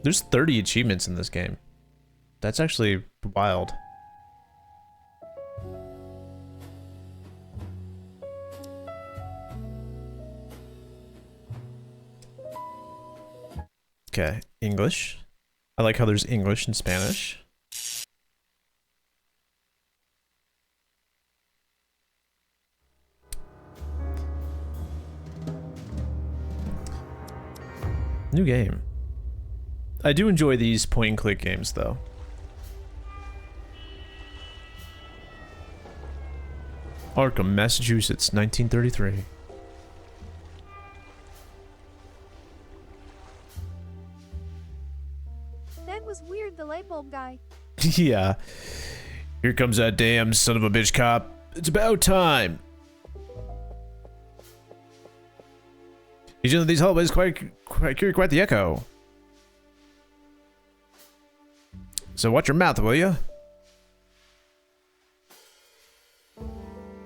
There's 30 achievements in this game. That's actually wild. Okay, English. I like how there's English and Spanish. New game. I do enjoy these point and click games though. Arkham, Massachusetts, 1933. That was weird, the light bulb guy. Yeah. Here comes that damn son of a bitch cop. It's about time. He's into these hallways quite the echo. So watch your mouth, will you?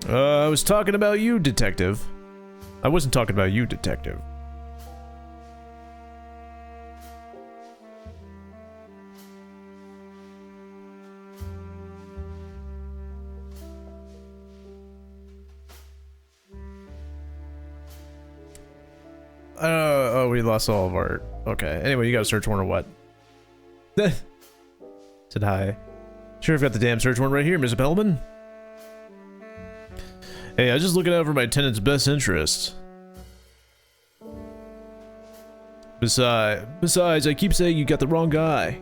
I was talking about you, detective. I wasn't talking about you, detective. Oh, we lost all of our... Okay, anyway, you got a search warrant or what? Said hi. Sure, I've got the damn search warrant right here, Mr. Pellman. Hey, I was just looking out for my tenant's best interests. Besides, I keep saying you got the wrong guy.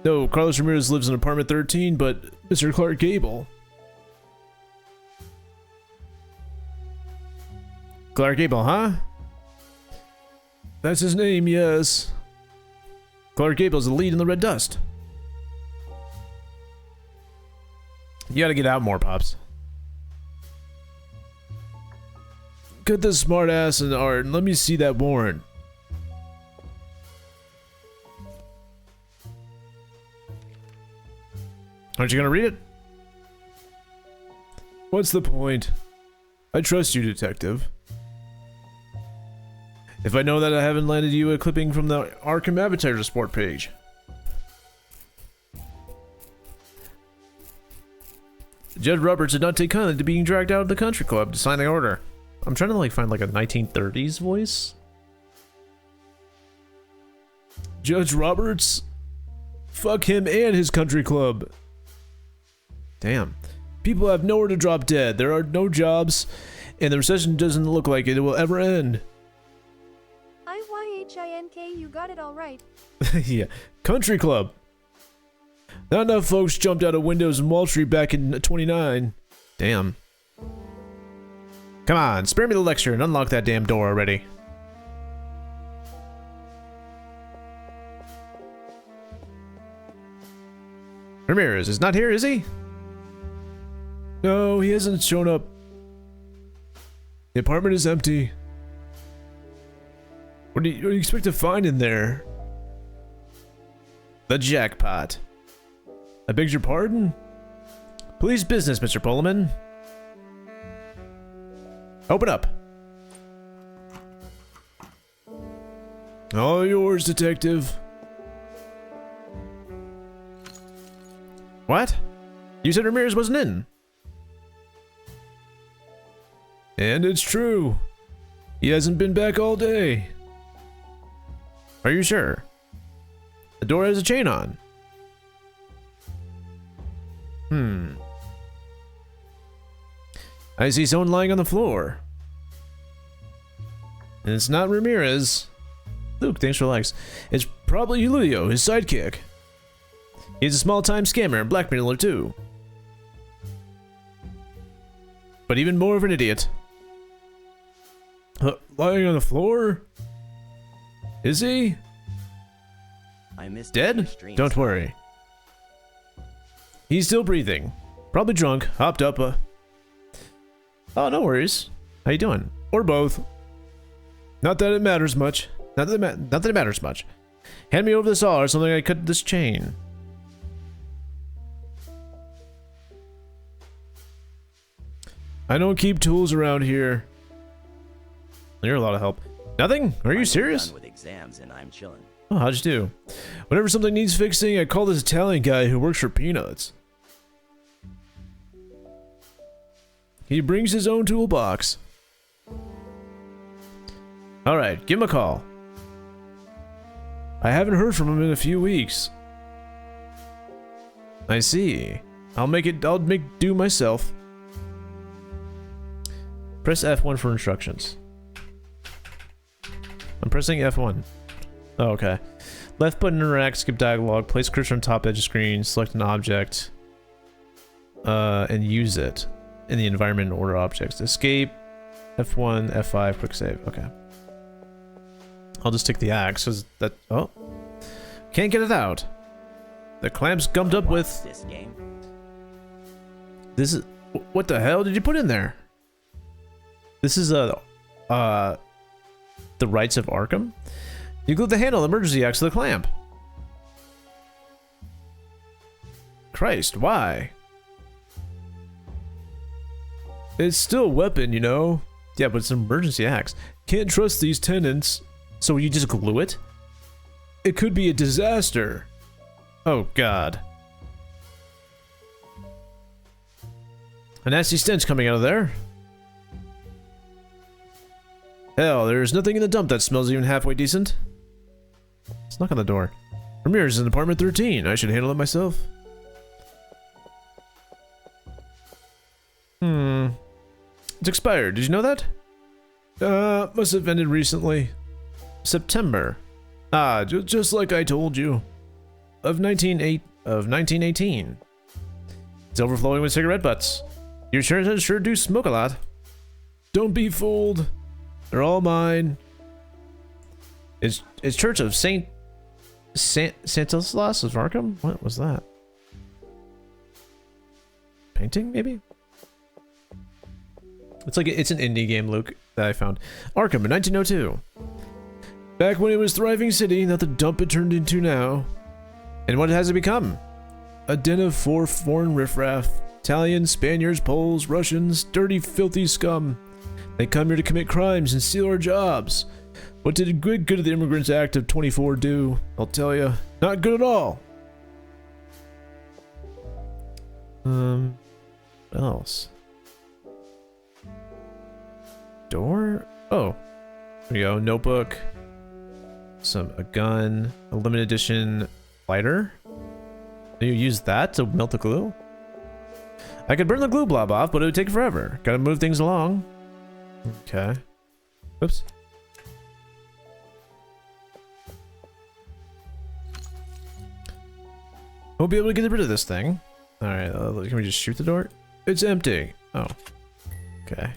No, Carlos Ramirez lives in apartment 13, but Mr. Clark Gable. Clark Gable, huh? That's his name, yes. Clark Gable's the lead in the Red Dust. You gotta get out more, Pops. Get this smart ass in art and let me see that warrant. Aren't you gonna read it? What's the point? I trust you, detective. If I know that I haven't landed you a clipping from the Arkham Avatar Sport page. Judge Roberts did not take kindly to being dragged out of the country club to sign the order. I'm trying to like find like a 1930s voice. Judge Roberts? Fuck him and his country club. Damn. People have nowhere to drop dead. There are no jobs, and the recession doesn't look like it will ever end. IYHINK, you got it all right. Yeah. Country club. Not enough folks jumped out of windows in Wall Street back in 29. Damn. Come on, spare me the lecture and unlock that damn door already. Ramirez is not here, is he? No, he hasn't shown up. The apartment is empty. What do you expect to find in there? The jackpot. I beg your pardon? Police business, Mr. Pullman. Open up. All yours, detective. What? You said Ramirez wasn't in. And it's true. He hasn't been back all day. Are you sure? The door has a chain on. I see someone lying on the floor. And it's not Ramirez. Luke, thanks for the likes. It's probably Julio, his sidekick. He's a small-time scammer and blackmailer too. But even more of an idiot. Lying on the floor? Is he? I missed dead? Don't worry. He's still breathing. Probably drunk, hopped up Oh, no worries. How you doing? Or both. Not that it matters much. Not that it matters much. Hand me over the saw or something I cut this chain. I don't keep tools around here. You're a lot of help. Nothing? Are you serious? exams and I'm chilling. Oh, how'd you do? Whenever something needs fixing, I call this Italian guy who works for peanuts. He brings his own toolbox. Alright, give him a call. I haven't heard from him in a few weeks. I see. I'll make do myself. Press F1 for instructions. I'm pressing F1. Oh, okay. Left button interact, skip dialogue, place cursor on top edge of screen, select an object, and use it in the environment and order objects. Escape, F1, F5, quick save. Okay. I'll just take the axe, cause that, oh. Can't get it out. The clamp's gummed up with... This game. This is... What the hell did you put in there? This is the Rites of Arkham? You glue the handle of the emergency axe to the clamp. Christ, why? It's still a weapon, you know? Yeah, but it's an emergency axe. Can't trust these tenants. So you just glue it? It could be a disaster. Oh, God. A nasty stench coming out of there. Hell, there's nothing in the dump that smells even halfway decent. Let's knock on the door. Ramirez is in apartment 13. I should handle it myself. It's expired. Did you know that? Must have ended recently. September. Ah, just like I told you. Of 1918. It's overflowing with cigarette butts. Your sure do smoke a lot. Don't be fooled. They're all mine. It's Church of Stanislaus of Arkham? What was that? Painting, maybe? It's an indie game, Luke, that I found. Arkham in 1902. Back when it was a thriving city, not the dump it turned into now. And what has it become? A den of foreign riffraff. Italians, Spaniards, Poles, Russians, dirty, filthy scum. They come here to commit crimes and steal our jobs. What did the good of the Immigrants Act of 24 do? I'll tell you, not good at all. What else? Door? Oh, there you go. Notebook. A gun. A limited edition lighter. You use that to melt the glue? I could burn the glue blob off, but it would take forever. Gotta move things along. Okay. Whoops. We'll be able to get rid of this thing. Alright, can we just shoot the door? It's empty. Oh. Okay.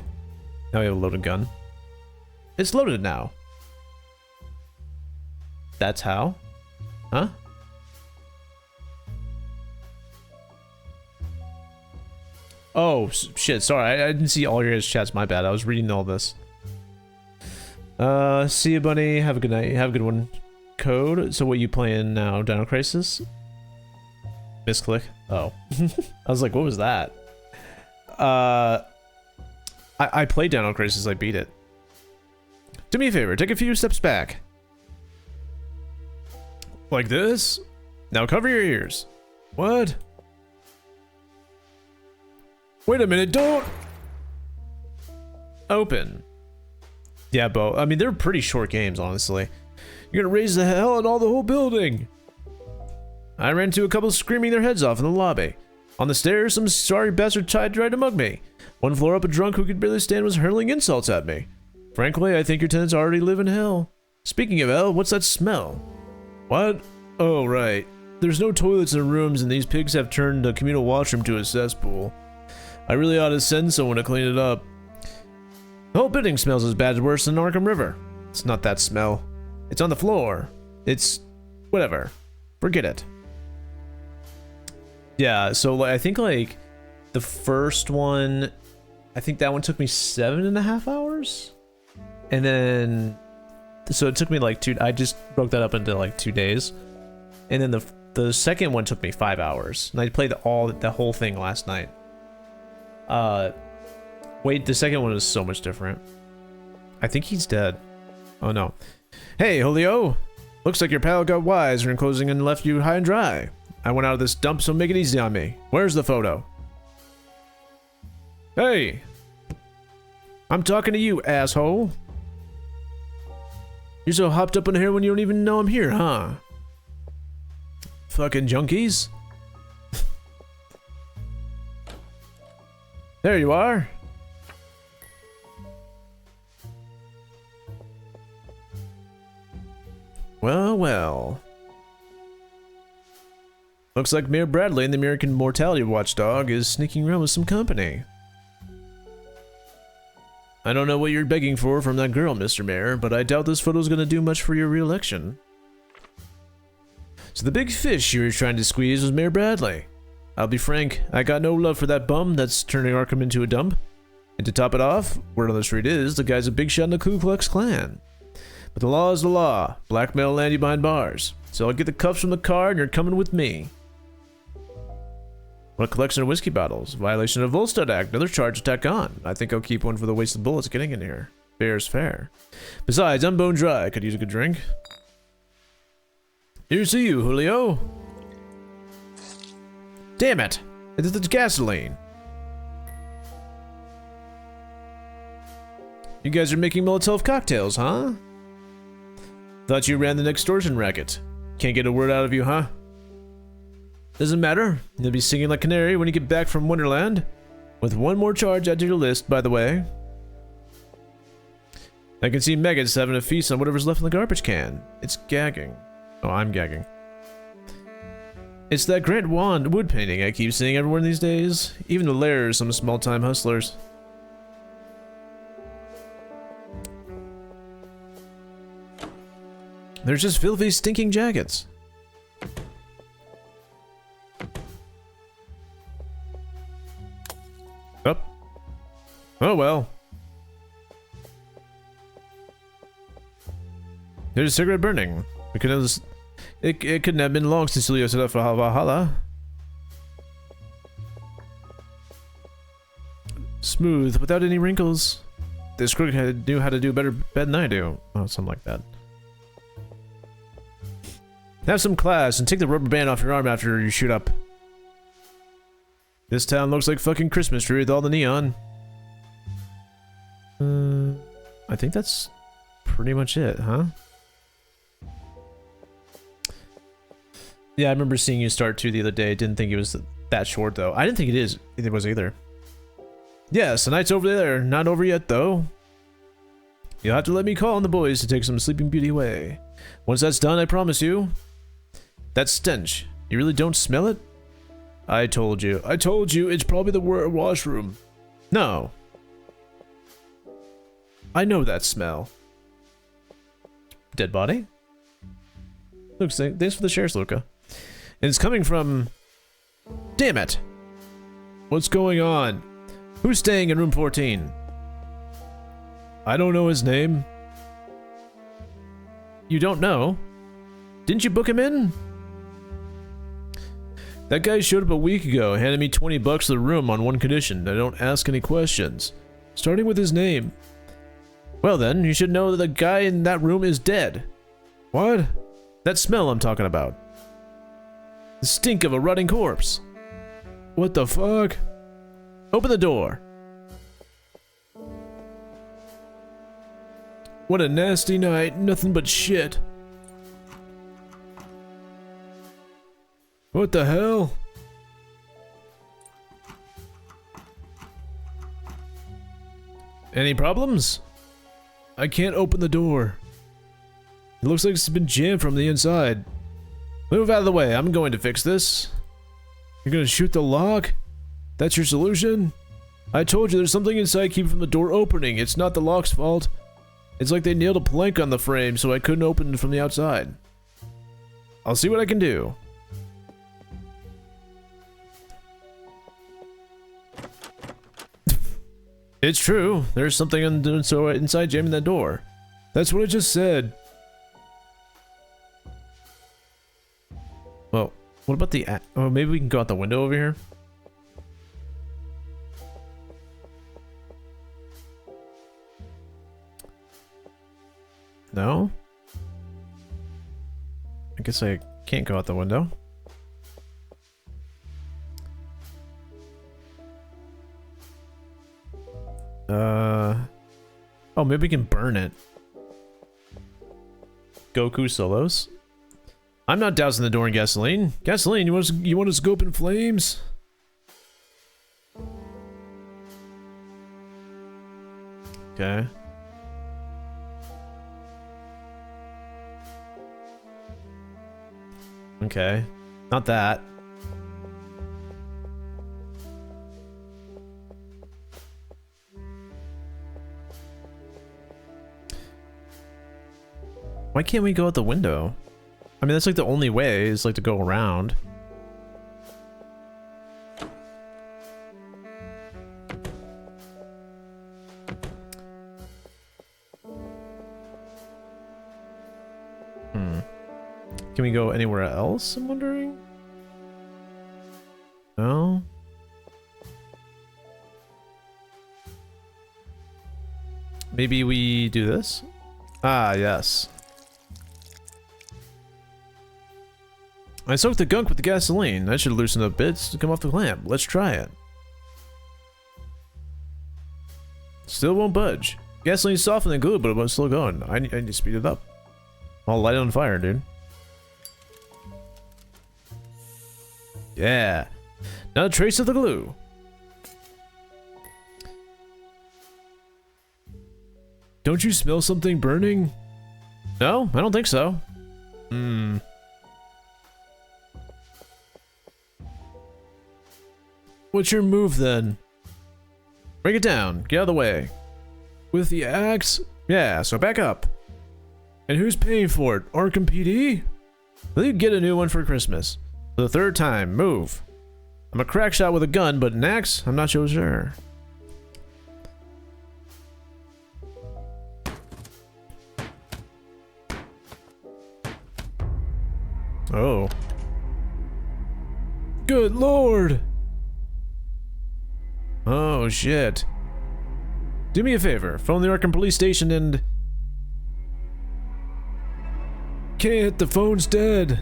Now we have a loaded gun. It's loaded now. That's how? Huh? Oh, shit, sorry. I didn't see all your guys' chats. My bad. I was reading all this. See you, Bunny. Have a good night. Have a good one. Code. So what you playing now? Dino Crisis? Misclick. Oh. I was like, what was that? I played Dino Crisis. I beat it. Do me a favor. Take a few steps back. Like this? Now cover your ears. What? Wait a minute, don't open. Yeah, Bo. I mean, they're pretty short games, honestly. You're gonna raise the hell and all the whole building. I ran into a couple screaming their heads off in the lobby. On the stairs, some sorry bastard tried to mug me. One floor up, a drunk who could barely stand was hurling insults at me. Frankly, I think your tenants already live in hell. Speaking of hell, what's that smell? What? Oh, right. There's no toilets in rooms, and these pigs have turned the communal washroom to a cesspool. I really ought to send someone to clean it up. The whole building smells as bad as worse than Arkham River. It's not that smell. It's on the floor. It's... whatever. Forget it. Yeah, so I think like the first one, I think that one took me 7.5 hours. And then, so it took me like I just broke that up into like 2 days. And then the second one took me 5 hours. And I played the whole thing last night. Wait, the second one was so much different. I think he's dead. Oh no. Hey, Julio. Looks like your pal got wise in closing and left you high and dry. I went out of this dump, so make it easy on me. Where's the photo? Hey! I'm talking to you, asshole. You're so hopped up in here when you don't even know I'm here, huh? Fucking junkies. There you are. Well, well. Looks like Mayor Bradley and the American Mortality Watchdog is sneaking around with some company. I don't know what you're begging for from that girl, Mr. Mayor, but I doubt this photo's gonna do much for your re-election. So the big fish you were trying to squeeze was Mayor Bradley. I'll be frank, I got no love for that bum that's turning Arkham into a dump. And to top it off, word on the street is, the guy's a big shot in the Ku Klux Klan. But the law is the law. Blackmail will land you behind bars. So I'll get the cuffs from the car and you're coming with me. What, a collection of whiskey bottles? Violation of Volstead Act. Another charge to tack on. I think I'll keep one for the wasted bullets getting in here. Fair is fair. Besides, I'm bone dry. I could use a good drink. Here's to you, Julio. Damn it! It's gasoline. You guys are making Molotov cocktails, huh? Thought you ran the extortion racket. Can't get a word out of you, huh? Doesn't matter. You'll be singing like canary when you get back from Wonderland. With one more charge added to your list, by the way. I can see Megan's having a feast on whatever's left in the garbage can. It's gagging. Oh, I'm gagging. It's that Grant Wand wood painting I keep seeing everywhere these days. Even the Lairs, some small-time hustlers. They're just filthy, stinking jackets. Oh. Oh well. There's a cigarette burning. It couldn't have been long since Julio set up for Valhalla. Smooth, without any wrinkles. This crook knew how to do better bed than I do. Oh, something like that. Have some class and take the rubber band off your arm after you shoot up. This town looks like fucking Christmas tree with all the neon. I think that's pretty much it, huh? Yeah, I remember seeing you start 2 the other day. Didn't think it was that short, though. I didn't think it was either. Yes, the night's over there. Not over yet, though. You'll have to let me call on the boys to take some Sleeping Beauty away. Once that's done, I promise you. That stench. You really don't smell it? I told you. I told you it's probably the washroom. No. I know that smell. Dead body? Looks like, thanks for the shares, Luca. And it's coming from... Damn it! What's going on? Who's staying in room 14? I don't know his name. You don't know? Didn't you book him in? That guy showed up a week ago, handed me $20 for the room on one condition. I don't ask any questions. Starting with his name. Well then, you should know that the guy in that room is dead. What? That smell I'm talking about. The stink of a rotting corpse. What the fuck? Open the door. What a nasty night. Nothing but shit. What the hell? Any problems? I can't open the door. It looks like it's been jammed from the inside. Move out of the way, I'm going to fix this. You're gonna shoot the lock? That's your solution? I told you there's something inside keeping from the door opening. It's not the lock's fault. It's like they nailed a plank on the frame so I couldn't open it from the outside. I'll see what I can do. It's true. There's something inside jamming that door. That's what I just said. Well, what about the... Oh, maybe we can go out the window over here? No? I guess I can't go out the window. Oh, maybe we can burn it. Goku solos. I'm not dousing the door in gasoline. Gasoline, you want us to go up in flames? Okay. Okay. Not that. Why can't we go out the window? I mean, that's like the only way is like to go around. Can we go anywhere else, I'm wondering? No? Maybe we do this? Ah, yes. I soaked the gunk with the gasoline. That should loosen up bits to come off the lamp. Let's try it. Still won't budge. Gasoline's softer than glue, but it's still going. I need to speed it up. I'll light it on fire, dude. Yeah. Not a trace of the glue. Don't you smell something burning? No, I don't think so. What's your move then? Break it down. Get out of the way. With the axe? Yeah, so back up. And who's paying for it? Arkham PD? Well, you get a new one for Christmas. For the third time, move. I'm a crack shot with a gun, but an axe? I'm not so sure. Oh. Good lord! Oh shit. Do me a favor, phone the Arkham police station and... Can't, the phone's dead.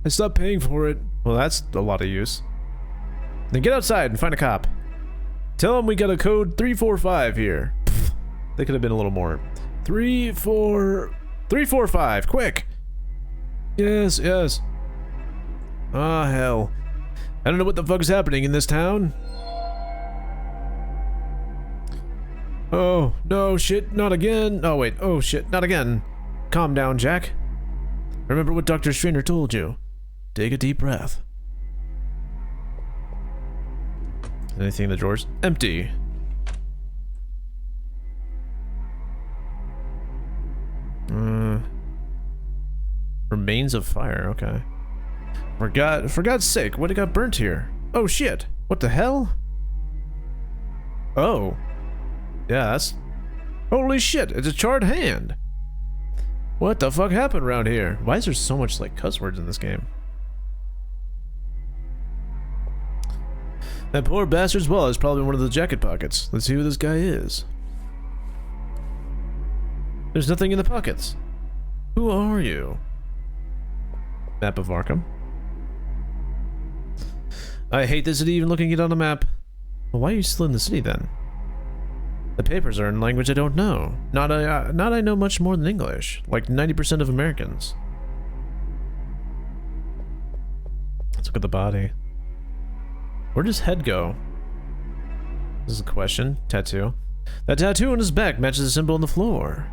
I stopped paying for it. Well, that's a lot of use. Then get outside and find a cop. Tell him we got a code 345 here. Pfft, they could have been a little more. 345, quick! Yes, yes. Ah, hell. I don't know what the fuck's happening in this town. Oh, no, shit, not again. Oh, wait, oh, shit, not again. Calm down, Jack. Remember what Dr. Strainer told you. Take a deep breath. Anything in the drawers? Empty. Remains of fire, okay. For God's sake, what got burnt here? Oh shit, what the hell? Oh. Yeah, that's... Holy shit, it's a charred hand! What the fuck happened around here? Why is there so much, like, cuss words in this game? That poor bastard's wallet is probably in one of the jacket pockets. Let's see who this guy is. There's nothing in the pockets. Who are you? Map of Arkham. I hate this city even looking at it on the map. Well, why are you still in the city then? The papers are in language I don't know. Not I know much more than English, like 90% of Americans. Let's look at the body. Where does head go? This is a question. Tattoo. That tattoo on his back matches the symbol on the floor.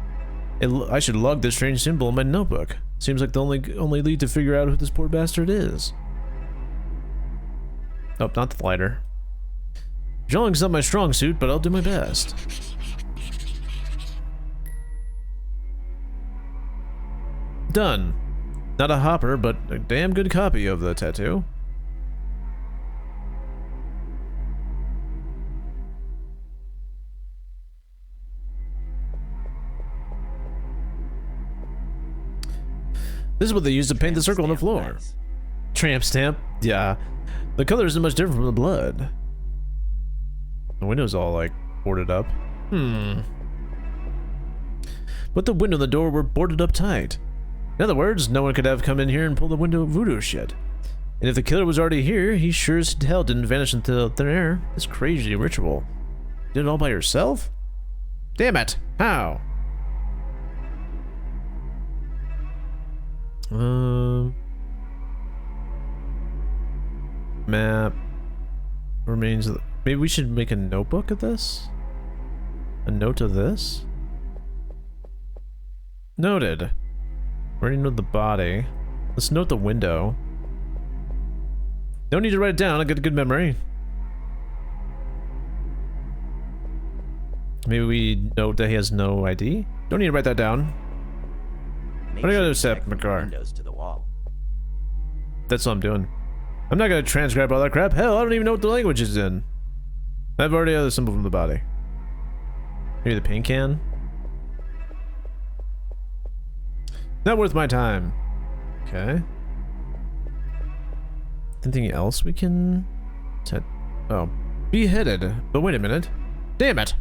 I should log this strange symbol in my notebook. Seems like the only lead to figure out who this poor bastard is. Oh, not the lighter. Jolling's not my strong suit, but I'll do my best. Done. Not a hopper, but a damn good copy of the tattoo. This is what they use to paint the circle on the floor. Tramp stamp? Yeah. The color isn't much different from the blood. The window's all, like, boarded up. but the window and the door were boarded up tight. In other words, no one could have come in here and pulled the window voodoo shit. And if the killer was already here, he sure as hell didn't vanish into thin air. This crazy ritual. You did it all by yourself? Damn it! How? Map. Remains of the... Maybe we should make a notebook of this? A note of this? Noted. We already know the body. Let's note the window. Don't need to write it down, I got a good memory. Maybe we note that he has no ID? Don't need to write that down. Make What do I sure gotta to set connect my the car? windows to the wall. That's what I'm doing. I'm not gonna transcribe all that crap. Hell, I don't even know what the language is in. I've already had the symbol from the body. Maybe the paint can? Not worth my time. Okay. Anything else we can... Oh. Beheaded. But wait a minute. Damn it!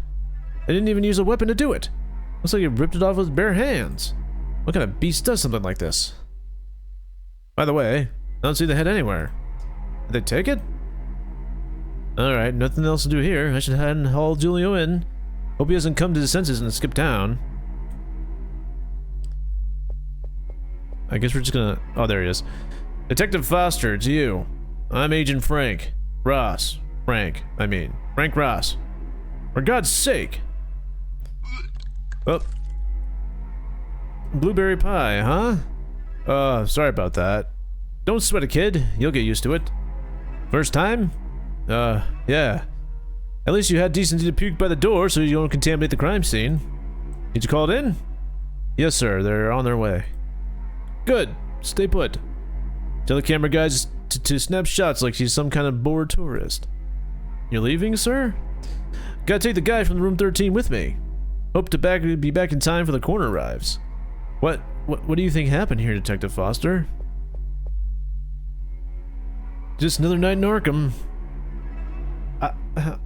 I didn't even use a weapon to do it. Looks like he ripped it off with his bare hands. What kind of beast does something like this? By the way, I don't see the head anywhere. Did they take it? Alright, nothing else to do here. I should head and haul Julio in. Hope he hasn't come to his senses and skipped town. I guess we're just gonna... Oh, there he is. Detective Foster, it's you. I'm Agent Frank. Ross. Frank Ross. For God's sake! Oh. Blueberry pie, huh? Sorry about that. Don't sweat it, kid. You'll get used to it. First time? Yeah. At least you had decency to puke by the door so you don't contaminate the crime scene. Did you call it in? Yes, sir. They're on their way. Good. Stay put. Tell the camera guys to snap shots like she's some kind of bored tourist. You're leaving, sir? Gotta take the guy from room 13 with me. Hope to be back in time for the coroner arrives. What do you think happened here, Detective Foster? Just another night in Arkham.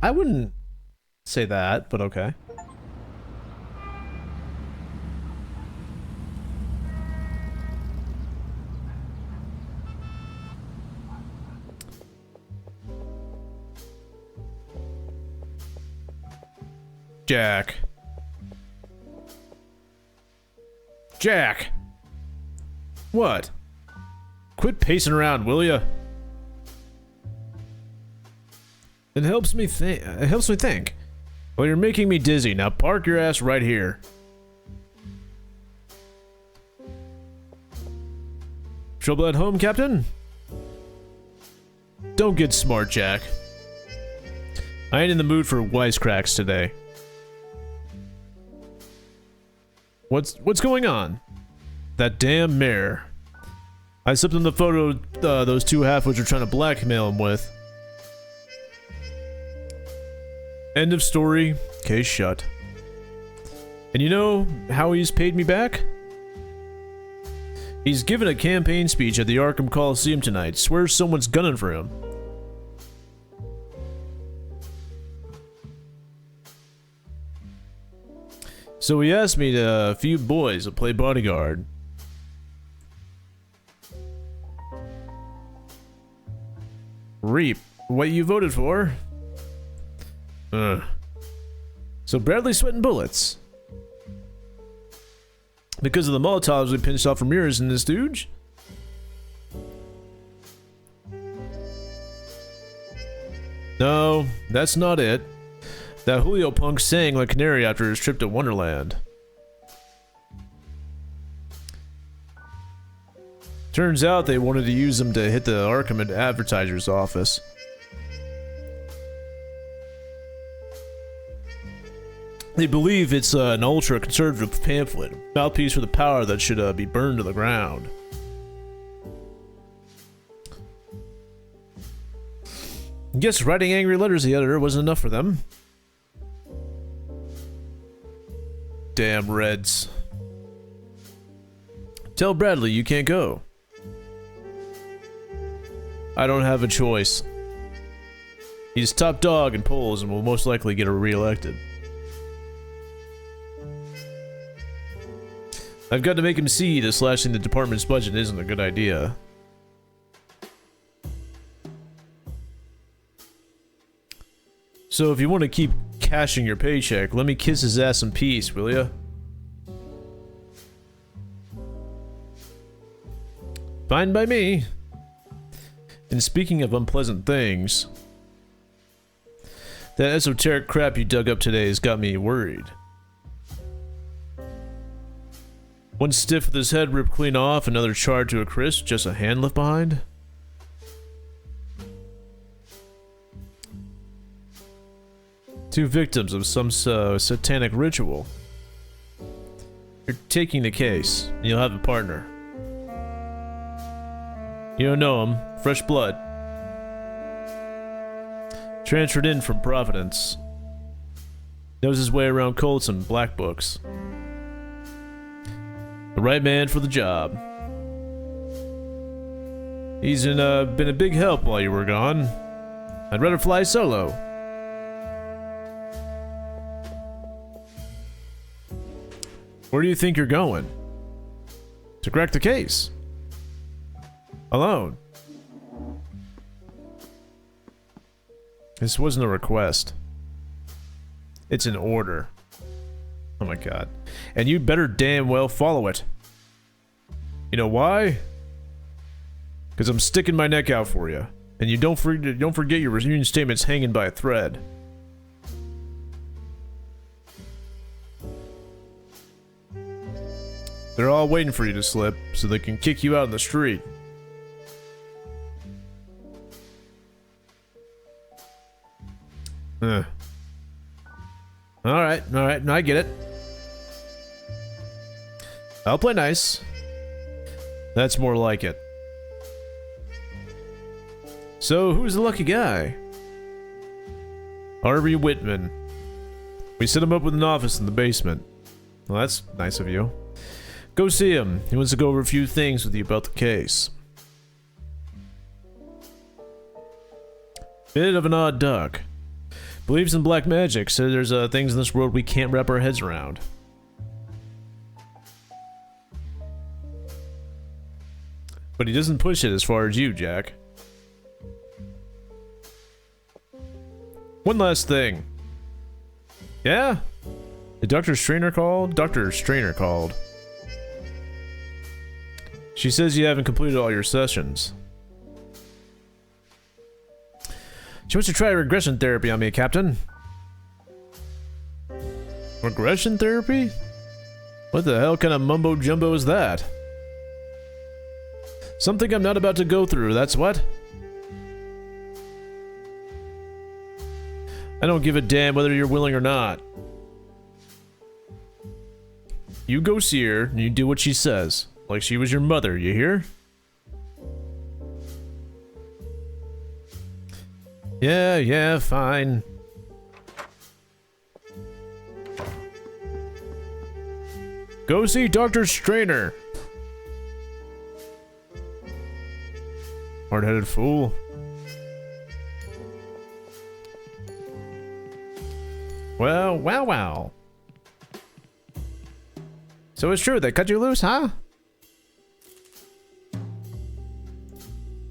I wouldn't say that, but okay. Jack. Jack! What? Quit pacing around, will ya? It helps me think. Well, you're making me dizzy. Now park your ass right here. Trouble at home, Captain? Don't get smart, Jack. I ain't in the mood for wisecracks today. What's going on? That damn mayor. I slipped him the photo those two half-wits are trying to blackmail him with. End of story. Case shut. And you know how he's paid me back? He's given a campaign speech at the Arkham Coliseum tonight. Swears someone's gunning for him. So he asked me to a few boys to play bodyguard. Reap, what you voted for? So Bradley's sweating bullets. Because of the Molotovs we pinched off from mirrors in this stooge? No, that's not it. That Julio punk sang like canary after his trip to Wonderland. Turns out they wanted to use him to hit the Arkham advertiser's office. They believe it's an ultra-conservative pamphlet, mouthpiece for the power that should be burned to the ground. Guess writing angry letters to the editor wasn't enough for them. Damn Reds. Tell Bradley you can't go. I don't have a choice. He's top dog in polls and will most likely get re-elected. I've got to make him see that slashing the department's budget isn't a good idea. So if you want to keep cashing your paycheck, let me kiss his ass in peace, will ya? Fine by me. And speaking of unpleasant things, that esoteric crap you dug up today has got me worried. One stiff with his head ripped clean off, another charred to a crisp, just a hand left behind. Two victims of some satanic ritual. You're taking the case, and you'll have a partner. You don't know him, fresh blood. Transferred in from Providence. Knows his way around cults and black books. The right man for the job. He's been a big help while you were gone. I'd rather fly solo. Where do you think you're going? To crack the case. Alone. This wasn't a request. It's an order. Oh my god. And you better damn well follow it. You know why? Because I'm sticking my neck out for you. And you don't forget your reunion statement's hanging by a thread. They're all waiting for you to slip so they can kick you out in the street. Alright, no, I get it. I'll play nice. That's more like it. So, who's the lucky guy? Harvey Whitman. We set him up with an office in the basement. Well, that's nice of you. Go see him. He wants to go over a few things with you about the case. Bit of an odd duck. Believes in black magic, so there's things in this world we can't wrap our heads around. But he doesn't push it as far as you, Jack. One last thing. Yeah? Did Dr. Strainer call? Dr. Strainer called. She says you haven't completed all your sessions. She wants to try regression therapy on me, Captain. Regression therapy? What the hell kind of mumbo jumbo is that? Something I'm not about to go through, that's what? I don't give a damn whether you're willing or not. You go see her, and you do what she says. Like she was your mother, you hear? Yeah, fine. Go see Dr. Strainer. Hard-headed fool. Well, wow. So it's true, they cut you loose, huh?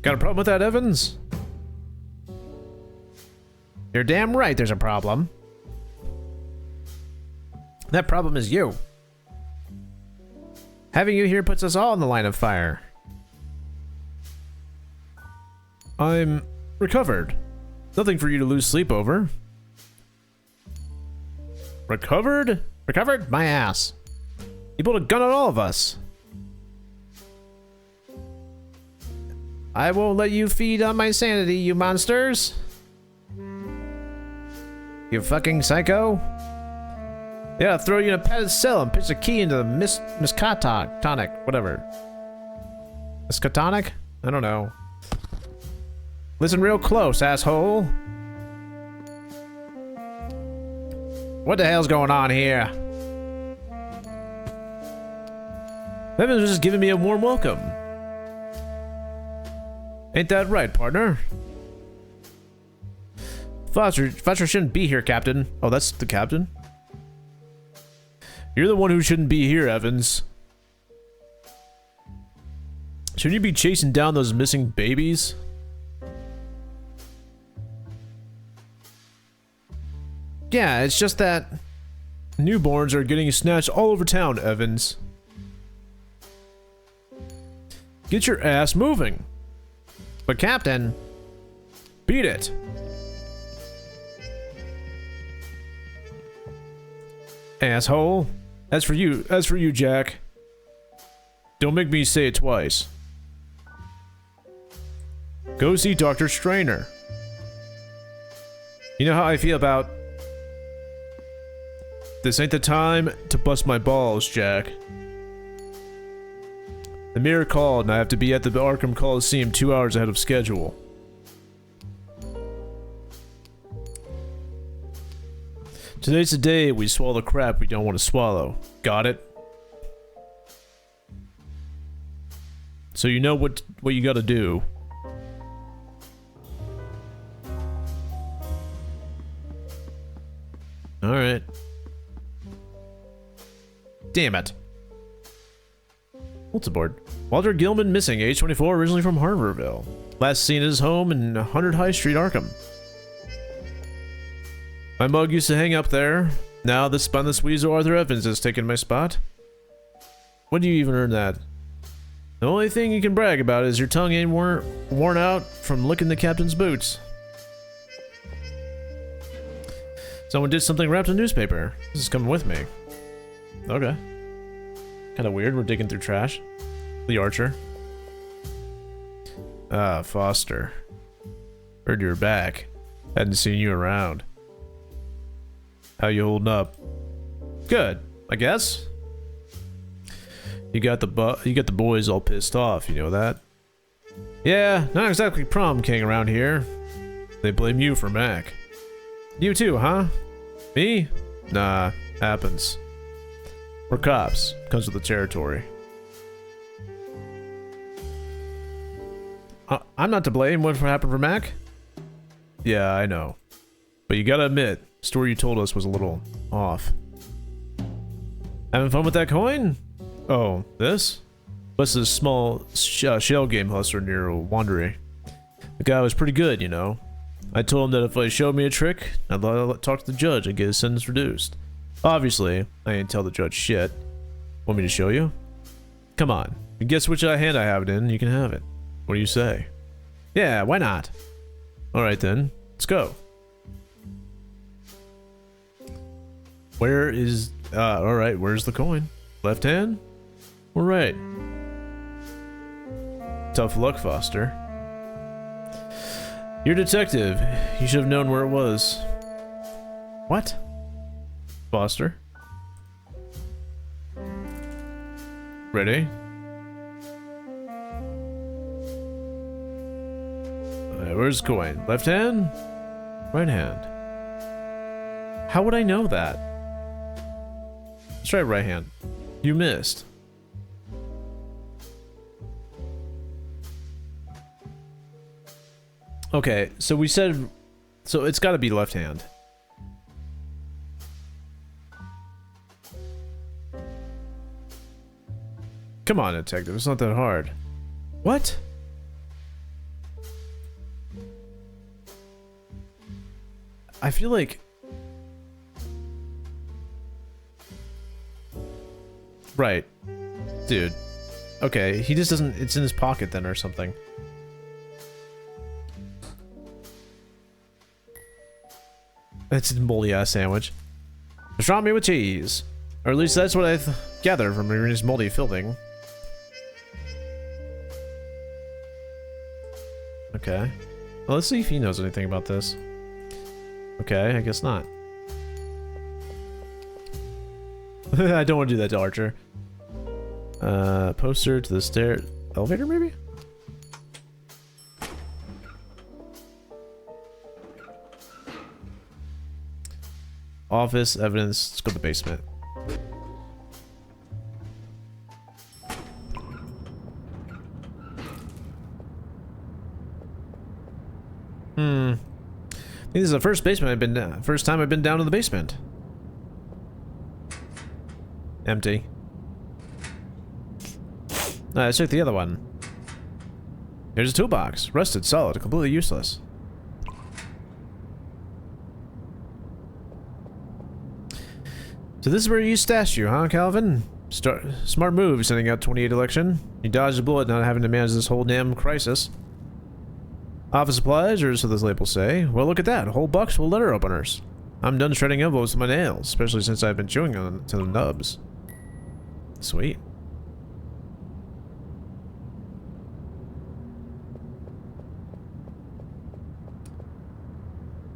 Got a problem with that, Evans? You're damn right there's a problem. That problem is you. Having you here puts us all in the line of fire. I'm recovered. Nothing for you to lose sleep over. Recovered? Recovered? My ass. You pulled a gun on all of us. I won't let you feed on my sanity, you monsters. You fucking psycho. Yeah, I'll throw you in a padded cell and pitch a key into the miskatonic, whatever. Miskatonic? I don't know. Listen real close, asshole. What the hell's going on here? Evans was just giving me a warm welcome. Ain't that right, partner? Foster shouldn't be here, Captain. Oh, that's the captain? You're the one who shouldn't be here, Evans. Shouldn't you be chasing down those missing babies? Yeah, it's just that newborns are getting snatched all over town, Evans. Get your ass moving. But Captain, beat it. Asshole. As for you, Jack. Don't make me say it twice. Go see Dr. Strainer. You know how I feel about... This ain't the time to bust my balls, Jack. The mirror called and I have to be at the Arkham Coliseum 2 hours ahead of schedule. Today's the day we swallow the crap we don't want to swallow. Got it? So you know what you gotta do. Alright. Damn it. What's aboard? Walter Gilman missing, age 24, originally from Harborville. Last seen at his home in 100 High Street, Arkham. My mug used to hang up there. Now this spineless weasel Arthur Evans has taken my spot. When do you even earn that? The only thing you can brag about is your tongue ain't worn out from licking the captain's boots. Someone did something wrapped in newspaper. This is coming with me. Okay. Kinda weird, we're digging through trash. The Archer. Ah, Foster. Heard you were back. Hadn't seen you around. How you holding up? Good, I guess. You got the boys all pissed off, you know that? Yeah, not exactly prom king around here. They blame you for Mac. You too, huh? Me? Nah, happens. We're cops. Comes with the territory. I'm not to blame. What happened for Mac? Yeah, I know. But you gotta admit, the story you told us was a little off. Having fun with that coin? Oh, this? This is a small shell game hustler near Wandery. The guy was pretty good, you know. I told him that if he showed me a trick, I'd talk to the judge and get his sentence reduced. Obviously, I ain't tell the judge shit. Want me to show you? Come on. You guess which hand I have it in, you can have it. What do you say? Yeah, why not? Alright then, let's go. Where is... alright, where's the coin? Left hand? Or right? Tough luck, Foster. You're a detective. You should have known where it was. What? Foster? Ready? Where's the coin? Left hand? Right hand? How would I know that? Let's try right hand. You missed. Okay, so we said... So it's gotta be left hand. Come on, detective. It's not that hard. What? I feel like... Right. Dude. Okay, he just doesn't... It's in his pocket then or something. That's a moldy ass sandwich. Pastrami with cheese. Or at least that's what I gathered from his moldy filling. Okay. Well, let's see if he knows anything about this. Okay, I guess not. I don't want to do that to Archer. Poster to the stair... Elevator, maybe? Office, evidence. Let's go to the basement. I think this is the first basement I've been down. First time I've been down to the basement. Empty. Let's check the other one. Here's a toolbox. Rusted, solid, completely useless. So this is where you stashed you, huh, Calvin? Smart move, sending out 28 election. You dodged a bullet not having to manage this whole damn crisis. Office supplies, or so this label say. Well, look at that. A whole box full of letter openers. I'm done shredding envelopes with my nails, especially since I've been chewing on to the nubs. Sweet.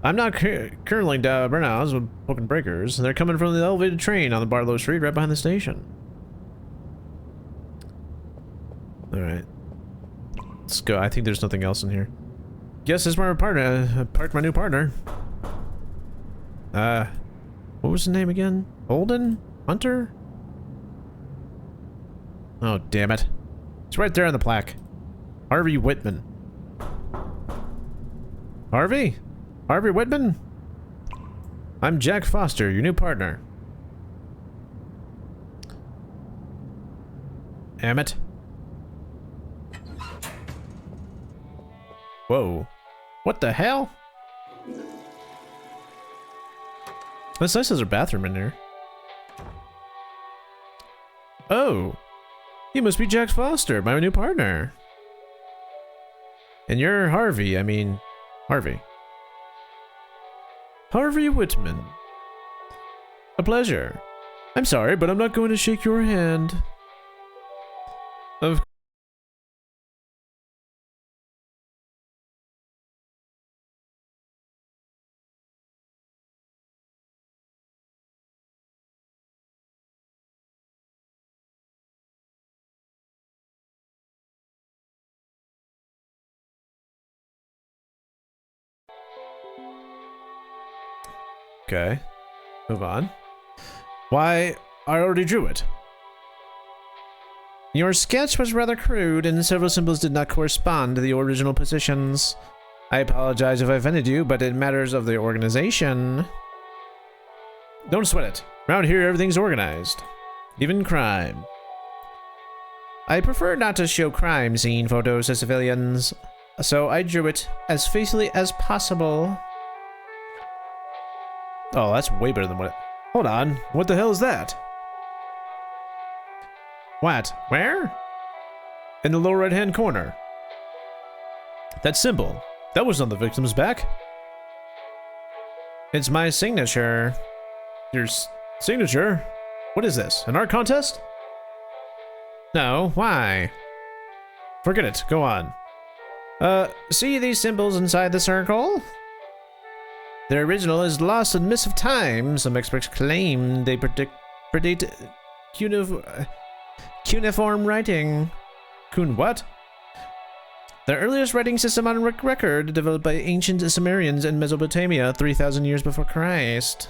I'm not currently Burnouts with broken breakers. They're coming from the elevated train on the Barlow Street right behind the station. Alright. Let's go. I think there's nothing else in here. Guess this is my partner. I parked my new partner. What was his name again? Holden? Hunter? Oh, damn it. It's right there on the plaque. Harvey Whitman. Harvey? Harvey Whitman? I'm Jack Foster, your new partner. Damn it. Whoa. What the hell? That's nice there's a bathroom in there. Oh. You must be Jack Foster, my new partner. And you're Harvey, Harvey. Harvey Whitman. A pleasure. I'm sorry, but I'm not going to shake your hand. Of Okay. Move on. Why, I already drew it. Your sketch was rather crude, and several symbols did not correspond to the original positions. I apologize if I offended you, but in matters of the organization... Don't sweat it. Around here, everything's organized. Even crime. I prefer not to show crime scene photos to civilians, so I drew it as faithfully as possible. Oh, that's way better than what it... Hold on. What the hell is that? What? Where? In the lower right-hand corner. That symbol. That was on the victim's back. It's my signature. Your signature? What is this? An art contest? No. Why? Forget it. Go on. See these symbols inside the circle? Their original is lost in the mist of time. Some experts claim they predate cuneiform writing. What? The earliest writing system on record, developed by ancient Sumerians in Mesopotamia 3,000 years before Christ.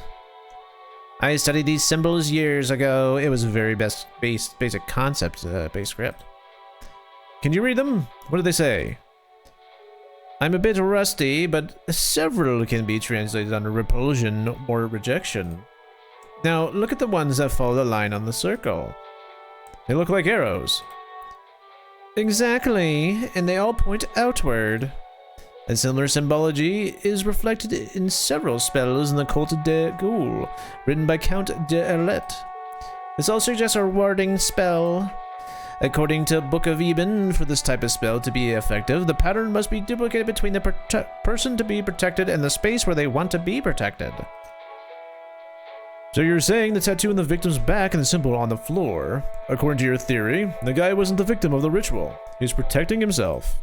I studied these symbols years ago. It was a very basic concept based script. Can you read them? What do they say? I'm a bit rusty, but several can be translated under repulsion or rejection. Now, look at the ones that follow the line on the circle. They look like arrows. Exactly, and they all point outward. A similar symbology is reflected in several spells in the Cult de Ghoul, written by Count de Erlet. This all suggests a warding spell. According to Book of Eben, for this type of spell to be effective, the pattern must be duplicated between the person to be protected and the space where they want to be protected. So you're saying the tattoo on the victim's back and the symbol on the floor. According to your theory, the guy wasn't the victim of the ritual. He's protecting himself.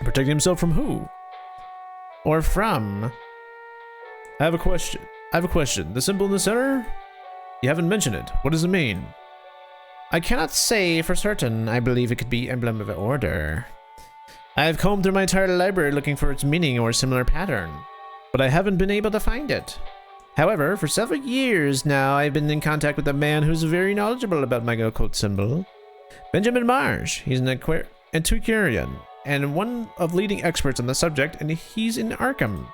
Protecting himself from who? Or from? I have a question. The symbol in the center? You haven't mentioned it. What does it mean? I cannot say for certain. I believe it could be emblem of order. I have combed through my entire library looking for its meaning or similar pattern, but I haven't been able to find it. However, for several years now, I've been in contact with a man who's very knowledgeable about my occult symbol. Benjamin Marsh. He's an antiquarian and one of leading experts on the subject, and he's in Arkham.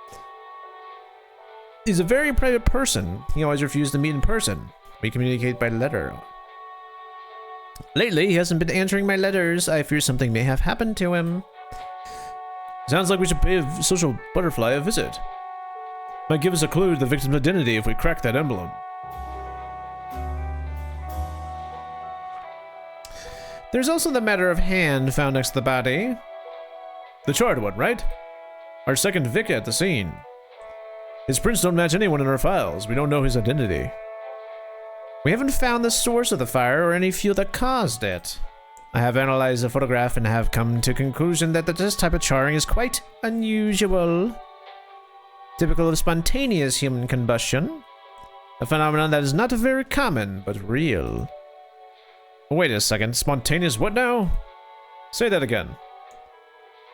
He's a very private person. He always refused to meet in person. We communicate by letter. Lately, he hasn't been answering my letters. I fear something may have happened to him. Sounds like we should pay a social butterfly a visit. Might give us a clue to the victim's identity if we crack that emblem. There's also the matter of hand found next to the body. The charred one, right? Our second Vic at the scene. His prints don't match anyone in our files. We don't know his identity. We haven't found the source of the fire or any fuel that caused it. I have analyzed the photograph and have come to the conclusion that this type of charring is quite unusual. Typical of spontaneous human combustion. A phenomenon that is not very common, but real. Wait a second, spontaneous what now? Say that again.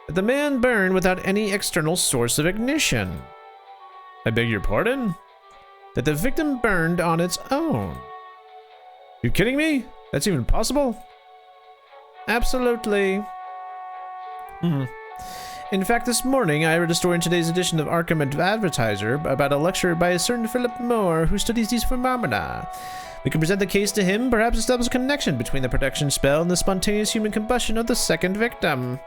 The man burned without any external source of ignition. I beg your pardon? That the victim burned on its own. You kidding me? That's even possible? Absolutely. In fact, this morning I read a story in today's edition of Arkham Advertiser about a lecture by a certain Philip Moore who studies these phenomena. We can present the case to him, perhaps establish a connection between the protection spell and the spontaneous human combustion of the second victim.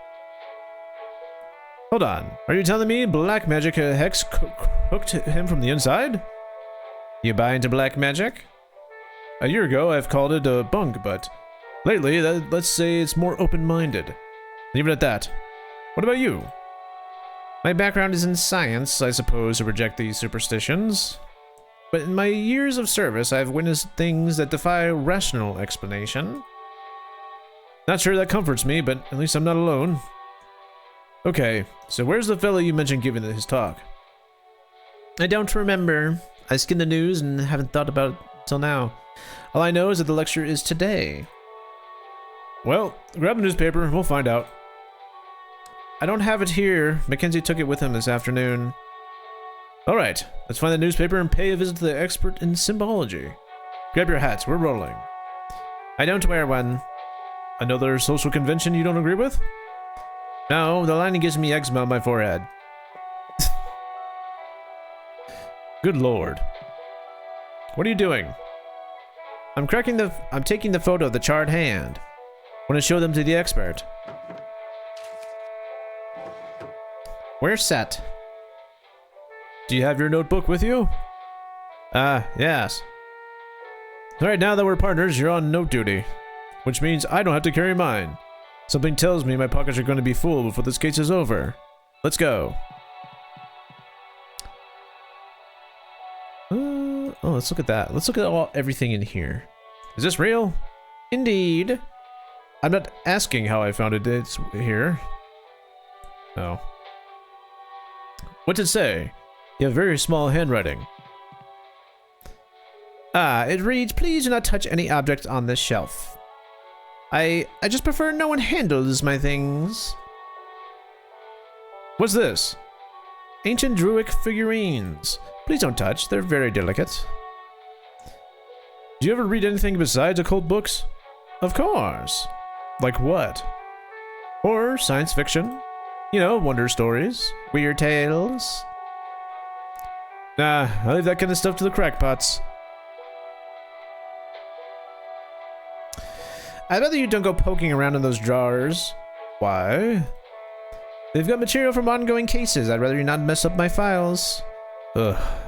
Hold on, are you telling me black magic hex cooked him from the inside? You buy into black magic? A year ago I've called it a bunk, but lately let's say it's more open-minded. Leave it at that. What about you? My background is in science, I suppose, to reject these superstitions. But in my years of service, I've witnessed things that defy rational explanation. Not sure that comforts me, but at least I'm not alone. Okay, so where's the fellow you mentioned giving his talk? I don't remember. I skimmed the news and haven't thought about it till now. All I know is that the lecture is today. Well, grab the newspaper and we'll find out. I don't have it here. Mackenzie took it with him this afternoon. Alright, let's find the newspaper and pay a visit to the expert in symbology. Grab your hats, we're rolling. I don't wear one. Another social convention you don't agree with? No, the lining gives me eczema on my forehead. Good lord. What are you doing? I'm taking the photo of the charred hand. Want to show them to the expert. We're set. Do you have your notebook with you? Yes. Alright, now that we're partners, you're on note duty. Which means I don't have to carry mine. Something tells me my pockets are going to be full before this case is over. Let's go. Oh, let's look at that. Let's look at everything in here. Is this real? Indeed. I'm not asking how I found it. It's here. Oh. What's it say? You have very small handwriting. It reads, please do not touch any objects on this shelf. I just prefer no one handles my things. What's this? Ancient Druidic figurines. Please don't touch, they're very delicate. Do you ever read anything besides occult books? Of course. Like what? Horror, science fiction. You know, wonder stories, weird tales. Nah, I leave that kind of stuff to the crackpots. I'd rather you don't go poking around in those drawers. Why? They've got material from ongoing cases. I'd rather you not mess up my files. Ugh.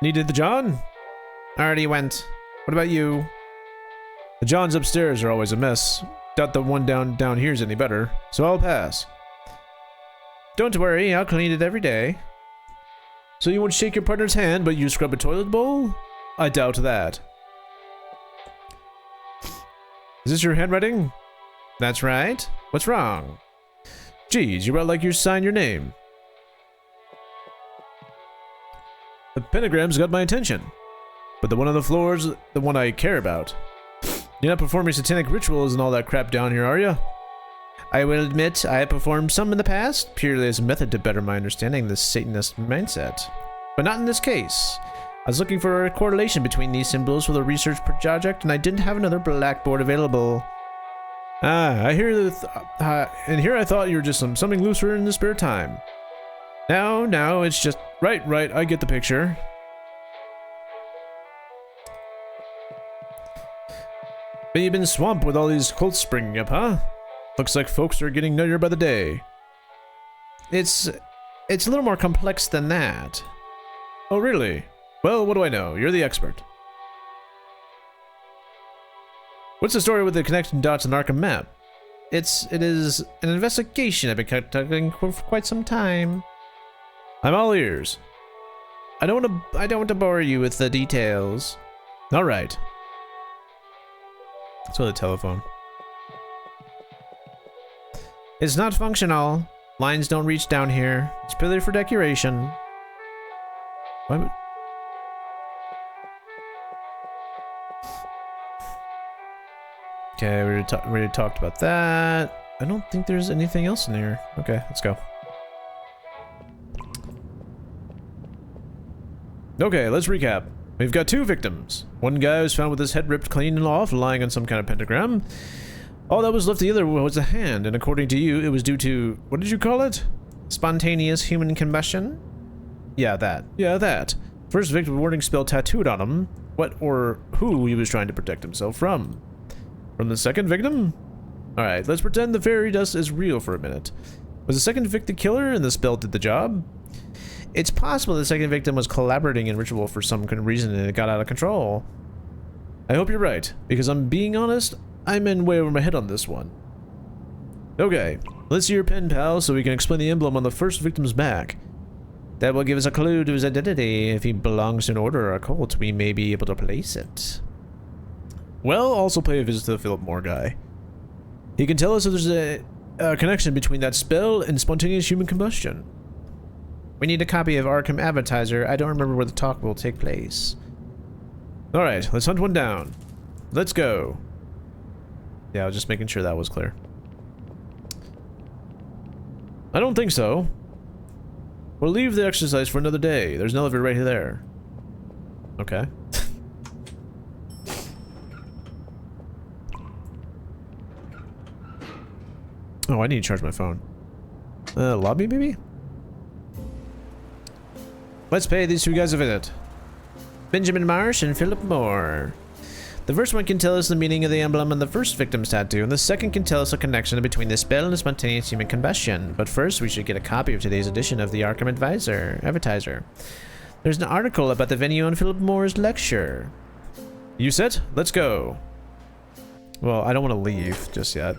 Needed the John? Already went. What about you? The Johns upstairs are always a mess. Doubt the one down here's any better, so I'll pass. Don't worry, I'll clean it every day. So you won't shake your partner's hand, but you scrub a toilet bowl? I doubt that. Is this your handwriting? That's right. What's wrong? Geez, you write like you signed your name. The pentagram's got my attention, but the one on the floor is the one I care about. You're not performing satanic rituals and all that crap down here, are you? I will admit, I have performed some in the past, purely as a method to better my understanding of the Satanist mindset. But not in this case. I was looking for a correlation between these symbols for the research project, and I didn't have another blackboard available. I hear and here I thought you were just something looser in the spare time. No, it's just... Right, I get the picture. But you've been swamped with all these cults springing up, huh? Looks like folks are getting nuttier by the day. It's a little more complex than that. Oh, really? Well, what do I know? You're the expert. What's the story with the connecting dots on the Arkham map? It is an investigation I've been conducting for quite some time. I'm all ears. I don't want to bore you with the details. All right. Let's go to the telephone. It's not functional. Lines don't reach down here. It's purely for decoration. Why would... Okay, we already talked about that. I don't think there's anything else in here. Okay, let's go. Okay, let's recap. We've got 2 victims. One guy was found with his head ripped clean and off, lying on some kind of pentagram. All that was left the other was a hand, and according to you, it was due to... what did you call it? Spontaneous human combustion? Yeah, that. Yeah, that. First victim warning spell tattooed on him. What or who he was trying to protect himself from. From the second victim? Alright, let's pretend the fairy dust is real for a minute. Was the second victim the killer and the spell did the job? It's possible the second victim was collaborating in ritual for some reason and it got out of control. I hope you're right, because I'm being honest, I'm in way over my head on this one. Okay, let's see your pen, pal, so we can explain the emblem on the first victim's back. That will give us a clue to his identity. If he belongs to an order or a cult, we may be able to place it. Well, also pay a visit to the Philip Moore guy. He can tell us if there's a connection between that spell and spontaneous human combustion. We need a copy of Arkham Advertiser. I don't remember where the talk will take place. Alright, let's hunt one down. Let's go. Yeah, I was just making sure that was clear. I don't think so. We'll leave the exercise for another day. There's an elevator right there. Okay. Oh, I need to charge my phone. Lobby, maybe? Let's pay these 2 guys a visit. Benjamin Marsh and Philip Moore. The first one can tell us the meaning of the emblem on the first victim's tattoo, and the second can tell us a connection between the spell and the spontaneous human combustion. But first, we should get a copy of today's edition of the Arkham Advertiser. There's an article about the venue on Philip Moore's lecture. You set? Let's go. Well, I don't want to leave just yet.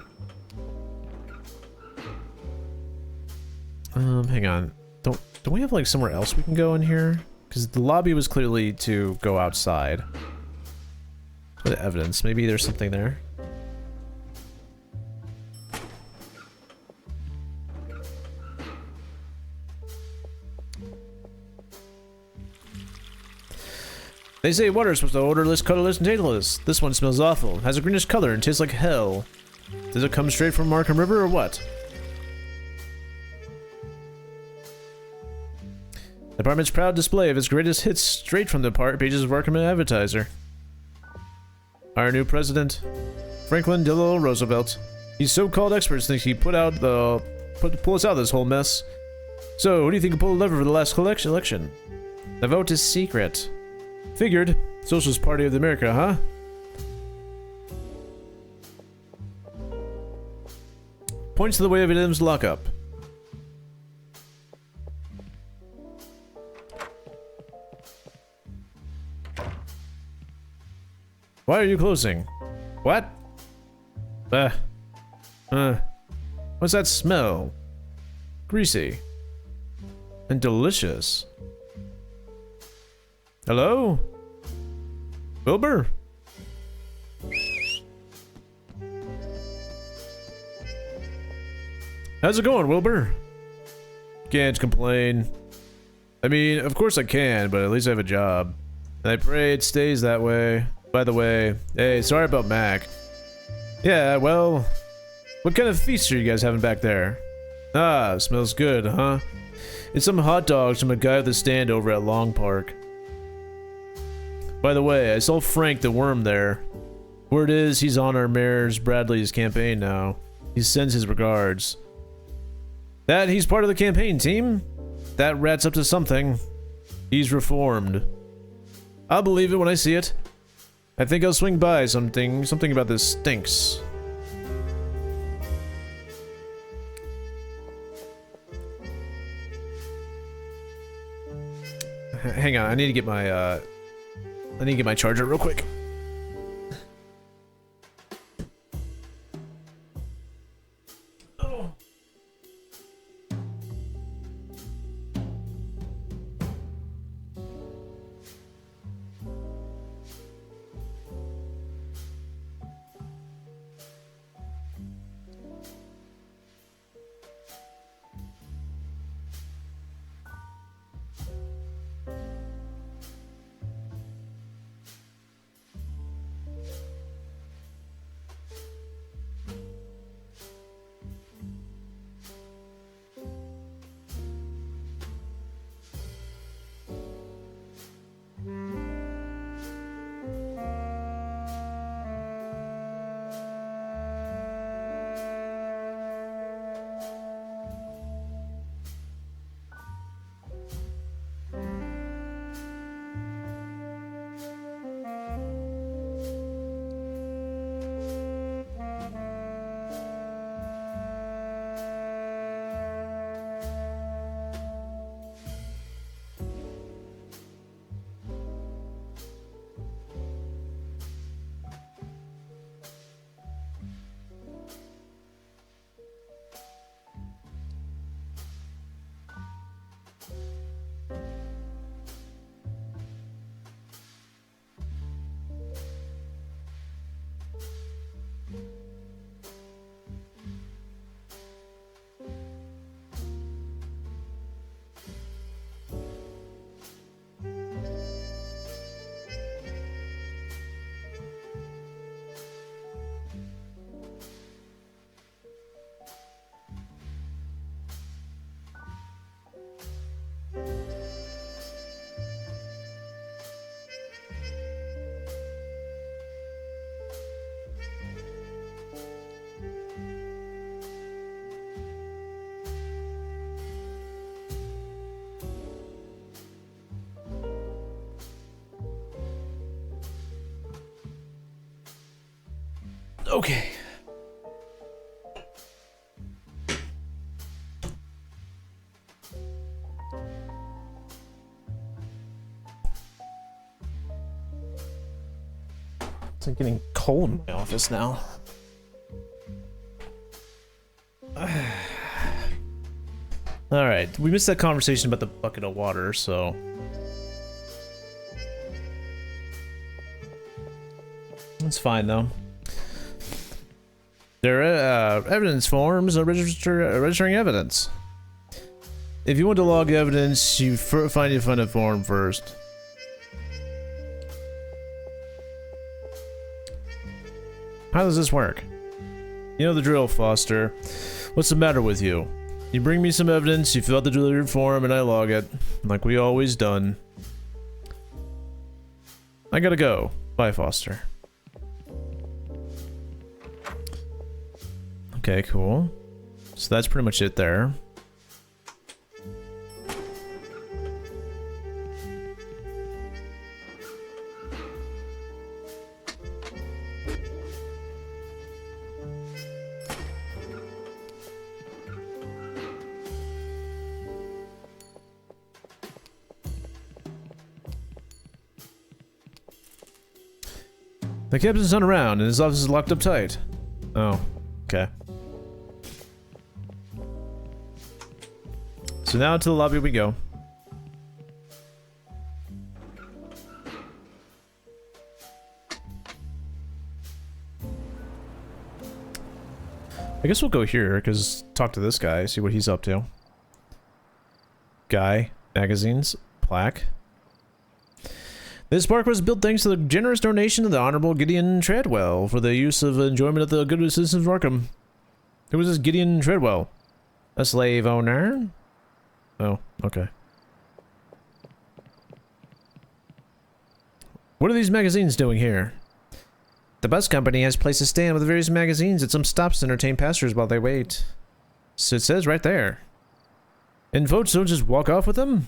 Hang on. Don't we have like somewhere else we can go in here? Because the lobby was clearly to go outside. What evidence? Maybe there's something there. They say water is supposed to odorless, colorless, and tasteless. This one smells awful. Has a greenish color and tastes like hell. Does it come straight from Arkham River or what? The department's proud display of its greatest hits straight from the pages of Arkham Advertiser. Our new president, Franklin Delano Roosevelt. These so-called experts think he pull us out of this whole mess. So, who do you think will pull the lever for the last election? The vote is secret. Figured. Socialist Party of America, huh? Points to the way of Adam's lockup. Why are you closing? What? What's that smell? Greasy. And delicious. Hello? Wilbur? How's it going, Wilbur? Can't complain. I mean, of course I can, but at least I have a job. And I pray it stays that way. By the way, hey, sorry about Mac. Yeah, well, what kind of feast are you guys having back there? Ah, smells good, huh? It's some hot dogs from a guy with a stand over at Long Park. By the way, I saw Frank the Worm there. Word is he's on our mayor's Bradley's campaign now. He sends his regards. That he's part of the campaign team? That rat's up to something. He's reformed. I'll believe it when I see it. I think I'll swing by something about this stinks. hang on. I need to get my charger real quick. Okay. It's like getting cold in my office now. Alright, we missed that conversation about the bucket of water, so... It's fine, though. There are evidence forms are registering evidence. If you want to log evidence, you find a form first. How does this work? You know the drill, Foster. What's the matter with you? You bring me some evidence, you fill out the delivered form, and I log it, like we always done. I gotta go. Bye, Foster. Okay, cool. So that's pretty much it there. The captain's not around, and his office is locked up tight. Oh, okay. So now to the lobby we go. I guess we'll go here, because talk to this guy, see what he's up to. Guy, magazines, plaque. This park was built thanks to the generous donation of the Honorable Gideon Treadwell for the use of enjoyment of the good citizens of Arkham. Who was this Gideon Treadwell? A slave owner? Oh, okay. What are these magazines doing here? The bus company has placed a stand with various magazines at some stops to entertain passengers while they wait. So it says right there. And folks don't just walk off with them?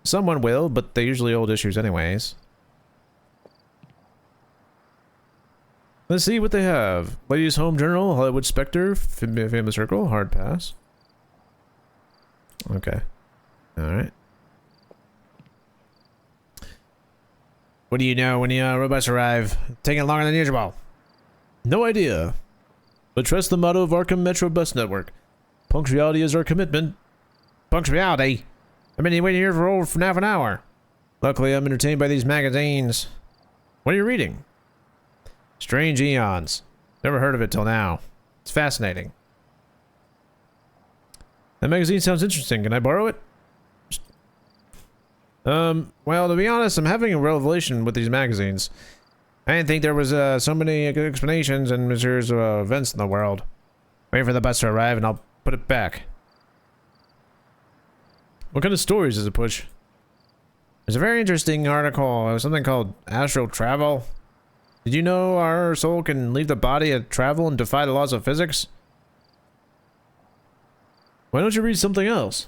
Someone will, but they're usually old issues anyways. Let's see what they have. Ladies' Home Journal, Hollywood Spectre, Famous Circle, Hard Pass. Okay. Alright. What do you know when the robots arrive? Taking longer than usual. No idea. But trust the motto of Arkham Metro Bus Network. Punctuality is our commitment. Punctuality? I've been waiting here for over half an hour. Luckily, I'm entertained by these magazines. What are you reading? Strange Eons. Never heard of it till now. It's fascinating. That magazine sounds interesting. Can I borrow it? Well, to be honest, I'm having a revelation with these magazines. I didn't think there was so many good explanations and measures of events in the world. Wait for the bus to arrive and I'll put it back. What kind of stories does it push? There's a very interesting article, something called Astral Travel. Did you know our soul can leave the body and travel and defy the laws of physics? Why don't you read something else?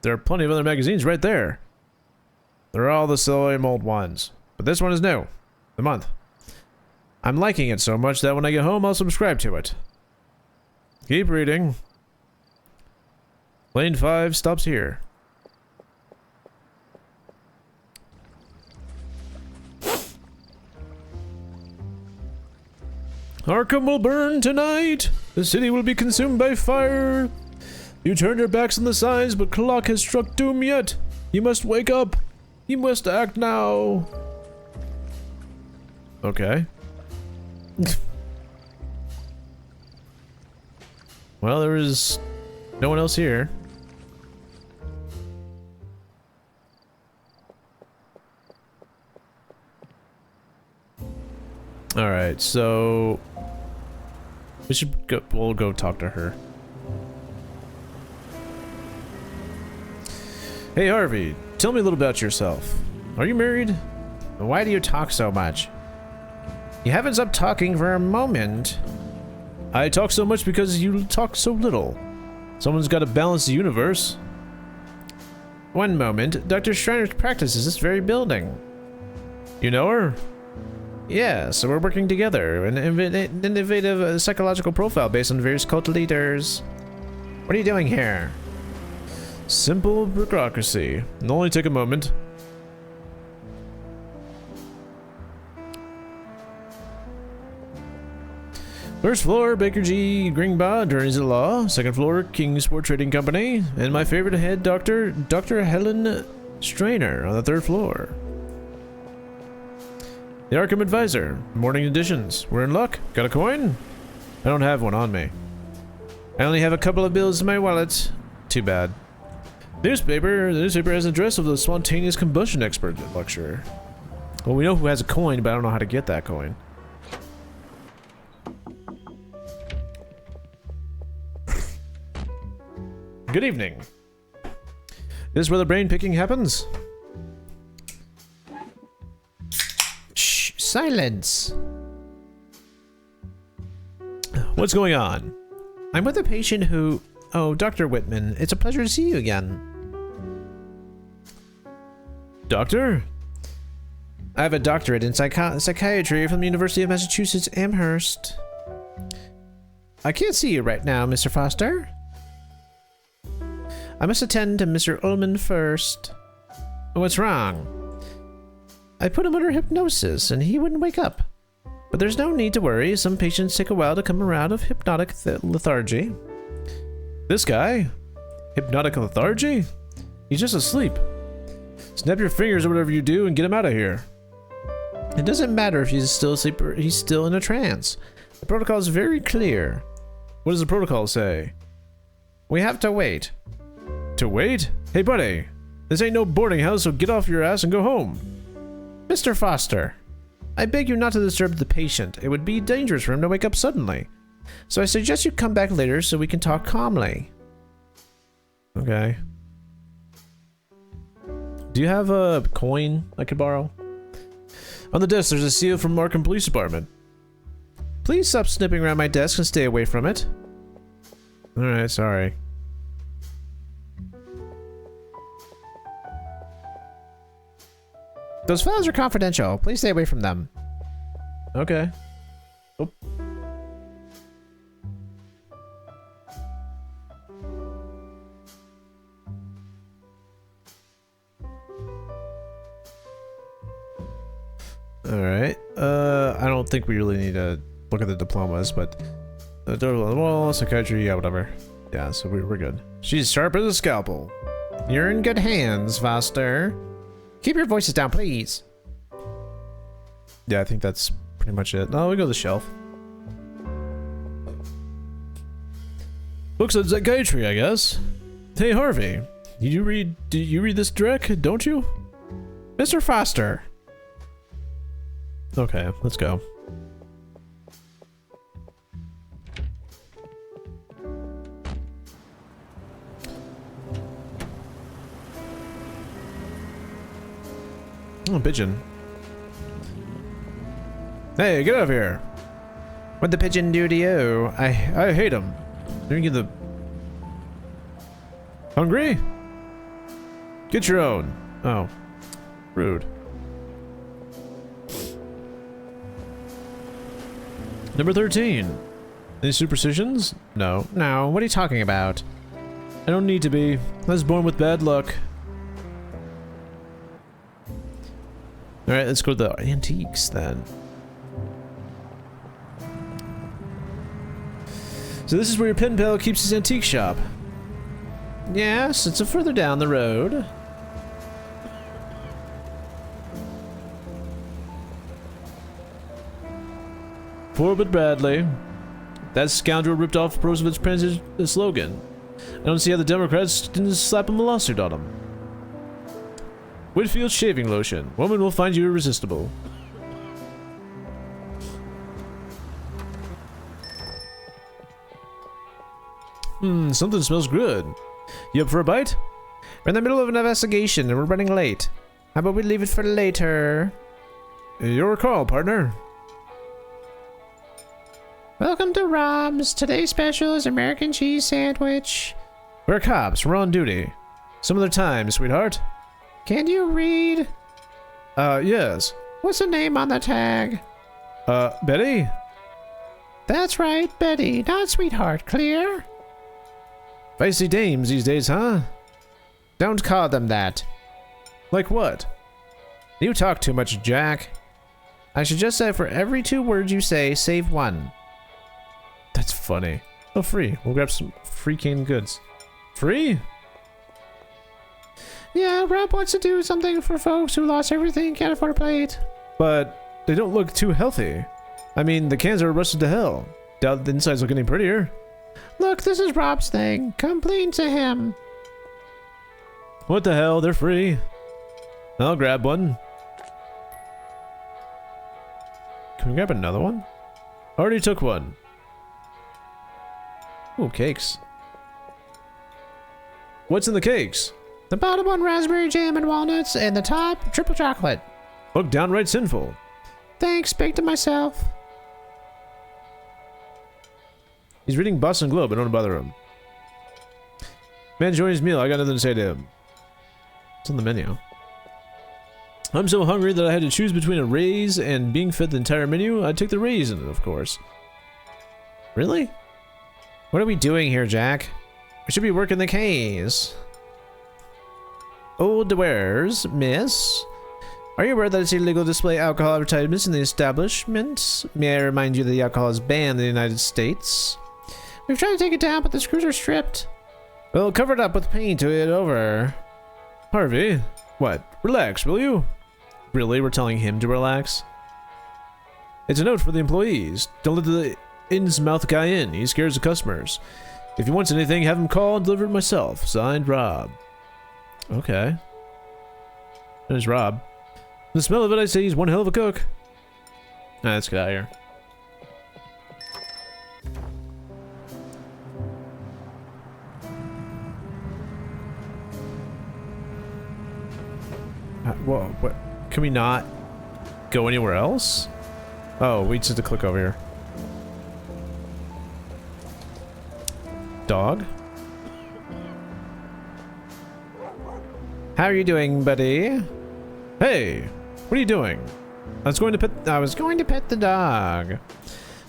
There are plenty of other magazines right there. They're all the same old ones. But this one is new. The month. I'm liking it so much that when I get home, I'll subscribe to it. Keep reading. Lane 5 stops here. Arkham will burn tonight. The city will be consumed by fire. You turned your backs on the signs, but clock has struck doom yet. You must wake up. You must act now. Okay. Well, there is no one else here. All right, so we should go. We'll go talk to her. Hey, Harvey, tell me a little about yourself. Are you married? Why do you talk so much? You haven't stopped talking for a moment. I talk so much because you talk so little. Someone's got to balance the universe. One moment, Dr. Schreiner's practice is this very building. You know her? Yeah, so we're working together. An innovative psychological profile based on various cult leaders. What are you doing here? Simple bureaucracy. It'll only take a moment. First floor, Baker G. Gringba, attorneys at law. Second floor, Kingsport Trading Company. And my favorite head doctor, Dr. Helen Strainer on the third floor. The Arkham Advisor. Morning editions. We're in luck. Got a coin? I don't have one on me. I only have a couple of bills in my wallet. Too bad. Newspaper. The newspaper has an address of the spontaneous combustion expert lecturer. Well, we know who has a coin, but I don't know how to get that coin. Good evening. This is where the brain picking happens? Shh, silence. What's going on? I'm with a patient who... Oh, Dr. Whitman, it's a pleasure to see you again. Doctor? I have a doctorate in psychiatry from the University of Massachusetts, Amherst. I can't see you right now, Mr. Foster. I must attend to Mr. Ullman first. What's wrong? I put him under hypnosis and he wouldn't wake up. But there's no need to worry. Some patients take a while to come around of hypnotic lethargy. This guy? Hypnotic lethargy? He's just asleep. Snap your fingers or whatever you do and get him out of here. It doesn't matter if he's still asleep or he's still in a trance. The protocol is very clear. What does the protocol say? We have to wait. To wait? Hey buddy, this ain't no boarding house, so get off your ass and go home. Mr. Foster, I beg you not to disturb the patient. It would be dangerous for him to wake up suddenly. So I suggest you come back later so we can talk calmly. Okay. Do you have a coin I could borrow? On the desk, there's a seal from Arkham Police Department. Please stop snipping around my desk and stay away from it. Alright, sorry. Those files are confidential. Please stay away from them. Okay. Oh. I don't think we really need to look at the diplomas, but the door on the wall, psychiatry, yeah, whatever. Yeah, so we're good. She's sharp as a scalpel. You're in good hands, Foster. Keep your voices down, please. Yeah, I think that's pretty much it. Oh, we go to the shelf. Books on psychiatry, I guess. Hey, Harvey. Do you read this Drek, don't you? Mr. Foster. Okay, let's go. Oh, pigeon. Hey, get out of here. What'd the pigeon do to you? I hate him. Let me get the... Hungry? Get your own. Oh. Rude. Number 13. Any superstitions? No. No, what are you talking about? I don't need to be. I was born with bad luck. Alright, let's go to the antiques then. So this is where your pen pal keeps his antique shop. Yes, it's a further down the road. Poor but Bradley. That scoundrel ripped off Roosevelt's president's slogan. I don't see how the Democrats didn't slap him a lawsuit on him. Whitfield shaving lotion. Woman will find you irresistible. Something smells good. You up for a bite? We're in the middle of an investigation and we're running late. How about we leave it for later? Your call, partner. Welcome to Rob's. Today's special is American cheese sandwich. We're cops. We're on duty. Some other time, sweetheart. Can you read? Yes. What's the name on the tag? Betty? That's right, Betty. Not sweetheart. Clear? Feisty dames these days, huh? Don't call them that. Like what? You talk too much, Jack. I should just say for every 2 words you say, save 1. That's funny. Oh, free. We'll grab some free canned goods. Free? Yeah, Rob wants to do something for folks who lost everything and can't afford a plate. But they don't look too healthy. I mean, the cans are rusted to hell. Doubt the insides look any prettier. Look, this is Rob's thing. Complain to him. What the hell? They're free. I'll grab one. Can we grab another one? Already took one. Ooh, cakes. What's in the cakes? The bottom one raspberry jam and walnuts, and the top triple chocolate. Look downright sinful. Thanks, baked it myself. He's reading Boston Globe, but don't bother him. Man enjoying his meal, I got nothing to say to him. It's on the menu. I'm so hungry that I had to choose between a raise and being fed the entire menu. I'd take the raisin, of course. Really? What are we doing here, Jack? We should be working the case. Old wares, miss. Are you aware that it's illegal to display alcohol advertisements in the establishment? May I remind you that the alcohol is banned in the United States? We've tried to take it down, but the screws are stripped. Well, cover it up with paint to it over. Harvey, what? Relax, will you? Really? We're telling him to relax? It's a note for the employees. Don't let the in-mouth guy in. He scares the customers. If he wants anything, have him call and deliver it myself. Signed, Rob. Okay. There's Rob. The smell of it, I'd say he's one hell of a cook. Let's get out of here. Whoa, what? Can we not go anywhere else? Oh, we just have to click over here. Dog? How are you doing, buddy? Hey, what are you doing? I was going to pet the dog.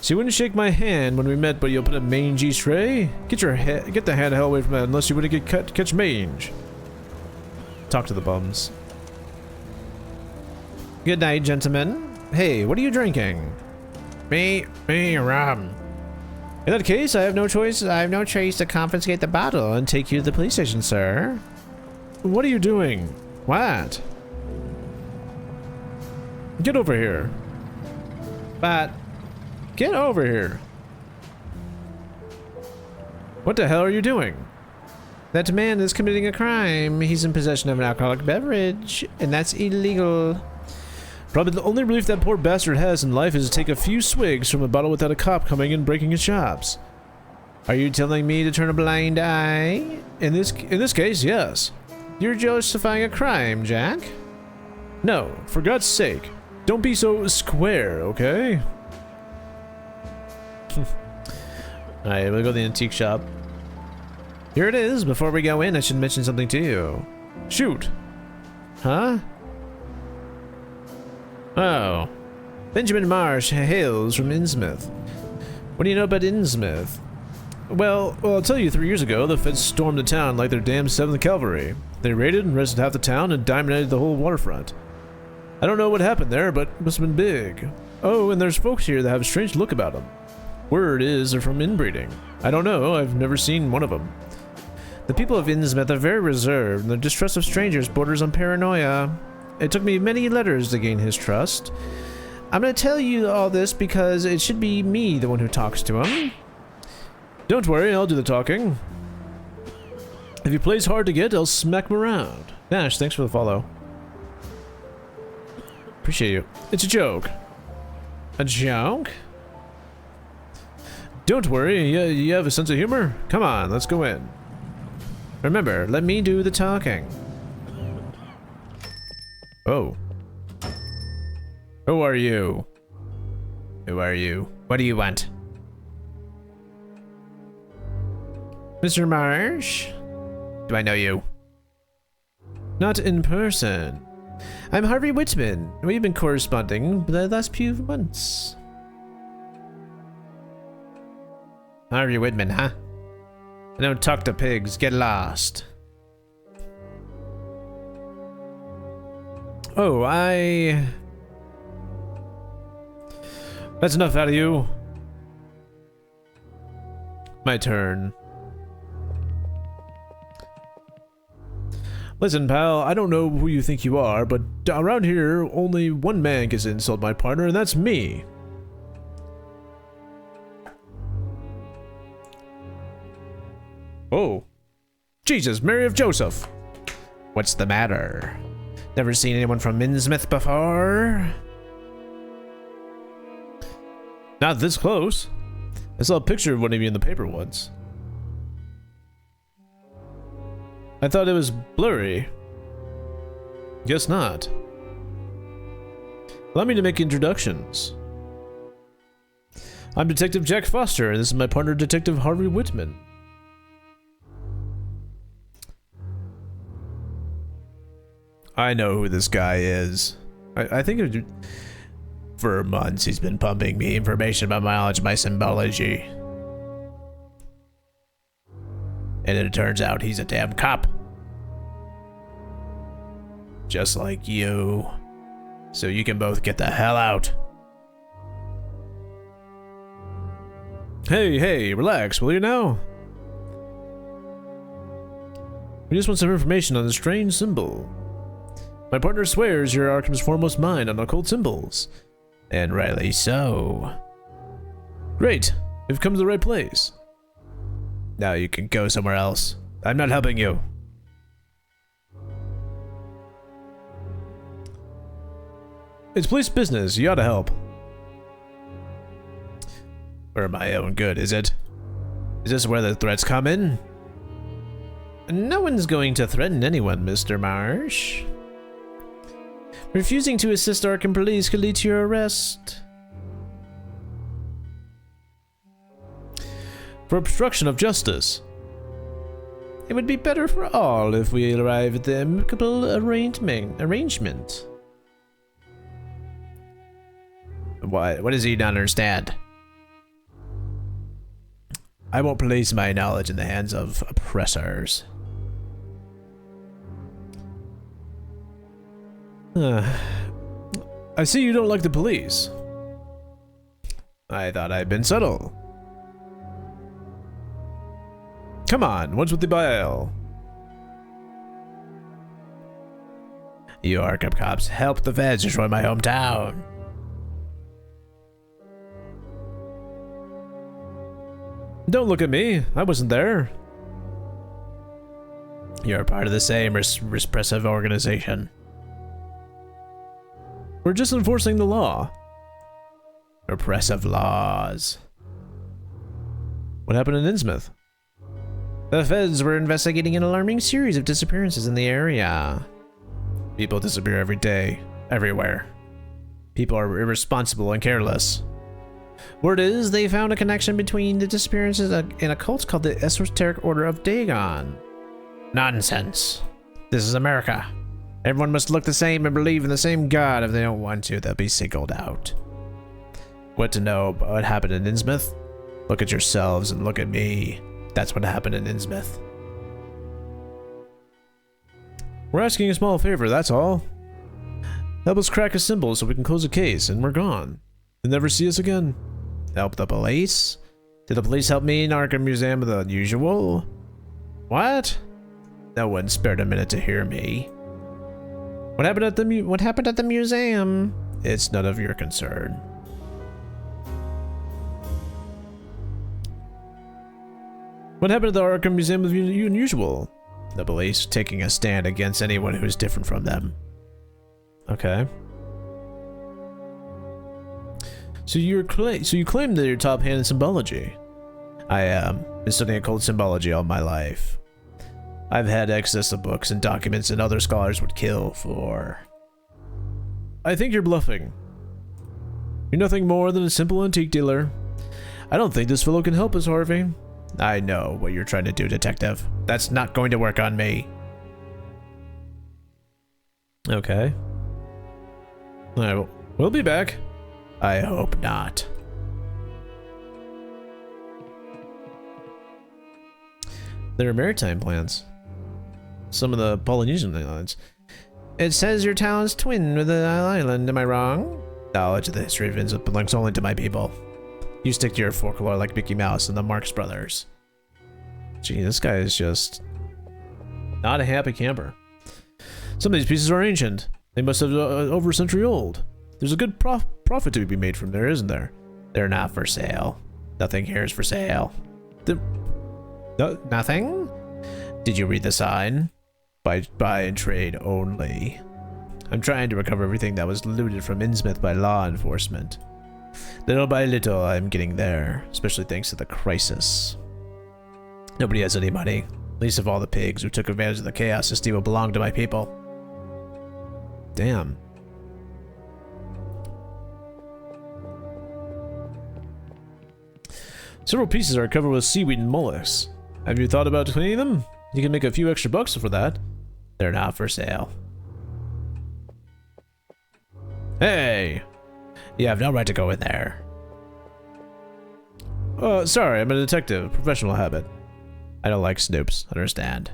She wouldn't shake my hand when we met, but you opened a mangy tray? Get the hand hell away from that unless you want to catch mange. Talk to the bums. Good night, gentlemen. Hey, what are you drinking? Me, rum. In that case, I have no choice to confiscate the bottle and take you to the police station, sir. What are you doing? What? Get over here. But, get over here. What the hell are you doing? That man is committing a crime. He's in possession of an alcoholic beverage, and that's illegal. Probably the only relief that poor bastard has in life is to take a few swigs from a bottle without a cop coming and breaking his chops. Are you telling me to turn a blind eye? In this case, yes. You're justifying a crime, Jack. No, for God's sake, don't be so square, okay? Alright, we'll go to the antique shop. Here it is. Before we go in, I should mention something to you. Shoot. Huh? Oh. Benjamin Marsh hails from Innsmouth. What do you know about Innsmouth? Well, I'll tell you, 3 years ago, the feds stormed the town like their damn 7th Cavalry. They raided and arrested half the town and dominated the whole waterfront. I don't know what happened there, but it must have been big. Oh, and there's folks here that have a strange look about them. Word is they're from inbreeding. I don't know, I've never seen one of them. The people of Innsmouth are very reserved, and their distrust of strangers borders on paranoia. It took me many letters to gain his trust. I'm gonna tell you all this because it should be me, the one who talks to him. Don't worry, I'll do the talking. If he plays hard to get, I'll smack him around. Nash, thanks for the follow. Appreciate you. It's a joke. A joke? Don't worry, you have a sense of humor? Come on, let's go in. Remember, let me do the talking. Oh. Who are you? Who are you? What do you want? Mr. Marsh? Do I know you? Not in person. I'm Harvey Whitman. We've been corresponding for the last few months. Harvey Whitman, huh? I don't talk to pigs. Get lost. Oh, That's enough out of you. My turn. Listen, pal, I don't know who you think you are, but around here, only one man gets to insult my partner, and that's me. Oh. Jesus, Mary of Joseph. What's the matter? Never seen anyone from Innsmouth before? Not this close. I saw a picture of one of you in the paper once. I thought it was blurry. Guess not. Allow me to make introductions. I'm Detective Jack Foster, and this is my partner, Detective Harvey Whitman. I know who this guy is. I think for months he's been pumping me information about my knowledge, my symbology. And it turns out he's a damn cop. Just like you. So you can both get the hell out. Hey, relax, will you now? We just want some information on the strange symbol. My partner swears you're Arkham's foremost mind on occult symbols. And rightly so. Great, you've come to the right place. Now you can go somewhere else. I'm not helping you. It's police business, you ought to help. For my own good, is it? Is this where the threats come in? No one's going to threaten anyone, Mr. Marsh. Refusing to assist Arkham police could lead to your arrest. For obstruction of justice. It would be better for all if we arrive at the amicable arrangement. What does he not understand? I won't place my knowledge in the hands of oppressors. I see you don't like the police. I thought I'd been subtle. Come on, what's with the bile? You Arkham cops helped the feds destroy my hometown. Don't look at me. I wasn't there. You're part of the same repressive organization. We're just enforcing the law. Repressive laws. What happened in Innsmouth? The feds were investigating an alarming series of disappearances in the area. People disappear every day, everywhere. People are irresponsible and careless. Word is, they found a connection between the disappearances and a cult called the Esoteric Order of Dagon. Nonsense. This is America. Everyone must look the same and believe in the same God. If they don't want to, they'll be singled out. What to know about what happened in Innsmouth? Look at yourselves and look at me. That's what happened in Innsmouth. We're asking a small favor, that's all. Help us crack a symbol so we can close a case, and we're gone. They'll never see us again. Help the police? Did the police help me in Arkham Museum with the unusual? What? No one spared a minute to hear me. What happened at the museum? It's none of your concern. What happened at the Arkham Museum of the Unusual? The police taking a stand against anyone who's different from them. Okay. So you claim that you're top hand in symbology. I am. Been studying occult symbology all my life. I've had access to books and documents and other scholars would kill for. I think you're bluffing. You're nothing more than a simple antique dealer. I don't think this fellow can help us, Harvey. I know what you're trying to do, detective. That's not going to work on me. Okay. We'll be back. I hope not. There are maritime plans. Some of the Polynesian islands. It says your town's twin with the island, am I wrong? Knowledge of the history of Innsmouth belongs only to my people. You stick to your folklore like Mickey Mouse and the Marx Brothers. Gee, this guy is just not a happy camper. Some of these pieces are ancient. They must have over a century old. There's a good profit to be made from there, isn't there? They're not for sale. Nothing here is for sale. Nothing? Did you read the sign? Buy and trade only. I'm trying to recover everything that was looted from Innsmouth by law enforcement. Little by little, I'm getting there, especially thanks to the crisis. Nobody has any money, least of all the pigs who took advantage of the chaos to steal what belonged to my people. Damn. Several pieces are covered with seaweed and mollusks. Have you thought about cleaning them? You can make a few extra bucks for that. They're not for sale. Hey! You have no right to go in there. Sorry, I'm a detective. Professional habit. I don't like snoops. Understand.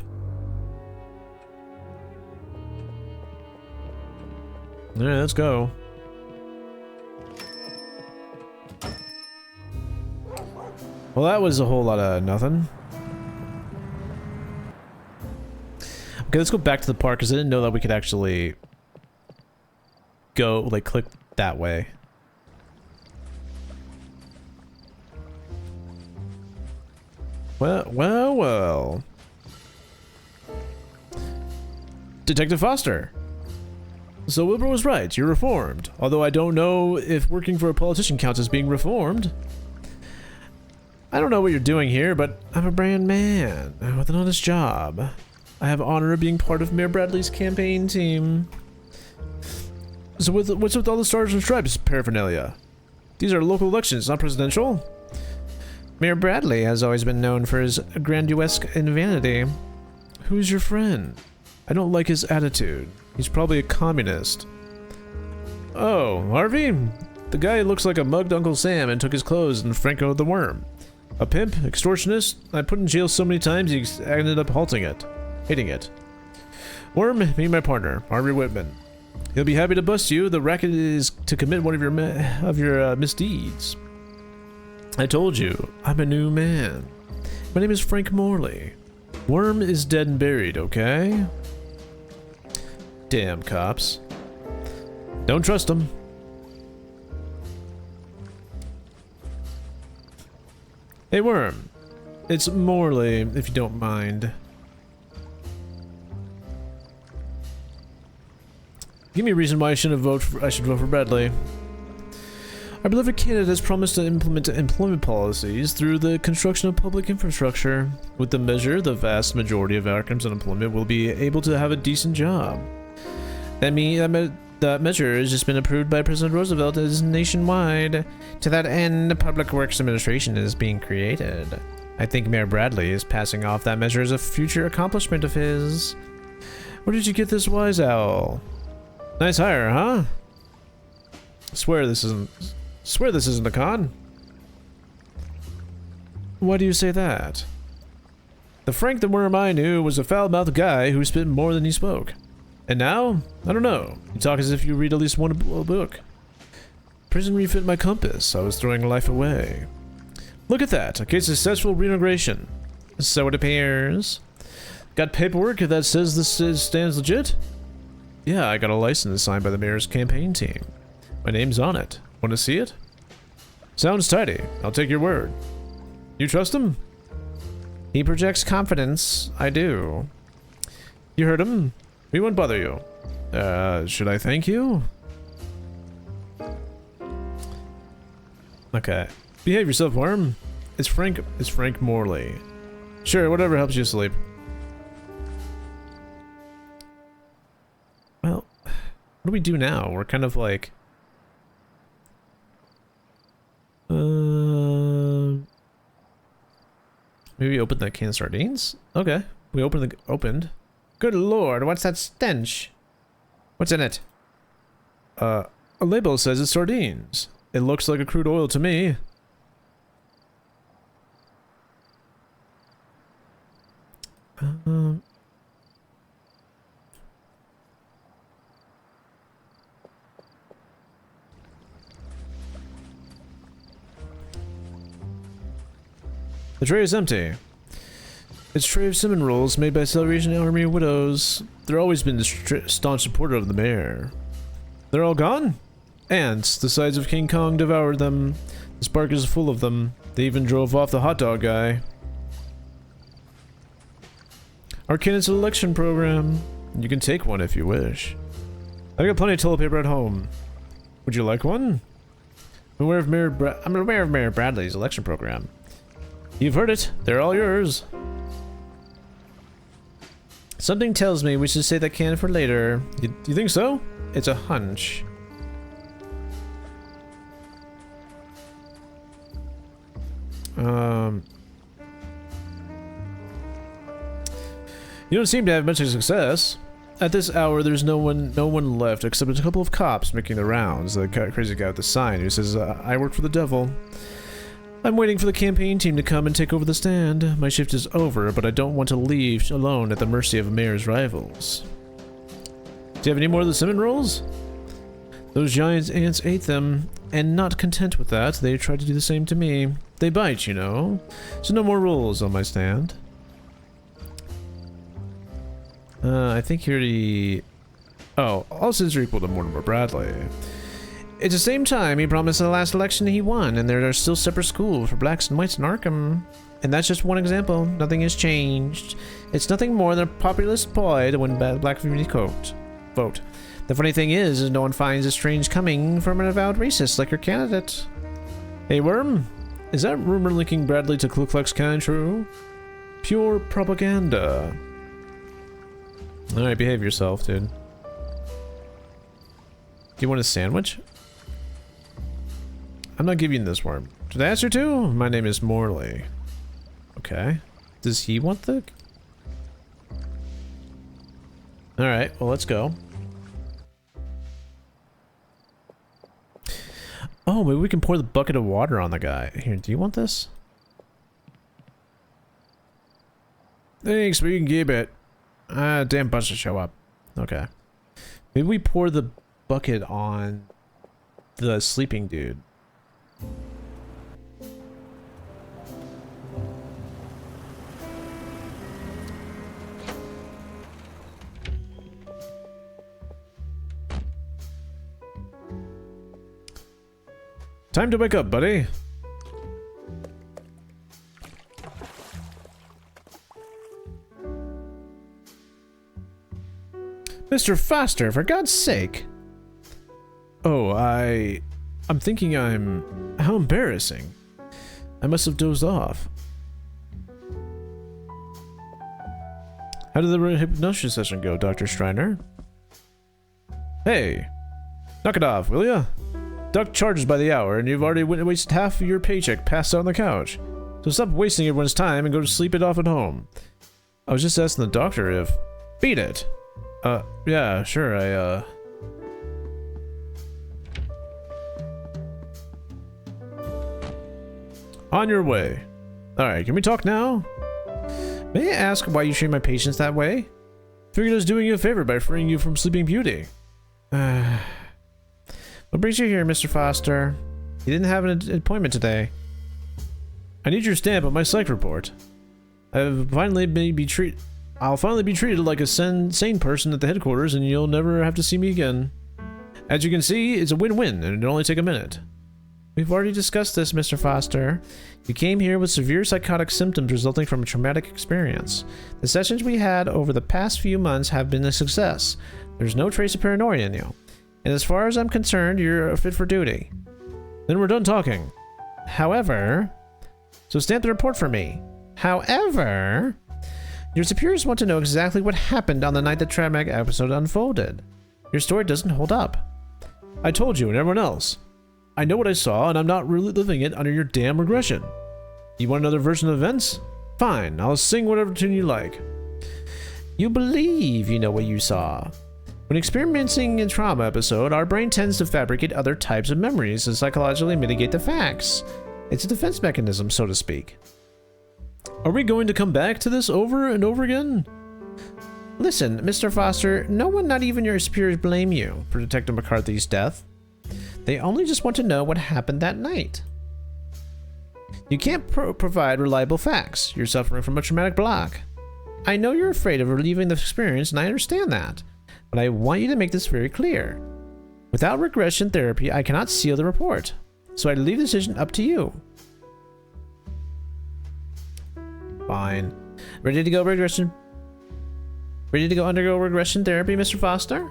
Alright, let's go. Well, that was a whole lot of nothing. Okay, let's go back to the park because I didn't know that we could actually go, like, click that way. Well. Detective Foster. So Wilbur was right, you're reformed. Although I don't know if working for a politician counts as being reformed. I don't know what you're doing here, but I'm a brand man with an honest job. I have honor of being part of Mayor Bradley's campaign team. So what's with all the stars and stripes paraphernalia? These are local elections, not presidential. Mayor Bradley has always been known for his grandiosque and vanity. Who's your friend? I don't like his attitude. He's probably a communist. Oh, Harvey? The guy looks like a mugged Uncle Sam and took his clothes and Franco the Worm. A pimp, extortionist, I put in jail so many times he ended up hating it. Worm, me and my partner, Harvey Whitman. He'll be happy to bust you. The racket is to commit one of your misdeeds. I told you, I'm a new man. My name is Frank Morley. Worm is dead and buried, okay? Damn cops. Don't trust them. Hey Worm, it's Morley, if you don't mind. Give me a reason why I should vote for Bradley. Our beloved candidate has promised to implement employment policies through the construction of public infrastructure. With the measure, the vast majority of Arkham's unemployment will be able to have a decent job. That measure has just been approved by President Roosevelt as nationwide. To that end, the Public Works Administration is being created. I think Mayor Bradley is passing off that measure as a future accomplishment of his. Where did you get this wise owl? Nice hire, huh? Swear this isn't a con. Why do you say that? The Frank the Worm I knew was a foul-mouthed guy who spit more than he spoke. And now? I don't know. You talk as if you read at least one book. Prison refit my compass. I was throwing life away. Look at that. A case of successful reintegration. So it appears. Got paperwork that says this stands legit? Yeah, I got a license signed by the mayor's campaign team. My name's on it. Want to see it? Sounds tidy. I'll take your word. You trust him? He projects confidence. I do. You heard him. We won't bother you. Should I thank you? Okay. Behave yourself, Worm. It's Frank Morley. Sure, whatever helps you sleep. Well, what do we do now? We're kind of like... maybe open that can of sardines? Okay. We opened. Good lord, what's that stench? What's in it? A label says it's sardines. It looks like a crude oil to me. The tray is empty. It's a tray of cinnamon rolls made by Salvation Army widows. They've always been the staunch supporter of the mayor. They're all gone? Ants, the size of King Kong, devoured them. This park is full of them. They even drove off the hot dog guy. Our candidate's election program. You can take one if you wish. I got plenty of toilet paper at home. Would you like one? I'm aware of Mayor Bradley's election program. You've heard it. They're all yours. Something tells me we should save that can for later. You think so? It's a hunch. You don't seem to have much success. At this hour, there's no one left except a couple of cops making the rounds. The crazy guy with the sign who says, I work for the devil. I'm waiting for the campaign team to come and take over the stand. My shift is over, but I don't want to leave alone at the mercy of a mayor's rivals. Do you have any more of the cinnamon rolls? Those giant ants ate them, and not content with that, they tried to do the same to me. They bite, you know. So no more rolls on my stand. I think here the... Oh, all sins are equal to Mortimer Bradley. At the same time, he promised in the last election he won, and there are still separate schools for blacks and whites in Arkham. And that's just one example. Nothing has changed. It's nothing more than a populist ploy to win black community vote. The funny thing is no one finds it strange coming from an avowed racist like your candidate. Hey, Worm, is that rumor linking Bradley to Ku Klux Klan true? Pure propaganda. Alright, behave yourself, dude. Do you want a sandwich? I'm not giving this, Worm. Did I answer to? My name is Morley. Okay. Does he want the... Alright, well, let's go. Oh, maybe we can pour the bucket of water on the guy. Here, do you want this? Thanks, but you can keep it. Damn bunch to show up. Okay. Maybe we pour the bucket on the sleeping dude. Time to wake up, buddy. Mr. Foster, for God's sake. Oh, I'm thinking how embarrassing. I must have dozed off. How did the hypnosis session go, Dr. Striner? Hey, knock it off, will ya? Doc charges by the hour, and you've already wasted half of your paycheck passed out on the couch. So stop wasting everyone's time and go to sleep it off at home. I was just asking the doctor if... Beat it! Yeah, sure, On your way. Alright, can we talk now? May I ask why you treat my patients that way? Figured I was doing you a favor by freeing you from Sleeping Beauty. What brings you here, Mr. Foster? You didn't have an appointment today. I need your stamp on my psych report. I'll finally be treated like a sane person at the headquarters, and you'll never have to see me again. As you can see, it's a win-win, and it'll only take a minute. We've already discussed this, Mr. Foster. You came here with severe psychotic symptoms resulting from a traumatic experience. The sessions we had over the past few months have been a success. There's no trace of paranoia in you. And as far as I'm concerned, you're fit for duty. Then we're done talking. However... So stamp the report for me. However... Your superiors want to know exactly what happened on the night the traumatic episode unfolded. Your story doesn't hold up. I told you and everyone else. I know what I saw, and I'm not really living it under your damn regression. You want another version of events? Fine, I'll sing whatever tune you like. You believe you know what you saw. When experiencing a trauma episode, our brain tends to fabricate other types of memories to psychologically mitigate the facts. It's a defense mechanism, so to speak. Are we going to come back to this over and over again? Listen, Mr. Foster, no one, not even your superiors, blame you for Detective McCarthy's death. They only just want to know what happened that night. You can't provide reliable facts. You're suffering from a traumatic block. I know you're afraid of reliving the experience, and I understand that. But I want you to make this very clear. Without regression therapy, I cannot seal the report. So I leave the decision up to you. Fine. Ready to go regression? Ready to go undergo regression therapy, Mr. Foster?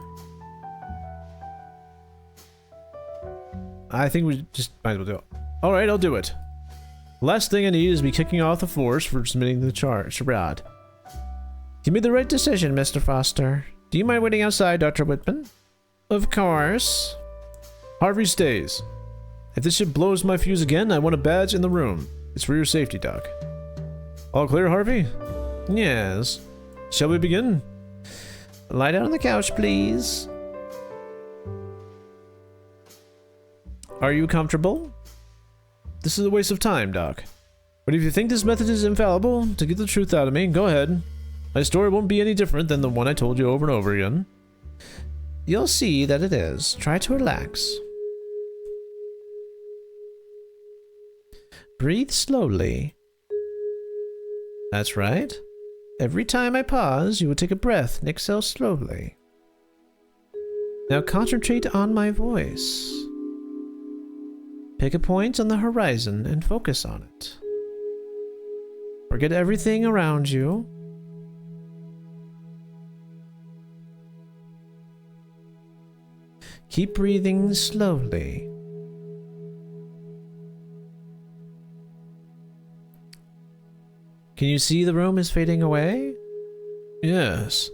I think we just might as well do it. Alright, I'll do it. Last thing I need is me kicking off the force for submitting the charade. You made the right decision, Mr. Foster. Do you mind waiting outside, Dr. Whitman? Of course. Harvey stays. If this shit blows my fuse again, I want a badge in the room. It's for your safety, Doc. All clear, Harvey? Yes. Shall we begin? Lie down on the couch, please. Are you comfortable? This is a waste of time, Doc. But if you think this method is infallible to get the truth out of me, go ahead. My story won't be any different than the one I told you over and over again. You'll see that it is. Try to relax. Breathe slowly. That's right. Every time I pause, you will take a breath and exhale slowly. Now concentrate on my voice. Pick a point on the horizon and focus on it. Forget everything around you. Keep breathing slowly. Can you see the room is fading away? Yes.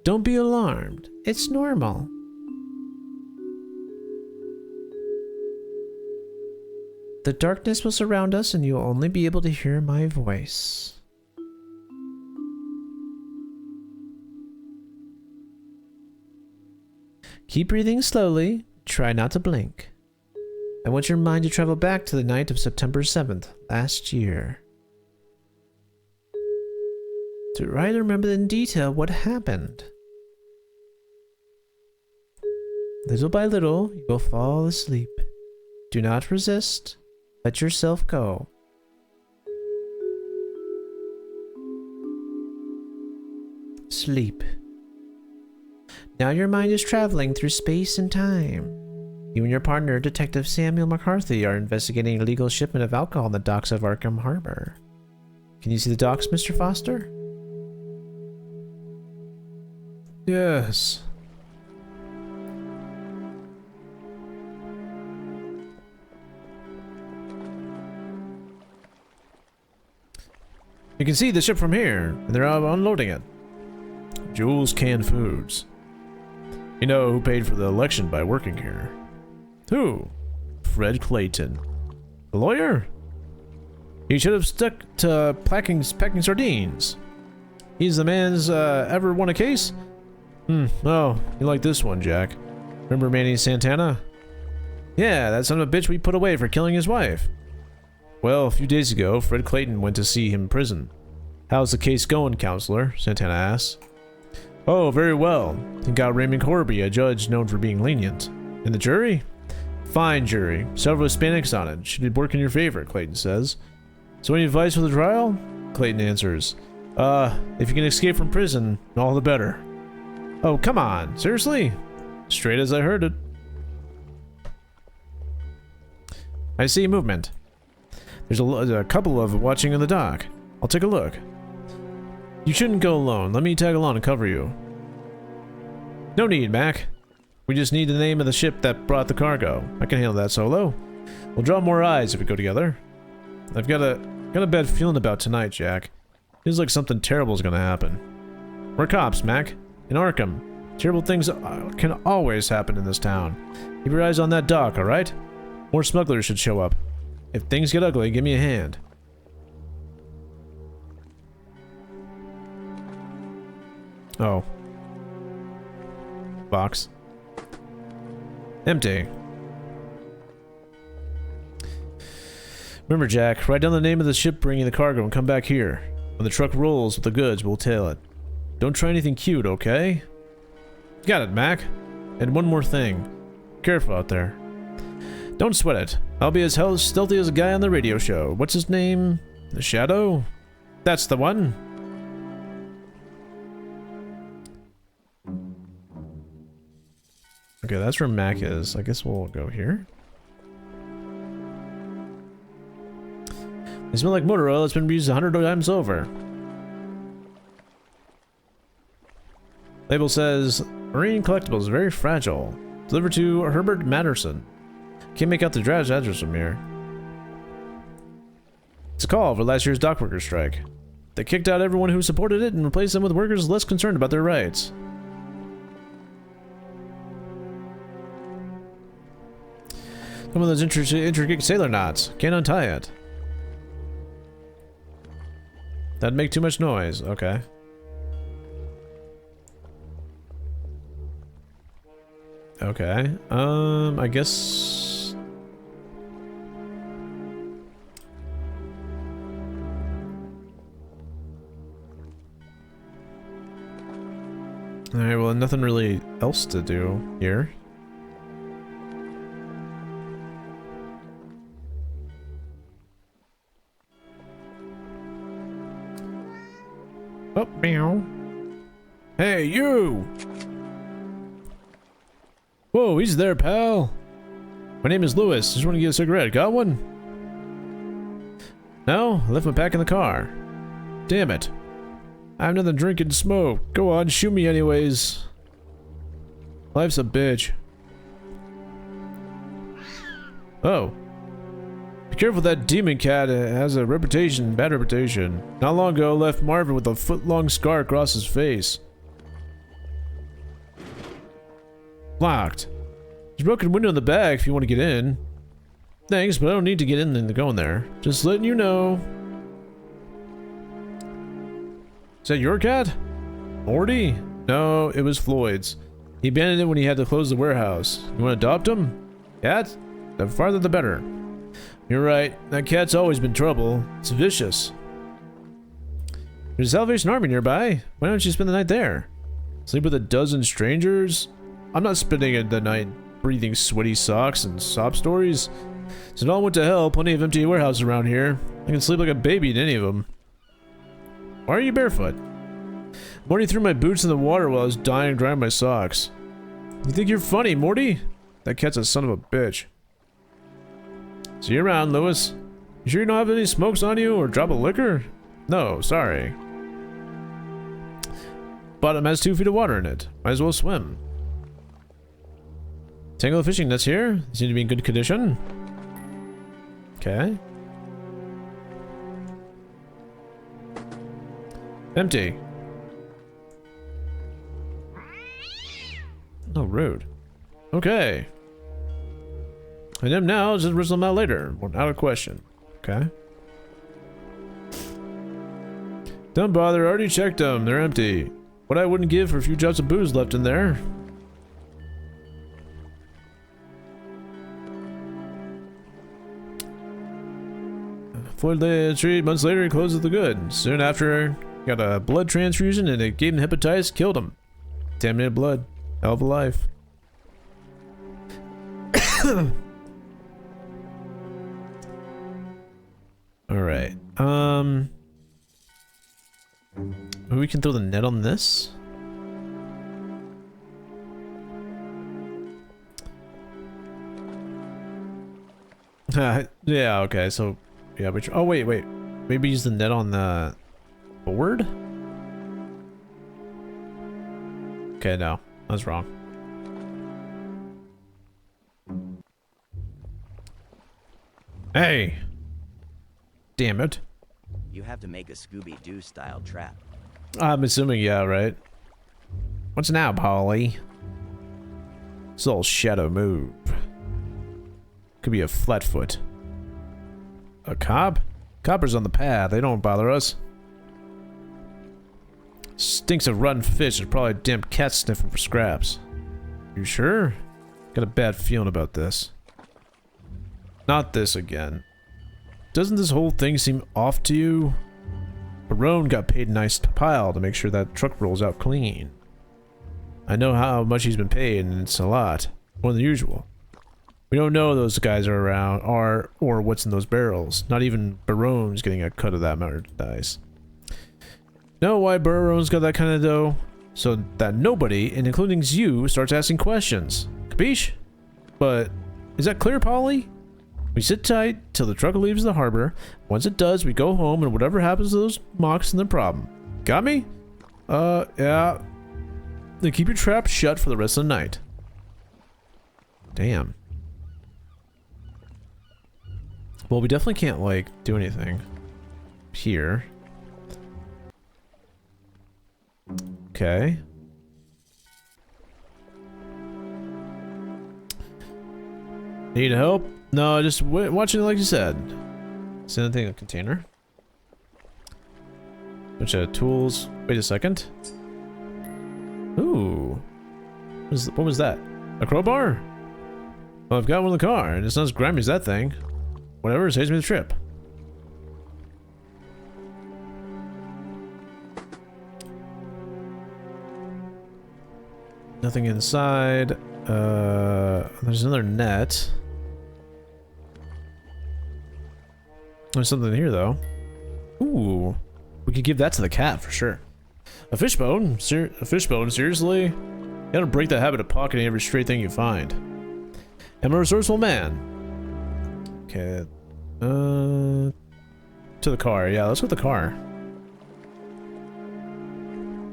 Don't be alarmed. It's normal. The darkness will surround us and you'll only be able to hear my voice. Keep breathing slowly. Try not to blink. I want your mind to travel back to the night of September 7th, last year. To try to remember in detail what happened. Little by little, you will fall asleep. Do not resist. Let yourself go. Sleep. Now your mind is traveling through space and time. You and your partner, Detective Samuel McCarthy, are investigating a illegal shipment of alcohol in the docks of Arkham Harbor. Can you see the docks, Mr. Foster? Yes. You can see the ship from here, and they're out unloading it. Jules Canned Foods. You know who paid for the election by working here? Who? Fred Clayton. The lawyer? He should have stuck to packing sardines. He's the man's ever won a case? Oh, you like this one, Jack. Remember Manny Santana? Yeah, that son of a bitch we put away for killing his wife. Well, a few days ago, Fred Clayton went to see him in prison. How's the case going, counselor? Santana asked. Oh, very well. He got Raymond Corby, a judge known for being lenient. And the jury? Fine jury. Several Hispanics on it. Should work in your favor, Clayton says. So any advice for the trial? Clayton answers. If you can escape from prison, all the better. Oh, come on. Seriously? Straight as I heard it. I see movement. There's a couple of watching in the dock. I'll take a look. You shouldn't go alone. Let me tag along and cover you. No need, Mac. We just need the name of the ship that brought the cargo. I can handle that solo. We'll draw more eyes if we go together. I've got a bad feeling about tonight, Jack. Feels like something terrible is gonna happen. We're cops, Mac. In Arkham. Terrible things can always happen in this town. Keep your eyes on that dock, alright? More smugglers should show up. If things get ugly, give me a hand. Oh. Box. Empty. Remember, Jack, write down the name of the ship bringing the cargo and come back here. When the truck rolls with the goods, we'll tail it. Don't try anything cute, okay? Got it, Mac. And one more thing. Careful out there. Don't sweat it. I'll be as stealthy as a guy on the radio show. What's his name? The Shadow? That's the one. Okay, that's where Mac is. I guess we'll go here. They smell like motor oil that's been used 100 times over. Label says, Marine Collectibles, very fragile. Delivered to Herbert Matterson. Can't make out the address from here. It's a call for last year's dock workers' strike. They kicked out everyone who supported it and replaced them with workers less concerned about their rights. Some of those intricate sailor knots. Can't untie it. That'd make too much noise. Okay. Okay. I guess... Alright, well, nothing really else to do here. Oh, meow. Hey, you! Whoa, he's there, pal. My name is Lewis. Just want to get a cigarette. Got one? No? I left my pack in the car. Damn it. I have nothing to drink and smoke. Go on, shoot me anyways. Life's a bitch. Oh. Be careful, that demon cat has a reputation, bad reputation. Not long ago, left Marvin with a foot-long scar across his face. Locked. There's a broken window in the back if you want to get in. Thanks, but I don't need to get in and go in there. Just letting you know. Is that your cat? Morty? No, it was Floyd's. He abandoned it when he had to close the warehouse. You want to adopt him? Cat? The farther the better. You're right. That cat's always been trouble. It's vicious. There's a Salvation Army nearby. Why don't you spend the night there? Sleep with a dozen strangers? I'm not spending the night breathing sweaty socks and sob stories. So it all went to hell. Plenty of empty warehouses around here. I can sleep like a baby in any of them. Why are you barefoot? Morty threw my boots in the water while I was dying to dry my socks. You think you're funny, Morty? That cat's a son of a bitch. See you around, Lewis. You sure you don't have any smokes on you or drop of liquor? No, sorry. Bottom has 2 feet of water in it. Might as well swim. Tangle of fishing nets here. They seem to be in good condition. Okay. Empty. Oh, rude. Okay. And them now, just rinse them out later. Without a question. Okay. Don't bother, I already checked them. They're empty. What I wouldn't give for a few drops of booze left in there. Floyd lay a tree. Months later, he closed with the good. Soon after, got a blood transfusion and it gave him hepatitis, killed him. Contaminated blood. Hell of a life. Alright. Maybe we can throw the net on this? Yeah, okay, so... Yeah, but... Oh, wait. Maybe use the net on the... board? Okay, no. I was wrong. Hey! Damn it. You have to make a Scooby-Doo style trap. I'm assuming, yeah, right? What's now, Polly? This little shadow move. Could be a flatfoot. A cop? Coppers on the path. They don't bother us. Stinks of rotten fish. There's probably a damn cat sniffing for scraps. You sure? Got a bad feeling about this. Not this again. Doesn't this whole thing seem off to you? Barone got paid a nice pile to make sure that truck rolls out clean. I know how much he's been paid, and it's a lot. More than usual. We don't know those guys are around, or what's in those barrels. Not even Barone's getting a cut of that merchandise. Know why Barone's got that kind of dough? So that nobody, and including you, starts asking questions. Capiche? But, is that clear, Polly? We sit tight till the truck leaves the harbor. Once it does, we go home, and whatever happens to those mocks, and their problem. Got me? Yeah. Then keep your trap shut for the rest of the night. Damn. Well, we definitely can't, like, do anything here. Okay. Need help? No, just watching it like you said. Is anything in a container? Bunch of tools. Wait a second. Ooh. What was that? A crowbar? Well, I've got one in the car, and it's not as grimy as that thing. Whatever, saves me the trip. Nothing inside. There's another net. There's something here, though. Ooh. We could give that to the cat, for sure. A fishbone? A fishbone? Seriously? You gotta break the habit of pocketing every stray thing you find. I'm a resourceful man. Okay. To the car. Yeah, let's go with the car.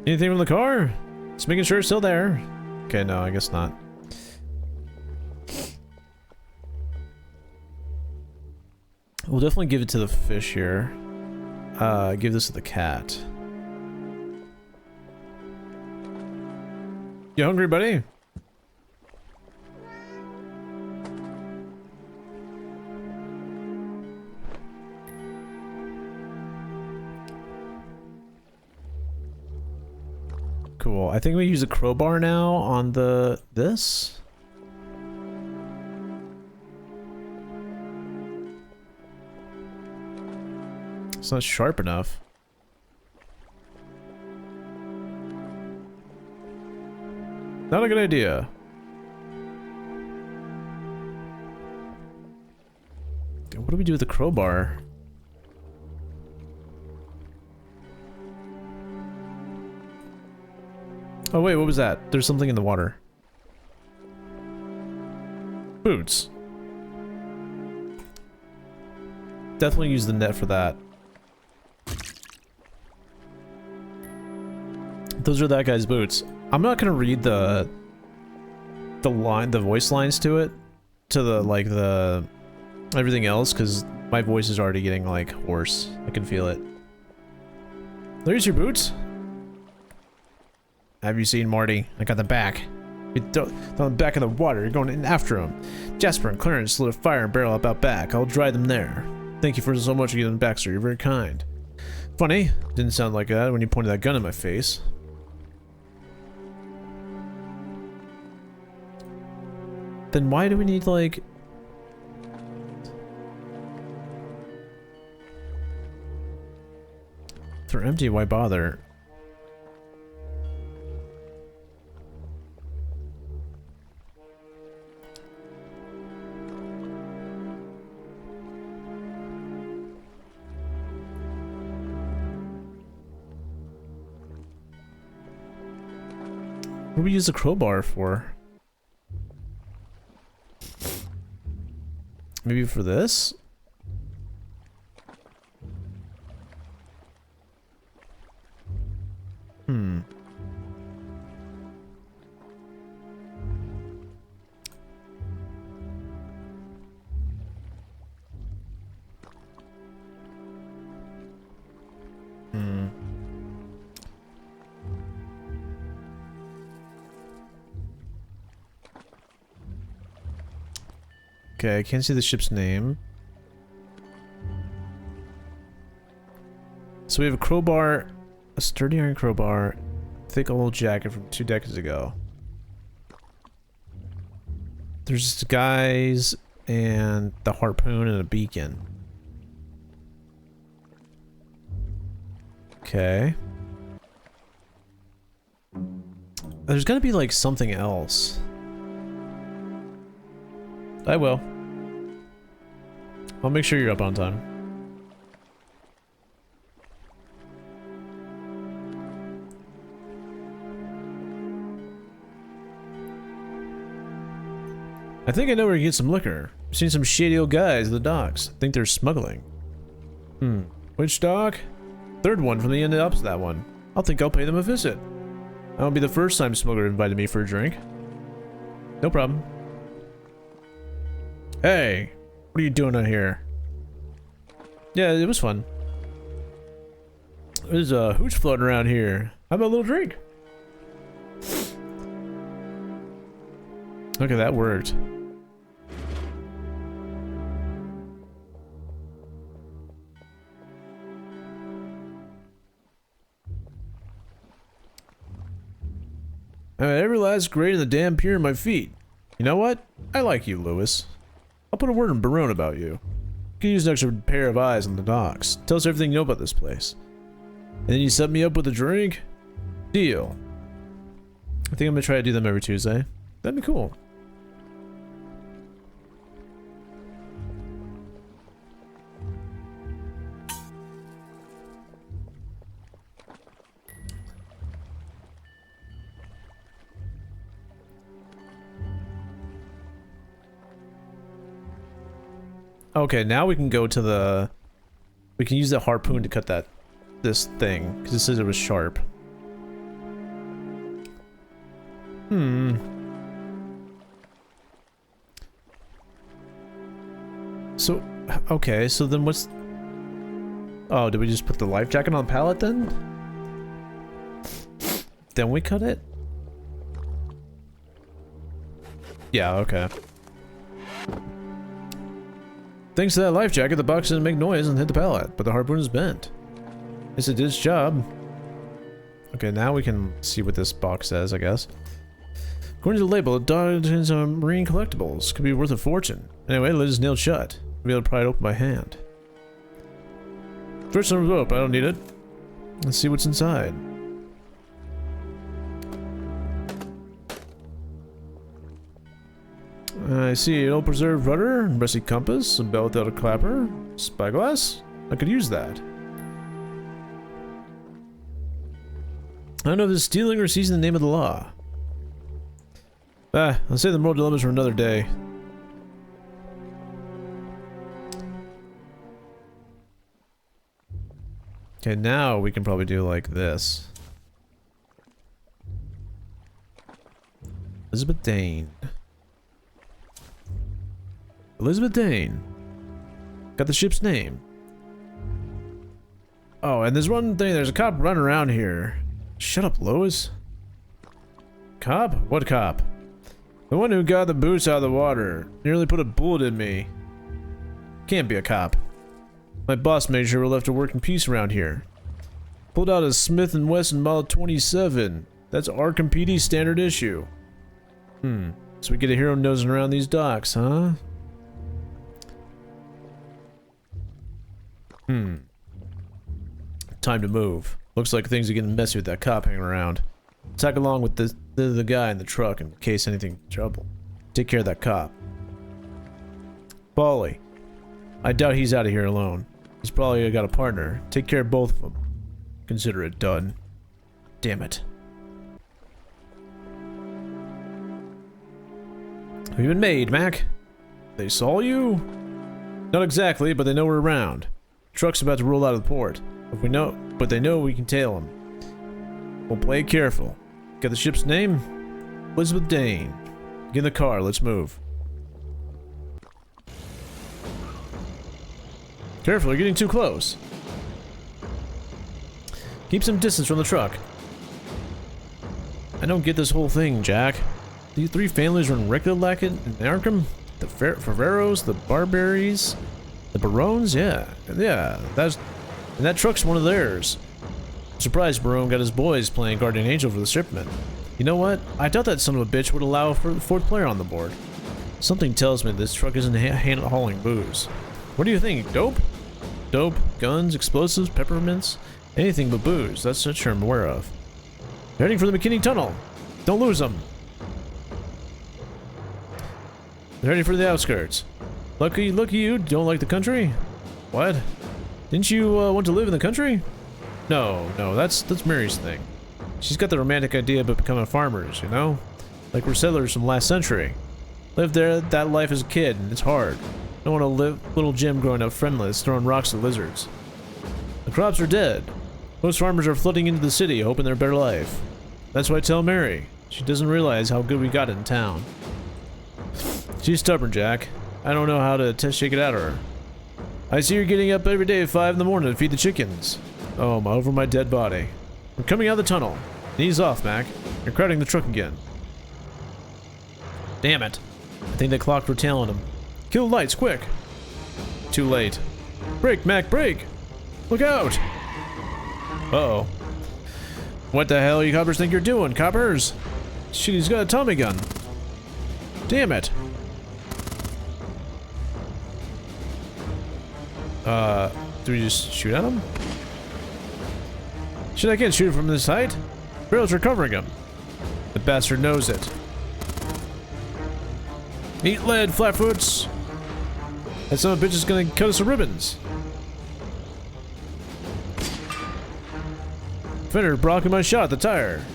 Anything from the car? Just making sure it's still there. Okay, no, I guess not. We'll definitely give it to the fish here. Give this to the cat. You hungry, buddy? Cool. I think we use a crowbar now on this. It's not sharp enough. Not a good idea. What do we do with the crowbar? Oh wait, what was that? There's something in the water. Boots. Definitely use the net for that. Those are that guy's boots. I'm not gonna read the voice lines to it, to the everything else, because my voice is already getting like hoarse. I can feel it. There's your boots. Have you seen Marty? I got the back. You throw the back of the water. You're going in after him. Jasper and Clarence lit a fire and barrel up out back. I'll dry them there. Thank you for so much again, Baxter. You're very kind. Funny. Didn't sound like that when you pointed that gun in my face. Then why do we need, like... If they're empty, why bother? What do we use the crowbar for? Maybe for this? Hmm. Hmm. Okay, I can't see the ship's name. So we have a crowbar, a sturdy iron crowbar, thick old jacket from 2 decades ago. There's guys and the harpoon and a beacon. Okay. There's gotta be like something else. I will. I'll make sure you're up on time. I think I know where to get some liquor. I've seen some shady old guys at the docks. I think they're smuggling. Which dock? Third one from the end up to that one. I'll think I'll pay them a visit. That won't be the first time smuggler invited me for a drink. No problem. Hey, what are you doing out here? Yeah, it was fun. There's a hooch floating around here. How about a little drink? Okay, that worked. Every last grade in the damn pier in my feet. You know what? I like you, Lewis. I'll put a word in Barone about you. You can use an extra pair of eyes on the docks. Tell us everything you know about this place. And then you set me up with a drink? Deal. I think I'm gonna try to do them every Tuesday. That'd be cool. Okay, now we can go to the... We can use the harpoon to cut this thing, because it says it was sharp. So, okay, so then what's... Oh, did we just put the life jacket on the pallet then? Then we cut it? Yeah, okay. Thanks to that life jacket, the box didn't make noise and hit the pallet, but the harpoon is bent. Yes, it did its job. Okay, now we can see what this box says, I guess. According to the label, it contains some marine collectibles. Could be worth a fortune. Anyway, the lid is nailed shut. I'll be able to pry it open by hand. First on rope, I don't need it. Let's see what's inside. I see an old preserved rudder, rusty compass, a bell without a clapper, spyglass. I could use that. I don't know if it's stealing or seizing the name of the law. I'll save the moral dilemmas for another day. Okay, now we can probably do like this. Elizabeth Dane. Elizabeth Dane. Got the ship's name. Oh, and there's one thing, there's a cop running around here. Shut up, Lois. Cop? What cop? The one who got the boots out of the water. Nearly put a bullet in me. Can't be a cop. My boss made sure we're left to work in peace around here. Pulled out a Smith & Wesson Model 27. That's Arkham PD standard issue. So we get a hero nosing around these docks, huh? Time to move. Looks like things are getting messy with that cop hanging around. Tag along with the guy in the truck in case anything's trouble. Take care of that cop. Paulie. I doubt he's out of here alone. He's probably got a partner. Take care of both of them. Consider it done. Damn it. Have you been made, Mac? They saw you? Not exactly, but they know we're around. The truck's about to roll out of the port. But they know we can tail him. We'll play it careful. Got the ship's name? Elizabeth Dane. Get in the car, let's move. Careful, you're getting too close. Keep some distance from the truck. I don't get this whole thing, Jack. These three families run regular like it in Arkham? The Ferreros, the Barberries, the Barones? Yeah, and that truck's one of theirs. I'm surprised Barone got his boys playing Guardian Angel for the shipment. You know what? I doubt that son of a bitch would allow for the fourth player on the board. Something tells me this truck isn't hauling booze. What do you think? Dope? Dope, guns, explosives, peppermints, anything but booze. That's the term I'm aware of. They're heading for the McKinney Tunnel. Don't lose them. They're heading for the outskirts. Lucky you don't like the country? What? Didn't you want to live in the country? No, that's Mary's thing. She's got the romantic idea about becoming farmers, you know? Like we're settlers from last century. Lived there, that life as a kid, and it's hard. Don't want to live little Jim growing up friendless, throwing rocks at lizards. The crops are dead. Most farmers are flooding into the city, hoping they're a better life. That's why I tell Mary. She doesn't realize how good we got it in town. She's stubborn, Jack. I don't know how to shake it out of her. I see her getting up every day at 5 in the morning to feed the chickens. Oh, over my dead body. We're coming out of the tunnel. Knees off, Mac. You're crowding the truck again. Damn it. I think they clocked we're tailing him. Kill the lights, quick. Too late. Brake, Mac, brake! Look out! Uh-oh. What the hell you coppers think you're doing, coppers? Shit, he's got a Tommy gun. Damn it. Do we just shoot at him? Shit, I can't shoot from this height. Barrels are covering him. The bastard knows it. Eat lead, flatfoots. That son of a bitch is gonna cut us to ribbons. Fender blocking my shot at the tire.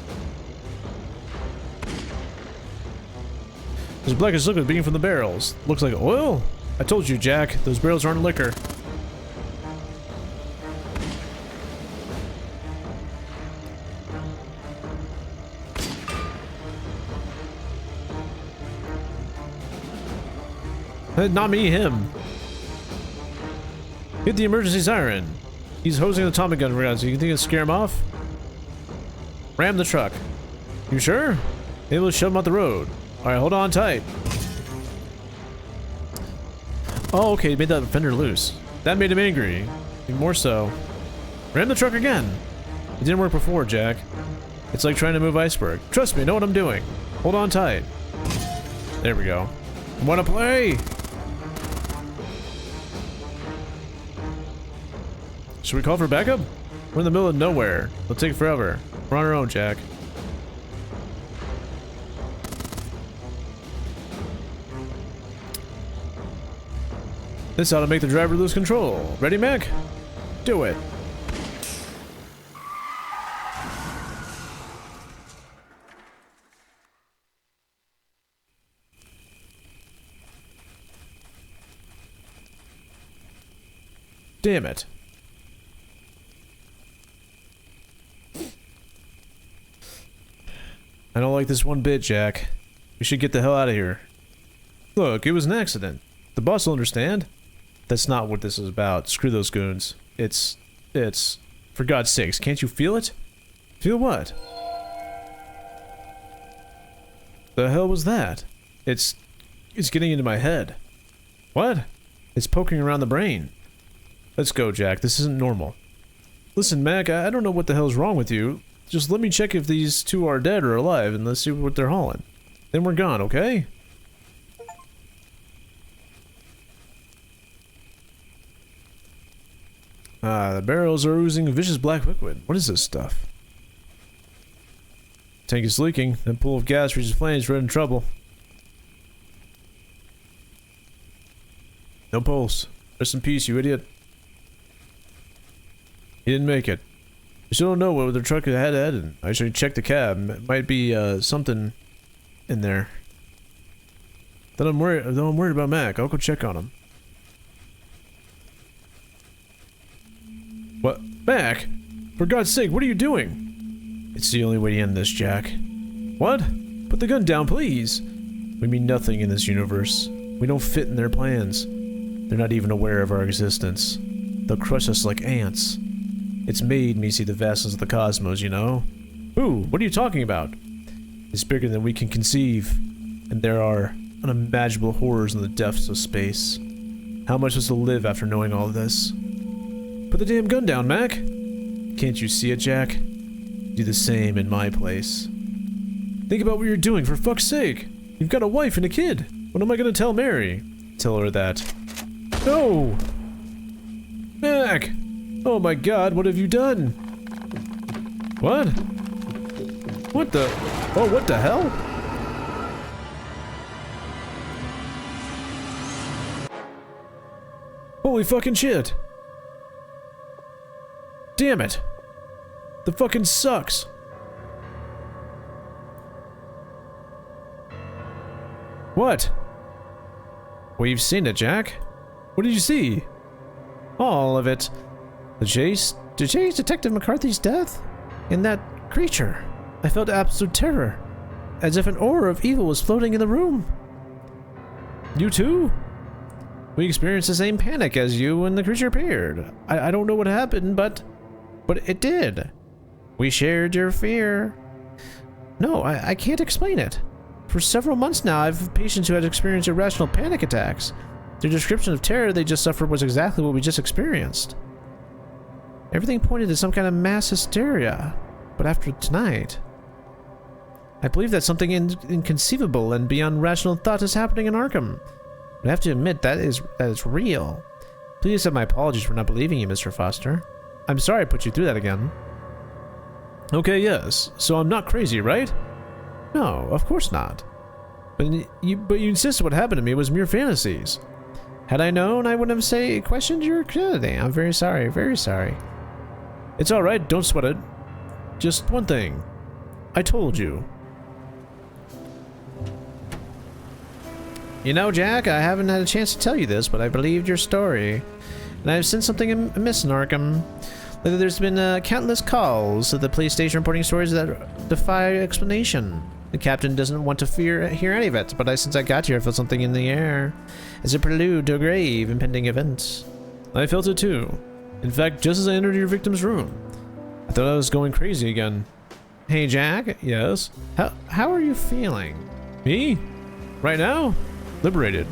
There's black as liquid being from the barrels. Looks like oil? I told you, Jack. Those barrels aren't liquor. Not me, him. Hit the emergency siren. He's hosing the Tommy gun around, so you think it'll scare him off? Ram the truck. You sure? Maybe we'll shove him off the road. Alright, hold on tight. Oh, okay, made that fender loose. That made him angry. Even more so. Ram the truck again. It didn't work before, Jack. It's like trying to move iceberg. Trust me, I know what I'm doing. Hold on tight. There we go. Wanna play? Should we call for backup? We're in the middle of nowhere. It'll take forever. We're on our own, Jack. This ought to make the driver lose control. Ready, Mac? Do it. Damn it. I don't like this one bit, Jack. We should get the hell out of here. Look, it was an accident. The boss will understand. That's not what this is about. Screw those goons. It's... For God's sakes, can't you feel it? Feel what? The hell was that? It's getting into my head. What? It's poking around the brain. Let's go, Jack. This isn't normal. Listen, Mac, I don't know what the hell's wrong with you. Just let me check if these two are dead or alive, and let's see what they're hauling. Then we're gone, okay? Ah, the barrels are oozing vicious black liquid. What is this stuff? Tank is leaking. That pool of gas reaches flames. We're in trouble. No pulse. Rest in peace, you idiot. He didn't make it. I still don't know what the truck had and I should check the cab. It might be something in there. Though I'm worried about Mac. I'll go check on him. What? Mac? For God's sake, what are you doing? It's the only way to end this, Jack. What? Put the gun down, please. We mean nothing in this universe. We don't fit in their plans. They're not even aware of our existence. They'll crush us like ants. It's made me see the vastness of the cosmos, you know? Ooh, what are you talking about? It's bigger than we can conceive, and there are unimaginable horrors in the depths of space. How much was to live after knowing all this? Put the damn gun down, Mac! Can't you see it, Jack? Do the same in my place. Think about what you're doing, for fuck's sake! You've got a wife and a kid! What am I gonna tell Mary? Tell her that. No! Mac! Oh my god, what have you done? What? What the? Oh, what the hell? Holy fucking shit! Damn it! The fucking sucks! What? Well, you've seen it, Jack. What did you see? All of it. To chase Detective McCarthy's death? And that creature. I felt absolute terror. As if an aura of evil was floating in the room. You too? We experienced the same panic as you when the creature appeared. I don't know what happened, but it did. We shared your fear. No, I can't explain it. For several months now, I've had patients who had experienced irrational panic attacks. Their description of terror they just suffered was exactly what we just experienced. Everything pointed to some kind of mass hysteria. But after tonight, I believe that something inconceivable and beyond rational thought is happening in Arkham. But I have to admit that is real. Please accept my apologies for not believing you, Mr. Foster. I'm sorry I put you through that again. Okay, yes. So I'm not crazy, right? No, of course not. But you insist what happened to me was mere fantasies. Had I known, I wouldn't have questioned your sanity. I'm very sorry, very sorry. It's alright, don't sweat it. Just one thing. I told you. You know, Jack, I haven't had a chance to tell you this, but I believed your story. And I've sensed something amiss in Arkham. Lately there's been countless calls to the police station reporting stories that defy explanation. The captain doesn't want to hear any of it, but since I got here I felt something in the air. As a prelude to a grave impending event. I felt it too. In fact, just as I entered your victim's room. I thought I was going crazy again. Hey Jack, yes? How are you feeling? Me? Right now? Liberated.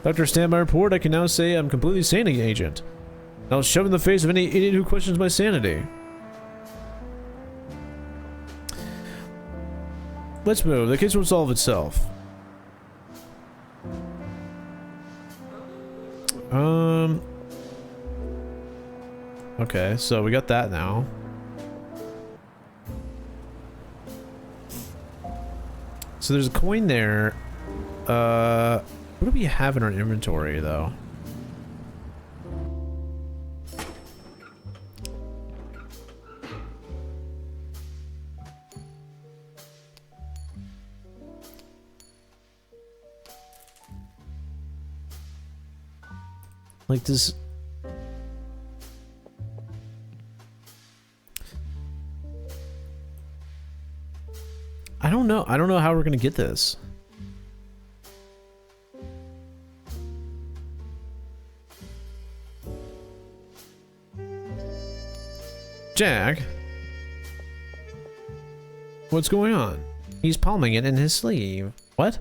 Doctor, stand by report. I can now say I'm completely sane, agent. I'll shove in the face of any idiot who questions my sanity. Let's move. The case will solve itself. Okay, so we got that now. So there's a coin there. What do we have in our inventory, though? Like this. I don't know. I don't know how we're gonna get this. Jack? What's going on? He's palming it in his sleeve. What?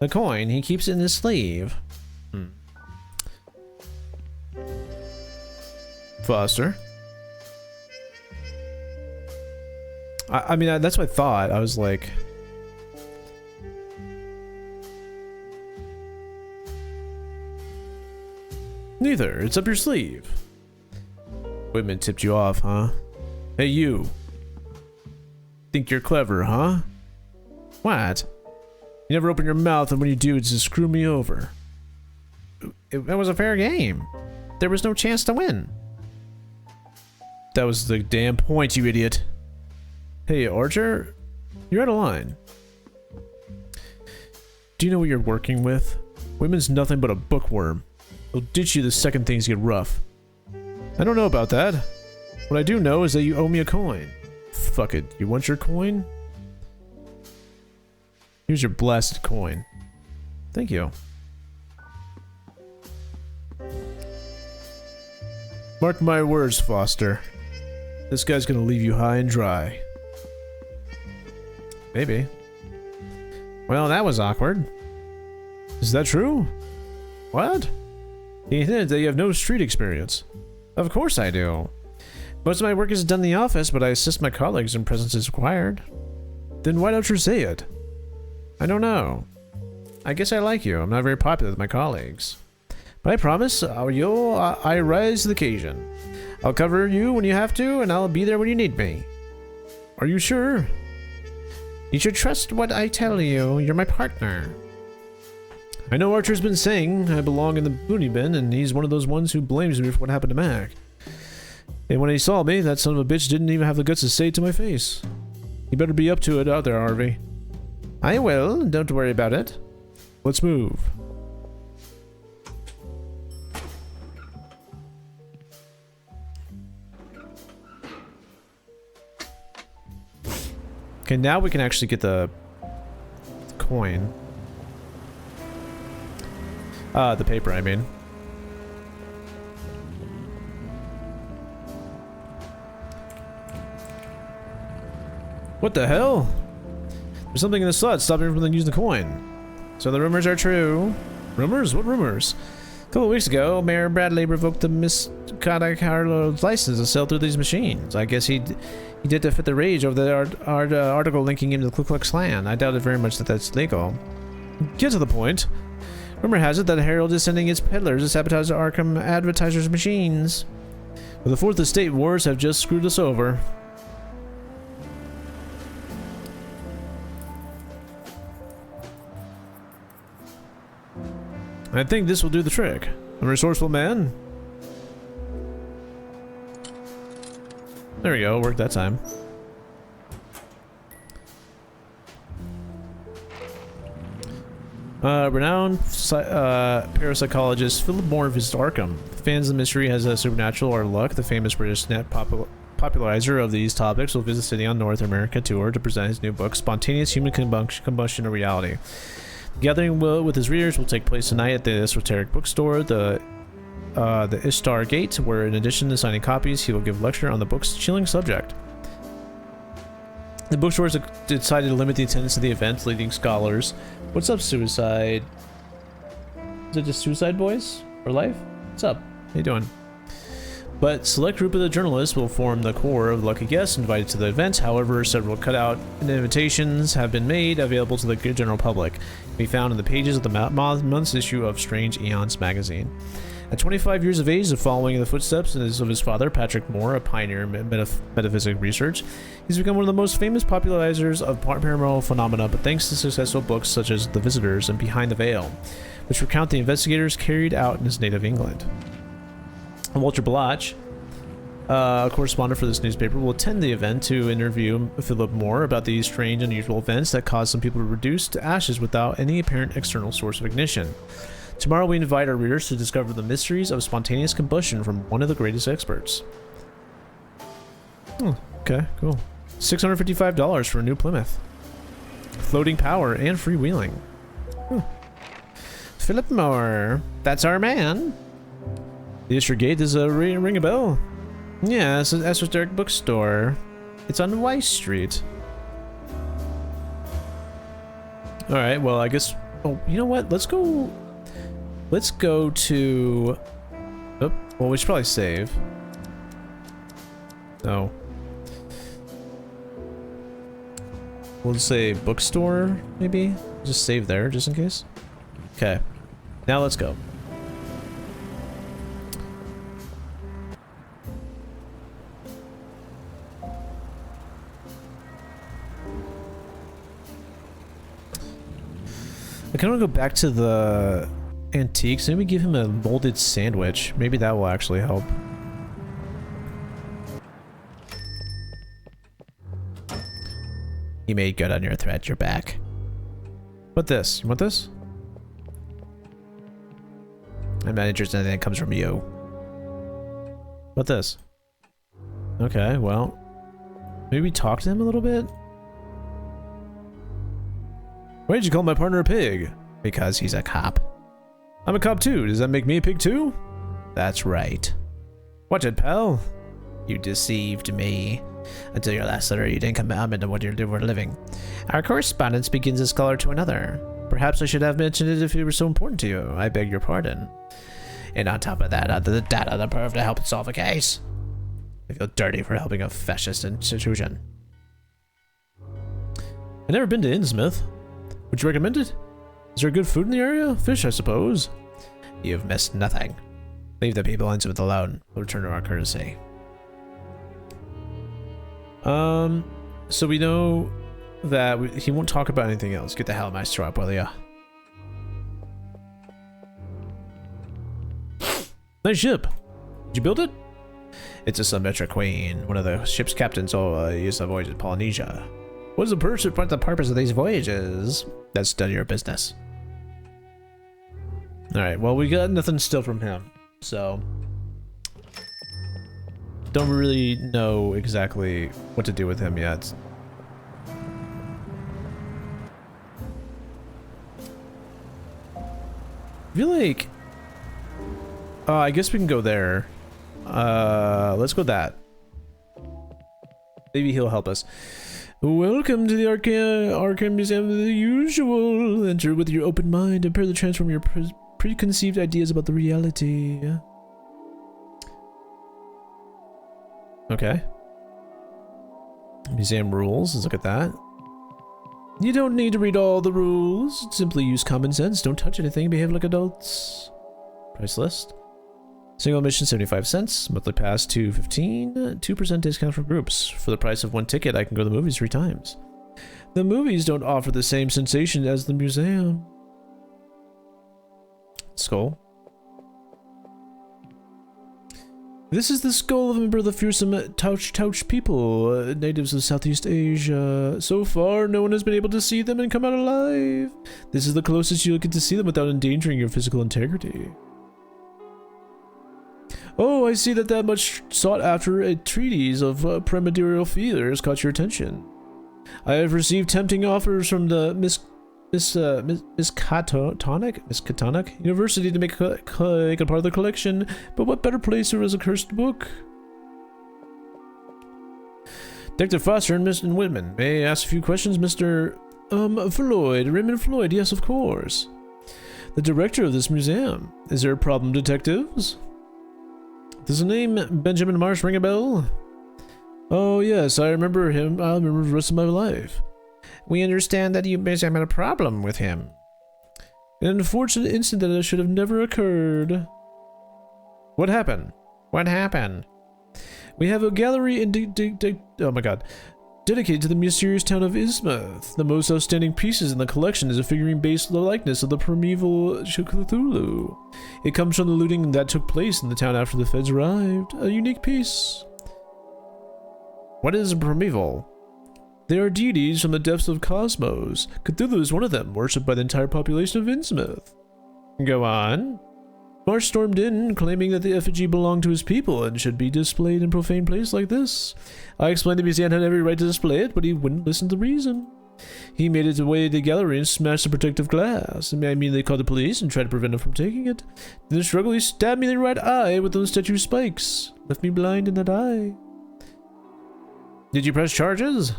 The coin, he keeps it in his sleeve. Foster? I mean, that's what I thought. I was like... Neither. It's up your sleeve. Whitman tipped you off, huh? Hey, you. Think you're clever, huh? What? You never open your mouth, and when you do, it's to screw me over. It was a fair game. There was no chance to win. That was the damn point, you idiot. Hey, Archer, you're out of line. Do you know what you're working with? Whitman's nothing but a bookworm. He'll ditch you the second things get rough. I don't know about that. What I do know is that you owe me a coin. Fuck it, you want your coin? Here's your blasted coin. Thank you. Mark my words, Foster. This guy's gonna leave you high and dry. Maybe. Well, that was awkward. Is that true? What? He hinted that you have no street experience. Of course I do. Most of my work is done in the office, but I assist my colleagues when presence is required. Then why don't you say it? I don't know. I guess I like you. I'm not very popular with my colleagues. But I promise I rise to the occasion. I'll cover you when you have to, and I'll be there when you need me. Are you sure? You should trust what I tell you. You're my partner. I know Archer's been saying I belong in the booty bin, and he's one of those ones who blames me for what happened to Mac. And when he saw me, that son of a bitch didn't even have the guts to say it to my face. You better be up to it out there, Harvey. I will. Don't worry about it. Let's move. Okay, now we can actually get the coin. The paper, I mean. What the hell? There's something in the slot stopping him from using the coin. So the rumors are true. Rumors? What rumors? A couple of weeks ago, Mayor Bradley revoked the Miss Carlo's license to sell through these machines. I guess he did to fit the rage over the article linking him to the Ku Klux Klan. I doubt it very much that that's legal. Get to the point. Rumor has it that Herald is sending its peddlers to sabotage the Arkham advertisers' machines. But the Fourth Estate wars have just screwed us over. I think this will do the trick. A resourceful man. There we go, worked that time. Renowned parapsychologist Philip Moore visits Arkham. Fans of the mystery has a supernatural or luck. The famous British net popularizer of these topics will visit the city on North America tour to present his new book, Spontaneous Human Combustion of Reality. The gathering with his readers will take place tonight at the esoteric bookstore, the Ishtar Gate, where in addition to signing copies, he will give a lecture on the book's chilling subject. The bookstore has decided to limit the attendance of the event, leading scholars. What's up, Suicide? Is it just Suicide Boys? Or Life? What's up? How you doing? But select group of the journalists will form the core of lucky guests invited to the event. However, several cutout invitations have been made available to the general public. Be found in the pages of the month's issue of Strange Eons magazine. At 25 years of age, following in the footsteps of his father, Patrick Moore, a pioneer in metaphysical research, he's become one of the most famous popularizers of paranormal phenomena, but thanks to successful books such as The Visitors and Behind the Veil, which recount the investigators carried out in his native England. Walter Bloch, a correspondent for this newspaper, will attend the event to interview Philip Moore about these strange, unusual events that caused some people to reduce to ashes without any apparent external source of ignition. Tomorrow we invite our readers to discover the mysteries of spontaneous combustion from one of the greatest experts. Oh, okay, cool. $655 for a new Plymouth. Floating power and freewheeling. Philip Moore. That's our man. The Easter Gate is a ring a bell. Yeah, it's an esoteric bookstore. It's on Weiss Street. Alright, well, I guess... Oh, you know what? Let's go... Let's go to... Oh, well, we should probably save. No. We'll just say bookstore, maybe? Just save there, just in case. Okay. Now let's go. I kind of want to go back to the antiques. Maybe give him a molded sandwich. Maybe that will actually help. You made good on your threat. You're back. What this? You want this? I'm not interested in anything that comes from you. What this? Okay, well. Maybe talk to him a little bit? Why did you call my partner a pig? Because he's a cop. I'm a cop too. Does that make me a pig too? That's right. Watch it, pal. You deceived me. Until your last letter, you didn't come into what you do for a living. Our correspondence begins as caller to another. Perhaps I should have mentioned it if it were so important to you. I beg your pardon. And on top of that, the data, the proof to help solve a case. I feel dirty for helping a fascist institution. I've never been to Innsmouth. Would you recommend it? Is there good food in the area? Fish, I suppose. You've missed nothing. Leave the people in Innsmouth alone. We'll return to our courtesy. So we know that he won't talk about anything else. Get the hell out of my strap, will ya? Nice ship. Did you build it? It's a Symmetra Queen, one of the ship's captains used to voyage to Polynesia. What is the purpose of these voyages? That's none of your business. Alright, well, we got nothing still from him, so... Don't really know exactly what to do with him yet. I feel like... I guess we can go there. Let's go that. Maybe he'll help us. Welcome to the Arkham Museum of the usual. Enter with your open mind and prepare to transform your preconceived ideas about the reality. Okay. Museum rules. Let's look at that. You don't need to read all the rules. Simply use common sense. Don't touch anything. Behave like adults. Price list. Single admission 75 cents. Monthly pass $2.15. 2% discount for groups. For the price of one ticket, I can go to the movies 3 times. The movies don't offer the same sensation as the museum. Skull. This is the skull of a member of the fearsome Touch people, natives of Southeast Asia. So far, no one has been able to see them and come out alive. This is the closest you'll get to see them without endangering your physical integrity. Oh, I see that much sought after a treatise of premedial fear has caught your attention. I have received tempting offers from the Miskatonic University to make a part of the collection, but what better place there is a cursed book? Dr. Foster and Mr. Whitman, may I ask a few questions, Mr. Floyd, Raymond Floyd, yes, of course. The director of this museum. Is there a problem, detectives? Does the name Benjamin Marsh ring a bell? Oh, yes, I remember him. I'll remember the rest of my life. We understand that you basically had a problem with him. An unfortunate incident that should have never occurred. What happened? What happened? We have a gallery oh my god. Dedicated to the mysterious town of Innsmouth. The most outstanding pieces in the collection is a figurine based on the likeness of the primeval Cthulhu. It comes from the looting that took place in the town after the feds arrived. A unique piece. What is a primeval? They are deities from the depths of cosmos. Cthulhu is one of them, worshipped by the entire population of Innsmouth. Go on. Marsh stormed in, claiming that the effigy belonged to his people and should be displayed in a profane place like this. I explained the museum had every right to display it, but he wouldn't listen to reason. He made his way to the gallery and smashed the protective glass. I immediately called the police and tried to prevent him from taking it. In the struggle, he stabbed me in the right eye with those statue spikes. Left me blind in that eye. Did you press charges?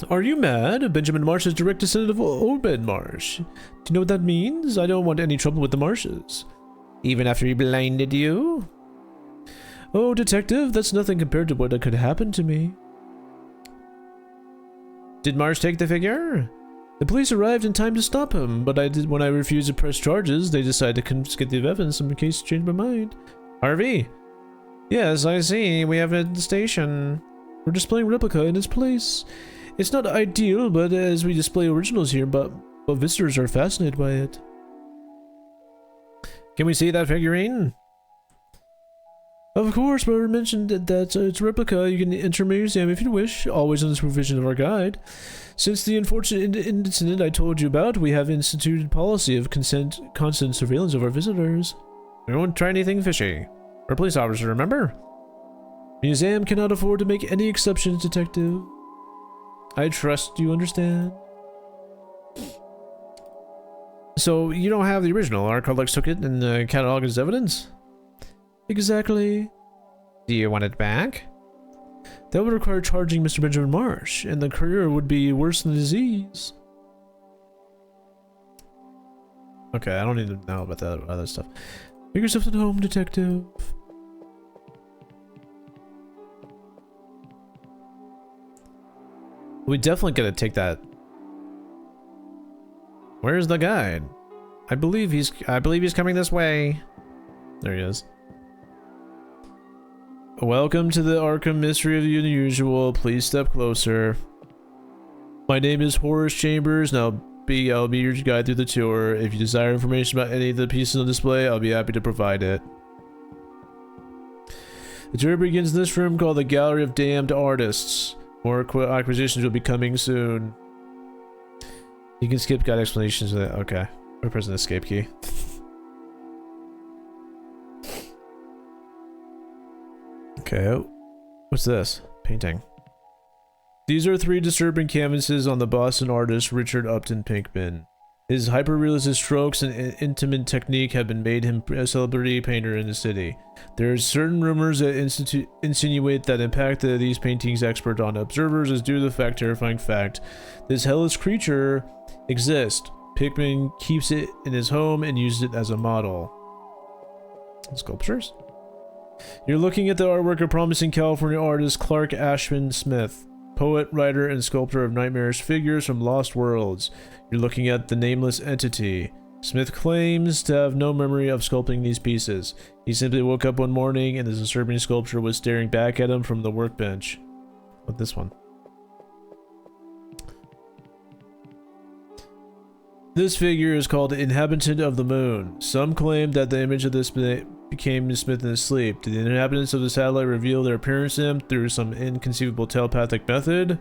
Are you mad? Benjamin Marsh is direct descendant of Obed Marsh. Do you know what that means? I don't want any trouble with the Marshes. Even after he blinded you? Oh, detective, that's nothing compared to what could happen to me. Did Marsh take the figure? The police arrived in time to stop him, but when I refused to press charges, they decided to confiscate the evidence in case I changed my mind. Harvey? Yes, I see. We have it at the station. We're displaying replica in its place. It's not ideal, but as we display originals here, but visitors are fascinated by it. Can we see that figurine? Of course, but I mentioned that it's a replica. You can enter my museum if you wish, always on the supervision of our guide. Since the unfortunate incident I told you about, we have instituted policy of constant surveillance of our visitors. We won't try anything fishy. We're a police officer, remember? Museum cannot afford to make any exceptions, detective. I trust you understand. So, you don't have the original. Our colleagues took it and cataloged as evidence? Exactly. Do you want it back? That would require charging Mr. Benjamin Marsh, and the career would be worse than the disease. Okay, I don't need to know about that other stuff. Make yourself at home, detective. We definitely gotta take that. Where's the guide? I believe he's coming this way. There he is. Welcome to the Arkham Mystery of the Unusual. Please step closer. My name is Horace Chambers, and I'll be your guide through the tour. If you desire information about any of the pieces on display, I'll be happy to provide it. The tour begins in this room called the Gallery of Damned Artists. More acquisitions will be coming soon. You can skip guide explanations of that. Okay. We're pressing the escape key. Okay. What's this? Painting. These are 3 disturbing canvases on the Boston artist Richard Upton Pinkman. His hyper-realistic strokes and intimate technique have been made him a celebrity painter in the city. There are certain rumors that insinuate that impact of these paintings expert on observers is due to the terrifying fact this hellish creature exists. Pinkman keeps it in his home and uses it as a model. Sculptures? You're looking at the artwork of promising California artist Clark Ashman Smith, poet, writer, and sculptor of nightmarish figures from lost worlds. You're looking at the nameless entity. Smith claims to have no memory of sculpting these pieces. He simply woke up one morning and the disturbing sculpture was staring back at him from the workbench. What this one? This figure is called the Inhabitant of the Moon. Some claim that the image of this became Smith in his sleep. Did the inhabitants of the satellite reveal their appearance to him through some inconceivable telepathic method?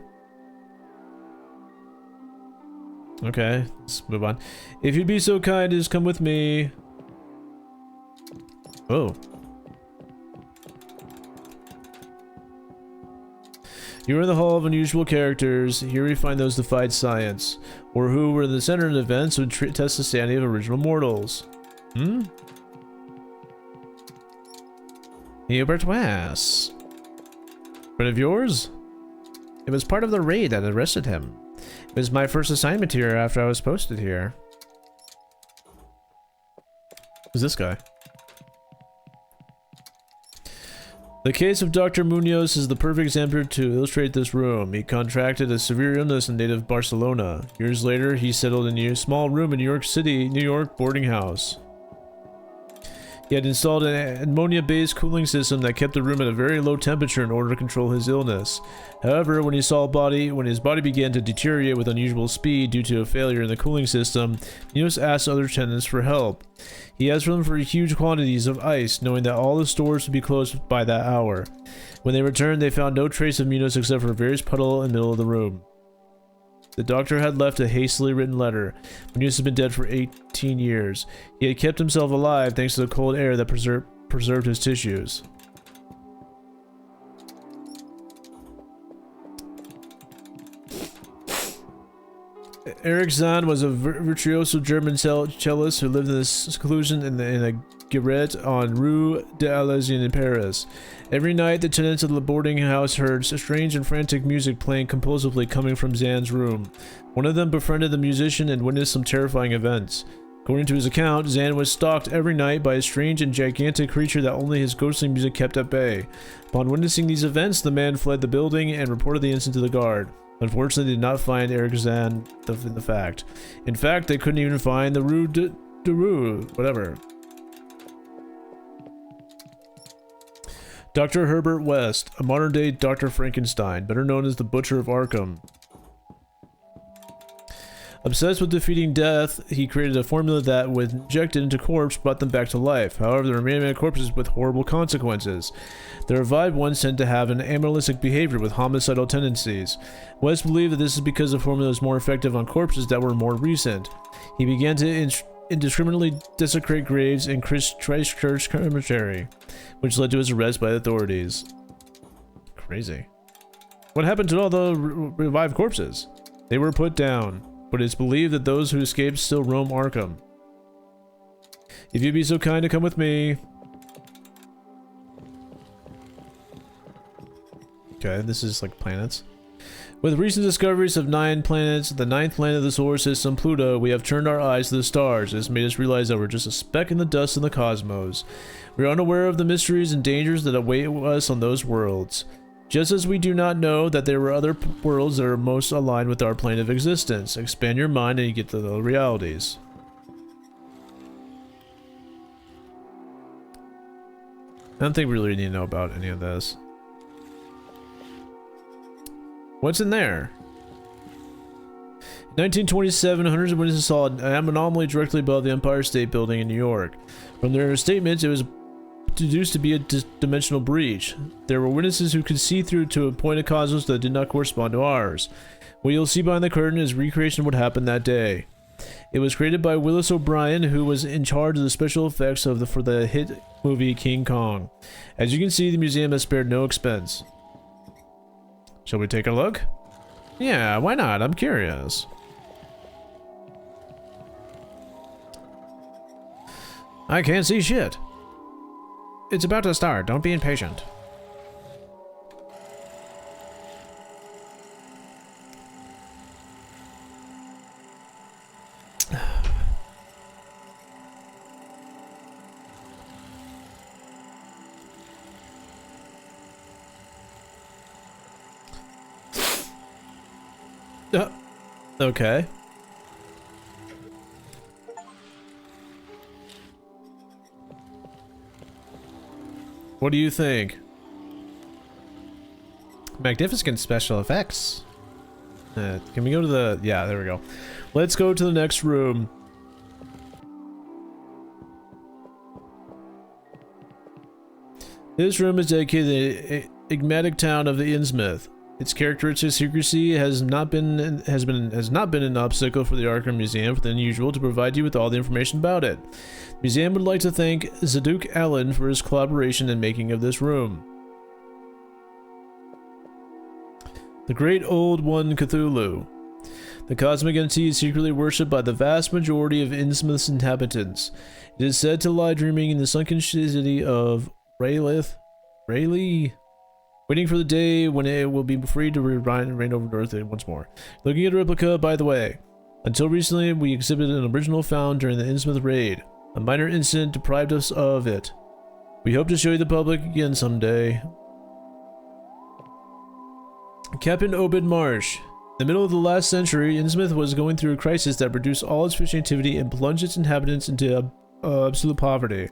Okay, let's move on. If you'd be so kind as come with me. Oh. You are in the Hall of Unusual Characters. Here we find those defied science, or who were in the center of the events would test the sanity of original mortals. Hubert Wass. Friend of yours? It was part of the raid that arrested him. It was my first assignment here after I was posted here. Who's this guy? The case of Dr. Munoz is the perfect example to illustrate this room. He contracted a severe illness in native Barcelona. Years later, he settled in a small room in New York City, New York boarding house. He had installed an ammonia-based cooling system that kept the room at a very low temperature in order to control his illness. However, when his body began to deteriorate with unusual speed due to a failure in the cooling system, Munoz asked other tenants for help. He asked for them for huge quantities of ice, knowing that all the stores would be closed by that hour. When they returned, they found no trace of Munoz except for a various puddle in the middle of the room. The doctor had left a hastily written letter. Munoz had been dead for 18 years. He had kept himself alive thanks to the cold air that preserved his tissues. Erich Zahn was a virtuoso German cellist who lived in this seclusion in a garret on Rue d'Alezine in Paris. Every night, the tenants of the boarding house heard strange and frantic music playing compulsively coming from Zahn's room. One of them befriended the musician and witnessed some terrifying events. According to his account, Zahn was stalked every night by a strange and gigantic creature that only his ghostly music kept at bay. Upon witnessing these events, the man fled the building and reported the incident to the guard. Unfortunately, they did not find Erich Zahn in the fact. In fact, they couldn't even find the Rue de Rue, whatever. Dr. Herbert West, a modern-day Dr. Frankenstein, better known as the Butcher of Arkham. Obsessed with defeating death, he created a formula that, when injected into corpses, brought them back to life. However, the remaining corpses with horrible consequences. The revived ones tend to have an animalistic behavior with homicidal tendencies. West believed that this is because the formula was more effective on corpses that were more recent. He began to indiscriminately desecrate graves in Christchurch Cemetery, which led to his arrest by the authorities. Crazy. What happened to all the revived corpses? They were put down. But it's believed that those who escaped still roam Arkham. If you'd be so kind to come with me. Okay, this is like planets. With recent discoveries of 9 planets, the 9th planet of the solar system, Pluto, we have turned our eyes to the stars. It's made us realize that we're just a speck in the dust in the cosmos. We're unaware of the mysteries and dangers that await us on those worlds. Just as we do not know that there were other worlds that are most aligned with our plane of existence. Expand your mind and you get to the realities. I don't think we really need to know about any of this. What's in there? In 1927, hundreds of witnesses saw an anomaly directly above the Empire State Building in New York. From their statements, it was deduced to be a dimensional breach. There were witnesses who could see through to a point of cosmos that did not correspond to ours. What you'll see behind the curtain is recreation of what happened that day. It was created by Willis O'Brien, who was in charge of the special effects for the hit movie King Kong. As you can see, the museum has spared no expense. Shall we take a look? Yeah, why not? I'm curious. I can't see shit. It's about to start. Don't be impatient. Okay. What do you think? Magnificent special effects. Can we go to the... Yeah, there we go. Let's go to the next room. This room is dedicated to the enigmatic town of the Innsmouth. Its characteristic secrecy has not been an obstacle for the Arkham Museum for the unusual to provide you with all the information about it. The museum would like to thank Zadok Allen for his collaboration in making of this room. The Great Old One Cthulhu. The cosmic entity is secretly worshipped by the vast majority of Innsmouth's inhabitants. It is said to lie dreaming in the sunken city of Rayleigh, waiting for the day when it will be free to reign over Earth once more. Looking at a replica, by the way. Until recently, we exhibited an original found during the Innsmouth raid. A minor incident deprived us of it. We hope to show you the public again someday. Captain Obed Marsh. In the middle of the last century, Innsmouth was going through a crisis that reduced all its fishing activity and plunged its inhabitants into absolute poverty.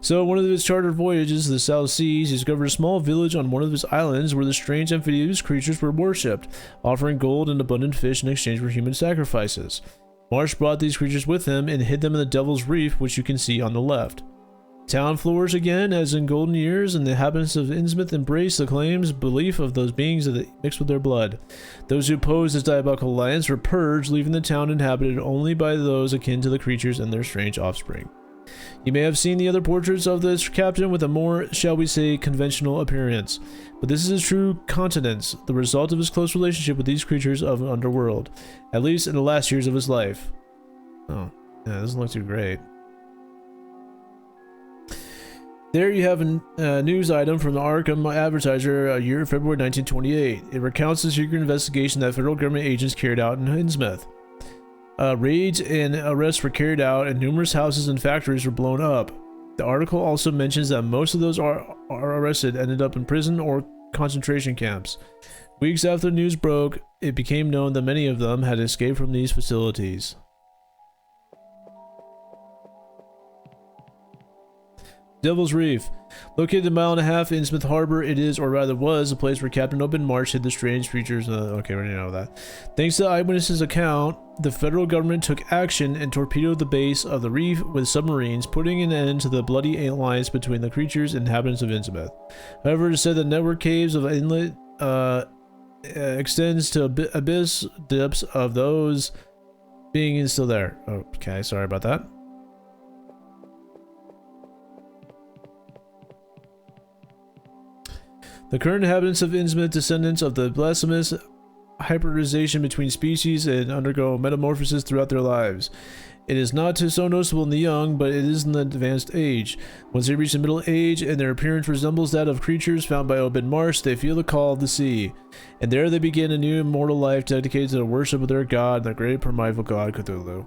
So, one of his chartered voyages to the South Seas, he discovered a small village on one of his islands where the strange amphibious creatures were worshipped, offering gold and abundant fish in exchange for human sacrifices. Marsh brought these creatures with him and hid them in the Devil's Reef, which you can see on the left. Town flourish again as in golden years, and the inhabitants of Innsmouth embrace the claims, belief of those beings that mixed with their blood. Those who opposed this diabolical alliance were purged, leaving the town inhabited only by those akin to the creatures and their strange offspring. You may have seen the other portraits of this captain with a more, shall we say, conventional appearance, but this is his true countenance, the result of his close relationship with these creatures of an underworld, at least in the last years of his life. Oh, yeah, it doesn't look too great. There you have a news item from the Arkham Advertiser, year February 1928. It recounts the secret investigation that federal government agents carried out in Innsmouth. Raids and arrests were carried out, and numerous houses and factories were blown up. The article also mentions that most of those are arrested ended up in prison or concentration camps. Weeks after the news broke, it became known that many of them had escaped from these facilities. Devil's Reef. Located a mile and a half in Innsmouth Harbor, it is, or rather was, a place where Captain Open March hid the strange creatures. Okay, we already know that. Thanks to eyewitnesses' account, the federal government took action and torpedoed the base of the reef with submarines, putting an end to the bloody alliance between the creatures and inhabitants of Innsmouth. However, it is said that network caves of inlet extends to abyss depths of those being still there. Okay, sorry about that. The current inhabitants of Innsmouth, descendants of the blasphemous hybridization between species, and undergo metamorphosis throughout their lives. It is not so noticeable in the young, but it is in the advanced age. Once they reach the middle age and their appearance resembles that of creatures found by Open Marsh, they feel the call of the sea, and there they begin a new immortal life dedicated to the worship of their god, the great primeval god Cthulhu.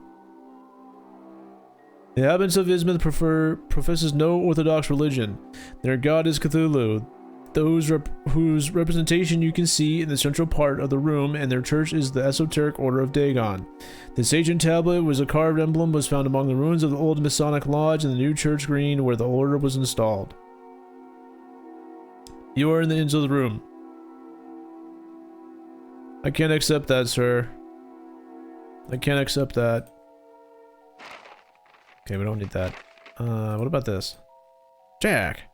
The inhabitants of Innsmouth professes no orthodox religion. Their god is Cthulhu, whose representation you can see in the central part of the room, and their church is the esoteric order of Dagon. This ancient tablet with a carved emblem was found among the ruins of the old Masonic Lodge in the new church green where the order was installed. You are in the ends of the room. I can't accept that, sir. I can't accept that. Okay, we don't need that. What about this? Jack!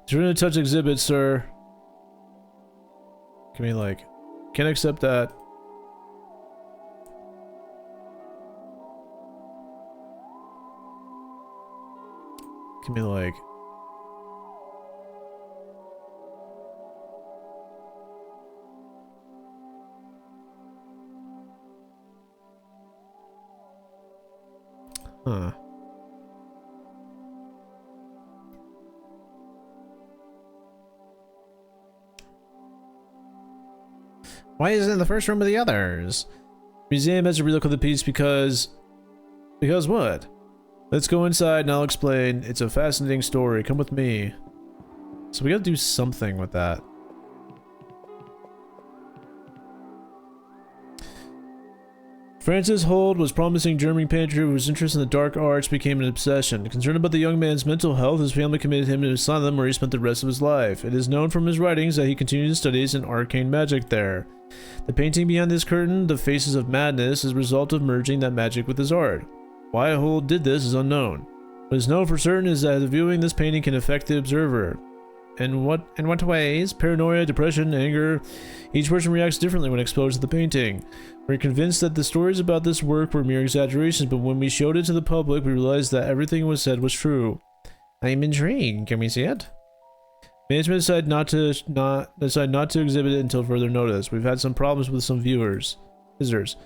It's really a touch exhibit, sir. Give me like, can't accept that. Give me like. Huh. Why isn't it in the first room with the others? Museum has to relook at the piece because what? Let's go inside and I'll explain. It's a fascinating story. Come with me. So we gotta do something with that. Francis Hold was promising German painter whose interest in the dark arts became an obsession. Concerned about the young man's mental health, his family committed him to an asylum where he spent the rest of his life. It is known from his writings that he continued his studies in arcane magic there. The painting behind this curtain, The Faces of Madness, is a result of merging that magic with his art. Why Hold did this is unknown. What is known for certain is that viewing this painting can affect the observer. In what ways? Paranoia, depression, anger. Each person reacts differently when exposed to the painting. We're convinced that the stories about this work were mere exaggerations, but when we showed it to the public, we realized that everything was said was true. I am intrigued. Can we see it? Management decided not to exhibit it until further notice. We've had some problems with some visitors.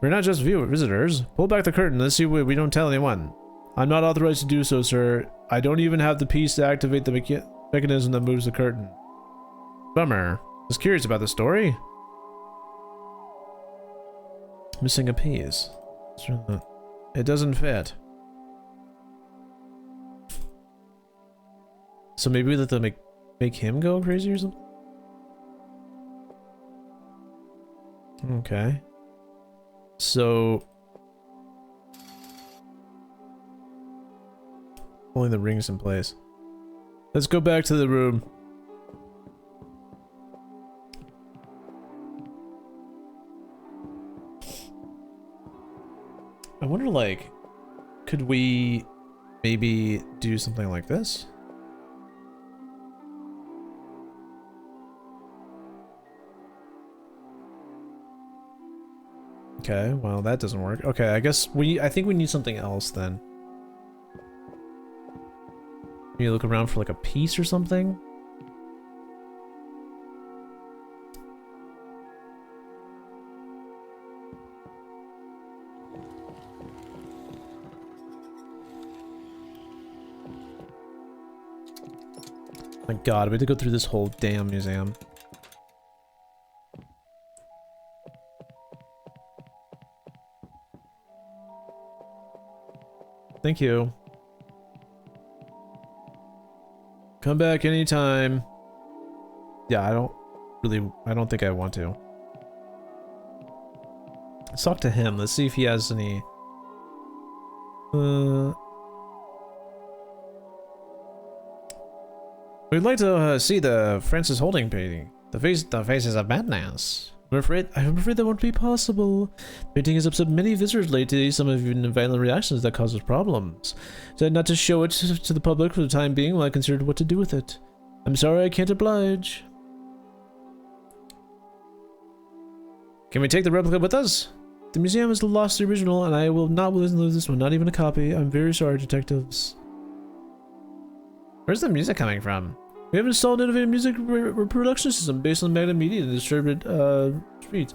We're not just visitors. Pull back the curtain. Let's see what we don't tell anyone. I'm not authorized to do so, sir. I don't even have the piece to activate the mechanism that moves the curtain. Bummer. I was curious about the story. Missing a piece. It doesn't fit. So maybe we let them make him go crazy or something? Okay. So only the ring's in place. Let's go back to the room. I wonder, like, could we maybe do something like this? Okay, well, that doesn't work. Okay, I guess I think we need something else then. Maybe look around for like a piece or something? My god, we had to go through this whole damn museum. Thank you. Come back anytime. Yeah, I don't think I want to. Let's talk to him. Let's see if he has any... We'd like to see the Francis Holding painting. The faces of madness. I'm afraid that won't be possible. The painting has upset many visitors lately, some have even violent reactions that causes problems. Decided not to show it to the public for the time being while I considered what to do with it. I'm sorry I can't oblige. Can we take the replica with us? The museum has lost the original, and I will not lose this one, not even a copy. I'm very sorry, detectives. Where's the music coming from? We have installed an innovative music reproduction system based on magnet media and distributed streets.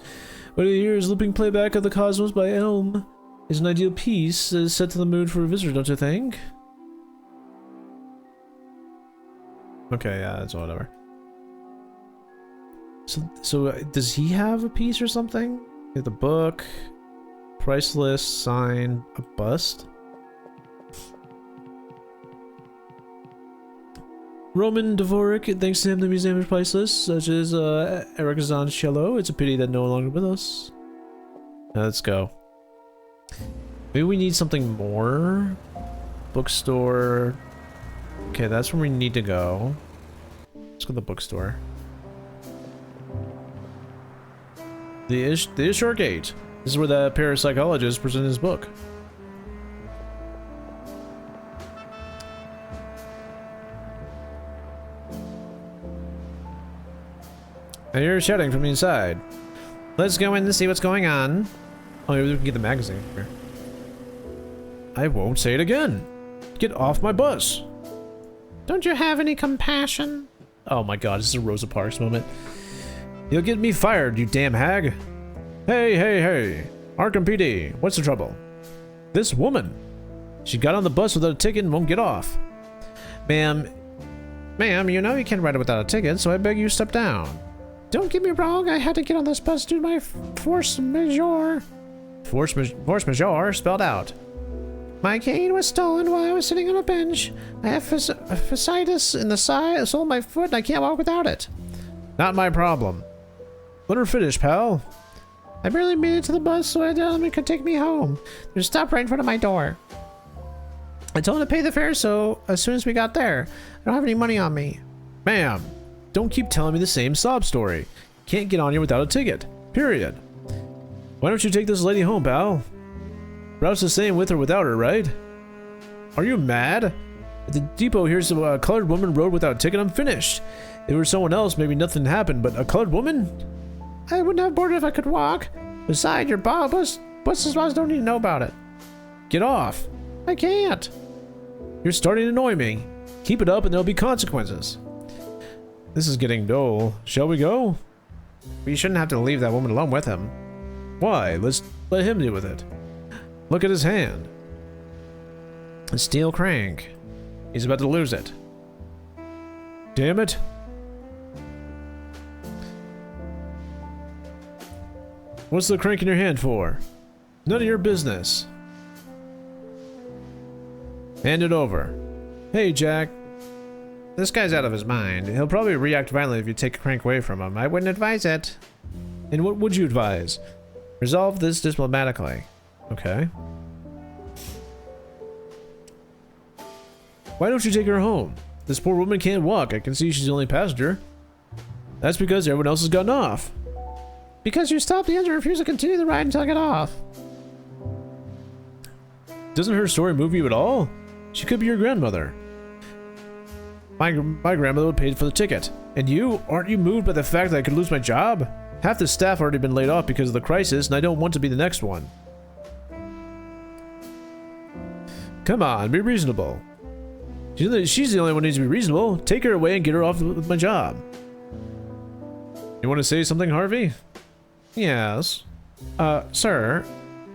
What you hear is looping playback of the Cosmos by Elm. Is an ideal piece that is set to the mood for a visitor, don't you think? Okay, yeah, that's whatever. So does he have a piece or something? Yeah, the book, price list, sign, a bust. Roman Dvorak, thanks to him the museum is priceless, such as Eric Zahn's cello. It's a pity that no longer with us. Now let's go. Maybe we need something more? Bookstore. Okay, that's where we need to go. Let's go to the bookstore. The Ishtar Gate. This is where the parapsychologist presented his book. I hear shouting from the inside. Let's go in and see what's going on. Oh, maybe we can get the magazine here. I won't say it again. Get off my bus. Don't you have any compassion? Oh my god, this is a Rosa Parks moment. You'll get me fired, you damn hag. Hey. Arkham PD, what's the trouble? This woman. She got on the bus without a ticket and won't get off. Ma'am, you know you can't ride it without a ticket, so I beg you step down. Don't get me wrong, I had to get on this bus due to my force majeure. Force majeure spelled out. My cane was stolen while I was sitting on a bench. I have fasciitis in the sole of my foot and I can't walk without it. Not my problem. Let her finish, pal. I barely made it to the bus, so I told him he could take me home. There's a stop right in front of my door. I told him to pay the fare, so as soon as we got there, I don't have any money on me. Ma'am, don't keep telling me the same sob story. Can't get on here without a ticket. Period. Why don't you take this lady home, pal? Route's the same with or without her, right? Are you mad? At the depot here's a colored woman rode without a ticket. I'm finished. If it were someone else, maybe nothing happened, but a colored woman? I wouldn't have boarded if I could walk. Besides, your bus spots don't need to know about it. Get off. I can't. You're starting to annoy me. Keep it up and there'll be consequences. This is getting dull. Shall we go? We shouldn't have to leave that woman alone with him. Why? Let's let him deal with it. Look at his hand. A steel crank. He's about to lose it. Damn it. What's the crank in your hand for? None of your business. Hand it over. Hey, Jack. This guy's out of his mind. He'll probably react violently if you take a crank away from him. I wouldn't advise it. And what would you advise? Resolve this diplomatically. Okay. Why don't you take her home? This poor woman can't walk. I can see she's the only passenger. That's because everyone else has gotten off. Because you stopped the engine and refused to continue the ride until I got off. Doesn't her story move you at all? She could be your grandmother. My grandmother paid for the ticket. And you? Aren't you moved by the fact that I could lose my job? Half the staff already been laid off because of the crisis, and I don't want to be the next one. Come on, be reasonable. She's the only one who needs to be reasonable. Take her away and get her off with my job. You want to say something, Harvey? Yes. Sir.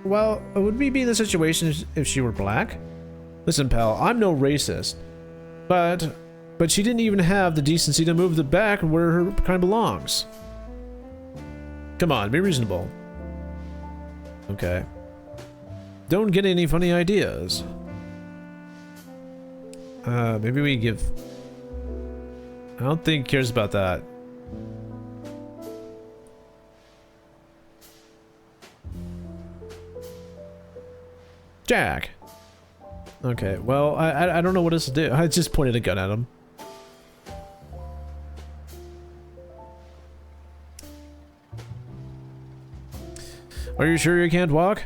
Well, would we be in the situation if she were black? Listen, pal, I'm no racist. But she didn't even have the decency to move the back where her kind belongs. Come on, be reasonable. Okay. Don't get any funny ideas. Maybe we give... I don't think he cares about that. Jack! Okay, well, I don't know what else to do. I just pointed a gun at him. Are you sure you can't walk?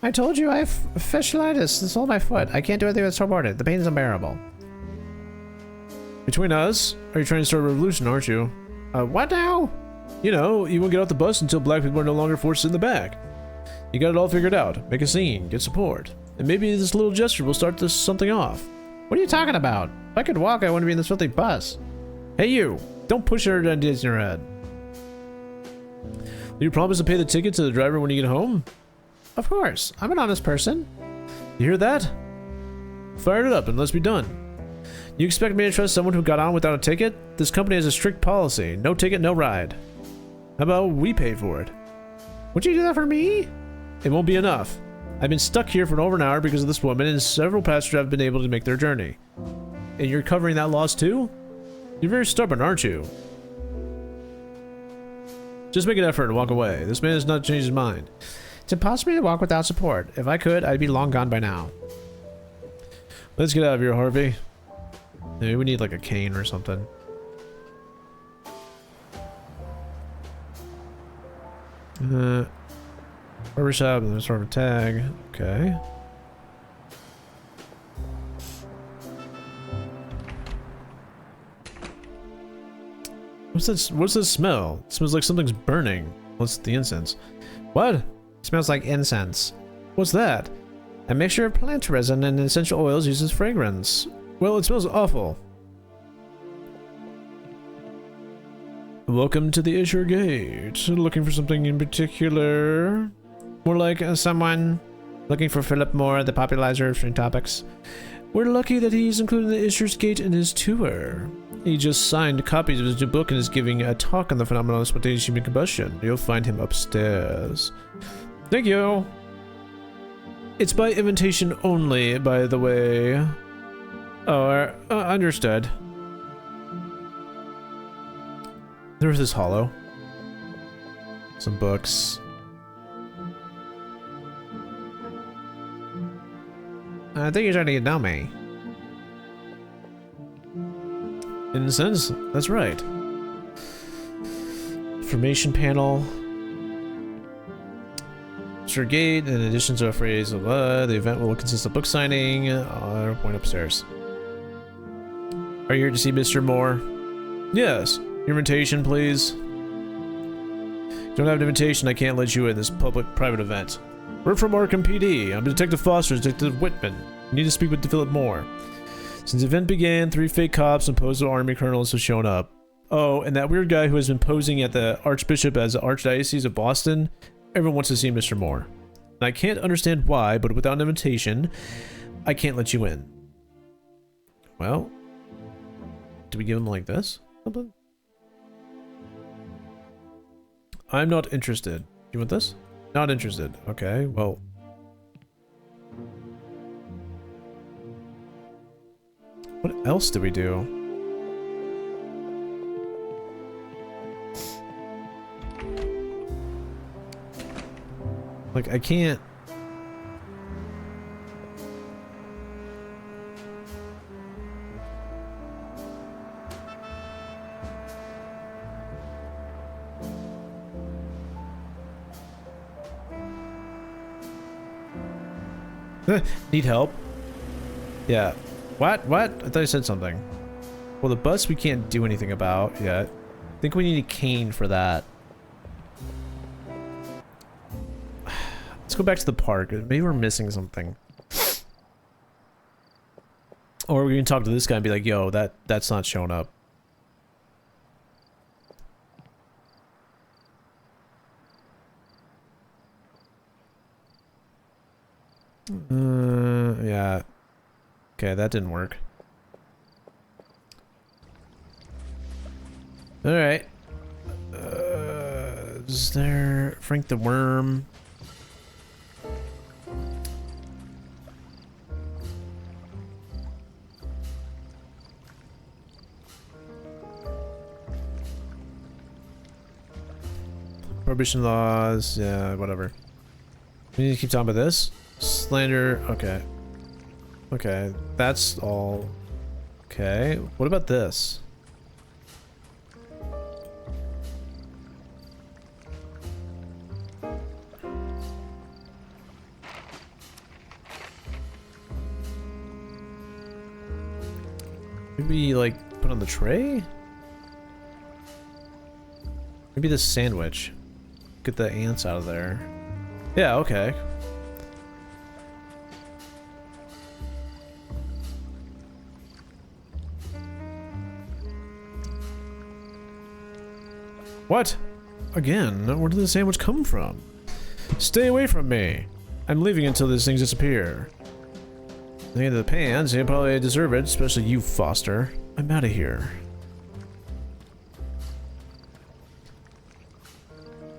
I told you I have fasciitis. It's all my foot. I can't do anything that's supported. The pain is unbearable. Between us, are you trying to start a revolution, aren't you? What now? You know, you won't get off the bus until black people are no longer forced in the back. You got it all figured out. Make a scene, get support. And maybe this little gesture will start something off. What are you talking about? If I could walk, I wouldn't be in this filthy bus. Hey you! Don't push your ideas in your head. Will you promise to pay the ticket to the driver when you get home? Of course. I'm an honest person. You hear that? Fire it up and let's be done. You expect me to trust someone who got on without a ticket? This company has a strict policy. No ticket, no ride. How about we pay for it? Would you do that for me? It won't be enough. I've been stuck here for over an hour because of this woman, and several passengers have been able to make their journey. And you're covering that loss too? You're very stubborn, aren't you? Just make an effort and walk away. This man has not changed his mind. It's impossible to walk without support. If I could, I'd be long gone by now. Let's get out of here, Harvey. Maybe we need like a cane or something. Barbershop, and sort of a tag. Okay. What's this? What's this smell? It smells like something's burning. What's the incense? What? It smells like incense. What's that? A mixture of plant resin and essential oils used as fragrance. Well, it smells awful. Welcome to the Azure Gate. Looking for something in particular? More like someone looking for Philip Moore, the popularizer of string topics. We're lucky that he's included the Azure's Gate in his tour. He just signed copies of his new book and is giving a talk on the phenomenon of spontaneous human combustion. You'll find him upstairs. Thank you. It's by invitation only, by the way. Oh, understood. There's this hollow. Some books. I think you're trying to get to know me. Incense? That's right. Information panel. Sure gate, in addition to a phrase of the event will consist of book signing. Point upstairs. Are you here to see Mr. Moore? Yes. Your invitation, please. If you don't have an invitation, I can't let you in this public-private event. We're from Arkham PD. I'm Detective Foster, Detective Whitman. You need to speak with Philip Moore. Since the event began, 3 fake cops and postal army colonels have shown up. Oh, and that weird guy who has been posing at the Archbishop as the Archdiocese of Boston. Everyone wants to see Mr. Moore. And I can't understand why, but without an invitation, I can't let you in. Well, do we give him like this? Something? I'm not interested. You want this? Not interested. Okay, well. What else do we do? Like, I can't... Need help? Yeah. What? What? I thought I said something. Well, the bus we can't do anything about yet. I think we need a cane for that. Let's go back to the park. Maybe we're missing something. Or we can talk to this guy and be like, yo, that's not showing up. Yeah. Okay, that didn't work. Alright. Is there Frank the Worm? Prohibition laws, yeah, whatever. We need to keep talking about this. Slander, okay. Okay, that's all. Okay, what about this? Maybe, like, put on the tray? Maybe this sandwich. Get the ants out of there. Yeah, okay. What? Again? Where did the sandwich come from? Stay away from me. I'm leaving until these things disappear. At the end of the pans, you probably deserve it, especially you, Foster. I'm out of here.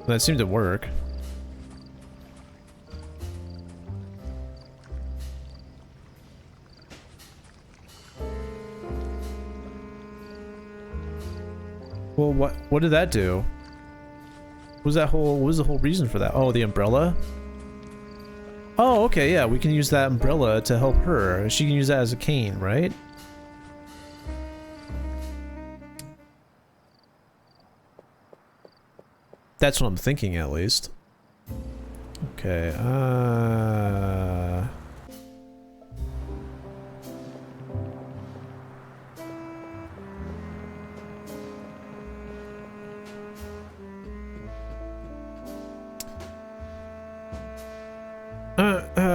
That seemed to work. Well, what did that do? What was the whole reason for that? Oh, the umbrella? Oh, okay, yeah, we can use that umbrella to help her. She can use that as a cane, right? That's what I'm thinking, at least. Okay,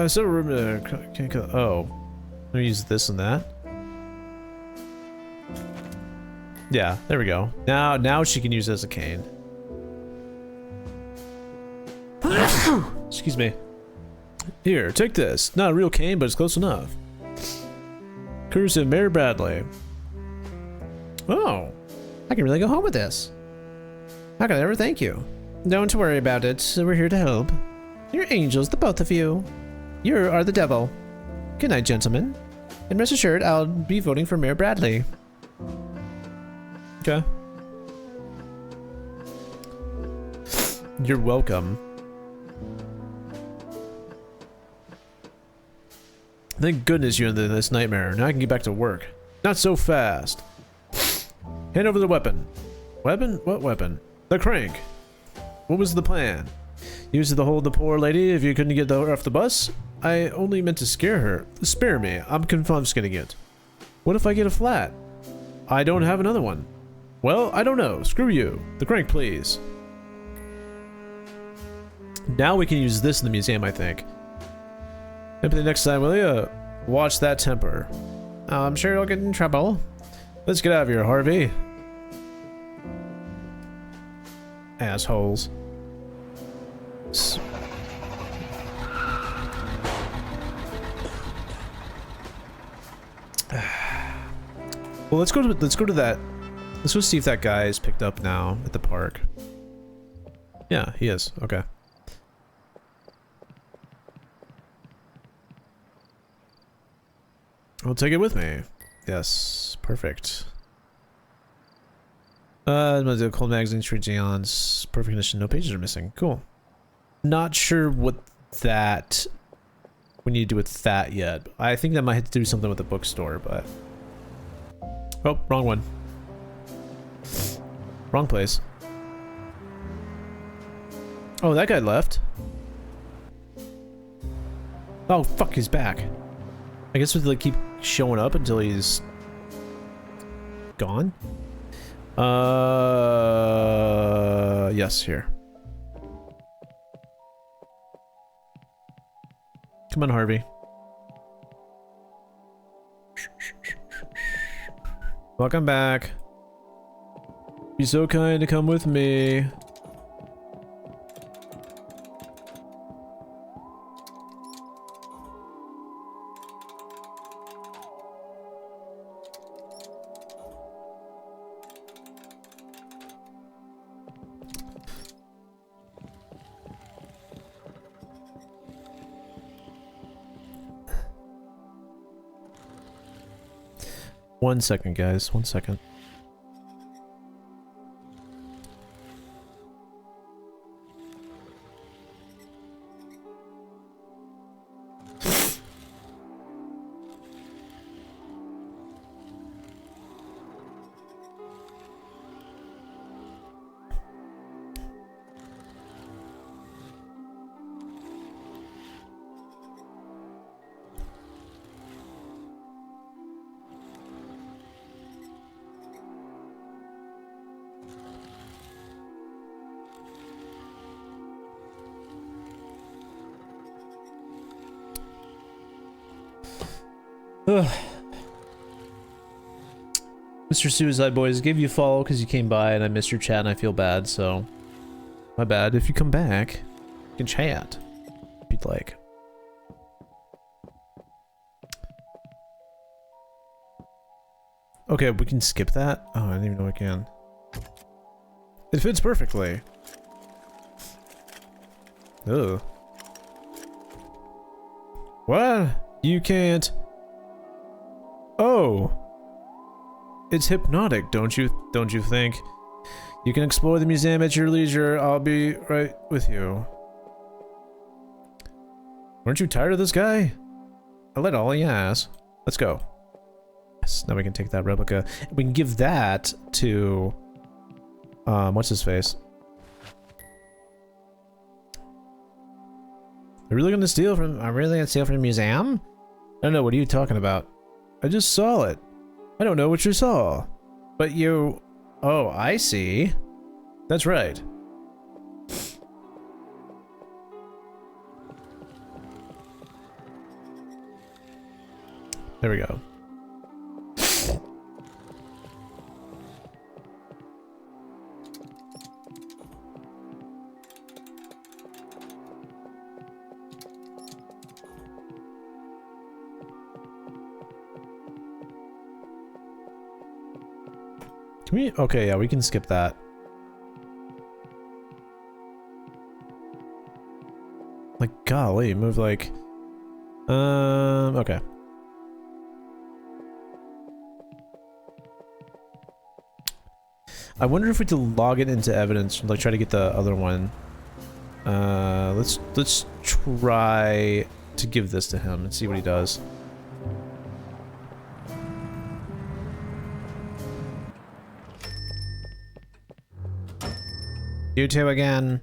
so oh. Let me use this and that. Yeah, there we go. Now she can use it as a cane. Excuse me. Here, take this. Not a real cane, but it's close enough. Courtesy of Mayor Bradley. Oh, I can really go home with this. How can I ever thank you? Don't worry about it. We're here to help. You're angels, the both of you. You are the devil. Good night, gentlemen. And rest assured, I'll be voting for Mayor Bradley. Okay. You're welcome. Thank goodness you're in this nightmare. Now I can get back to work. Not so fast. Hand over the weapon. Weapon? What weapon? The crank. What was the plan? Use it to hold the poor lady if you couldn't get her off the bus? I only meant to scare her. Spare me. I'm confiscating it. What if I get a flat? I don't have another one. Well, I don't know. Screw you. The crank, please. Now we can use this in the museum, I think. Maybe next time, will you? Watch that temper. I'm sure you'll get in trouble. Let's get out of here, Harvey. Assholes. Well, let's go to that. Let's go see if that guy is picked up now at the park. Yeah, he is. Okay. I'll take it with me. Yes, perfect. The cold magazine, street Gions, perfect condition, no pages are missing. Cool. Not sure what that we need to do with that yet. I think that might have to do something with the bookstore, but oh, wrong one. Wrong place. Oh, that guy left. Oh, fuck, he's back. I guess we'll like keep showing up until he's gone. Yes, here. Come on, Harvey. Welcome back. Be so kind to come with me. One second, guys. 1 second. Ugh. Mr. Suicide Boys, gave you a follow because you came by and I missed your chat and I feel bad, so my bad. If you come back, you can chat if you'd like. Okay, we can skip that? Oh, I didn't even know I can. It fits perfectly. Ugh. What? You can't... Oh, it's hypnotic, don't you think? You can explore the museum at your leisure. I'll be right with you. Weren't you tired of this guy? I let all he has. Let's go. Yes, now we can take that replica. We can give that to what's his face? I'm really gonna steal from the museum? I don't know, what are you talking about? I just saw it. I don't know what you saw. But you... Oh, I see. That's right. There we go. Can we? Okay, yeah, we can skip that. Like, golly, move like... okay. I wonder if we can log it into evidence, like try to get the other one. Let's try to give this to him and see what he does. You two again.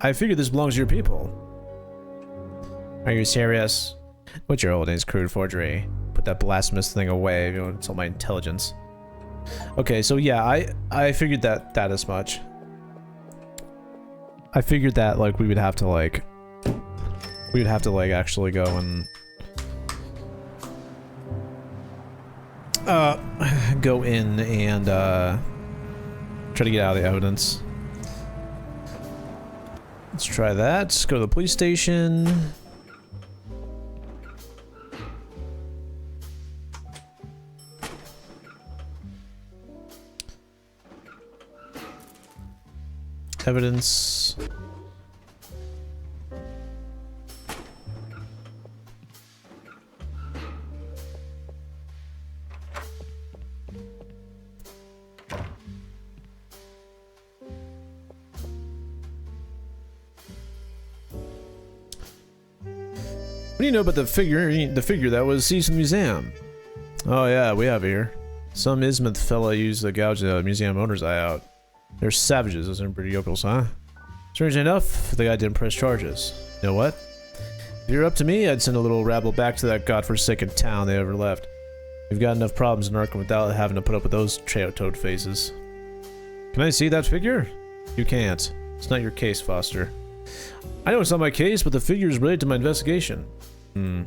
I figured this belongs to your people. Are you serious? What's your old days crude forgery? Put that blasphemous thing away. You know, it's all my intelligence. Okay, so yeah, I figured that as much. I figured that like we would have to like actually go and go in and try to get out of the evidence. Let's try that. Let's go to the police station. Evidence. What do you know about the figure that was seized in the museum? Oh yeah, we have it here. Some Ismuth fella used to gouge the museum owner's eye out. They're savages, those are pretty yokels, huh? Strangely enough, the guy didn't press charges. You know what? If you're up to me, I'd send a little rabble back to that godforsaken town they ever left. We've got enough problems in Arkham without having to put up with those toad faces. Can I see that figure? You can't. It's not your case, Foster. I know it's not my case, but the figure is related to my investigation. You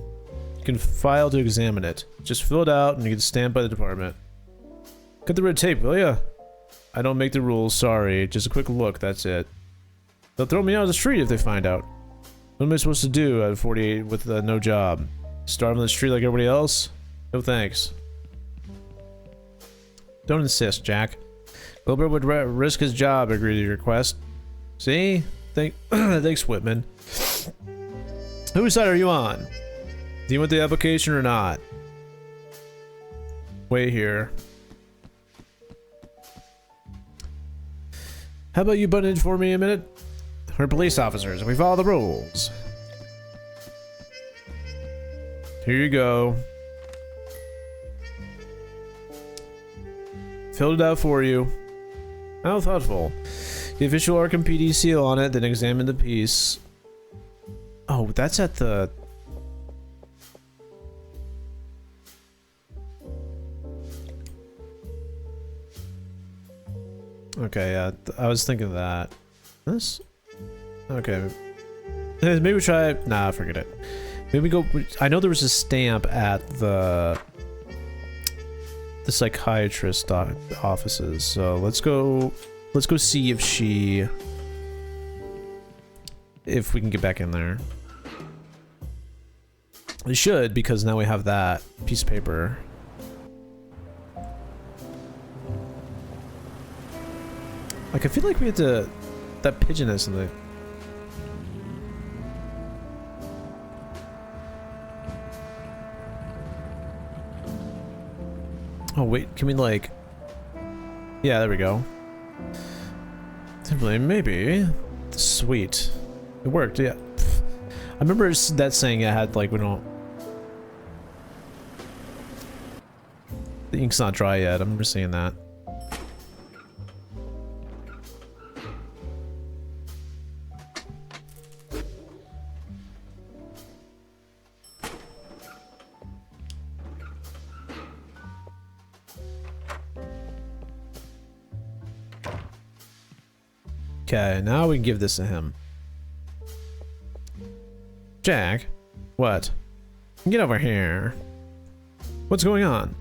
can file to examine it. Just fill it out and you can stamp by the department. Cut the red tape, will ya? I don't make the rules, sorry. Just a quick look, that's it. They'll throw me out of the street if they find out. What am I supposed to do at 48 with no job? Starve on the street like everybody else? No thanks. Don't insist, Jack. Wilbur would risk his job, agree to your request. See? Thanks, Whitman. Whose side are you on? Do you want the application or not? Wait here. How about you butt in for me a minute? We're police officers. We follow the rules. Here you go. Filled it out for you. How thoughtful. The official Arkham PD seal on it, then examine the piece. Oh, that's at the... Okay, yeah, I was thinking of that. This? Okay. Maybe we try... Nah, forget it. Maybe we go... I know there was a stamp at the psychiatrist offices, so let's go see if we can get back in there. We should, because now we have that piece of paper. Like, I feel like we had to... That pigeon is something. Oh, wait, can we, like... Yeah, there we go. Simply, maybe. Sweet. It worked, yeah. I remember that saying I had, like, we don't... The ink's not dry yet, I remember seeing that. Okay, now we can give this to him. Jack? What? Get over here. What's going on?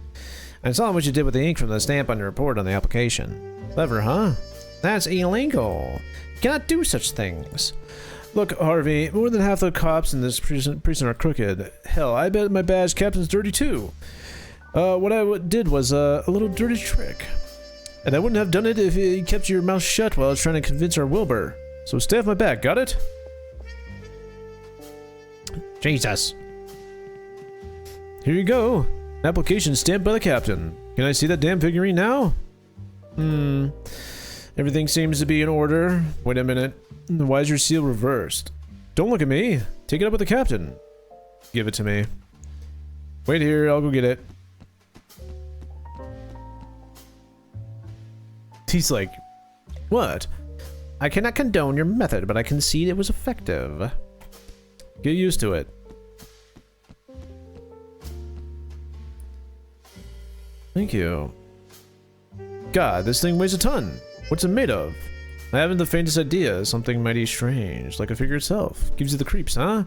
I saw what you did with the ink from the stamp on your report on the application. Clever, huh? That's illegal. You cannot do such things. Look, Harvey, more than half the cops in this prison are crooked. Hell, I bet my badge captain's dirty too. What I did was a little dirty trick. And I wouldn't have done it if you kept your mouth shut while I was trying to convince our Wilbur. So stay off my back, got it? Jesus. Here you go. Application stamped by the captain. Can I see that damn figurine now? Everything seems to be in order. Wait a minute. Why is your seal reversed? Don't look at me. Take it up with the captain. Give it to me. Wait here, I'll go get it. He's like, what? I cannot condone your method, but I concede it was effective. Get used to it. Thank you. God, this thing weighs a ton. What's it made of? I haven't the faintest idea. Something mighty strange, like a figure itself. Gives you the creeps, huh?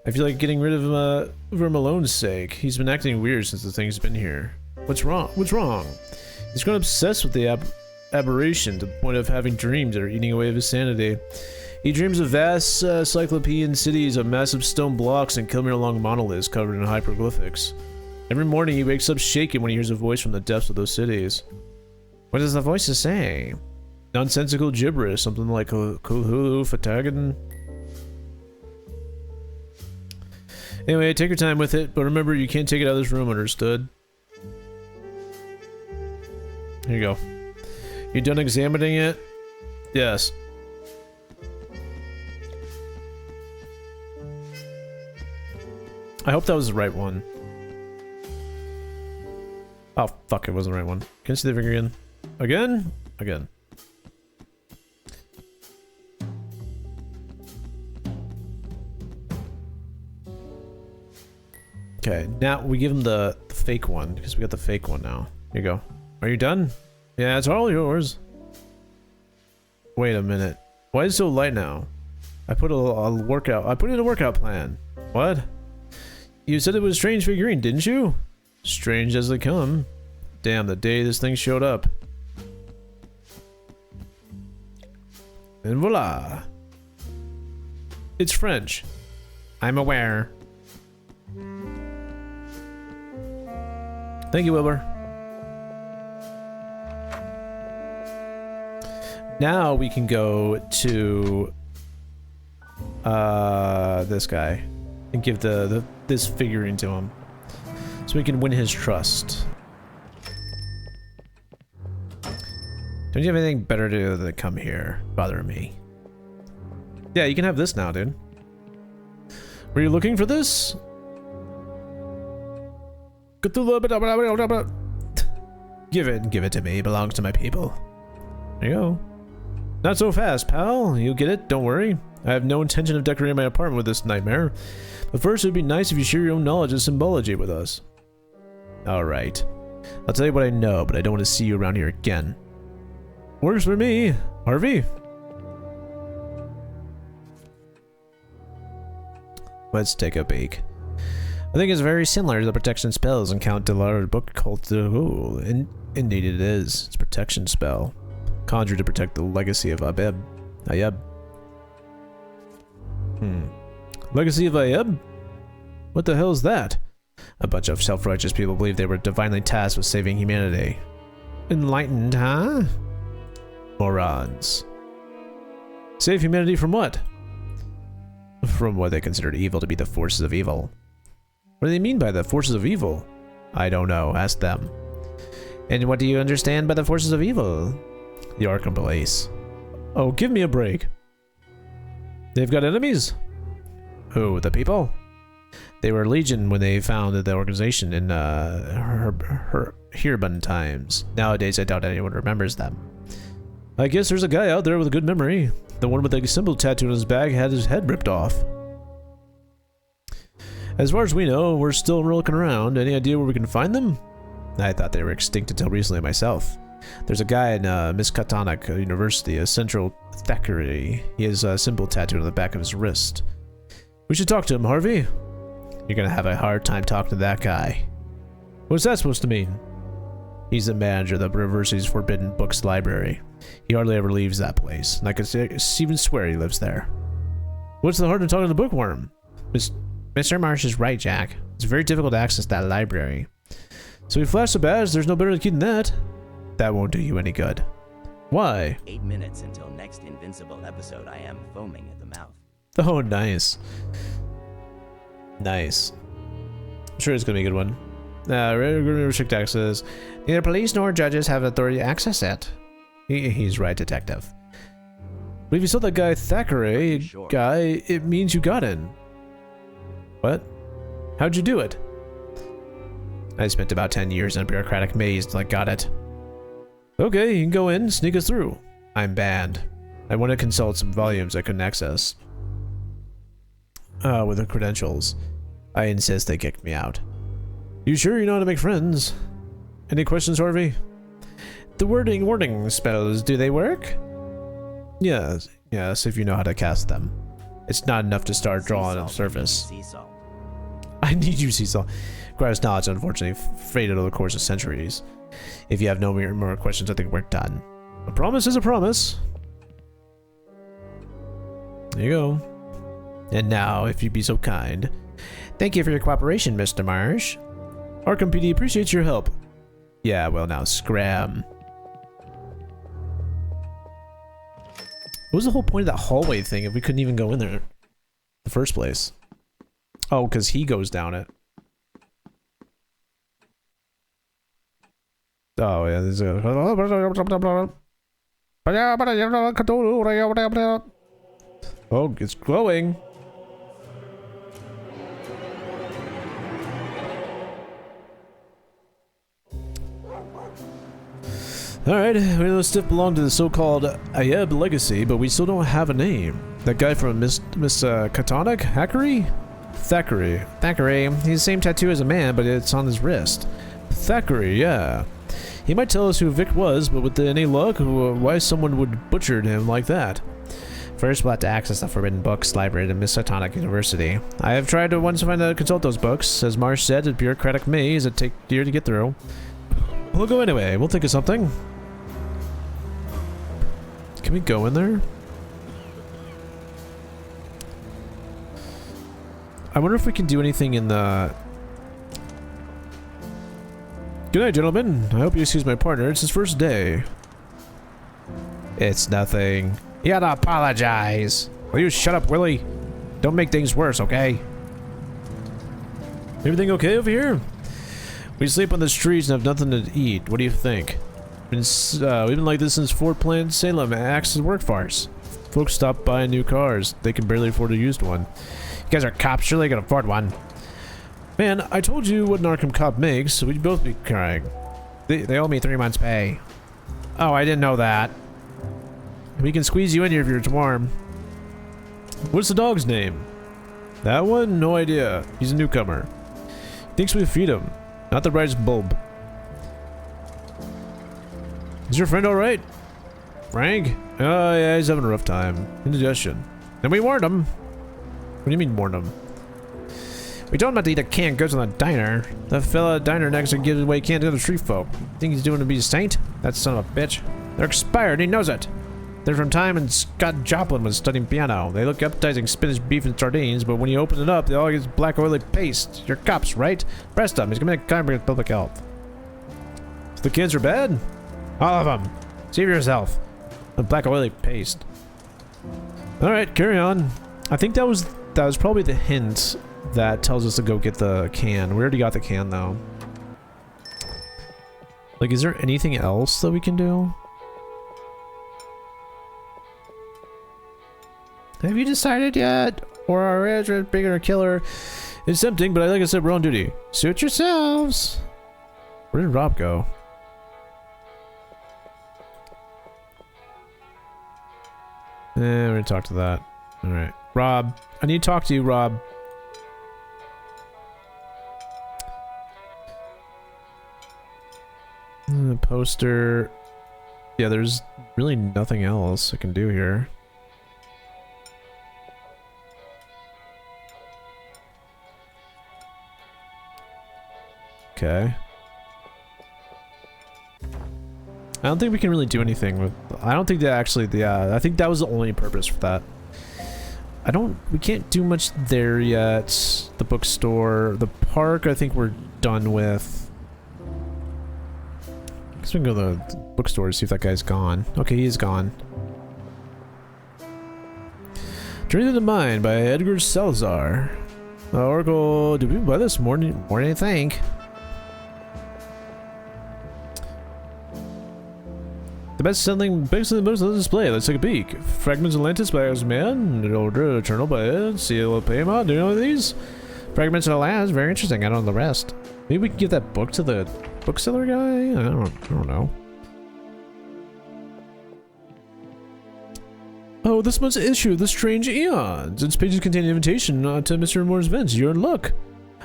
I feel like getting rid of him for Malone's sake. He's been acting weird since the thing's been here. What's wrong? What's wrong? He's grown obsessed with the aberration to the point of having dreams that are eating away of his sanity. He dreams of vast cyclopean cities of massive stone blocks and kilometer-long monoliths covered in hieroglyphics. Every morning he wakes up shaken when he hears a voice from the depths of those cities. What does the voice say? Nonsensical gibberish, something like Kulhulu Fatagan. Anyway, take your time with it, but remember you can't take it out of this room, understood? Here you go. You done examining it? Yes. I hope that was the right one. Oh, fuck, it wasn't the right one. Can I see the figure again? Again? Again. Okay, now we give him the fake one because we got the fake one now. Here you go. Are you done? Yeah, it's all yours. Wait a minute. Why is it so light now? I put a workout. I put in a workout plan. What? You said it was a strange figurine, didn't you? Strange as they come. Damn, the day this thing showed up. And voila. It's French. I'm aware. Thank you, Wilbur. Now we can go to this guy and give this figurine to him, so we can win his trust. Don't you have anything better to do than come here, bother me? Yeah, you can have this now, dude. Were you looking for this? Give it to me. It belongs to my people. There you go. Not so fast, pal. You'll get it. Don't worry. I have no intention of decorating my apartment with this nightmare. But first, it would be nice if you share your own knowledge of symbology with us. Alright. I'll tell you what I know, but I don't want to see you around here again. Works for me, Harvey. Let's take a peek. I think it's very similar to the protection spells in Count Delar's book called the indeed it is. It's a protection spell. Conjured to protect the legacy of Ayeb. Legacy of Ayeb? What the hell is that? A bunch of self-righteous people believe they were divinely tasked with saving humanity. Enlightened, huh? Morons. Save humanity from what? From what they considered evil to be the forces of evil. What do they mean by the forces of evil? I don't know. Ask them. And what do you understand by the forces of evil? The Arkham police. Oh, give me a break. They've got enemies? Who, the people? They were legion when they founded the organization in Herbun times. Nowadays, I doubt anyone remembers them. I guess there's a guy out there with a good memory. The one with the symbol tattoo on his back had his head ripped off. As far as we know, we're still looking around. Any idea where we can find them? I thought they were extinct until recently myself. There's a guy in Miskatonic University, a central Thackeray. He has a symbol tattooed on the back of his wrist. We should talk to him, Harvey. You're gonna have a hard time talking to that guy. What's that supposed to mean? He's the manager of the university's Forbidden Books library. He hardly ever leaves that place, and I could even swear he lives there. What's the harm in talking to the bookworm? Mr. Marsh is right, Jack. It's very difficult to access that library. So we flash the badge, there's no better key than that. That won't do you any good. Why? 8 minutes until next Invincible episode. I am foaming at the mouth. Oh, nice. Nice. I'm sure it's gonna be a good one. Restrict access. Neither police nor judges have authority to access it. He's right, detective. But if you saw that guy Thackeray guy, it means you got in. What? How'd you do it? I spent about 10 years in a bureaucratic maze until I got it. Okay, you can go in, sneak us through. I'm banned. I want to consult some volumes I couldn't access. With the credentials. I insist they kicked me out. You sure you know how to make friends? Any questions, Harvey? The wording spells, do they work? Yes, if you know how to cast them. It's not enough to start drawing on surface. I need you, Cecil. Requires knowledge, unfortunately, faded over the course of centuries. If you have no more questions, I think we're done. A promise is a promise. There you go. And now, if you'd be so kind. Thank you for your cooperation, Mr. Marsh. Arkham PD appreciates your help. Yeah, well now, scram. What was the whole point of that hallway thing if we couldn't even go in there in the first place? Oh, because he goes down it. Oh, yeah, there's a... Oh, it's glowing. Alright, we know this stuff belonged to the so-called Ayeb legacy, but we still don't have a name. That guy from Miss Katonic Hackery? Thackeray. Thackeray. He's the same tattoo as a man, but it's on his wrist. Thackeray, yeah. He might tell us who Vic was, but with any luck, why someone would butcher him like that? First, we'll have to access the Forbidden Books Library at Miskatonic University. I have tried to once find to consult those books. As Marsh said, a bureaucratic maze that take years to get through. We'll go anyway. We'll think of something. Can we go in there? I wonder if we can do anything in the... Good night, gentlemen. I hope you excuse my partner. It's his first day. It's nothing. You gotta apologize. Will you shut up, Willie? Don't make things worse, okay? Everything okay over here? We sleep on the streets and have nothing to eat. What do you think? We've been like this since Fort Plant Salem acts as work farce. Folks stop buying new cars. They can barely afford a used one. You guys are cops, surely you can afford one. Man, I told you what an Arkham cop makes, so we'd both be crying. They owe me 3 months' pay. Oh, I didn't know that. We can squeeze you in here if you're warm. What's the dog's name? That one? No idea. He's a newcomer. He thinks we feed him. Not the brightest bulb. Is your friend alright? Frank? Oh yeah, he's having a rough time. Indigestion. And we warned him. What do you mean warned him? We told him not to eat a canned goods in the diner. The fella at the diner next to gives away canned to the street folk. Think he's doing to be a saint? That son of a bitch. They're expired, he knows it. They're from time when Scott Joplin was studying piano. They look appetizing, spinach, beef, and sardines, but when you open it up, they all get black oily paste. You're cops, right? Arrest them. He's committing a crime against public health. So the kids are bad? All of them. See for yourself. The black oily paste. Alright, carry on. I think that was probably the hint that tells us to go get the can. We already got the can, though. Like, is there anything else that we can do? Have you decided yet? Or our bigger killer? It's tempting, but like I said, we're on duty. Suit yourselves. Where did Rob go? We're gonna talk to that. Alright. Rob. I need to talk to you, Rob. Poster. Yeah, there's really nothing else I can do here. Okay. I don't think we can really do anything with... I don't think that actually... Yeah, I think that was the only purpose for that. We can't do much there yet. The bookstore. The park, I think we're done with. I guess we can go to the bookstore to see if that guy's gone. Okay, he is gone. Journey to the Mind by Edgar Salazar. Oracle... Did we buy this morning? More than I think. The best-selling books on the display. Let's take a peek. Fragments of Atlantis by Osman. Order Eternal by Ed. Seal of Paymount. Do you know these? Fragments of Atlantis. Very interesting. I don't know the rest. Maybe we can give that book to the bookseller guy? I don't know. Oh, this month's issue of The Strange Eons. Its pages contain an invitation to Mr. Moore's events. You're in luck.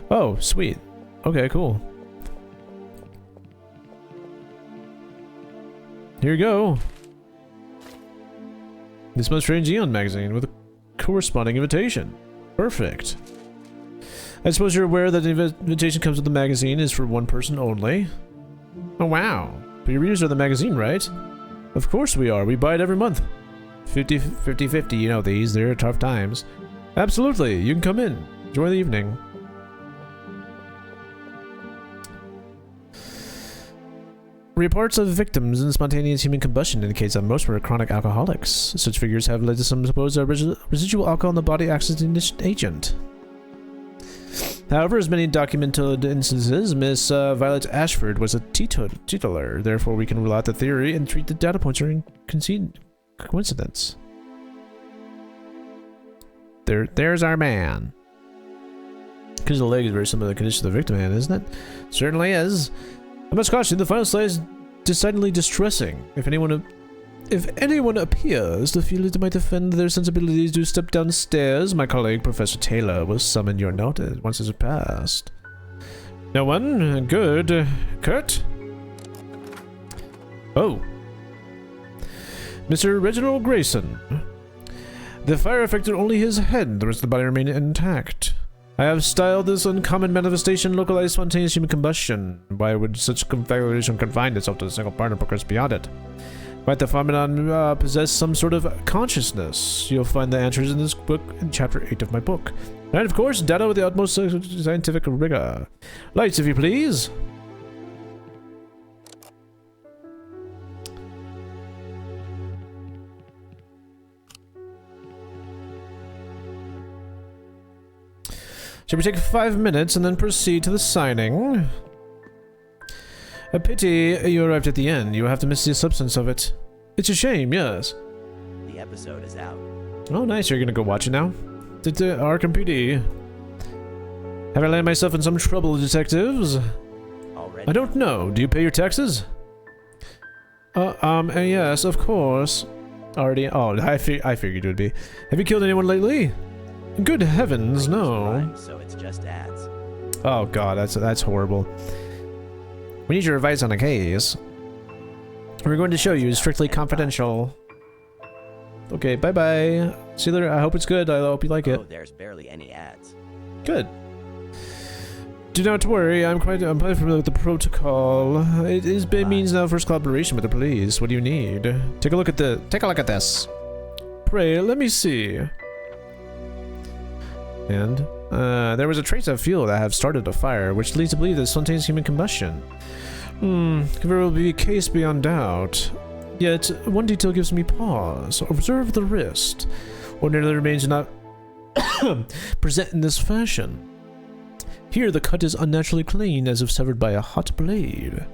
Oh, sweet. Okay, cool. Here you go. This month's Strange Eon magazine with a corresponding invitation. Perfect. I suppose you're aware that the invitation comes with the magazine is for one person only. Oh wow. But your readers are the magazine, right? Of course we are. We buy it every month. 50-50, you know these. They're tough times. Absolutely. You can come in. Enjoy the evening. Reports of victims in spontaneous human combustion indicates that most were chronic alcoholics. Such figures have led to some supposed residual alcohol in the body accident agent. However, as many documented instances, Miss Violet Ashford was a teetotaler. Therefore, we can rule out the theory and treat the data points are in coincidence. There's our man. Because the leg is very similar to the condition of the victim, man, isn't it? Certainly is. I must caution, the final slide is decidedly distressing. If anyone If anyone appears to feel it might offend their sensibilities, do step downstairs. My colleague, Professor Taylor, will summon your notice once it's passed. No one? Good. Kurt? Oh. Mr. Reginald Grayson. The fire affected only his head, the rest of the body remained intact. I have styled this uncommon manifestation localized spontaneous human combustion. Why would such configuration confine itself to a single part and progress beyond it? Might the phenomenon possess some sort of consciousness? You'll find the answers in this book in chapter 8 of my book. And of course, data with the utmost scientific rigor. Lights, if you please. Shall we take 5 minutes and then proceed to the signing? A pity you arrived at the end. You have to miss the substance of it. It's a shame, yes. The episode is out. Oh, nice. You're gonna go watch it now? Did Arkham PD. Have I landed myself in some trouble, detectives? Already? I don't know. Do you pay your taxes? Yes, of course. Already. Oh, I figured it would be. Have you killed anyone lately? Good heavens, no. So it's just ads. Oh god, that's horrible. We need your advice on a case. We're going to show you strictly confidential. Okay, bye-bye. See you later. I hope it's good. I hope you like it. Oh, there's barely any ads. Good. Do not worry. I'm quite familiar with the protocol. It means now first collaboration with the police. What do you need? Take a look at this. Pray, let me see. And there was a trace of fuel that have started a fire, which leads to believe that spontaneous human combustion. There will be a case beyond doubt. Yet one detail gives me pause. Observe the wrist. Ordinarily the remains do not present in this fashion. Here the cut is unnaturally clean, as if severed by a hot blade.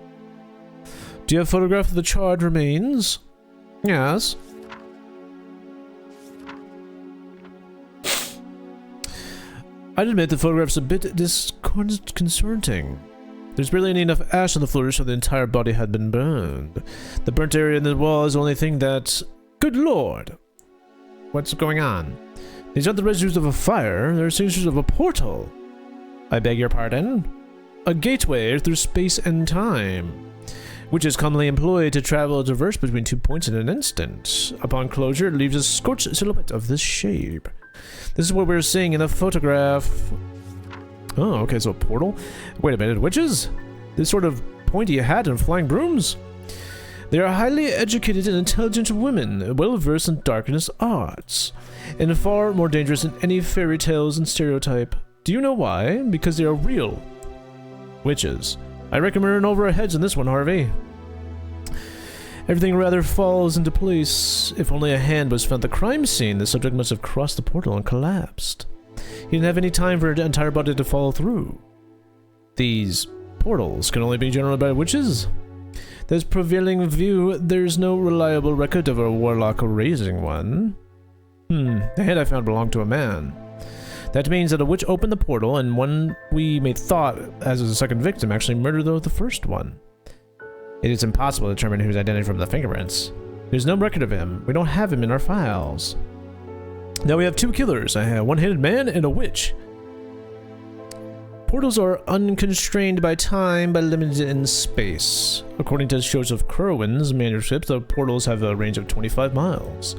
Do you have a photograph of the charred remains? Yes. I'd admit the photograph's a bit disconcerting. There's barely enough ash on the floor to show the entire body had been burned. The burnt area in the wall is the only thing that... Good lord! What's going on? These aren't the residues of a fire, they're signatures of a portal. I beg your pardon? A gateway through space and time, which is commonly employed to travel traverse between 2 points in an instant. Upon closure, it leaves a scorched silhouette of this shape. This is what we're seeing in the photograph. Oh, okay, so a portal? Wait a minute, witches? This sort of pointy hat and flying brooms? They are highly educated and intelligent women, well-versed in darkness arts, and far more dangerous than any fairy tales and stereotype. Do you know why? Because they are real witches. I reckon we're in over our heads in this one, Harvey. Everything rather falls into place. If only a hand was found at the crime scene, the subject must have crossed the portal and collapsed. He didn't have any time for an entire body to follow through. These portals can only be generated by witches. There's prevailing view there's no reliable record of a warlock raising one. The head I found belonged to a man. That means that a witch opened the portal and one we may thought as a second victim actually murdered the first one. It is impossible to determine who's identified from the fingerprints. There's no record of him. We don't have him in our files. Now we have 2 killers, a one-handed man and a witch. Portals are unconstrained by time but limited in space. According to Joseph Kerwin's manuscript, the portals have a range of 25 miles.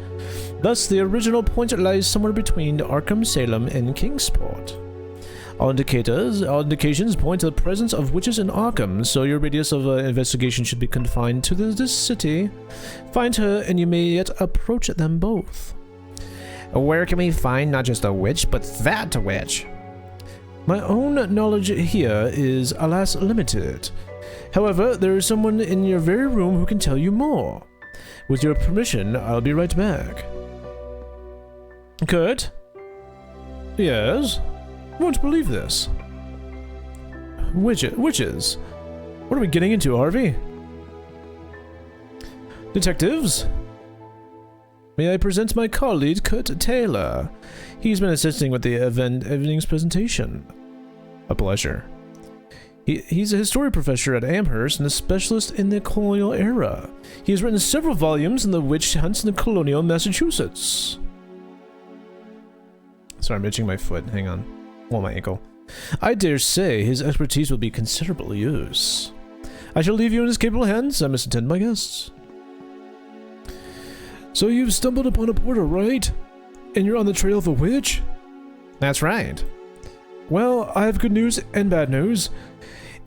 Thus, the original point lies somewhere between Arkham, Salem, and Kingsport. All indications point to the presence of witches in Arkham, so your radius of investigation should be confined to this city. Find her, and you may yet approach them both. Where can we find not just a witch, but that witch? My own knowledge here is, alas, limited. However, there is someone in your very room who can tell you more. With your permission, I'll be right back. Kurt? Yes? Won't believe this. Witches? What are we getting into, Harvey? Detectives? May I present my colleague, Kurt Taylor. He's been assisting with the evening's presentation. A pleasure. He's a history professor at Amherst and a specialist in the colonial era. He has written several volumes on the witch hunts in the colonial Massachusetts. Sorry, I'm itching my foot. Hang on. Well, my ankle. I dare say his expertise will be considerable use. I shall leave you in his capable hands. I must attend my guests. So you've stumbled upon a portal, right? And you're on the trail of a witch? That's right. Well, I have good news and bad news.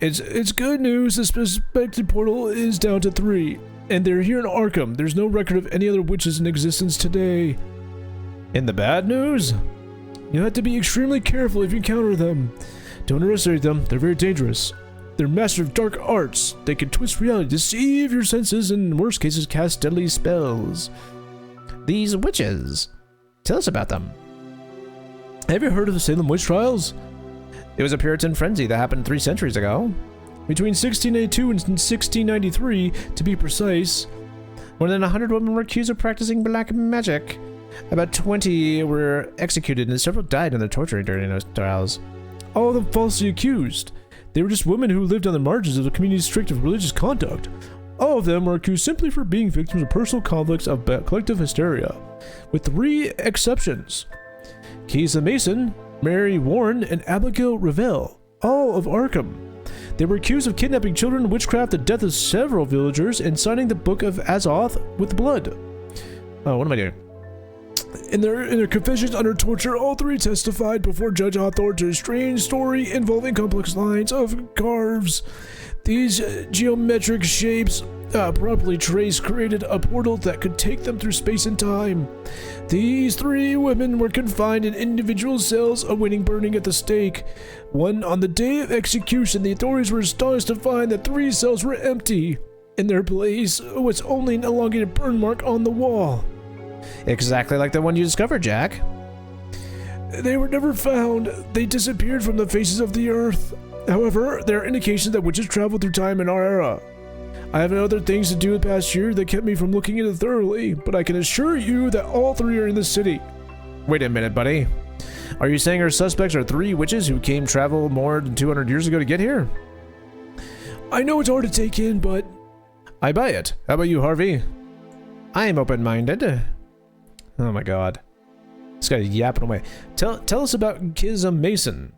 It's good news. The suspected portal is down to 3, and they're here in Arkham. There's no record of any other witches in existence today. And the bad news? You have to be extremely careful if you encounter them. Don't underestimate them. They're very dangerous. They're masters of dark arts. They can twist reality, deceive your senses, and in worst cases cast deadly spells. These witches. Tell us about them. Have you heard of the Salem witch trials? It was a Puritan frenzy that happened 3 centuries ago. Between 1682 and 1693, to be precise, more than 100 women were accused of practicing black magic. About 20 were executed and several died in the torture during those trials. All of them falsely accused. They were just women who lived on the margins of the community's strict religious conduct. All of them were accused simply for being victims of personal conflicts of collective hysteria, with 3 exceptions. Keith Mason, Mary Warren, and Abigail Revell, all of Arkham. They were accused of kidnapping children, witchcraft, the death of several villagers, and signing the Book of Azoth with blood. Oh, what am I doing? In their confessions under torture, all 3 testified before Judge Hawthorne to a strange story involving complex lines of carves. These geometric shapes, properly traced, created a portal that could take them through space and time. These 3 women were confined in individual cells awaiting burning at the stake. On the day of execution, the authorities were astonished to find that 3 cells were empty. In their place was only an elongated burn mark on the wall. Exactly like the one you discovered, Jack. They were never found. They disappeared from the faces of the earth. However, there are indications that witches travel through time in our era. I have other things to do the past year that kept me from looking into it thoroughly, but I can assure you that all 3 are in the city. Wait a minute, buddy. Are you saying our suspects are 3 witches who came travel more than 200 years ago to get here? I know it's hard to take in, but I buy it. How about you, Harvey? I am open-minded. Oh my god. This guy's yapping away. Tell us about Kiza Mason.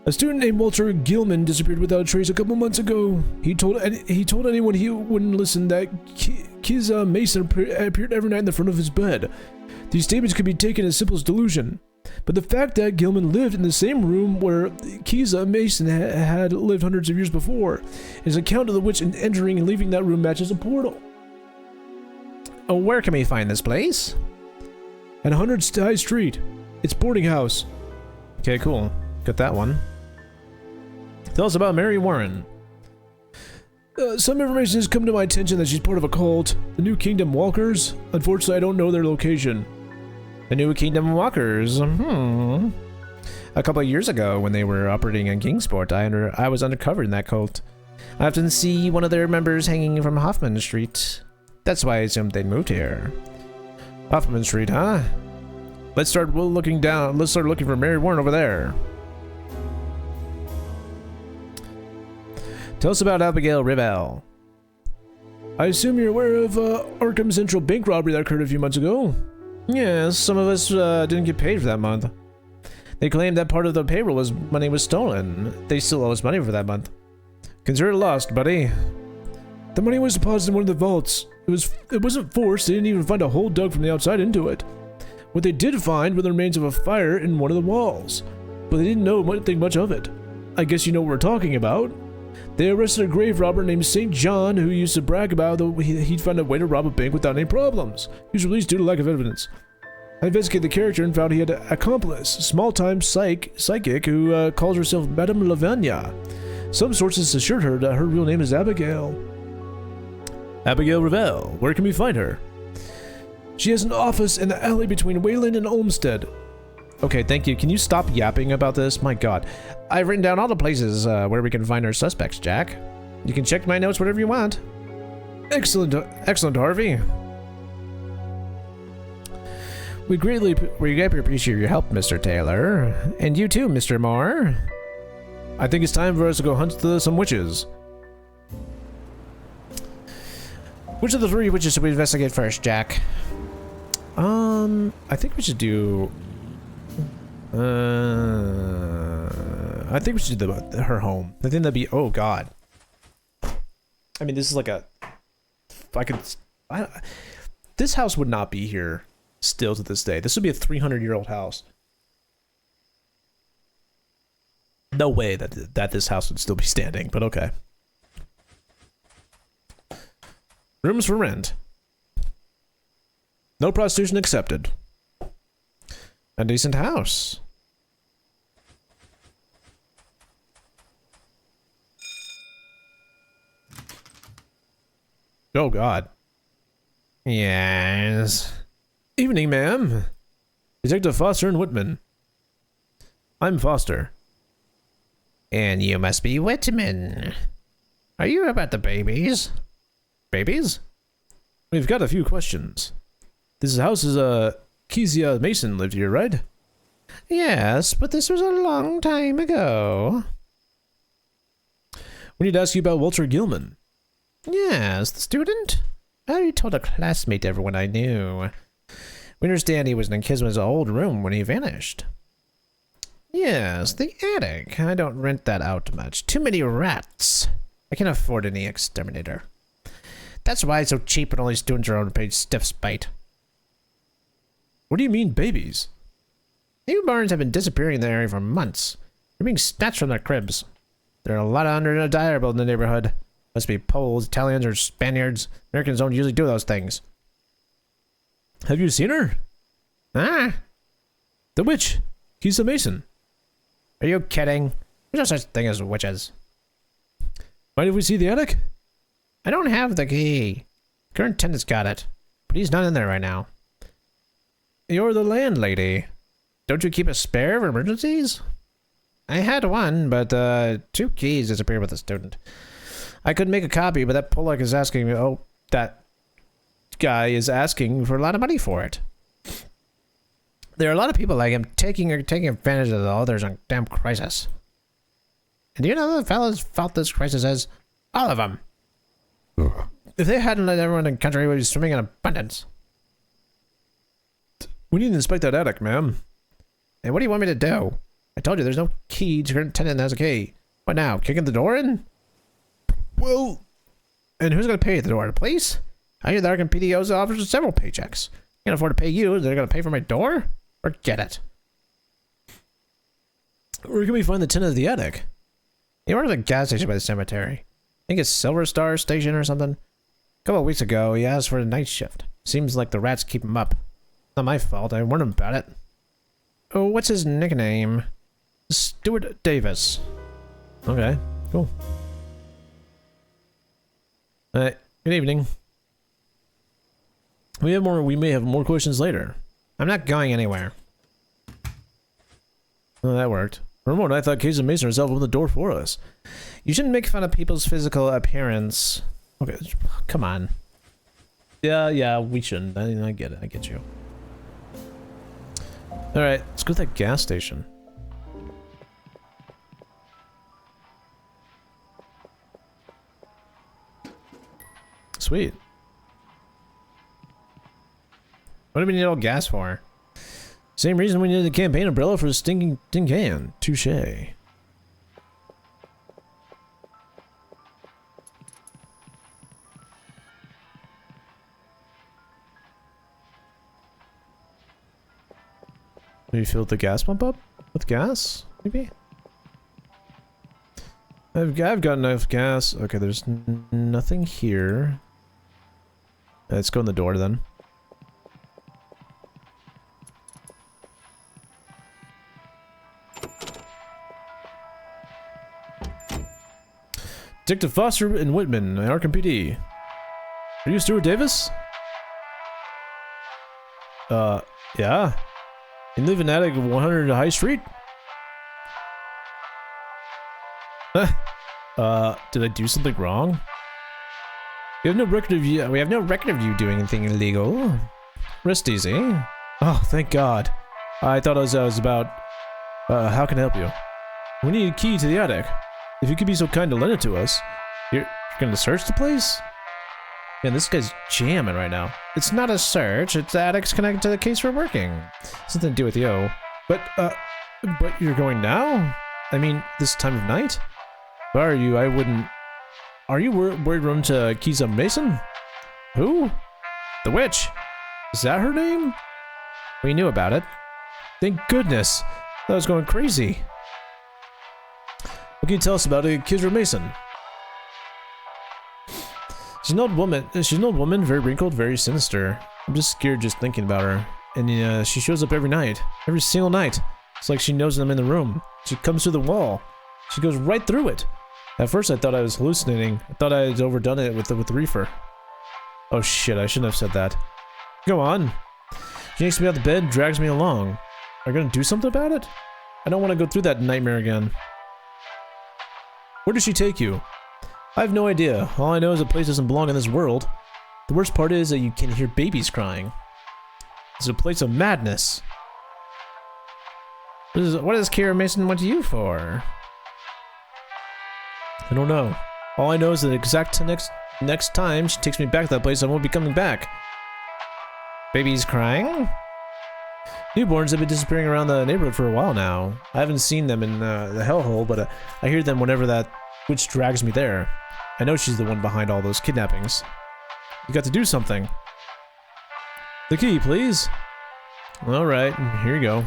A student named Walter Gilman disappeared without a trace a couple months ago. He told anyone he wouldn't listen that Kiza Mason appeared every night in the front of his bed. These statements could be taken as simple as delusion. But the fact that Gilman lived in the same room where Kiza Mason had lived hundreds of years before, his account of the witch entering and leaving that room matches a portal. Oh, where can we find this place? At 100 High Street. It's boarding house. Okay, cool. Got that one. Tell us about Mary Warren. Some information has come to my attention that she's part of a cult, the New Kingdom Walkers. Unfortunately, I don't know their location. The New Kingdom Walkers? A couple of years ago, when they were operating in Kingsport, I was undercover in that cult. I often see one of their members hanging from Hoffman Street. That's why I assumed they'd moved here. Hoffman Street, huh? Let's start looking for Mary Warren over there. Tell us about Abigail Revell. I assume you're aware of Arkham Central bank robbery that occurred a few months ago? Yes, some of us didn't get paid for that month. They claimed that part of the payroll money was stolen. They still owe us money for that month. Consider it lost, buddy. The money was deposited in one of the vaults. It wasn't forced. They didn't even find a hole dug from the outside into it. What they did find were the remains of a fire in one of the walls, but they didn't think much of it. I guess you know what we're talking about. They arrested a grave robber named St. John who used to brag about he'd found a way to rob a bank without any problems. He was released due to lack of evidence. I investigated the character and found he had an accomplice, a small-time psychic who calls herself Madame Lavanya. Some sources assured her that her real name is Abigail. Abigail Revell, where can we find her? She has an office in the alley between Wayland and Olmsted. Okay, thank you. Can you stop yapping about this? My god. I've written down all the places where we can find our suspects, Jack. You can check my notes whatever you want. Excellent, Harvey. We greatly appreciate your help, Mr. Taylor. And you too, Mr. Moore. I think it's time for us to go hunt some witches. Which of the three witches should we investigate first, Jack? I think we should do... I think we should do her home. I think that'd be... Oh, God. I mean, this is like a... this house would not be here still to this day. This would be a 300-year-old house. No way that this house would still be standing, but okay. Rooms for rent. No prostitution accepted. A decent house. Oh, God. Yes. Evening, ma'am. Detective Foster and Whitman. I'm Foster. And you must be Whitman. Are you about the babies? Babies? We've got a few questions. This house is, Kezia Mason lived here, right? Yes, but this was a long time ago. We need to ask you about Walter Gilman. Yes, the student? I already told a classmate everyone I knew. We understand he was in Kisman's old room when he vanished. Yes, the attic. I don't rent that out much. Too many rats. I can't afford any exterminator. That's why it's so cheap and only students are on page stiff spite. What do you mean, babies? Newborns have been disappearing in the area for months. They're being snatched from their cribs. There are a lot of undesirable in the neighborhood. Must be Poles, Italians, or Spaniards. Americans don't usually do those things. Have you seen her? Ah! The witch. Kezia Mason. Are you kidding? There's no such thing as witches. Mind if we see the attic? I don't have the key. Current tenant's got it, but he's not in there right now. You're the landlady. Don't you keep a spare for emergencies? I had one, but 2 keys disappeared with the student. I could make a copy, but that Pollock is asking me. Oh, that guy is asking for a lot of money for it. There are a lot of people like him taking advantage of all. There's a damn crisis. And do you know the fellas felt this crisis as? All of them. If they hadn't let everyone in the country, would be swimming in abundance. We need to inspect that attic, ma'am. And what do you want me to do? I told you there's no key. Current tenant has a key. What now? Kicking the door in? Well, and who's going to pay at the door? The police? I hear the Arkham PDO's offers several paychecks. Can't afford to pay you. They're going to pay for my door? Forget it. Where can we find the tenant of the attic? He worked at the gas station by the cemetery. I think it's Silver Star Station or something. A couple of weeks ago, he asked for a night shift. Seems like the rats keep him up. Not my fault. I warned him about it. Oh, what's his nickname? Stuart Davis. Okay, cool. Good evening. We may have more questions later. I'm not going anywhere. Oh, that worked. For a moment, I thought Kezia Mason herself opened the door for us. You shouldn't make fun of people's physical appearance. Okay, come on. Yeah, we shouldn't. I get it. I get you. Alright, let's go to that gas station. Sweet. What do we need all gas for? Same reason we needed a campaign umbrella for a stinking tin can. Touché. Maybe fill the gas pump up with gas? Maybe? I've got enough gas. Okay, there's nothing here. Let's go in the door then. Detective Foster and Whitman, Arkham PD. Are you Stuart Davis? Yeah. You live in attic 100 High Street? Did I do something wrong? We have no record of you doing anything illegal. Rest easy. Oh, thank God. I thought it was about, how can I help you? We need a key to the attic. If you could be so kind to lend it to us. You're gonna search the place? Man, this guy's jamming right now. It's not a search. It's the attic's connected to the case we're working. Something to do with you. But you're going now? I mean, this time of night? Why are you? I wouldn't... Are you worried run to Kisa Mason? Who? The witch. Is that her name? We knew about it. Thank goodness. I was going crazy. What can you tell us about Kizra Mason? She's an old woman, very wrinkled, very sinister. I'm just scared just thinking about her. And she shows up every night. Every single night. It's like she knows I'm in the room. She comes through the wall. She goes right through it. At first I thought I was hallucinating. I thought I had overdone it with the reefer. Oh shit, I shouldn't have said that. Go on. She yanks me out of the bed, drags me along. Are you gonna do something about it? I don't want to go through that nightmare again. Where does she take you? I have no idea. All I know is the place doesn't belong in this world. The worst part is that you can hear babies crying. It's a place of madness. What does Kira Mason want you for? I don't know. All I know is that exact next time she takes me back to that place, I won't be coming back. Babies crying? Newborns have been disappearing around the neighborhood for a while now. I haven't seen them in the hellhole, but I hear them whenever that witch drags me there. I know she's the one behind all those kidnappings. You got to do something. The key, please. Alright, here you go.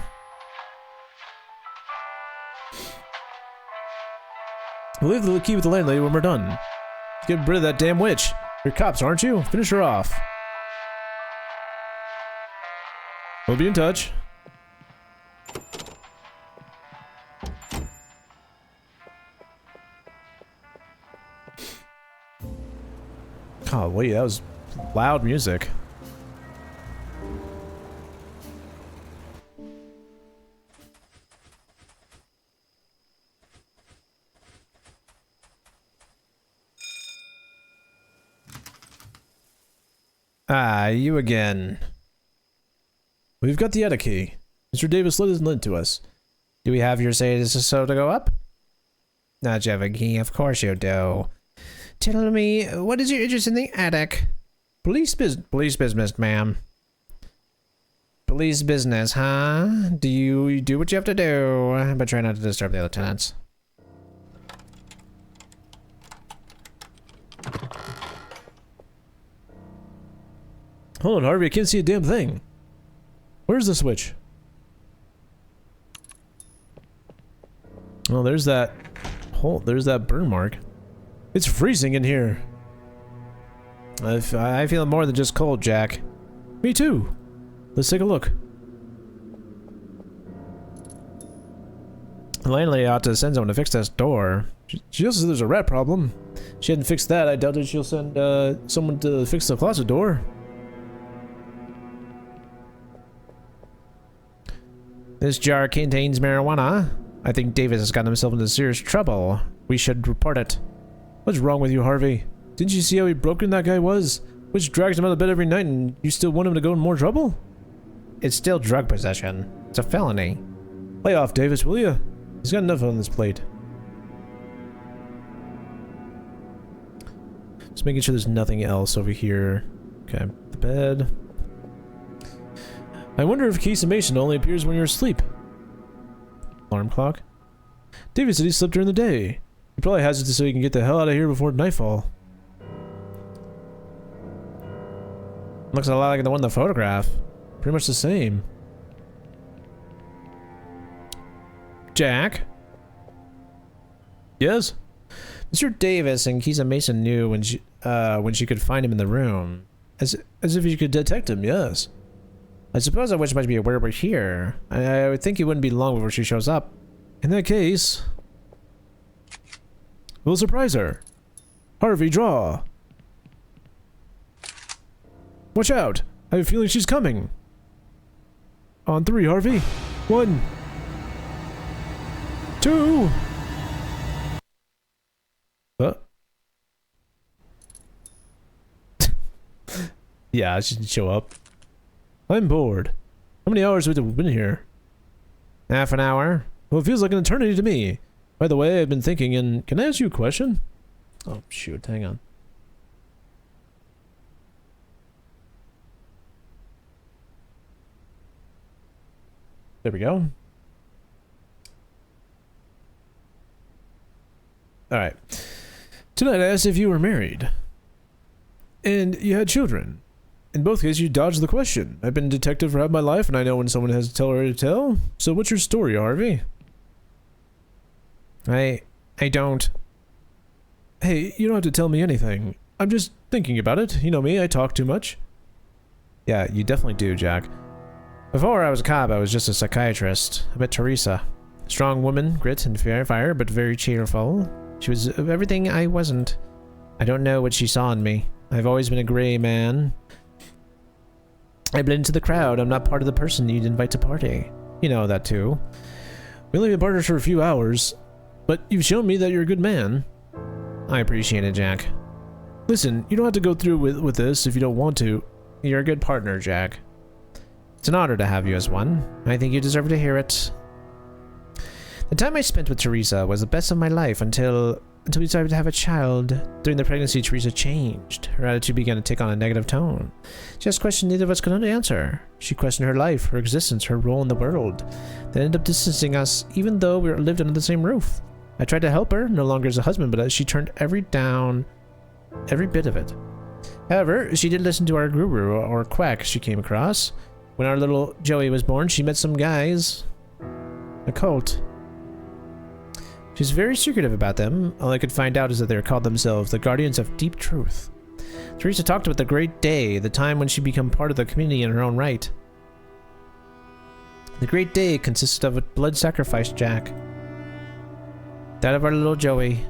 We'll leave the key with the landlady when we're done. Get rid of that damn witch. You're cops, aren't you? Finish her off. We'll be in touch. Oh, wait, that was loud music. Ah, you again. We've got the attic key. Mr. Davis lent it to us. Do we have your say so to go up? Not you have a key, of course you do. Tell me, what is your interest in the attic? Police business, ma'am. Police business, huh? Do you do what you have to do, but try not to disturb the other tenants. Hold on, Harvey, I can't see a damn thing. Where's the switch? Oh, there's that hole. There's that burn mark. It's freezing in here. I feel more than just cold, Jack. Me too. Let's take a look. The landlady ought to send someone to fix this door. She also said there's a rat problem. If she hadn't fixed that, I doubt that she'll send someone to fix the closet door. This jar contains marijuana. I think Davis has gotten himself into serious trouble. We should report it. What's wrong with you, Harvey? Didn't you see how broken that guy was? Which drags him out of bed every night and you still want him to go in more trouble? It's still drug possession. It's a felony. Lay off, Davis, will you? He's got enough on this plate. Just making sure there's nothing else over here. Okay, the bed. I wonder if Kisa Mason only appears when you're asleep. Alarm clock. David said he slept during the day. He probably has it so he can get the hell out of here before nightfall. Looks a lot like the one in the photograph. Pretty much the same. Jack? Yes? Mr. Davis and Kisa Mason knew when she could find him in the room. As if you could detect him, yes. I suppose that witch might be aware we're here. I would think it wouldn't be long before she shows up. In that case, we'll surprise her. Harvey, draw. Watch out. I have a feeling she's coming. On 3, Harvey. 1, 2. Yeah, she didn't show up. I'm bored. How many hours have we been here? Half an hour? Well, it feels like an eternity to me. By the way, I've been thinking, and can I ask you a question? Oh, shoot, hang on. There we go. Alright. Tonight I asked if you were married. And you had children. In both cases, you dodged the question. I've been a detective for half my life, and I know when someone has a story to tell. So what's your story, Harvey? I don't... Hey, you don't have to tell me anything. I'm just thinking about it. You know me, I talk too much. Yeah, you definitely do, Jack. Before I was a cop, I was just a psychiatrist. I met Teresa. Strong woman, grit and fire, but very cheerful. She was everything I wasn't. I don't know what she saw in me. I've always been a gray man. I blend into the crowd. I'm not part of the person you'd invite to party. You know that too. We only been partners for a few hours, but you've shown me that you're a good man. I appreciate it, Jack. Listen, you don't have to go through with this if you don't want to. You're a good partner, Jack. It's an honor to have you as one. I think you deserve to hear it. The time I spent with Teresa was the best of my life until we decided to have a child. During the pregnancy, Teresa changed. Her attitude began to take on a negative tone. She asked questions neither of us could answer. She questioned her life, her existence, her role in the world. That ended up distancing us, even though we lived under the same roof. I tried to help her, no longer as a husband, but she turned every bit of it. However, she did listen to our guru, or quack, she came across. When our little Joey was born, she met some guys. A cult. She's very secretive about them. All I could find out is that they called themselves the Guardians of Deep Truth. Teresa talked about the great day, the time when she became part of the community in her own right. The great day consisted of a blood sacrifice, Jack. That of our little Joey.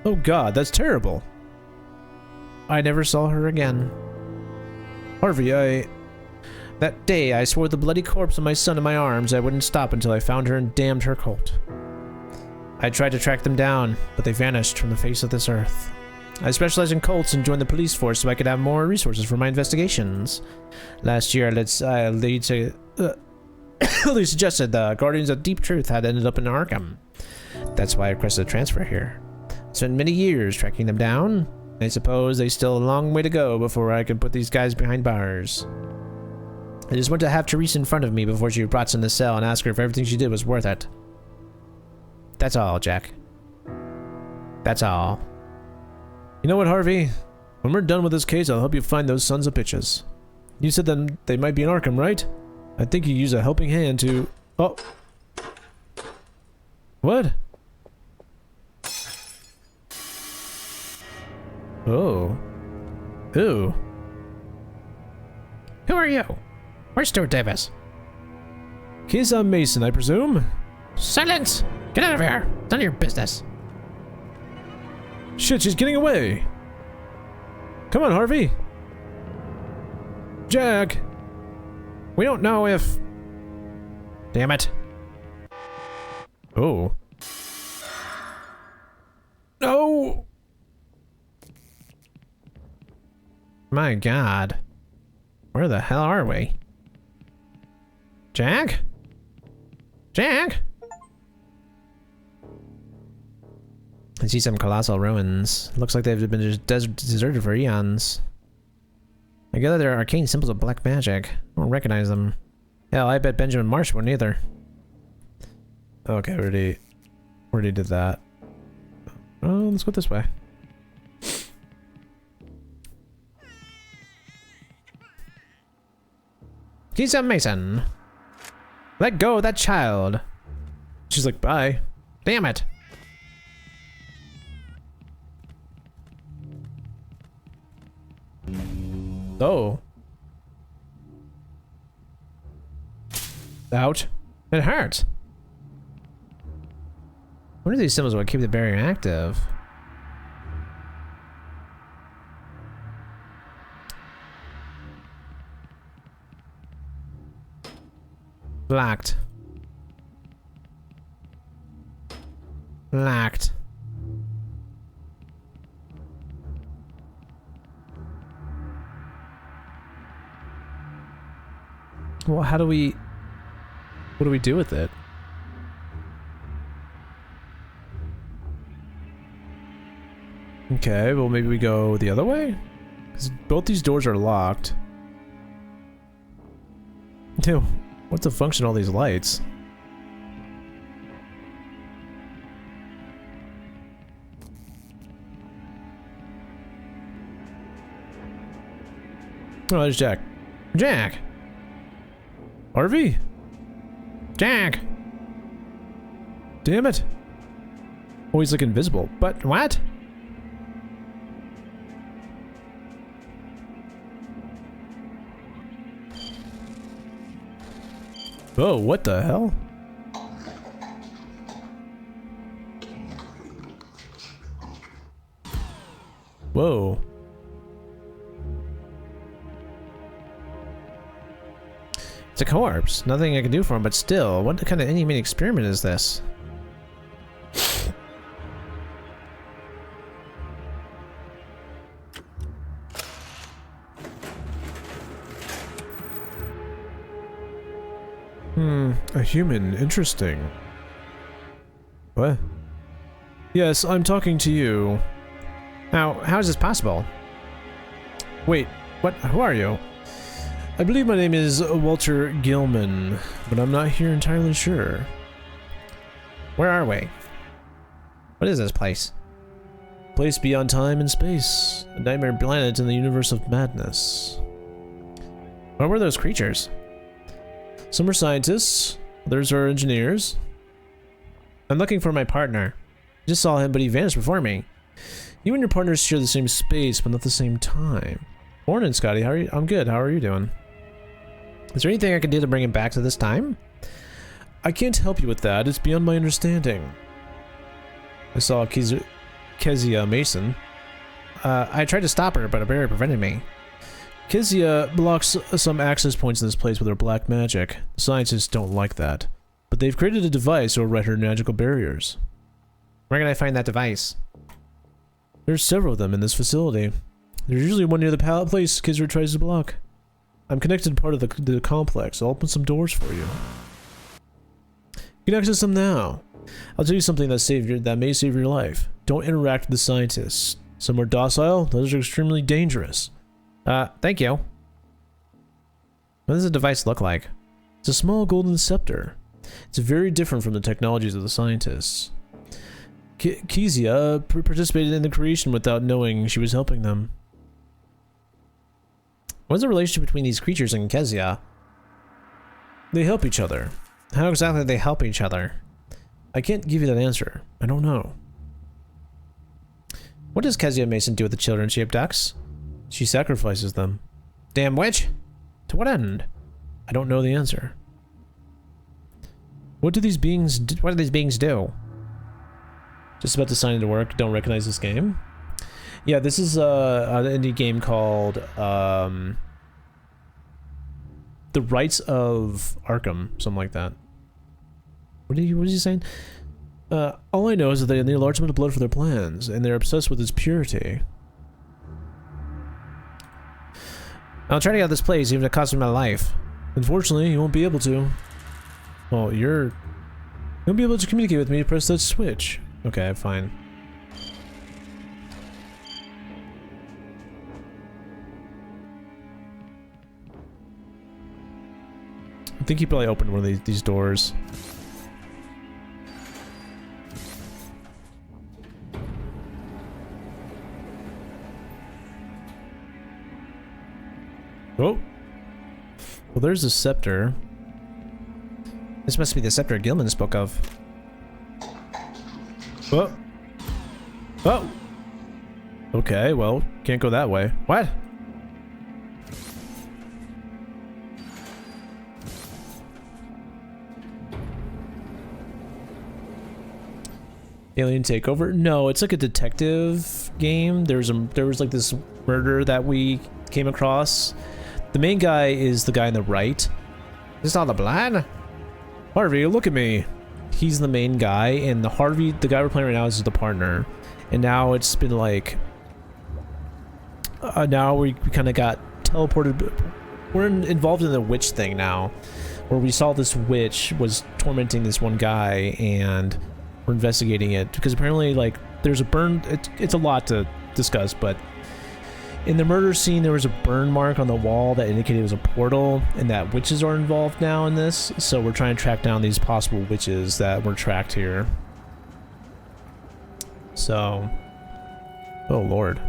Oh God, that's terrible. I never saw her again. Harvey, that day I swore the bloody corpse of my son in my arms I wouldn't stop until I found her and damned her cult. I tried to track them down, but they vanished from the face of this earth. I specialize in cults and joined the police force so I could have more resources for my investigations. Last year, Lee suggested the Guardians of Deep Truth had ended up in Arkham. That's why I requested a transfer here. I spent many years tracking them down. I suppose there's still a long way to go before I can put these guys behind bars. I just want to have Teresa in front of me before she rots in the cell and ask her if everything she did was worth it. That's all, Jack. That's all. You know what, Harvey? When we're done with this case, I'll help you find those sons of bitches. You said that they might be in Arkham, right? I think you use a helping hand to... Oh. What? Oh. Who? Who are you? Where's Stuart Davis? Case on Mason, I presume? Silence! Get out of here! It's none of your business. Shit, she's getting away! Come on, Harvey! Jack! We don't know if... Damn it. Oh. No! My God. Where the hell are we? Jack? Jack? I see some colossal ruins. Looks like they've been just deserted for eons. I gather they're arcane symbols of black magic. I don't recognize them. Hell, I bet Benjamin Marsh wouldn't either. Okay, already did that. Oh, let's go this way. Kisa Mason. Let go of that child. She's like, bye. Damn it. Oh. Ouch. It hurts. What are these symbols that keep the barrier active? Locked. Locked. Well, how do we... What do we do with it? Okay, well maybe we go the other way? Because both these doors are locked. Ew, what's the function of all these lights? Oh, there's Jack. Jack! Harvey? Jack! Damn it! Oh, he's like invisible. But what? Oh, what the hell? Whoa. It's a corpse. Nothing I can do for him, but still, what kind of inhumane experiment is this? A human. Interesting. What? Yes, I'm talking to you. How is this possible? Wait, what? Who are you? I believe my name is Walter Gilman, but I'm not here entirely sure. Where are we? What is this place? Place beyond time and space. A nightmare planet in the universe of madness. What were those creatures? Some are scientists, others are engineers. I'm looking for my partner. I just saw him, but he vanished before me. You and your partners share the same space, but not the same time. Morning, Scotty. How are you? I'm good. How are you doing? Is there anything I can do to bring him back to this time? I can't help you with that. It's beyond my understanding. I saw Kezia Mason. I tried to stop her, but a barrier prevented me. Kezia blocks some access points in this place with her black magic. The scientists don't like that. But they've created a device to override her magical barriers. Where can I find that device? There's several of them in this facility. There's usually one near the pallet place Kezia tries to block. I'm connected to part of the complex. I'll open some doors for you. You can access them now. I'll tell you something that may save your life. Don't interact with the scientists. Some are docile, others are extremely dangerous. Thank you. What does the device look like? It's a small golden scepter. It's very different from the technologies of the scientists. Kezia participated in the creation without knowing she was helping them. What's the relationship between these creatures and Kezia? They help each other. How exactly do they help each other? I can't give you that answer. I don't know. What does Kezia Mason do with the children she abducts? She sacrifices them. Damn witch! To what end? I don't know the answer. What do these beings do? Just about to sign into work. Don't recognize this game. Yeah, this is an indie game called The Rites of Arkham, something like that. What is he saying? All I know is that they need a large amount of blood for their plans, and they're obsessed with its purity. I'll try to get out of this place, even if it costs me my life. Unfortunately, you won't be able to. Well, you won't be able to communicate with me to press that switch. Okay, fine. I think he probably opened one of these doors. Oh! Well, there's a scepter. This must be the scepter Gilman spoke of. Oh! Oh! Okay, well, can't go that way. What? Alien takeover? No, it's like a detective game. There was like this murder that we came across. The main guy is the guy on the right. Is this all the blood? Harvey, look at me. He's the main guy, and the guy we're playing right now is the partner. And now it's been like, now we kind of got teleported. We're involved in the witch thing now, where we saw this witch was tormenting this one guy, and we're investigating it because apparently, like, there's a burn. It's a lot to discussed, but in the murder scene, there was a burn mark on the wall that indicated it was a portal, and that witches are involved now in this. So we're trying to track down these possible witches that were tracked here. So, oh Lord.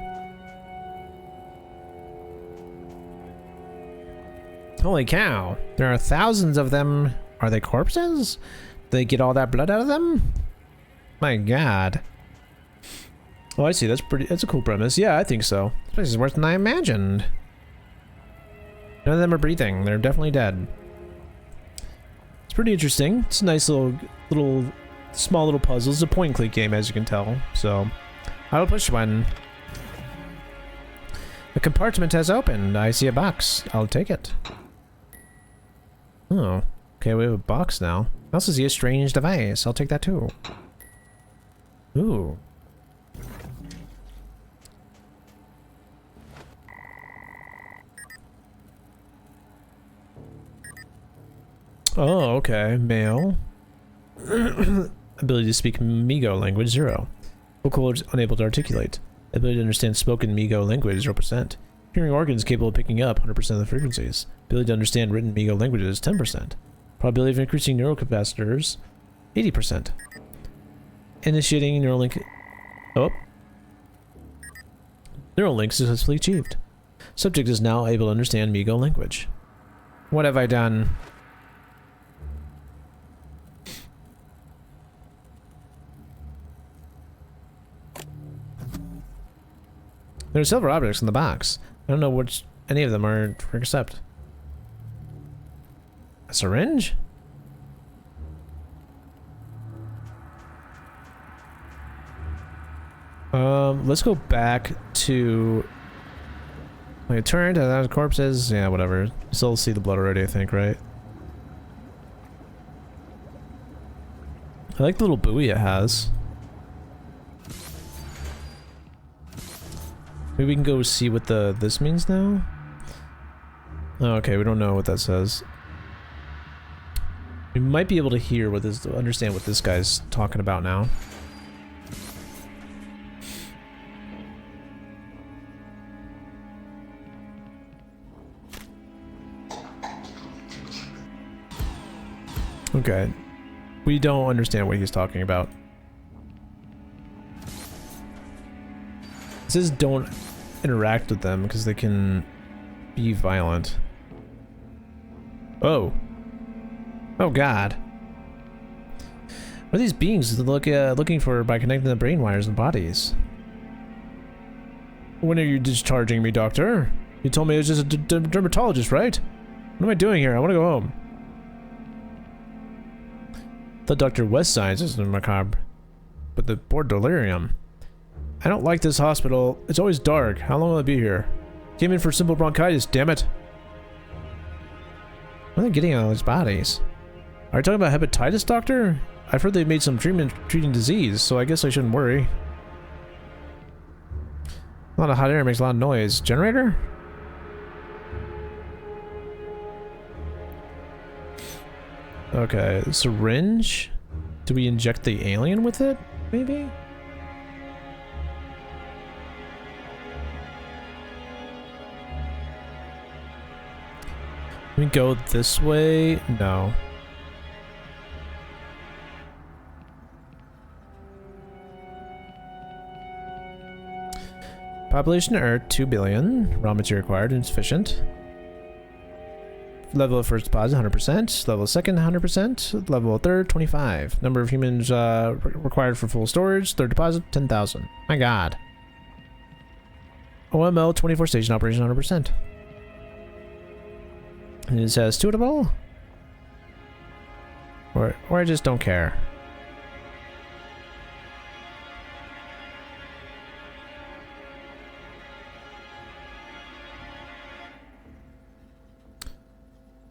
Holy cow, there are thousands of them. Are they corpses? Did they get all that blood out of them? My God. Oh, I see. That's a cool premise. Yeah, I think so. This place is worse than I imagined. None of them are breathing. They're definitely dead. It's pretty interesting. It's a nice small little puzzle. It's a point and click game, as you can tell. So, I will push one. The compartment has opened. I see a box. I'll take it. Oh, okay. We have a box now. I also see a strange device. I'll take that too. Ooh. Oh, okay. Male. Ability to speak Migo language, 0. Vocal cords unable to articulate. Ability to understand spoken Migo language, 0%. Hearing organs capable of picking up 100% of the frequencies. Ability to understand written Migo languages, 10%. Probability of increasing neural capacitors, 80%. Initiating neural link. Oh. Neural link successfully achieved. Subject is now able to understand Migo language. What have I done? There are several objects in the box. I don't know which any of them are to accept. A syringe? Let's go back to... Wait, turn to that corpses? Yeah, whatever. Still see the blood already, I think, right? I like the little buoy it has. Maybe we can go see what this means now? Oh, okay, we don't know what that says. We might be able to hear what this, understand what this guy's talking about now. Okay. We don't understand what he's talking about. It says don't interact with them because they can be violent. Oh. Oh God. What are these beings looking for by connecting the brain wires and bodies? When are you discharging me, doctor? You told me I was just a dermatologist, right? What am I doing here? I want to go home. The Dr. West Science is macabre, but the bored delirium. I don't like this hospital. It's always dark. How long will I be here? Came in for simple bronchitis, damn it. What are they getting on these bodies? Are you talking about hepatitis, doctor? I've heard they've made some treatment treating disease, so I guess I shouldn't worry. A lot of hot air makes a lot of noise. Generator? Okay, syringe? Do we inject the alien with it? Maybe? Can we go this way? No. Population of Earth, 2 billion. Raw material required, insufficient. Level of first deposit, 100%. Level of second, 100%. Level of third, 25. Number of humans required for full storage. Third deposit, 10,000. My God. OML, 24 station operation, 100%. And it says suitable? Or I just don't care.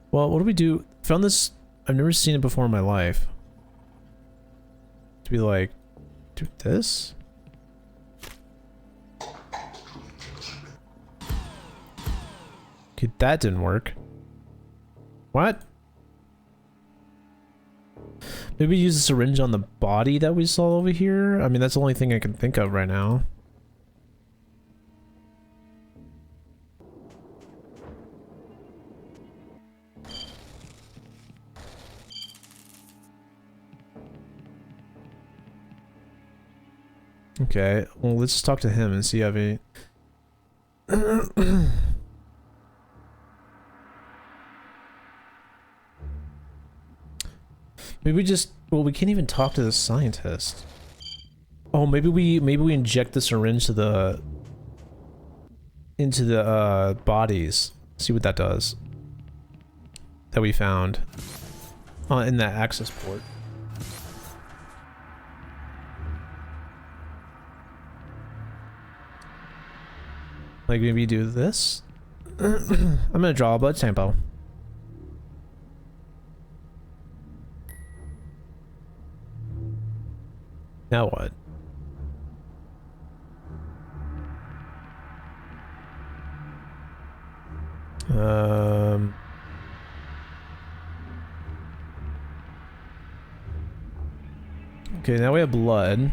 Well, what do we do? Found this. I've never seen it before in my life. To be like, do this? Okay, that didn't work. What? Maybe use a syringe on the body that we saw over here? I mean, that's the only thing I can think of right now. Okay, well, let's just talk to him and see if he... Maybe we just... Well, we can't even talk to the scientist. Oh, maybe we inject the syringe to the... into the, bodies. See what that does. That we found. In that access port. Like, maybe do this? I'm gonna draw a blood sample. Now what? Okay, now we have blood.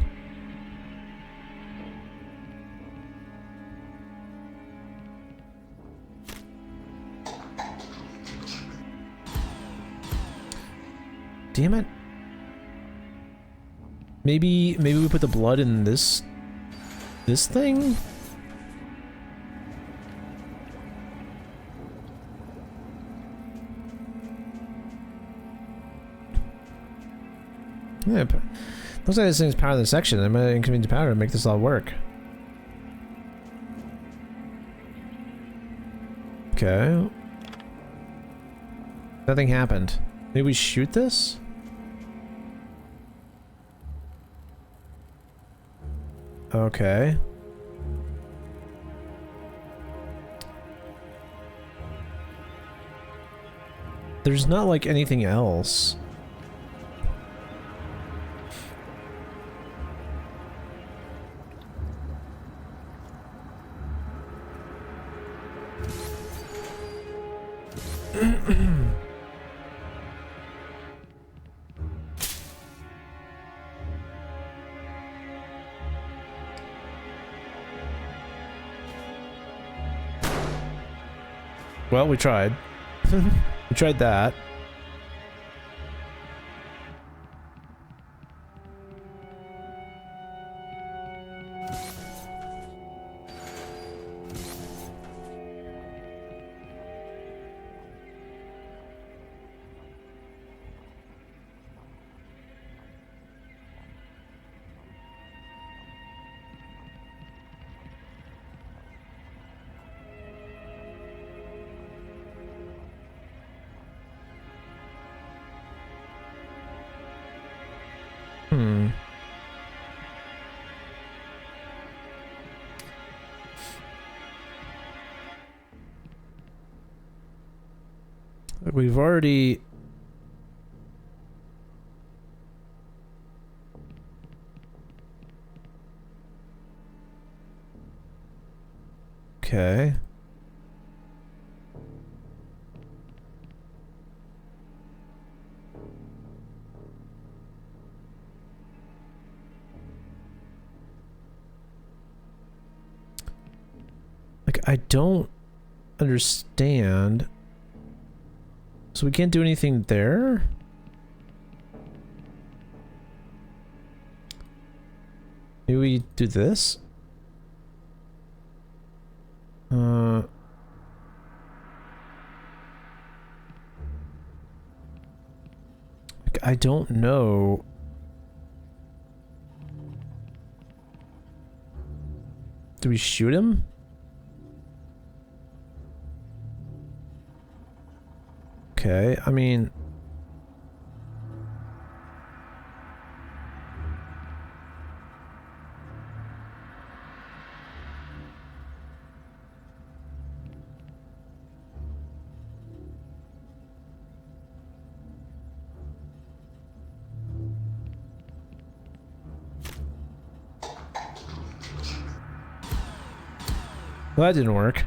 Damn it. Maybe we put the blood in this thing? Yeah, but looks like this thing's powering the section. I'm gonna inconvenience power to make this all work. Okay. Nothing happened. Maybe we shoot this? Okay. There's not like anything else. Well, we tried. We tried that. We've already... Okay. Like, I don't understand. So we can't do anything there? Maybe we do this? I don't know. Do we shoot him? Okay, I mean... Well, that didn't work.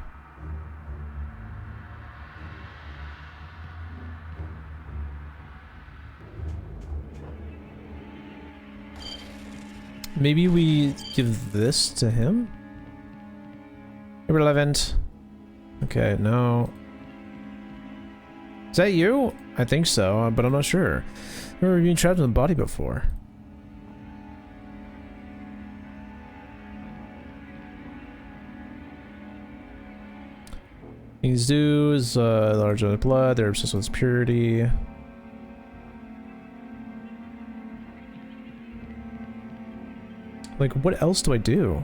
Maybe we give this to him? Irrelevant. Okay, no. Is that you? I think so, but I'm not sure. I've never been trapped in the body before. These dudes, large amount of blood, they're obsessed with purity. Like, what else do I do?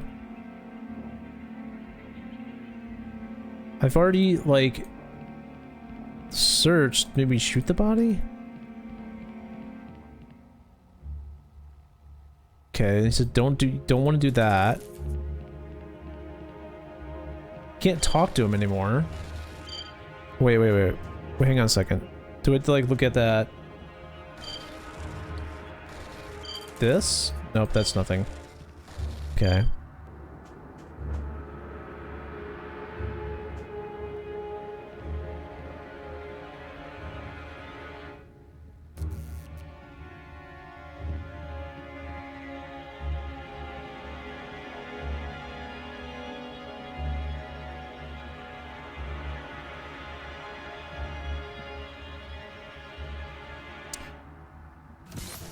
I've already, like, searched. Maybe shoot the body? Okay, he said don't want to do that. Can't talk to him anymore. Wait, hang on a second. Do I have to, like, look at that? This? Nope, that's nothing. Okay.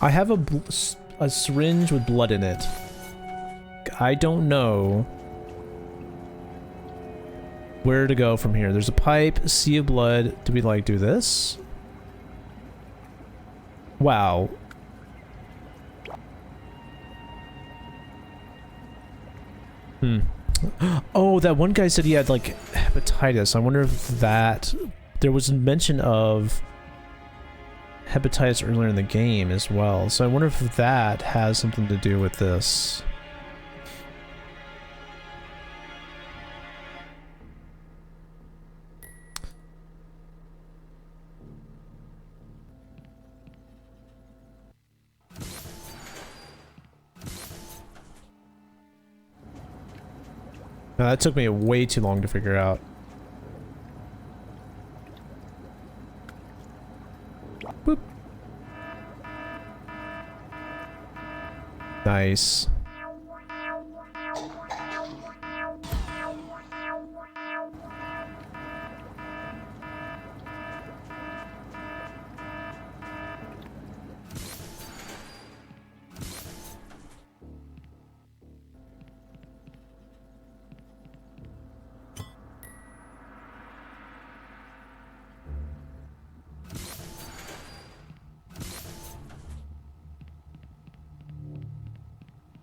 I have a syringe with blood in it. I don't know where to go from here. There's a pipe, sea of blood. Do we, like, do this? Wow. Oh, that one guy said he had, like, hepatitis. I wonder if that... There was a mention of hepatitis earlier in the game as well. So I wonder if that has something to do with this. Now, that took me way too long to figure out. Boop. Nice.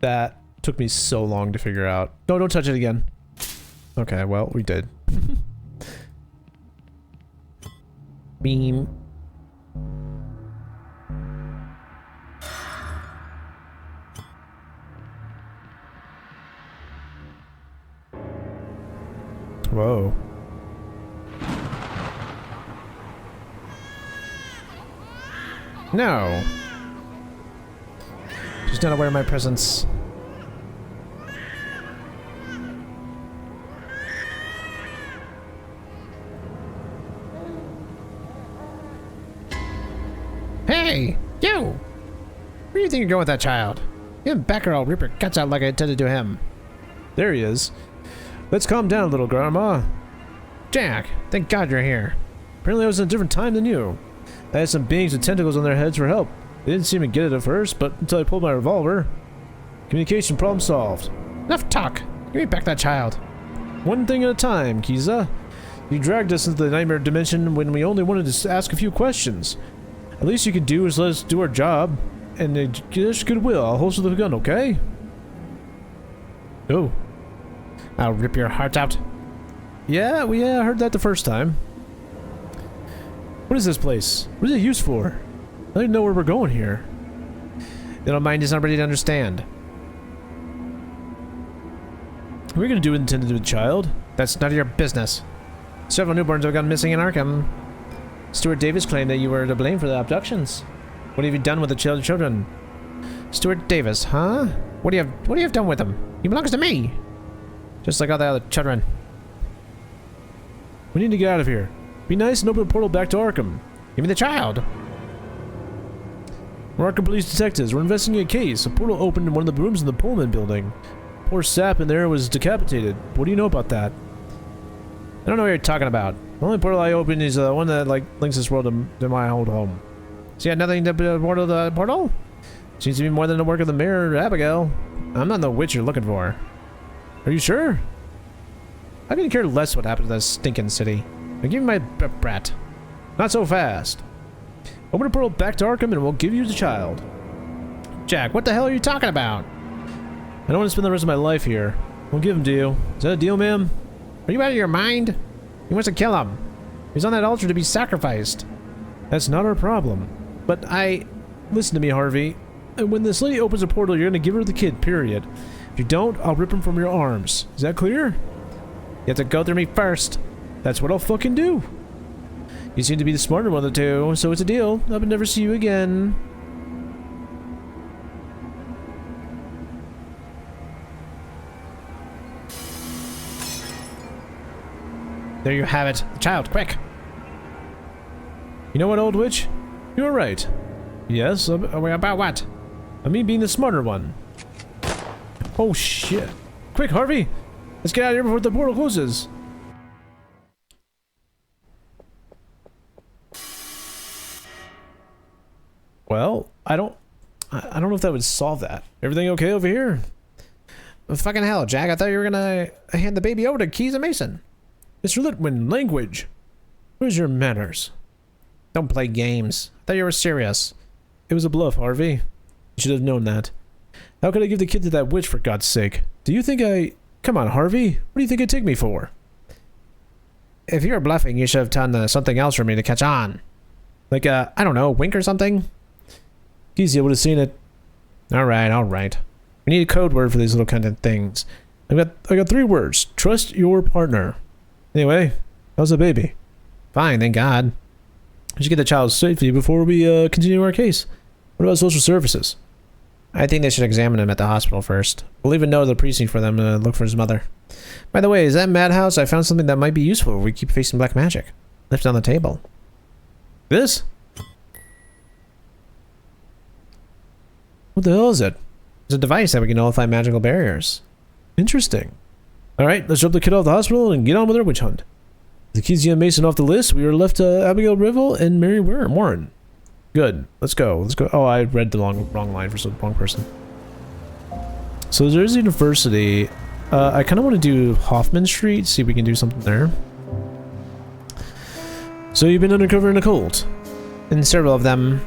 That took me so long to figure out. No, don't touch it again. Okay, well, we did. Beam. Whoa. No. She's not aware of my presence. Hey, you! Where do you think you're going with that child? Get him back or I'll rip your guts out like I intended to him. There he is. Let's calm down, little grandma. Jack, thank God you're here. Apparently I was in a different time than you. I had some beings with tentacles on their heads for help. They didn't seem to get it at first, but until I pulled my revolver. Communication problem solved. Enough talk. Give me back that child. One thing at a time, Kiza. You dragged us into the nightmare dimension when we only wanted to ask a few questions. At least you can do is let us do our job. And just goodwill. I'll holster the gun, okay? Oh. I'll rip your heart out. Yeah, I heard that the first time. What is this place? What is it used for? I don't even know where we're going here. Little mind is not ready to understand. What are we gonna do intended to the child? That's none of your business. Several newborns have gone missing in Arkham. Stuart Davis claimed that you were to blame for the abductions. What have you done with the children? Stuart Davis, huh? What do you have done with him? He belongs to me. Just like all the other children. We need to get out of here. Be nice and open the portal back to Arkham. Give me the child. We're Arkham Police Detectives. We're investigating a case. A portal opened in one of the rooms in the Pullman building. Poor sap in there was decapitated. What do you know about that? I don't know what you're talking about. The only portal I opened is the one that, like, links this world to my old home. So you had nothing to do with the portal? Seems to be more than the work of the mayor, Abigail. I'm not the witch you're looking for. Are you sure? I couldn't care less what happened to that stinking city. Now give me my brat. Not so fast. Open a portal back to Arkham and we'll give you the child. Jack, what the hell are you talking about? I don't want to spend the rest of my life here. We'll give him to you. Is that a deal, ma'am? Are you out of your mind? He wants to kill him. He's on that altar to be sacrificed. That's not our problem. But listen to me, Harvey. When this lady opens a portal, you're going to give her the kid, period. If you don't, I'll rip him from your arms. Is that clear? You have to go through me first. That's what I'll fucking do. You seem to be the smarter one of the two, so it's a deal. I would never see you again. There you have it. The child, quick. You know what, old witch? You were right. Yes, about what? I mean being the smarter one. Oh shit. Quick, Harvey! Let's get out of here before the portal closes. Well, I don't know if that would solve that. Everything okay over here? Oh, fucking hell, Jack, I thought you were gonna hand the baby over to Keys and Mason. Mr. Litwin, language. Where's your manners? Don't play games. I thought you were serious. It was a bluff, Harvey. You should have known that. How could I give the kid to that witch, for God's sake? Do you think I... Come on, Harvey. What do you think it'd take me for? If you were bluffing, you should have done something else for me to catch on. Like, I don't know, wink or something? Easy, I would have seen it. Alright, alright. We need a code word for these little kind of things. I got 3 words. Trust your partner. Anyway, how's the baby? Fine, thank God. We should get the child safely before we continue our case. What about social services? I think they should examine him at the hospital first. We'll leave a note at the precinct for them to look for his mother. By the way, is that madhouse? I found something that might be useful if we keep facing black magic. Left on the table. This? What the hell is it? It's a device that we can nullify magical barriers. Interesting. Alright, let's drop the kid off the hospital and get on with our witch hunt. The Keys and Mason off the list, we are left to Abigail Rivel and Mary Warren. Good. Let's go. Let's go. Oh, I read the wrong line for the wrong person. So there's university. I kind of want to do Hoffman Street, see if we can do something there. So you've been undercover in a cult. In several of them.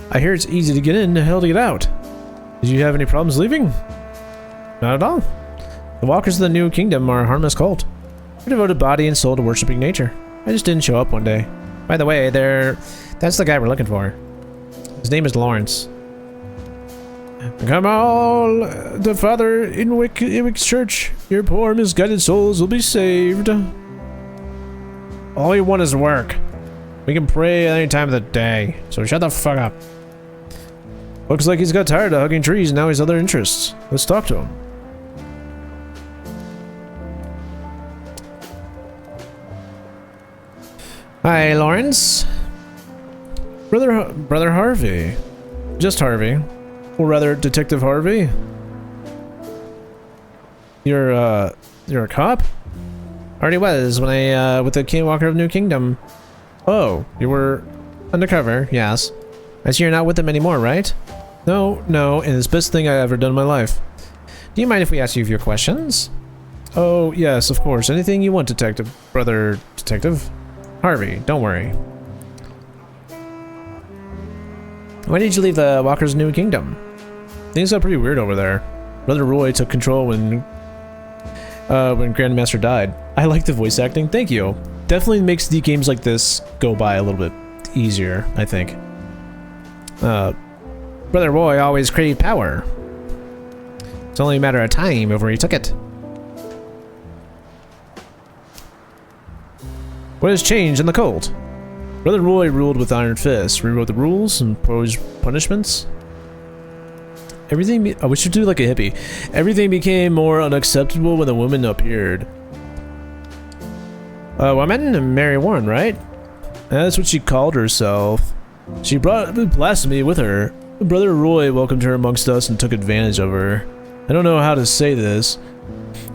I hear it's easy to get in, hell to get out. Did you have any problems leaving? Not at all. The Walkers of the New Kingdom are a harmless cult. We're devoted body and soul to worshipping nature. I just didn't show up one day. By the way, that's the guy we're looking for. His name is Lawrence. Come all, the Father in Iwick's church. Your poor misguided souls will be saved. All we want is work. We can pray at any time of the day, so shut the fuck up. Looks like he's got tired of hugging trees and now he has other interests. Let's talk to him. Hi, Lawrence. Brother Harvey. Just Harvey. Or rather, Detective Harvey. You're a cop? Already was when I, with the Walker of New Kingdom. Oh, you were undercover, yes. I see you're not with them anymore, right? No, and it's the best thing I've ever done in my life. Do you mind if we ask you a few questions? Oh, yes, of course. Anything you want, Brother Detective. Harvey, don't worry. Why did you leave the Walker's New Kingdom? Things got pretty weird over there. Brother Roy took control when Grandmaster died. I like the voice acting, thank you. Definitely makes the games like this go by a little bit easier, I think. Brother Roy always craved power. It's only a matter of time before he took it. What has changed in the cult? Brother Roy ruled with iron fists, rewrote the rules and imposed punishments. I wish you'd do like a hippie. Everything became more unacceptable when the woman appeared. Woman? Mary Warren, right? That's what she called herself. She brought blasphemy with her. Brother Roy welcomed her amongst us and took advantage of her. I don't know how to say this.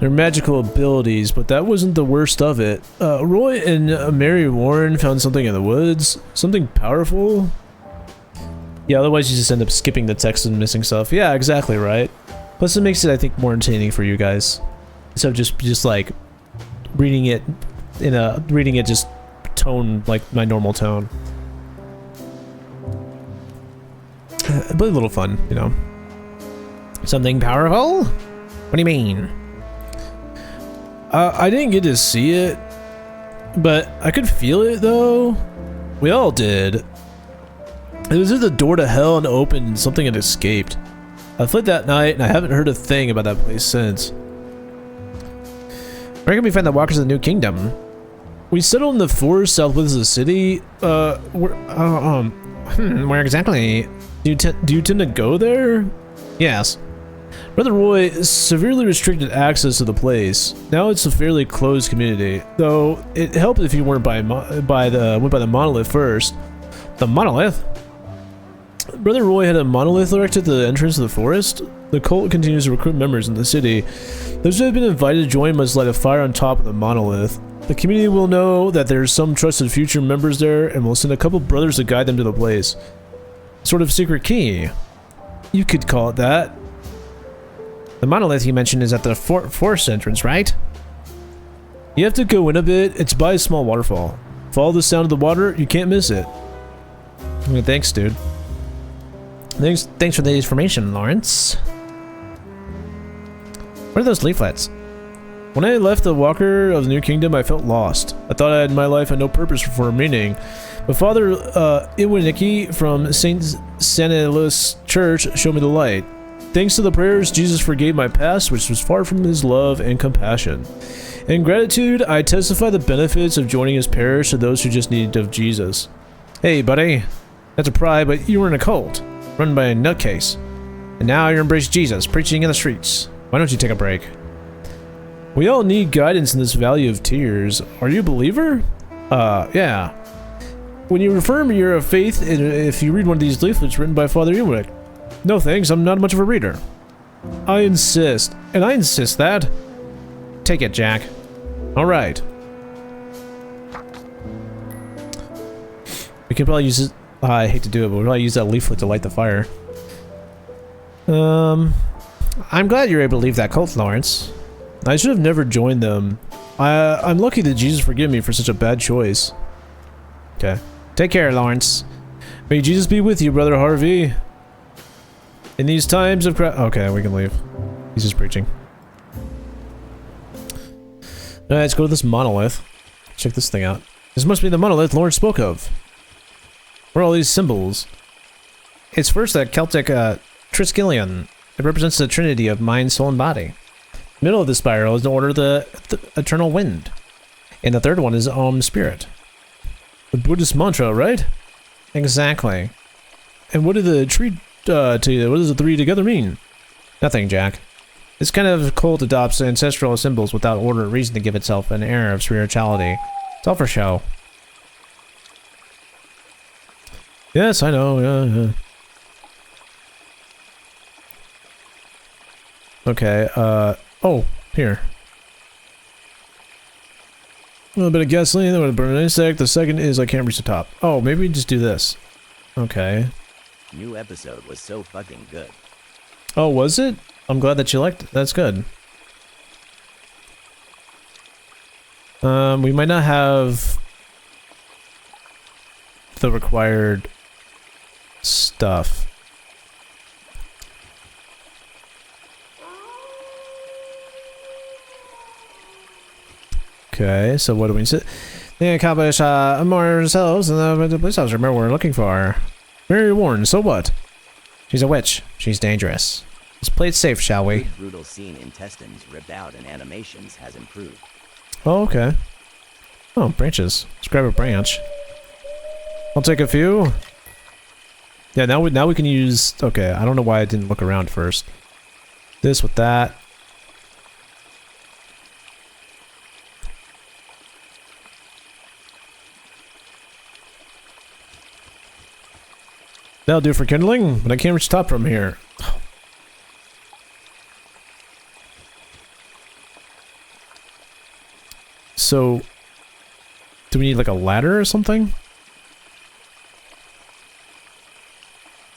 Her magical abilities, but that wasn't the worst of it. Roy and Mary Warren found something in the woods. Something powerful. Yeah, otherwise you just end up skipping the text and missing stuff. Yeah, exactly right. Plus it makes it, I think, more entertaining for you guys. So just like reading it in a just tone like my normal tone. But a little fun, you know. Something powerful? What do you mean? I didn't get to see it, but I could feel it though. We all did. It was at the door to hell and opened and something had escaped. I fled that night and I haven't heard a thing about that place since. Where can we find the walkers of the New Kingdom? We settled in the forest southwest of the city. Where exactly? Do you tend to go there? Yes. Brother Roy severely restricted access to the place. Now it's a fairly closed community, though it helped if you weren't went by the monolith first. The monolith? Brother Roy had a monolith erected at the entrance of the forest. The cult continues to recruit members in the city. Those who have been invited to join must light a fire on top of the monolith. The community will know that there's some trusted future members there and will send a couple brothers to guide them to the place. Sort of secret key. You could call it that. The monolith you mentioned is at the forest entrance, right? You have to go in a bit. It's by a small waterfall. Follow the sound of the water. You can't miss it. Okay, thanks, dude. Thanks for the information, Lawrence. What are those leaflets? When I left the Walker of the New Kingdom, I felt lost. I thought I had my life had no purpose or meaning. But Father Iwaniki from St. Sanilus Church showed me the light. Thanks to the prayers, Jesus forgave my past, which was far from his love and compassion. In gratitude, I testify the benefits of joining his parish to those who just needed of Jesus. Hey, buddy. Not to pry, but you were in a cult, run by a nutcase. And now you embrace Jesus, preaching in the streets. Why don't you take a break? We all need guidance in this valley of tears. Are you a believer? Yeah. When you affirm your faith, if you read one of these leaflets written by Father Ewick. No thanks, I'm not much of a reader. I insist, and I insist that. Take it, Jack. Alright. We can probably use it. I hate to do it, but we'll probably use that leaflet to light the fire. I'm glad you're able to leave that cult, Lawrence. I should have never joined them. I'm lucky that Jesus forgive me for such a bad choice. Okay. Take care, Lawrence. May Jesus be with you, Brother Harvey. In these times of okay, we can leave. He's just preaching. Alright, let's go to this monolith. Check this thing out. This must be the monolith Lawrence spoke of. What are all these symbols? It's first a Celtic Triskelion. It represents the trinity of mind, soul, and body. The middle of the spiral is the order of the eternal wind. And the third one is Spirit. The Buddhist mantra, right? Exactly. And what do the what does the three together mean? Nothing, Jack. This kind of cult adopts ancestral symbols without order or reason to give itself an air of spirituality. It's all for show. Yes, I know, yeah. Okay, oh, here. A little bit of gasoline, that would burn an insect. The second is I can't reach the top. Oh, maybe we just do this. Okay. New episode was so fucking good. Oh, was it? I'm glad that you liked it. That's good. We might not have the required stuff. Okay, so what do we say? They accomplish more ourselves than the police officer we're looking for. Mary Warren, so what? She's a witch. She's dangerous. Let's play it safe, shall we? Brutal scene, intestines ripped out and animations has improved. Oh, okay. Oh, branches. Let's grab a branch. I'll take a few. Yeah, now we can use. Okay, I don't know why I didn't look around first. This with that. That'll do for kindling, but I can't reach the top from here. So, do we need like a ladder or something?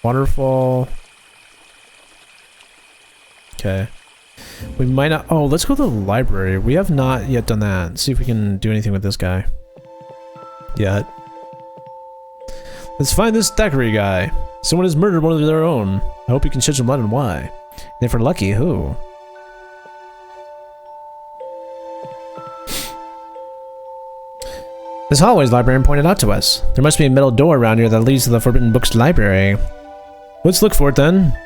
Waterfall. Okay. We might not... Oh, let's go to the library. We have not yet done that. See if we can do anything with this guy. Yet. Let's find this Thackeray guy. Someone has murdered one of their own. I hope you can shed some light on why. And if we're lucky, who? This hallway's librarian pointed out to us. There must be a metal door around here that leads to the Forbidden Books library. Let's look for it then.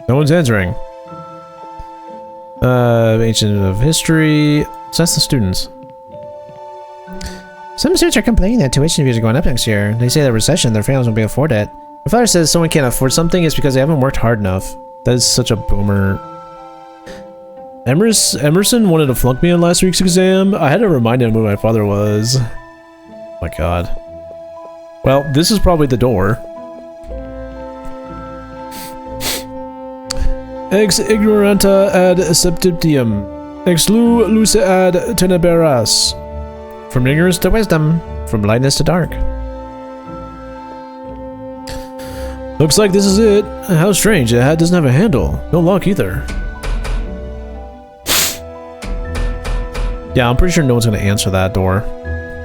No one's answering. Ancient of history. So that's the students. Some students are complaining that tuition fees are going up next year. They say that recession, their families won't be able to afford it. My father says someone can't afford something is because they haven't worked hard enough. That is such a boomer. Emerson wanted to flunk me on last week's exam. I had to remind him who my father was. Oh my god. Well, this is probably the door. Ex ignoranta ad septitium. Ex luce ad tenebrae. From ignorance to wisdom. From lightness to dark. Looks like this is it. How strange, the hat doesn't have a handle. No lock either. Yeah, I'm pretty sure no one's gonna answer that door.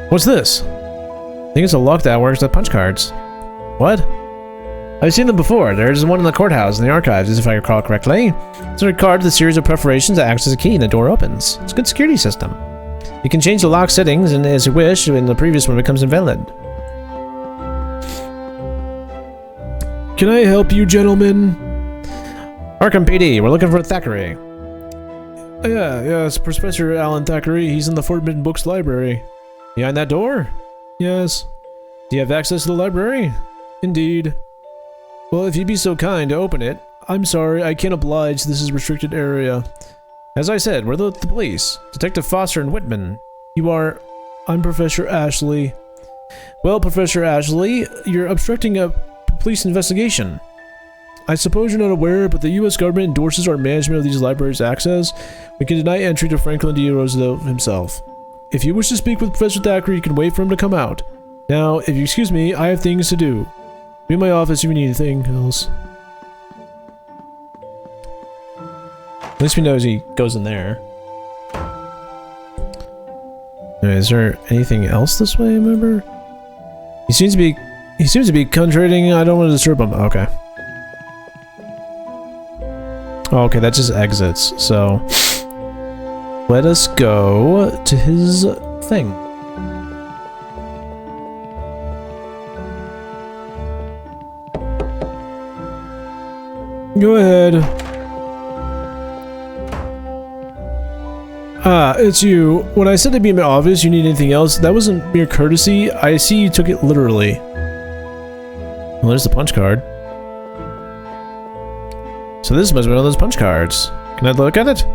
What's this? I think it's a lock that works with punch cards. What? I've seen them before. There's one in the courthouse in the archives, if I recall correctly. It's a card with a series of perforations that acts as a key and the door opens. It's a good security system. You can change the lock settings and as you wish when the previous one becomes invalid. Can I help you, gentlemen? Arkham PD, we're looking for Thackeray. Yeah, it's Professor Alan Thackeray. He's in the Forbidden Books library. Behind that door? Yes. Do you have access to the library? Indeed. Well, if you'd be so kind to open it. I'm sorry, I can't oblige. This is a restricted area. As I said, we're the police. Detective Foster and Whitman. You are... I'm Professor Ashley. Well, Professor Ashley, you're obstructing a police investigation. I suppose you're not aware, but the U.S. government endorses our management of these libraries' access. We can deny entry to Franklin D. Roosevelt himself. If you wish to speak with Professor Thackeray, you can wait for him to come out. Now, if you excuse me, I have things to do. Be in my office if you need anything else. At least we know he goes in there. Alright, is there anything else this way, remember? He seems to be concentrating. I don't want to disturb him. Okay. Oh, okay, that just exits, so let us go to his thing. Go ahead. Ah, it's you. When I said to be in my office, you need anything else, that wasn't mere courtesy. I see you took it literally. Well, there's the punch card. So this must be one of those punch cards. Can I look at it?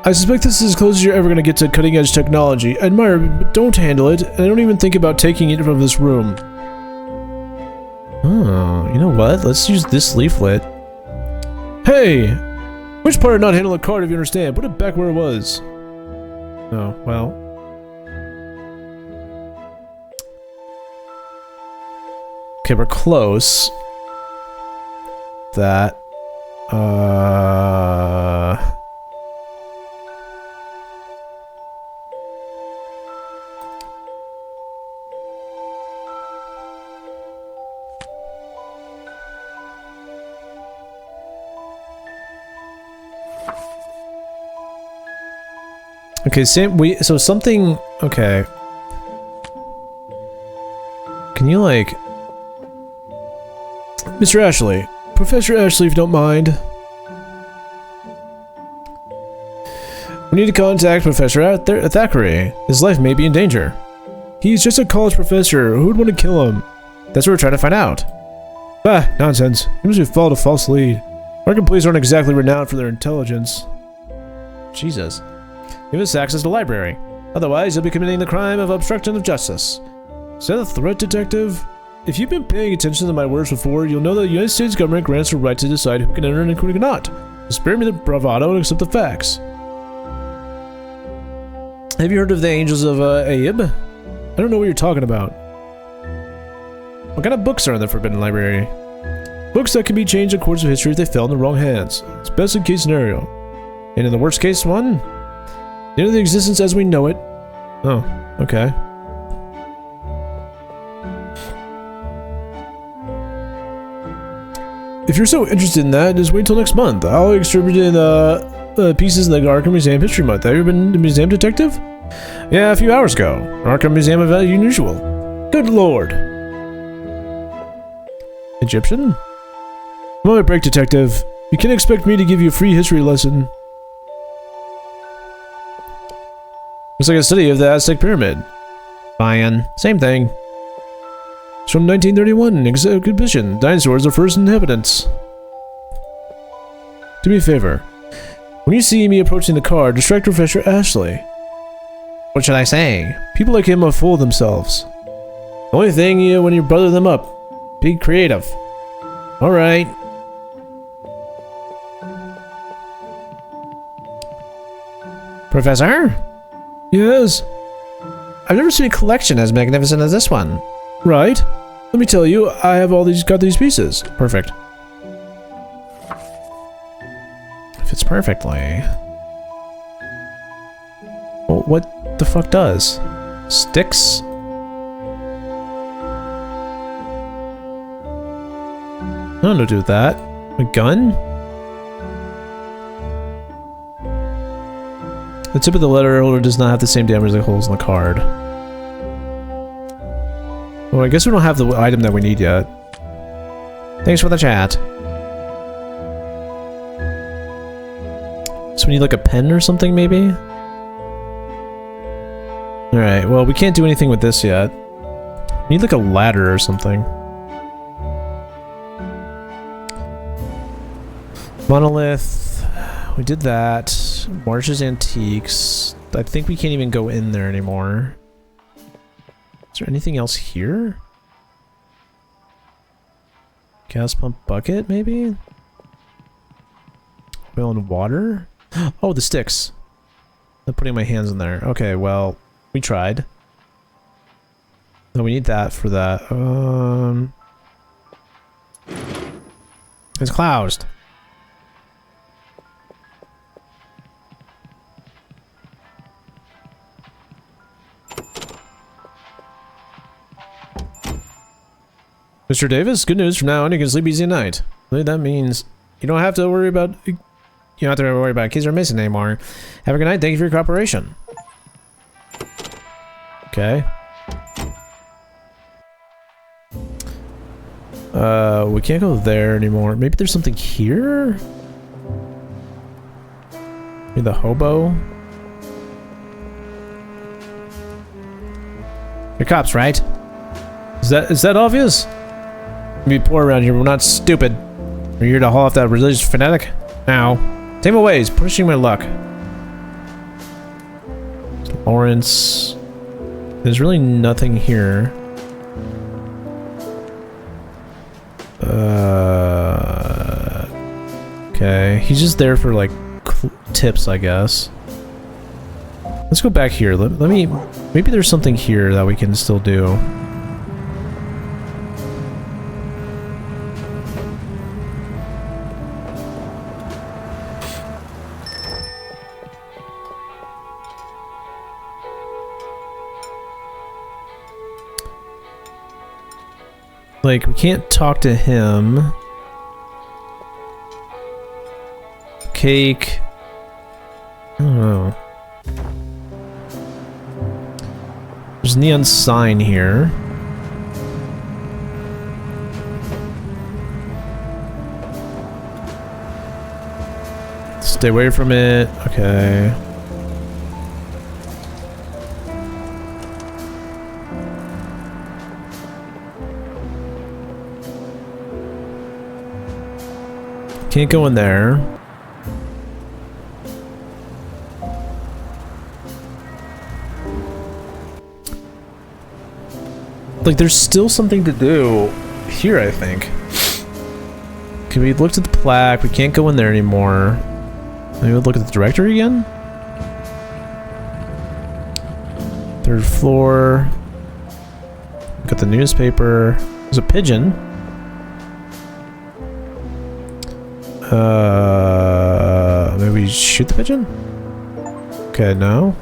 I suspect this is as close as you're ever going to get to cutting-edge technology. I admire it, but don't handle it, and I don't even think about taking it from this room. Oh, you know what? Let's use this leaflet. Hey! Which part of not handle a card if you understand? Put it back where it was. Oh, well. Okay, we're close. That. Okay, so something, okay. Can you like... Mr. Ashley. Professor Ashley, if you don't mind. We need to contact Professor Thackeray. His life may be in danger. He's just a college professor. Who would want to kill him? That's what we're trying to find out. Ah, nonsense. He must have followed a false lead. Arkham police aren't exactly renowned for their intelligence. Jesus. Give us access to the library. Otherwise, you'll be committing the crime of obstruction of justice. Is that a threat, detective? If you've been paying attention to my words before, you'll know that the United States government grants the right to decide who can enter and who cannot. Just spare me the bravado and accept the facts. Have you heard of the Angels of Aib? I don't know what you're talking about. What kind of books are in the Forbidden Library? Books that can be changed in course of history if they fell in the wrong hands. It's best in case scenario. And in the worst case one, the end of the existence as we know it. Oh, okay. If you're so interested in that, just wait until next month. I'll distribute pieces in the Arkham Museum History Month. Have you been to Museum Detective? Yeah, a few hours ago. Arkham Museum of Value Unusual. Good lord. Egyptian? Moment break, Detective. You can't expect me to give you a free history lesson. Looks like a study of the Aztec Pyramid. Fine. Same thing. It's from 1931, exhibition. Dinosaurs are first inhabitants. Do me a favor. When you see me approaching the car, distract Professor Ashley. What should I say? People like him are full of themselves. The only thing when you brother them up, be creative. Alright. Professor? Yes? I've never seen a collection as magnificent as this one. Right? Let me tell you, I have got these pieces. Perfect. Fits perfectly. Well, what the fuck does? Sticks? I don't know what to do with that. A gun? The tip of the letter holder does not have the same diameter as the holes in the card. Well, I guess we don't have the item that we need yet. Thanks for the chat. So we need like a pen or something, maybe? Alright, well, we can't do anything with this yet. We need like a ladder or something. Monolith. We did that. Marsh's Antiques. I think we can't even go in there anymore. Is there anything else here? Gas pump bucket, maybe? Oil and water? Oh, the sticks. I'm putting my hands in there. Okay, well, we tried. No, we need that for that. It's closed. Mr. Davis, good news. From now on, you can sleep easy at night. Really, that means you don't have to worry about keys are missing anymore. Have a good night. Thank you for your cooperation. Okay. We can't go there anymore. Maybe there's something here? Maybe the hobo? You're cops, right? Is that obvious? Be poor around here, we're not stupid. We're here to haul off that religious fanatic. Now, take him away, he's pushing my luck. Lawrence. There's really nothing here. Okay, he's just there for like tips, I guess. Let's go back here. Let me. Maybe there's something here that we can still do. Like, we can't talk to him. Cake. I don't know. There's a neon sign here. Stay away from it. Okay. Can't go in there. Like, there's still something to do here, I think. Okay, we looked at the plaque. We can't go in there anymore. Maybe we'll look at the directory again? Third floor. Got the newspaper. There's a pigeon. Maybe shoot the pigeon? Okay, no.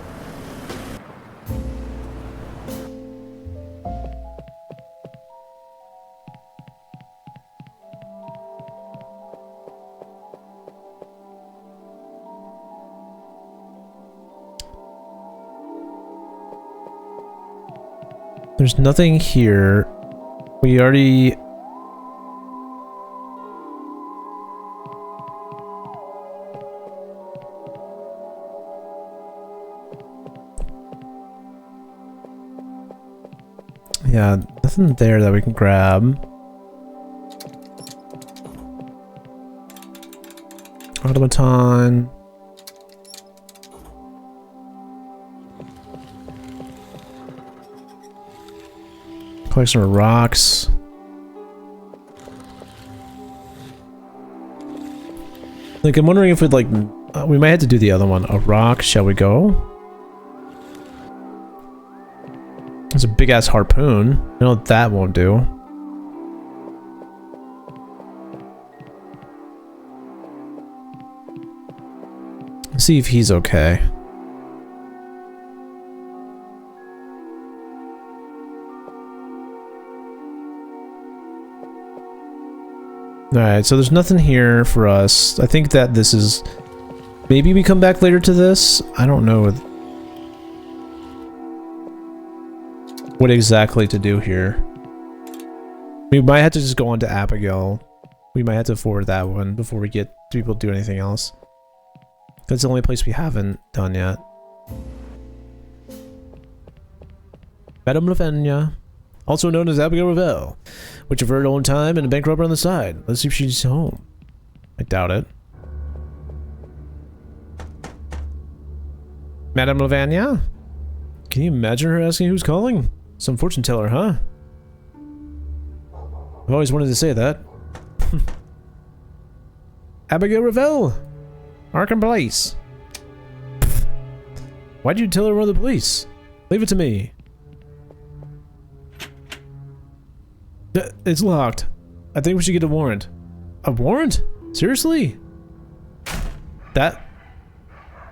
There's nothing here. We already... Yeah, nothing there that we can grab. Automaton. Collection of rocks. Like, I'm wondering if we'd like... we might have to do the other one. A rock, shall we go? It's a big-ass harpoon. I know that won't do. Let's see if he's okay. Alright, so there's nothing here for us. I think that this is... Maybe we come back later to this? I don't know what exactly to do here. We might have to just go on to Abigail. We might have to forward that one before we get people to do anything else. That's the only place we haven't done yet. Madame Lavenia, also known as Abigail Ravel, which of her own time and a bank robber on the side. Let's see if she's home. I doubt it. Madame Lavenia? Can you imagine her asking who's calling? Some fortune teller, huh? I've always wanted to say that. Abigail Ravel! Arkham Police! Why'd you tell her we're the police? Leave it to me. It's locked. I think we should get a warrant. A warrant? Seriously? That...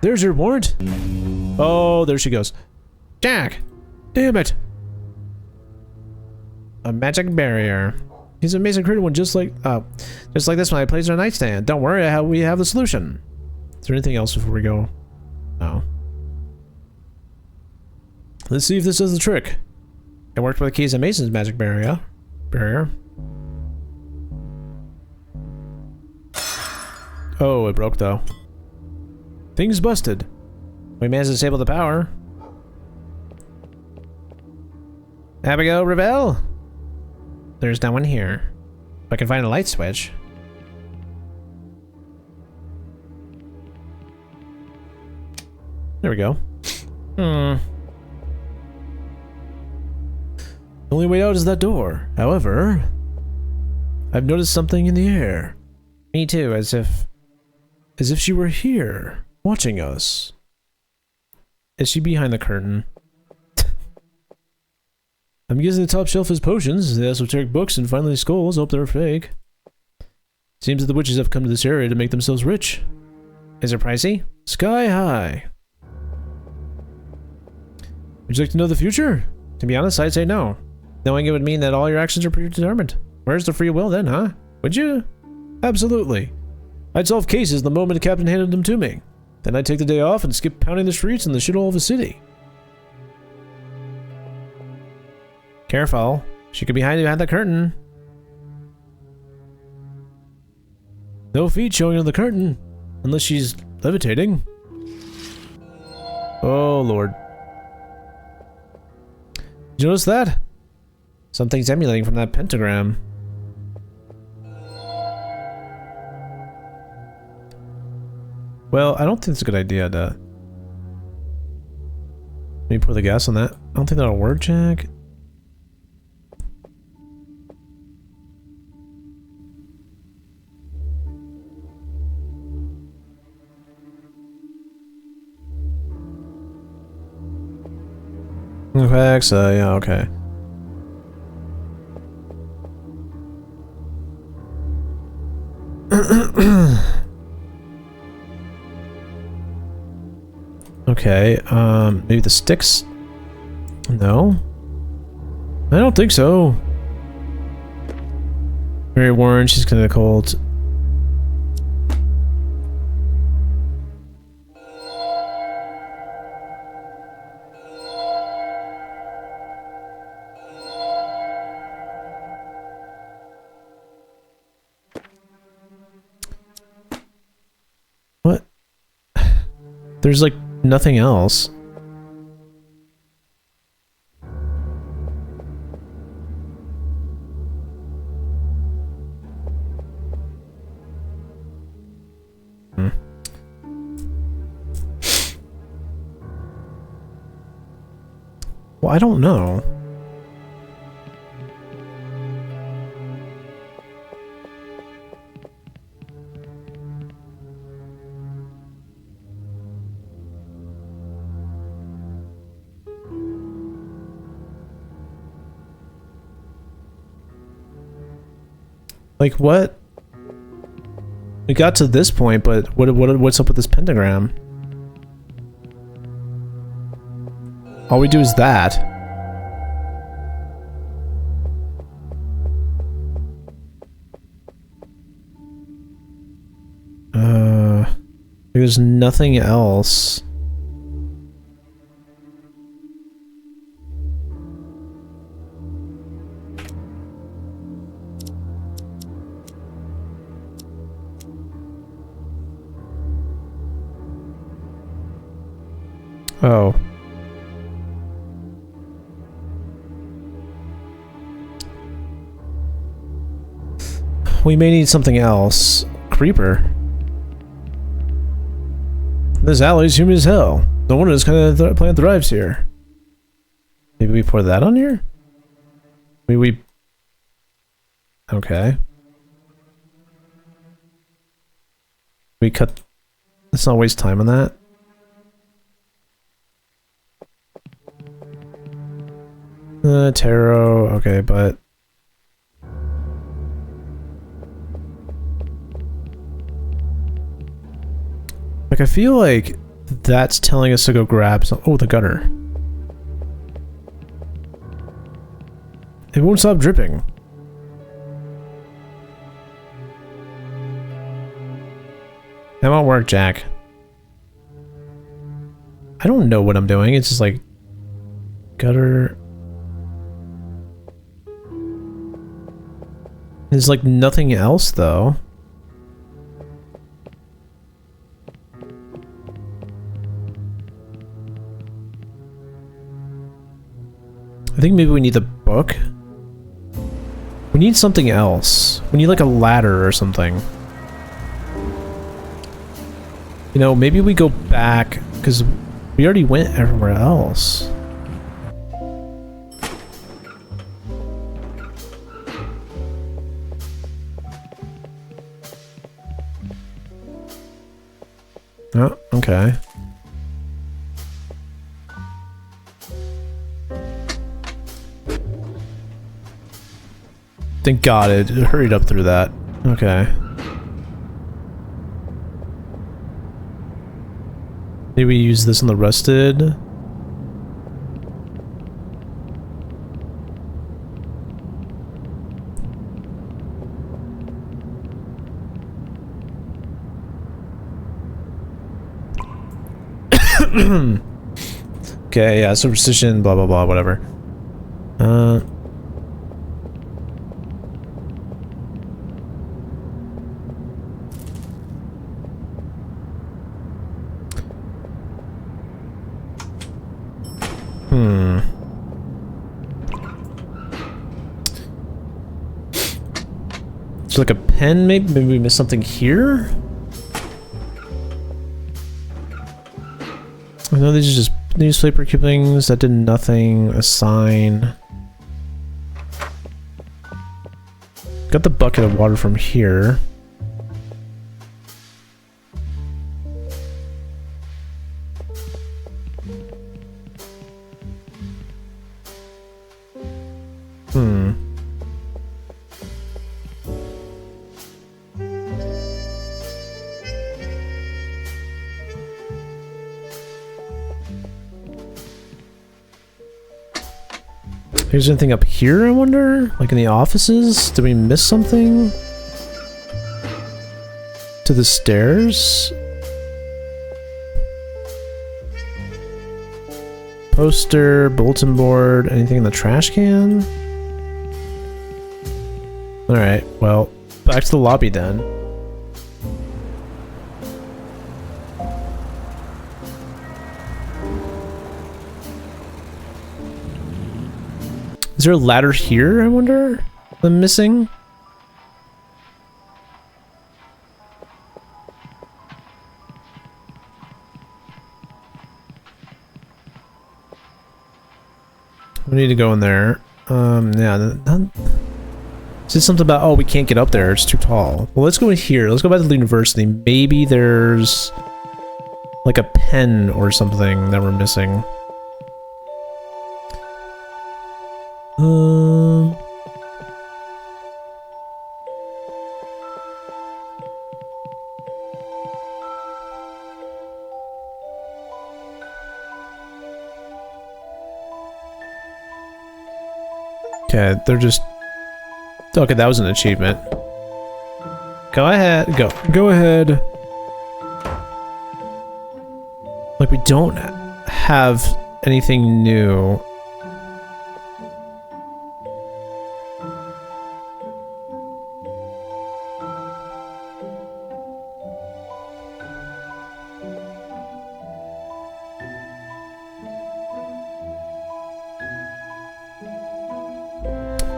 There's your warrant? Oh, there she goes. Jack! Damn it! A magic barrier. He's an amazing crude one, just like this one I placed on a nightstand. Don't worry, we have the solution. Is there anything else before we go? No. Let's see if this does the trick. It worked with the keys and Mason's magic barrier. Oh, it broke though. Thing's busted. We managed to disable the power. Abigail Ravel? There's no one here. If I can find a light switch. There we go. The only way out is that door. However, I've noticed something in the air. Me too, as if she were here, watching us. Is she behind the curtain? I'm guessing the top shelf is potions, the esoteric books, and finally skulls. Hope they're fake. Seems that the witches have come to this area to make themselves rich. Is it pricey? Sky high. Would you like to know the future? To be honest, I'd say no. Knowing it would mean that all your actions are predetermined. Where's the free will then, huh? Would you? Absolutely. I'd solve cases the moment the captain handed them to me. Then I'd take the day off and skip pounding the streets in the shithole of a city. Careful. She could be hiding behind the curtain. No feet showing on the curtain. Unless she's levitating. Oh, Lord. Did you notice that? Something's emulating from that pentagram. Well, I don't think it's a good idea to... Let me pour the gas on that. I don't think that'll work, Jack. Okay, so yeah, okay. Okay, maybe the sticks? No? I don't think so. Mary Warren, she's kinda cold. What? There's like nothing else. Well, I don't know. Like what? We got to this point, but what's up with this pentagram? All we do is that. There's nothing else. Oh. We may need something else. Creeper. This alley's humid as hell. No wonder this kind of plant thrives here. Maybe we pour that on here? Maybe we... Okay. We cut... Let's not waste time on that. Tarot, okay, but... Like, I feel like that's telling us to go grab some... Oh, the gutter. It won't stop dripping. That won't work, Jack. I don't know what I'm doing, it's just like... Gutter... There's like nothing else though. I think maybe we need the book. We need something else. We need like a ladder or something. You know, maybe we go back because we already went everywhere else. Oh, okay. Thank God it hurried up through that. Okay. Maybe we use this on the rusted. Okay, yeah, superstition, blah blah blah, whatever. Is like a pen, maybe? Maybe we missed something here? I know these are just newspaper clippings that did nothing. A sign. Got the bucket of water from here. There's anything up here, I wonder? Like in the offices? Did we miss something? To the stairs? Poster, bulletin board, anything in the trash can? Alright, well, back to the lobby then. Is there a ladder here, I wonder? I'm missing? We need to go in there. Yeah, is this something about, oh, we can't get up there, it's too tall. Well, let's go in here. Let's go back to the university. Maybe there's like a pen or something that we're missing. Okay, they're just... Okay, that was an achievement. Go ahead, go ahead. Like, we don't have anything new.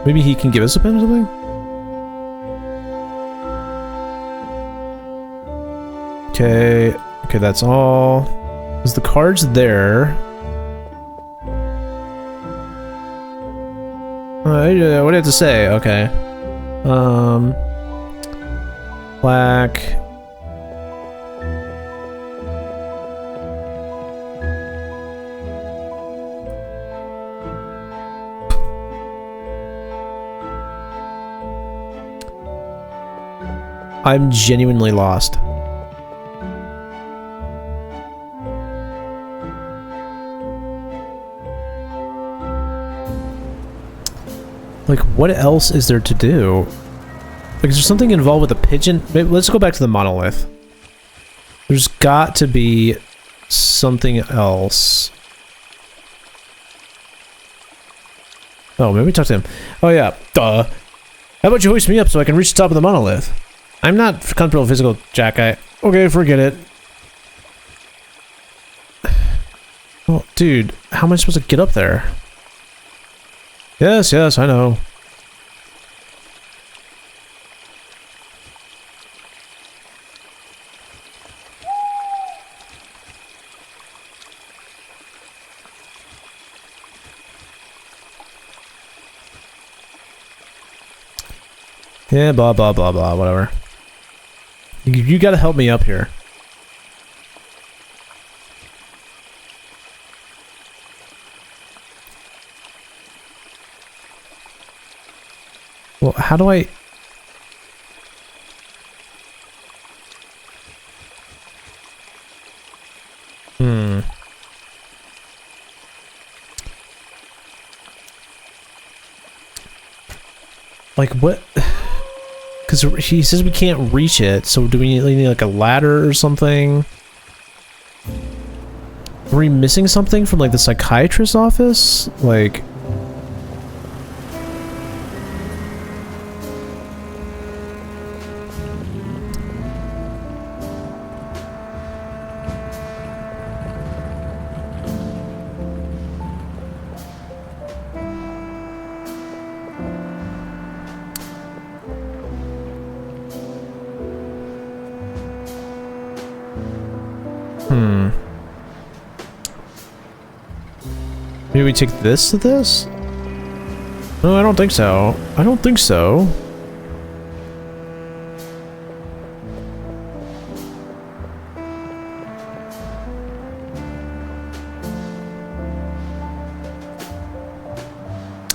Maybe he can give us a pen or something? Okay, okay, that's all. Is the cards there? What do you have to say? Okay. Black. I'm genuinely lost. Like, what else is there to do? Like, is there something involved with the pigeon? Maybe, let's go back to the monolith. There's got to be something else. Oh, maybe talk to him. Oh yeah, duh. How about you hoist me up so I can reach the top of the monolith? I'm not comfortable with physical jack guy. Okay, forget it. Well, dude, how am I supposed to get up there? Yes, yes, I know. Yeah, blah, blah, blah, blah, whatever. You gotta help me up here. Well, how do I... Like, what... Because he says we can't reach it, so do we need like a ladder or something? Are we missing something from like the psychiatrist's office? Like... Maybe we take this to this? No, I don't think so. I don't think so.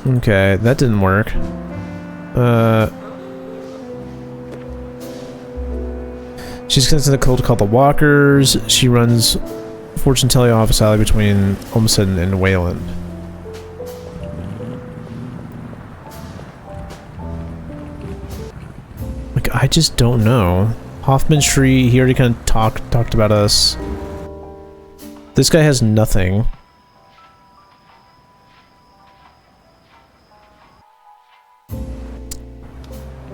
Okay, that didn't work. She's connected to the cult called the Walkers. She runs fortune telling office alley between Olmsted and Wayland. I just don't know. Hoffman Tree, he already kind of talked about us. This guy has nothing.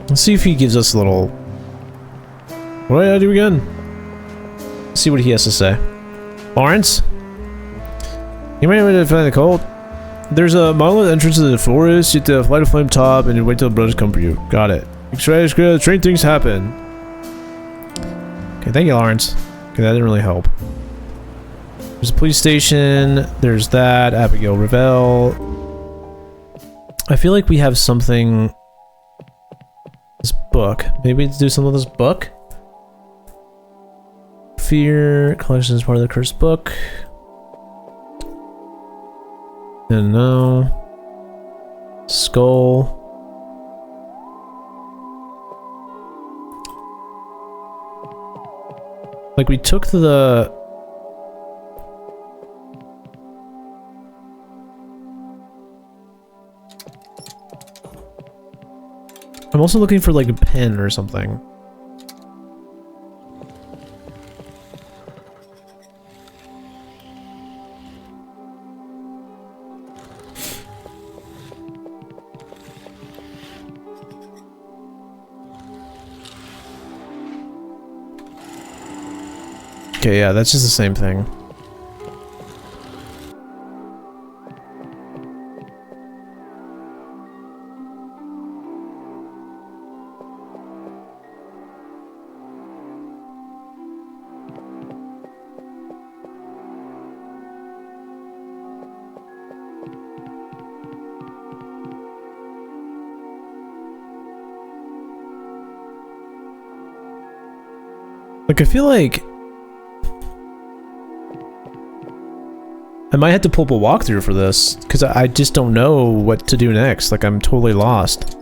Let's see if he gives us a little... What do I do again? Let's see what he has to say. Lawrence? You might want to find the cult. There's a monolith entrance to the forest. You have to light a flame top and you wait till the brothers come for you. Got it. Strange things happen. Okay, thank you, Lawrence. Okay, that didn't really help. There's a police station. There's that. Abigail Ravel. I feel like we have something... This book. Maybe to do something with this book? Fear. Collection is part of the cursed book. And no. Skull. Like we took the... I'm also looking for like a pen or something. Okay, yeah, that's just the same thing. Like, I feel like I might have to pull up a walkthrough for this, because I just don't know what to do next. Like, I'm totally lost.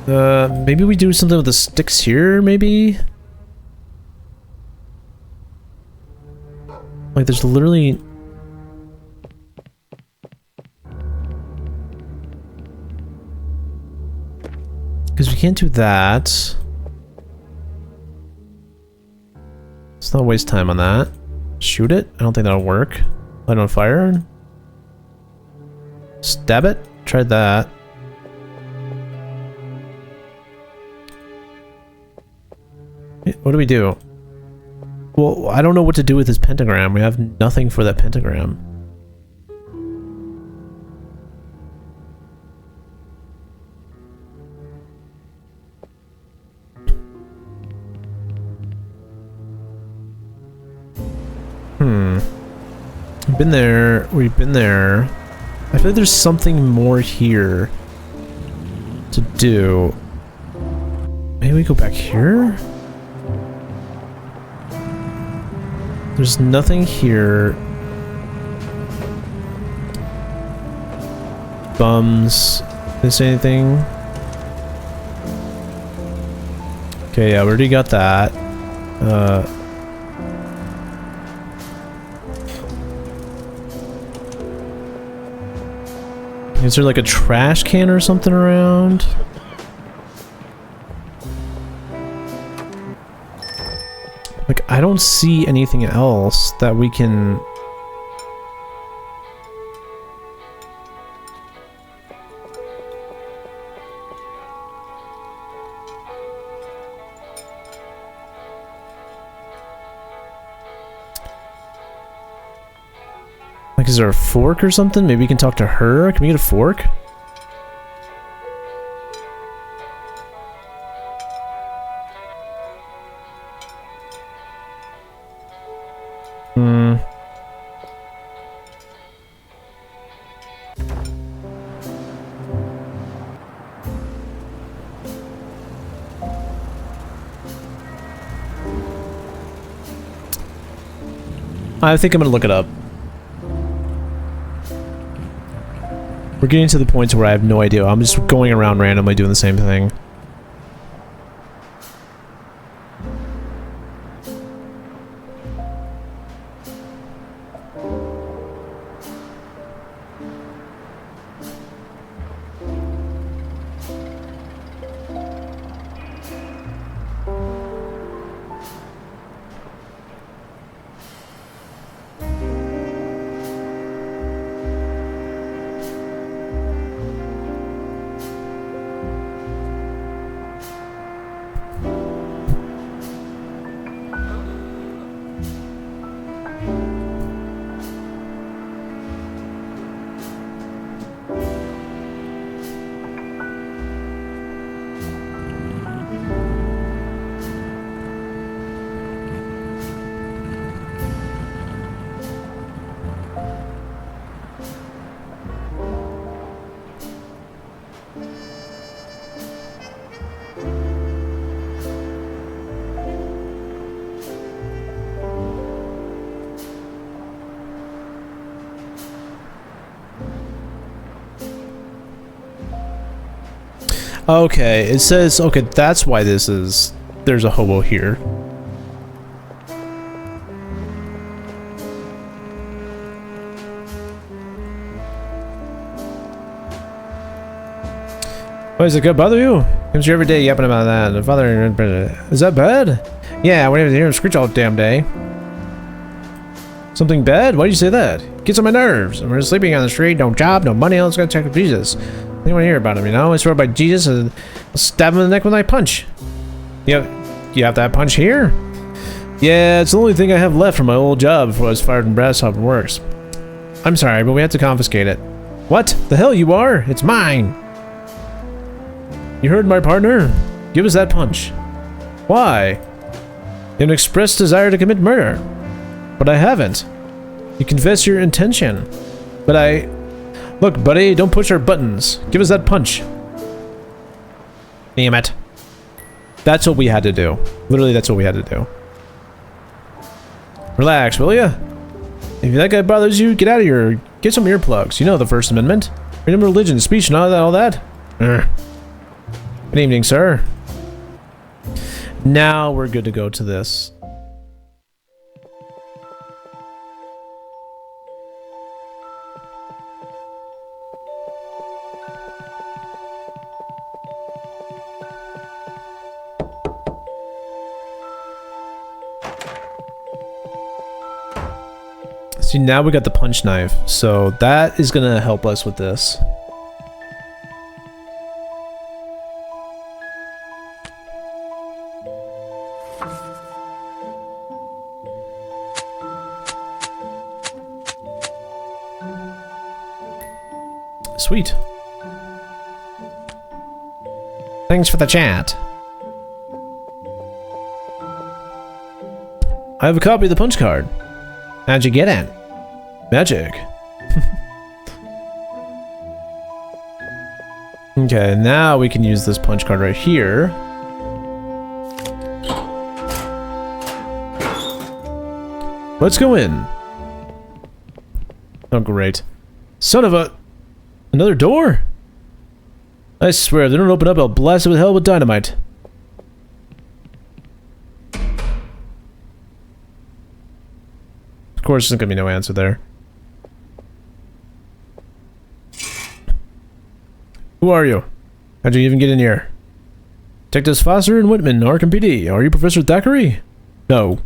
Maybe we do something with the sticks here, maybe? Like, there's literally... Because we can't do that. Let's not waste time on that. Shoot it? I don't think that'll work. Light on fire? Stab it? Tried that. What do we do? Well, I don't know what to do with this pentagram. We have nothing for that pentagram. We've been there. We've been there. I feel like there's something more here to do. Maybe we go back here? There's nothing here. Bums. Did I say anything? Okay, yeah, we already got that. Is there like a trash can or something around? Like, I don't see anything else that we can... Like, is there a fork or something? Maybe we can talk to her? Can we get a fork? I think I'm gonna look it up. We're getting to the point where I have no idea. I'm just going around randomly doing the same thing. Okay, it says, okay, that's why this is, there's a hobo here. Why does it go bother you? Comes here every day yapping about that. The father, is that bad? Yeah, we have to hear him screech all damn day. Something bad? Why do you say that? Gets on my nerves. We're sleeping on the street, no job, no money. Let's go check with Jesus. I don't want to hear about him, you know? I swear by Jesus, and I'll stab him in the neck with my punch. You have that punch here? Yeah, it's the only thing I have left from my old job before I was fired from Brasshopper Works. I'm sorry, but we have to confiscate it. What? The hell you are? It's mine! You heard my partner? Give us that punch. Why? An expressed desire to commit murder. But I haven't. You confess your intention. But I... Look, buddy, don't push our buttons. Give us that punch. Damn it. That's what we had to do. Literally, that's what we had to do. Relax, will ya? If that guy bothers you, get out of here. Get some earplugs. You know the First Amendment. Freedom of religion, speech, and all that. Good evening, sir. Now we're good to go to this. See, now we got the punch knife, so that is gonna help us with this. Sweet. Thanks for the chat. I have a copy of the punch card. How'd you get it? Magic. Okay, now we can use this punch card right here. Let's go in. Oh, great. Son of a... Another door? I swear, if they don't open up, I'll blast it with hell with dynamite. Of course, there's gonna be no answer there. Who are you? How'd you even get in here? Detectives Foster and Whitman, Arkham PD. Are you Professor Thackeray? No.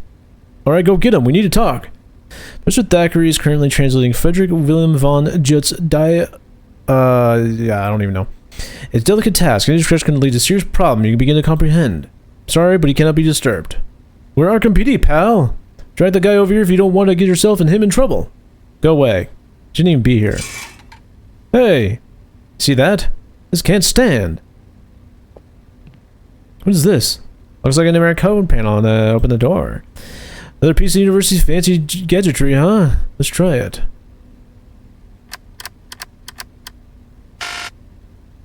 Alright, go get him. We need to talk. Professor Thackeray is currently translating Frederick William von Jut's yeah, I don't even know. It's a delicate task. Any discretion can lead to serious problem you can begin to comprehend. Sorry, but he cannot be disturbed. We're Arkham PD, pal. Drag the guy over here if you don't want to get yourself and him in trouble. Go away. Shouldn't even be here. Hey, see that? This can't stand. What is this? Looks like a numeric code panel to open the door. Another piece of university's fancy gadgetry, huh? Let's try it.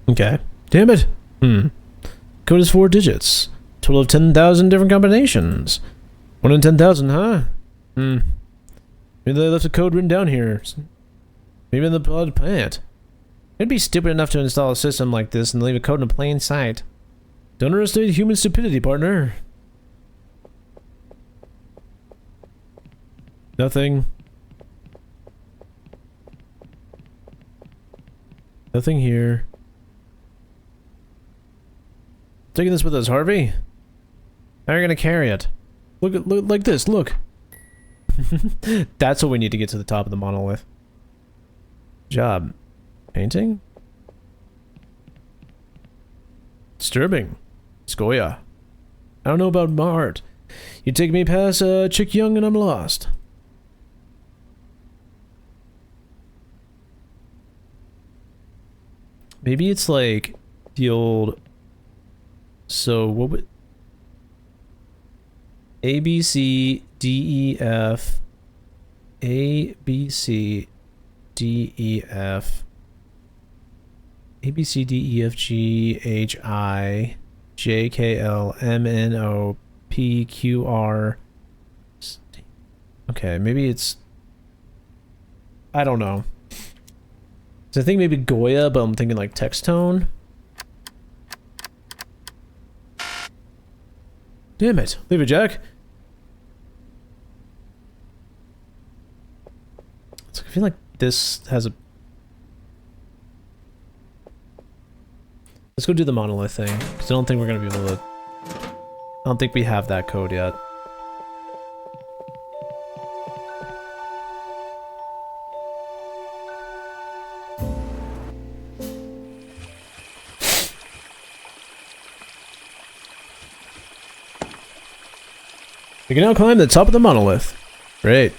Okay. Damn it. Code is 4 digits. Total of 10,000 different combinations. 1 in 10,000, huh? Maybe they left a code written down here. Maybe in the blood plant. It'd be stupid enough to install a system like this and leave a code in plain sight. Don't underestimate human stupidity, partner. Nothing. Nothing here. Taking this with us, Harvey? How are you gonna carry it? Look like this, look. That's what we need to get to the top of the monolith. Job. Painting? Disturbing. Scoria. I don't know about my art. You take me past Chick Young and I'm lost. Maybe it's like the old... So what would... A, B, C, D, E, F... A, B, C, D, E, F... A, B, C, D, E, F, G, H, I, J, K, L, M, N, O, P, Q, R... Okay, maybe it's... I don't know. So I think maybe Goya, but I'm thinking like text tone. Damn it. Leave it, Jack. I feel like this has a... Let's go do the monolith thing, because I don't think we're going to be able to... I don't think we have that code yet. We can now climb the top of the monolith. Great.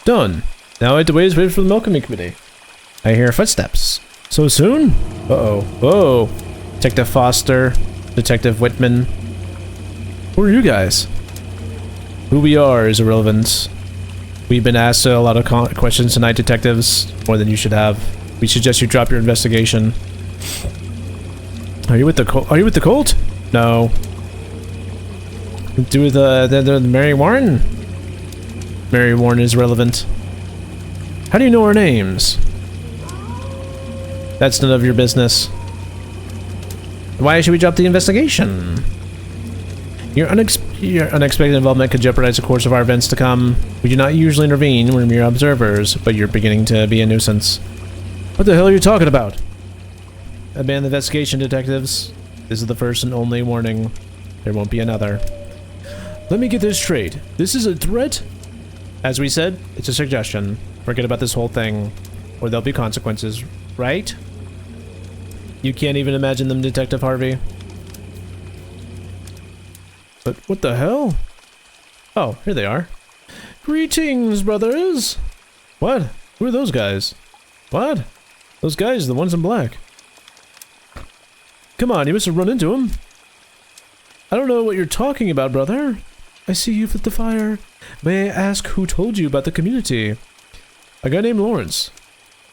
Done. Now I have to wait for the welcoming committee. I hear footsteps. So soon? Uh-oh. Whoa. Detective Foster. Detective Whitman. Who are you guys? Who we are is irrelevant. We've been asked a lot of questions tonight, detectives. More than you should have. We suggest you drop your investigation. Are you with the cult? Are you with the cult? No. Do with the Mary Warren? Mary Warren is relevant. How do you know our names? That's none of your business. Why should we drop the investigation? Your unexpected involvement could jeopardize the course of our events to come. We do not usually intervene, we're mere observers, but you're beginning to be a nuisance. What the hell are you talking about? Abandon the investigation, detectives. This is the first and only warning. There won't be another. Let me get this straight. This is a threat? As we said, it's a suggestion. Forget about this whole thing, or there'll be consequences, right? You can't even imagine them, Detective Harvey. But what the hell? Oh, here they are. Greetings, brothers! What? Who are those guys? What? Those guys, the ones in black. Come on, you must have run into them. I don't know what you're talking about, brother. I see you've lit the fire. May I ask who told you about the community? A guy named Lawrence.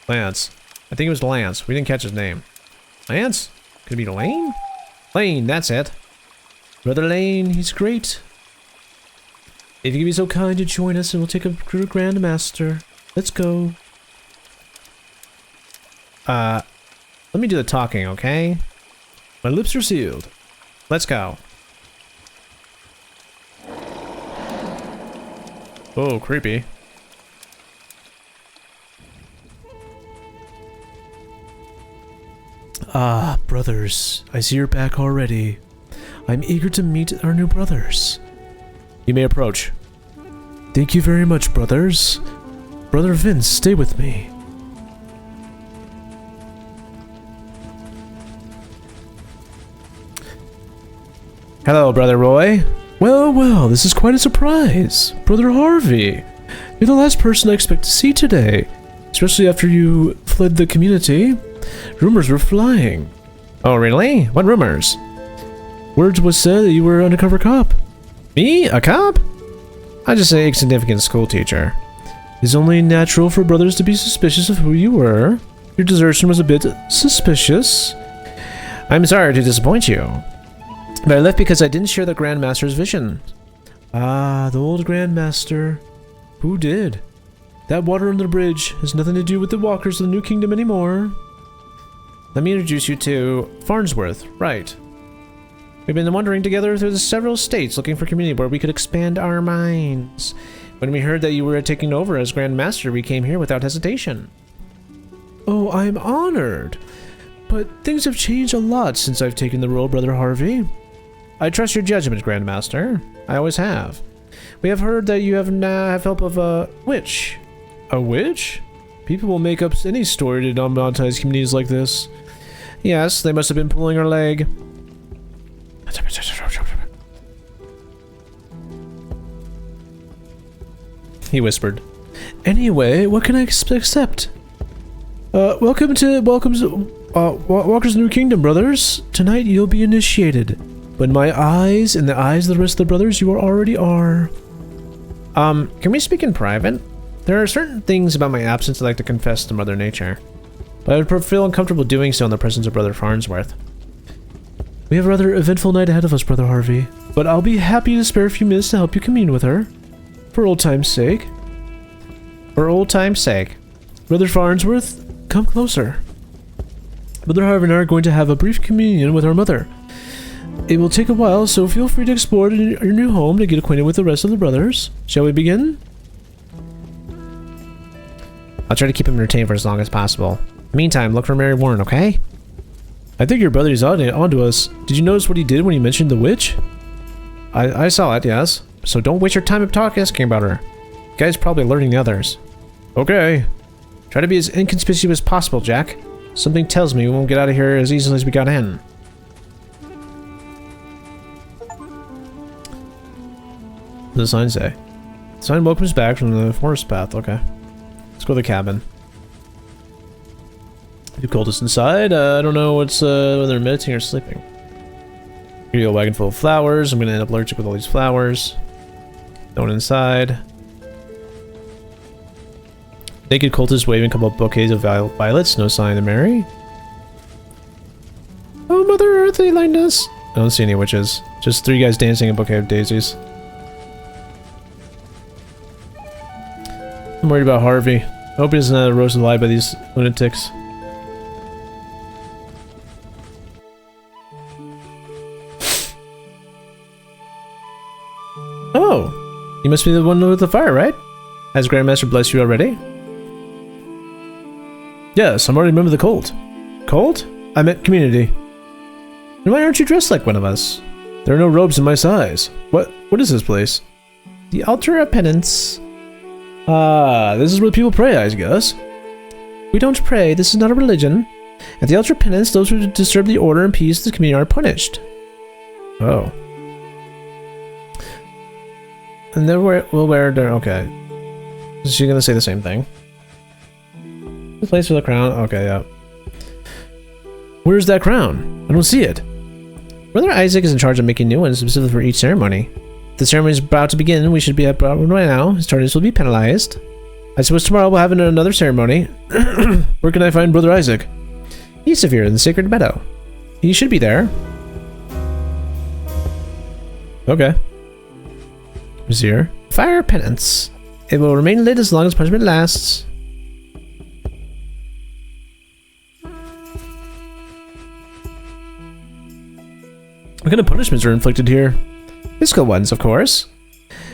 Lance. I think it was Lance. We didn't catch his name. Lance? Could it be Lane? Lane, that's it. Brother Lane, he's great. If you can be so kind to join us and we'll take a Grand Master. Let's go. Let me do the talking, okay? My lips are sealed. Let's go. Oh, creepy. Ah, brothers. I see you're back already. I'm eager to meet our new brothers. You may approach. Thank you very much, brothers. Brother Vince, stay with me. Hello, Brother Roy. Well, well, this is quite a surprise. Brother Harvey, you're the last person I expect to see today. Especially after you fled the community. Rumors were flying. Oh, really? What rumors? Words was said that you were an undercover cop. Me? A cop? I just say insignificant school teacher. It's only natural for brothers to be suspicious of who you were. Your desertion was a bit suspicious. I'm sorry to disappoint you. But I left because I didn't share the Grand Master's vision. Ah, the old Grand Master. Who did? That water under the bridge has nothing to do with the walkers of the New Kingdom anymore. Let me introduce you to Farnsworth, right. We've been wandering together through the several states looking for a community where we could expand our minds. When we heard that you were taking over as Grand Master, we came here without hesitation. Oh, I'm honored. But things have changed a lot since I've taken the role, Brother Harvey. I trust your judgment, Grand Master. I always have. We have heard that you have now have help of a witch. A witch? People will make up any story to non-monetized communities like this. Yes, they must have been pulling our leg. He whispered. Anyway, what can I accept? Welcome to Walker's New Kingdom, brothers. Tonight you'll be initiated. But in my eyes and the eyes of the rest of the brothers, you already are. Can we speak in private? There are certain things about my absence I'd like to confess to Mother Nature, but I would feel uncomfortable doing so in the presence of Brother Farnsworth. We have a rather eventful night ahead of us, Brother Harvey, but I'll be happy to spare a few minutes to help you commune with her. For old time's sake. For old time's sake. Brother Farnsworth, come closer. Brother Harvey and I are going to have a brief communion with our mother. It will take a while, so feel free to explore your new home to get acquainted with the rest of the brothers. Shall we begin? I'll try to keep him entertained for as long as possible. Meantime, look for Mary Warren, okay? I think your brother is onto us. Did you notice what he did when he mentioned the witch? I saw it, yes. So don't waste your time asking about her. The guy's probably alerting the others. Okay. Try to be as inconspicuous as possible, Jack. Something tells me we won't get out of here as easily as we got in. What does the sign say? The sign welcomes back from the forest path. Okay. Let's go to the cabin. You called us inside. I don't know whether they're meditating or sleeping. Here you go, wagon full of flowers. I'm gonna end up allergic with all these flowers. No one inside. Naked cultists waving a couple of bouquets of violets. No sign of Mary. Oh, Mother Earth, they lined us. I don't see any witches. Just 3 guys dancing in a bouquet of daisies. I'm worried about Harvey. I hope he doesn't roasted alive by these lunatics. Oh! You must be the one with the fire, right? Has Grandmaster blessed you already? Yes, I'm already a member of the cult. Cult? I meant community. And why aren't you dressed like one of us? There are no robes in my size. What is this place? The Altar of Penance. Ah, this is where people pray, I guess. We don't pray, this is not a religion. At the Altar of Penance, those who disturb the order and peace of the community are punished. Oh. And then we'll wear their... okay. Is she gonna say the same thing? The place for the crown? Okay, yeah. Where's that crown? I don't see it. Brother Isaac is in charge of making new ones specifically for each ceremony. If the ceremony is about to begin, we should be up right now. His tardiness will be penalized. I suppose tomorrow we'll have another ceremony. Where can I find Brother Isaac? He's here in the Sacred Meadow. He should be there. Okay. He's here. Fire penance. It will remain lit as long as punishment lasts. What kind of punishments are inflicted here? Physical ones, of course.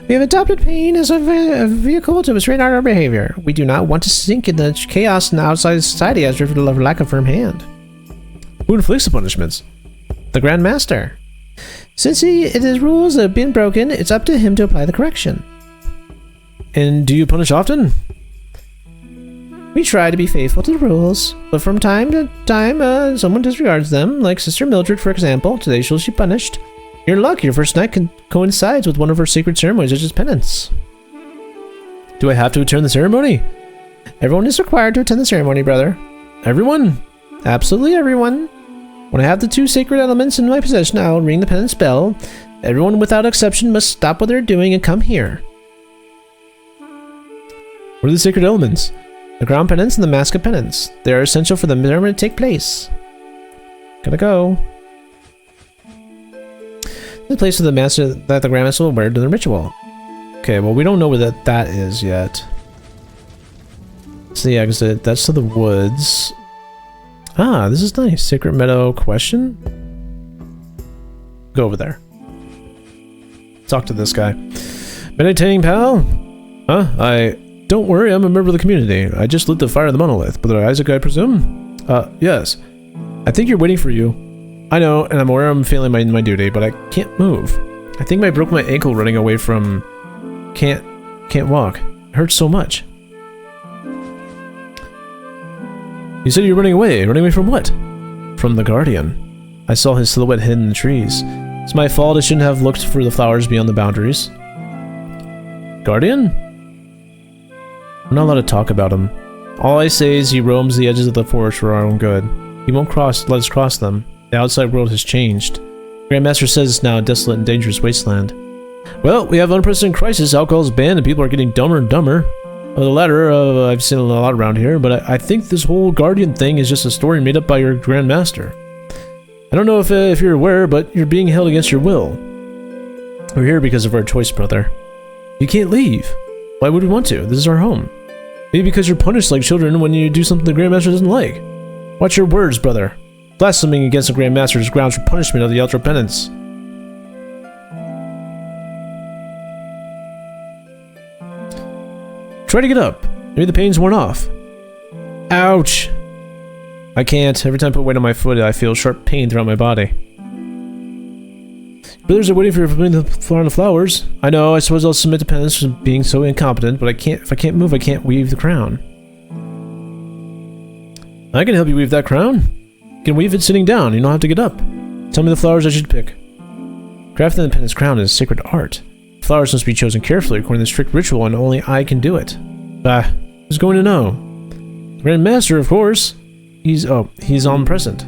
We have adopted pain as a vehicle to restrain our behavior. We do not want to sink in the chaos and outside society as a result of lack of firm hand. Who inflicts the punishments? The Grand Master. Since his rules have been broken, it's up to him to apply the correction. And do you punish often? We try to be faithful to the rules, but from time to time, someone disregards them, like Sister Mildred, for example. Today she'll be punished. Your luck, your first night coincides with one of her sacred ceremonies, such as penance. Do I have to attend the ceremony? Everyone is required to attend the ceremony, brother. Everyone? Absolutely everyone. When I have the 2 sacred elements in my possession, I'll ring the penance bell. Everyone without exception must stop what they're doing and come here. What are the sacred elements? The ground penance and the mask of penance. They are essential for the ceremony to take place. Gotta go. The place of the master that the Grandmaster will wear during the ritual. Okay, well we don't know where that is yet. It's the exit. That's to the woods. Ah, this is nice. Sacred Meadow question? Go over there. Talk to this guy. Meditating pal? Huh? Don't worry, I'm a member of the community. I just lit the fire in the monolith. Brother Isaac, I presume? Yes. I think you're waiting for you. I know, and I'm aware I'm failing my duty, but I can't move. I think I broke my ankle running away from... Can't walk. It hurts so much. You said you were running away. Running away from what? From the Guardian. I saw his silhouette hidden in the trees. It's my fault. I shouldn't have looked for the flowers beyond the boundaries. Guardian? I'm not allowed to talk about him. All I say is he roams the edges of the forest for our own good. He won't let us cross them. The outside world has changed. Grandmaster says it's now a desolate and dangerous wasteland. Well, we have unprecedented crisis. Alcohol is banned and people are getting dumber and dumber. The latter, I've seen a lot around here, but I think this whole Guardian thing is just a story made up by your Grand Master. I don't know if you're aware, but you're being held against your will. We're here because of our choice, brother. You can't leave. Why would we want to? This is our home. Maybe because you're punished like children when you do something the Grand Master doesn't like. Watch your words, brother. Blaspheming against the Grand Master is grounds for punishment of the Ultra Penance. Try to get up. Maybe the pain's worn off. Ouch! I can't. Every time I put weight on my foot, I feel sharp pain throughout my body. Brothers are waiting for you to put the flower on the flowers. I know, I suppose I'll submit to penance for being so incompetent, but I can't. If I can't move, I can't weave the crown. I can help you weave that crown. You can weave it sitting down. You don't have to get up. Tell me the flowers I should pick. Crafting the penance crown is sacred art. Flowers must be chosen carefully according to strict ritual, and only I can do it. Who's going to know? The Grand Master, of course. He's omnipresent.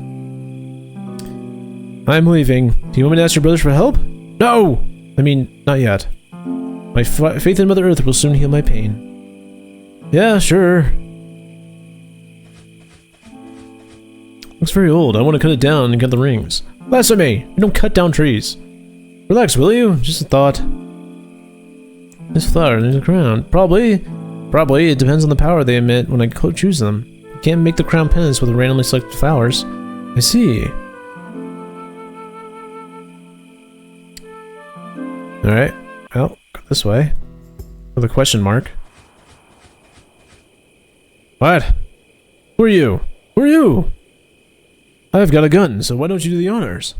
I'm leaving. Do you want me to ask your brothers for help? No! I mean, not yet. My faith in Mother Earth will soon heal my pain. Yeah, sure. Looks very old. I want to cut it down and get the rings. Blasphemy! We don't cut down trees. Relax, will you? Just a thought. This flower needs a crown. Probably. It depends on the power they emit when I choose them. You can't make the crown penance with randomly selected flowers. I see. Alright. Well, go this way. With a question mark. What? Who are you? Who are you? I've got a gun, so why don't you do the honors?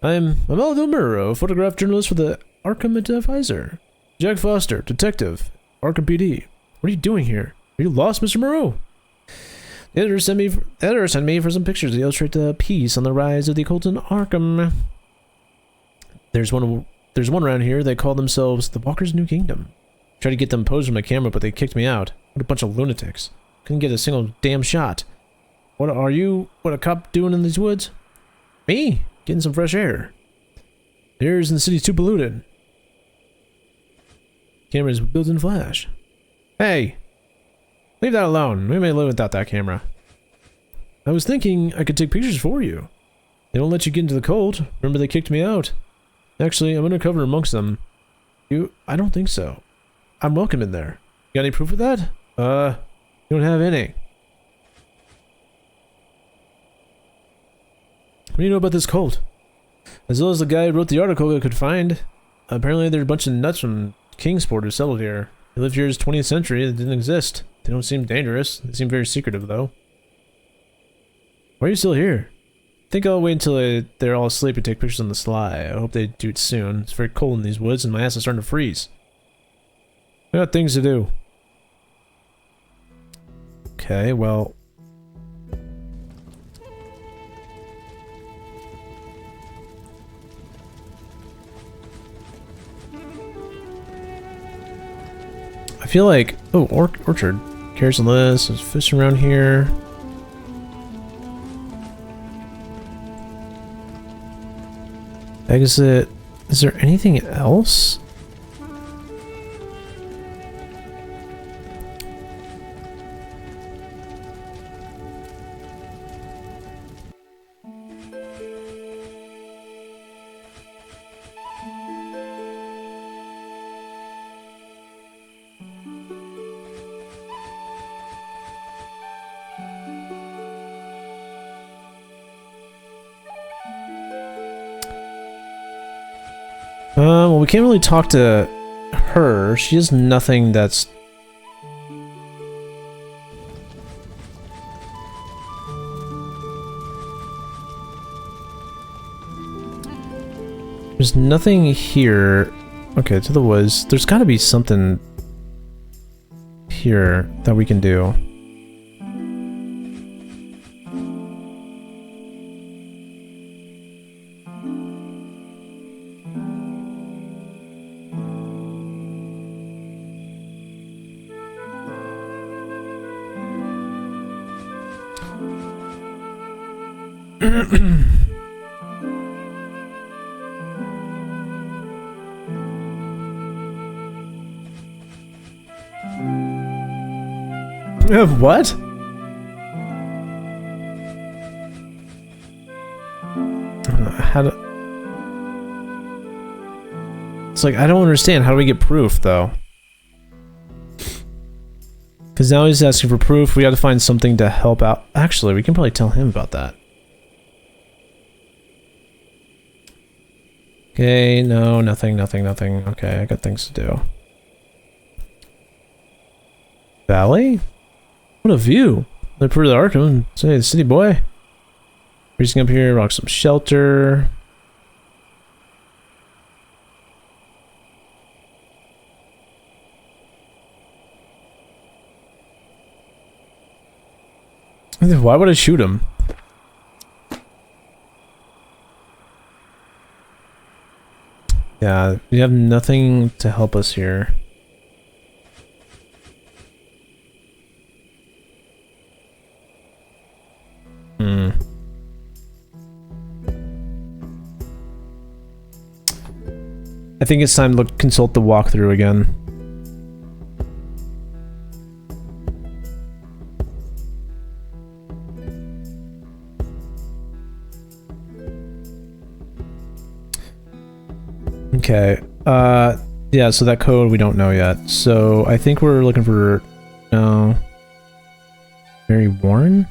I'm Amaldo Murrow, photograph journalist for the Arkham Advisor. Jack Foster, detective, Arkham PD. What are you doing here? Are you lost, Mr. Moreau? The editor sent me for some pictures to illustrate the piece on the rise of the occult in Arkham. There's one around here. They call themselves the Walker's New Kingdom. Tried to get them posed on my camera, but they kicked me out. What a bunch of lunatics. Couldn't get a single damn shot. What a cop doing in these woods? Me? Getting some fresh air. The air in the city's too polluted. Camera's built-in flash. Hey! Leave that alone. We may live without that camera. I was thinking I could take pictures for you. They don't let you get into the cult. Remember they kicked me out. Actually, I'm undercover amongst them. I don't think so. I'm welcome in there. You got any proof of that? You don't have any. What do you know about this cult? As well as the guy who wrote the article I could find. Apparently there's a bunch of nuts from Kingsport who settled here. They lived here as 20th century. It didn't exist. They don't seem dangerous. They seem very secretive, though. Why are you still here? I think I'll wait until they're all asleep and take pictures on the sly. I hope they do it soon. It's very cold in these woods and my ass is starting to freeze. I got things to do. Okay, well... I feel like... Oh, orchard. Carrots and lettuce. There's fish around here. Exit. Is there anything else? Well, we can't really talk to her. She has nothing that's... There's nothing here. Okay, to the woods. There's gotta be something here that we can do. What? How do... It's like, I don't understand. How do we get proof, though? Because now he's asking for proof. We got to find something to help out. Actually, we can probably tell him about that. Okay, no, nothing. Okay, I got things to do. Valley? What a view. Look for the Arkham. Say, the city boy. Freezing up here, rock some shelter. Why would I shoot him? Yeah, we have nothing to help us here. I think it's time to consult the walkthrough again. Okay, yeah, so that code we don't know yet. So I think we're looking for, no, Mary Warren?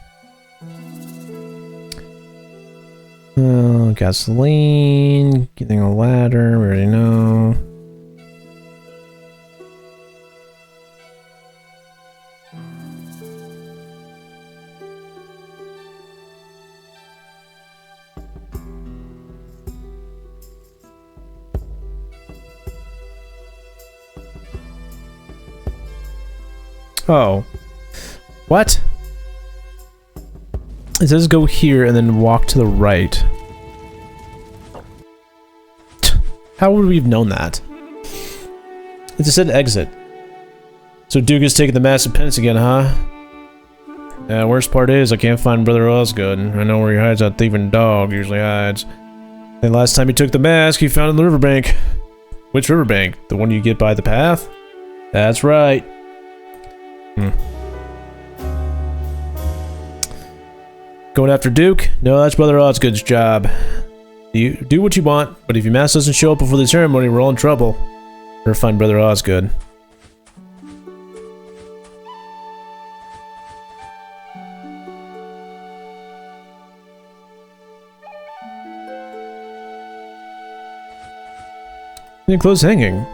Gasoline, getting a ladder, we already know. Oh. What? It says go here and then walk to the right. How would we have known that? It just said exit. So Duke is taking the massive pence again, huh? Yeah, worst part is I can't find Brother Osgood. I know where he hides, that thieving dog usually hides. And last time he took the mask, he found it in the riverbank. Which riverbank? The one you get by the path? That's right. Going after Duke? No, that's Brother Osgood's job. You do what you want, but if your mask doesn't show up before the ceremony, we're all in trouble. Better find Brother Osgood. Any clothes hanging?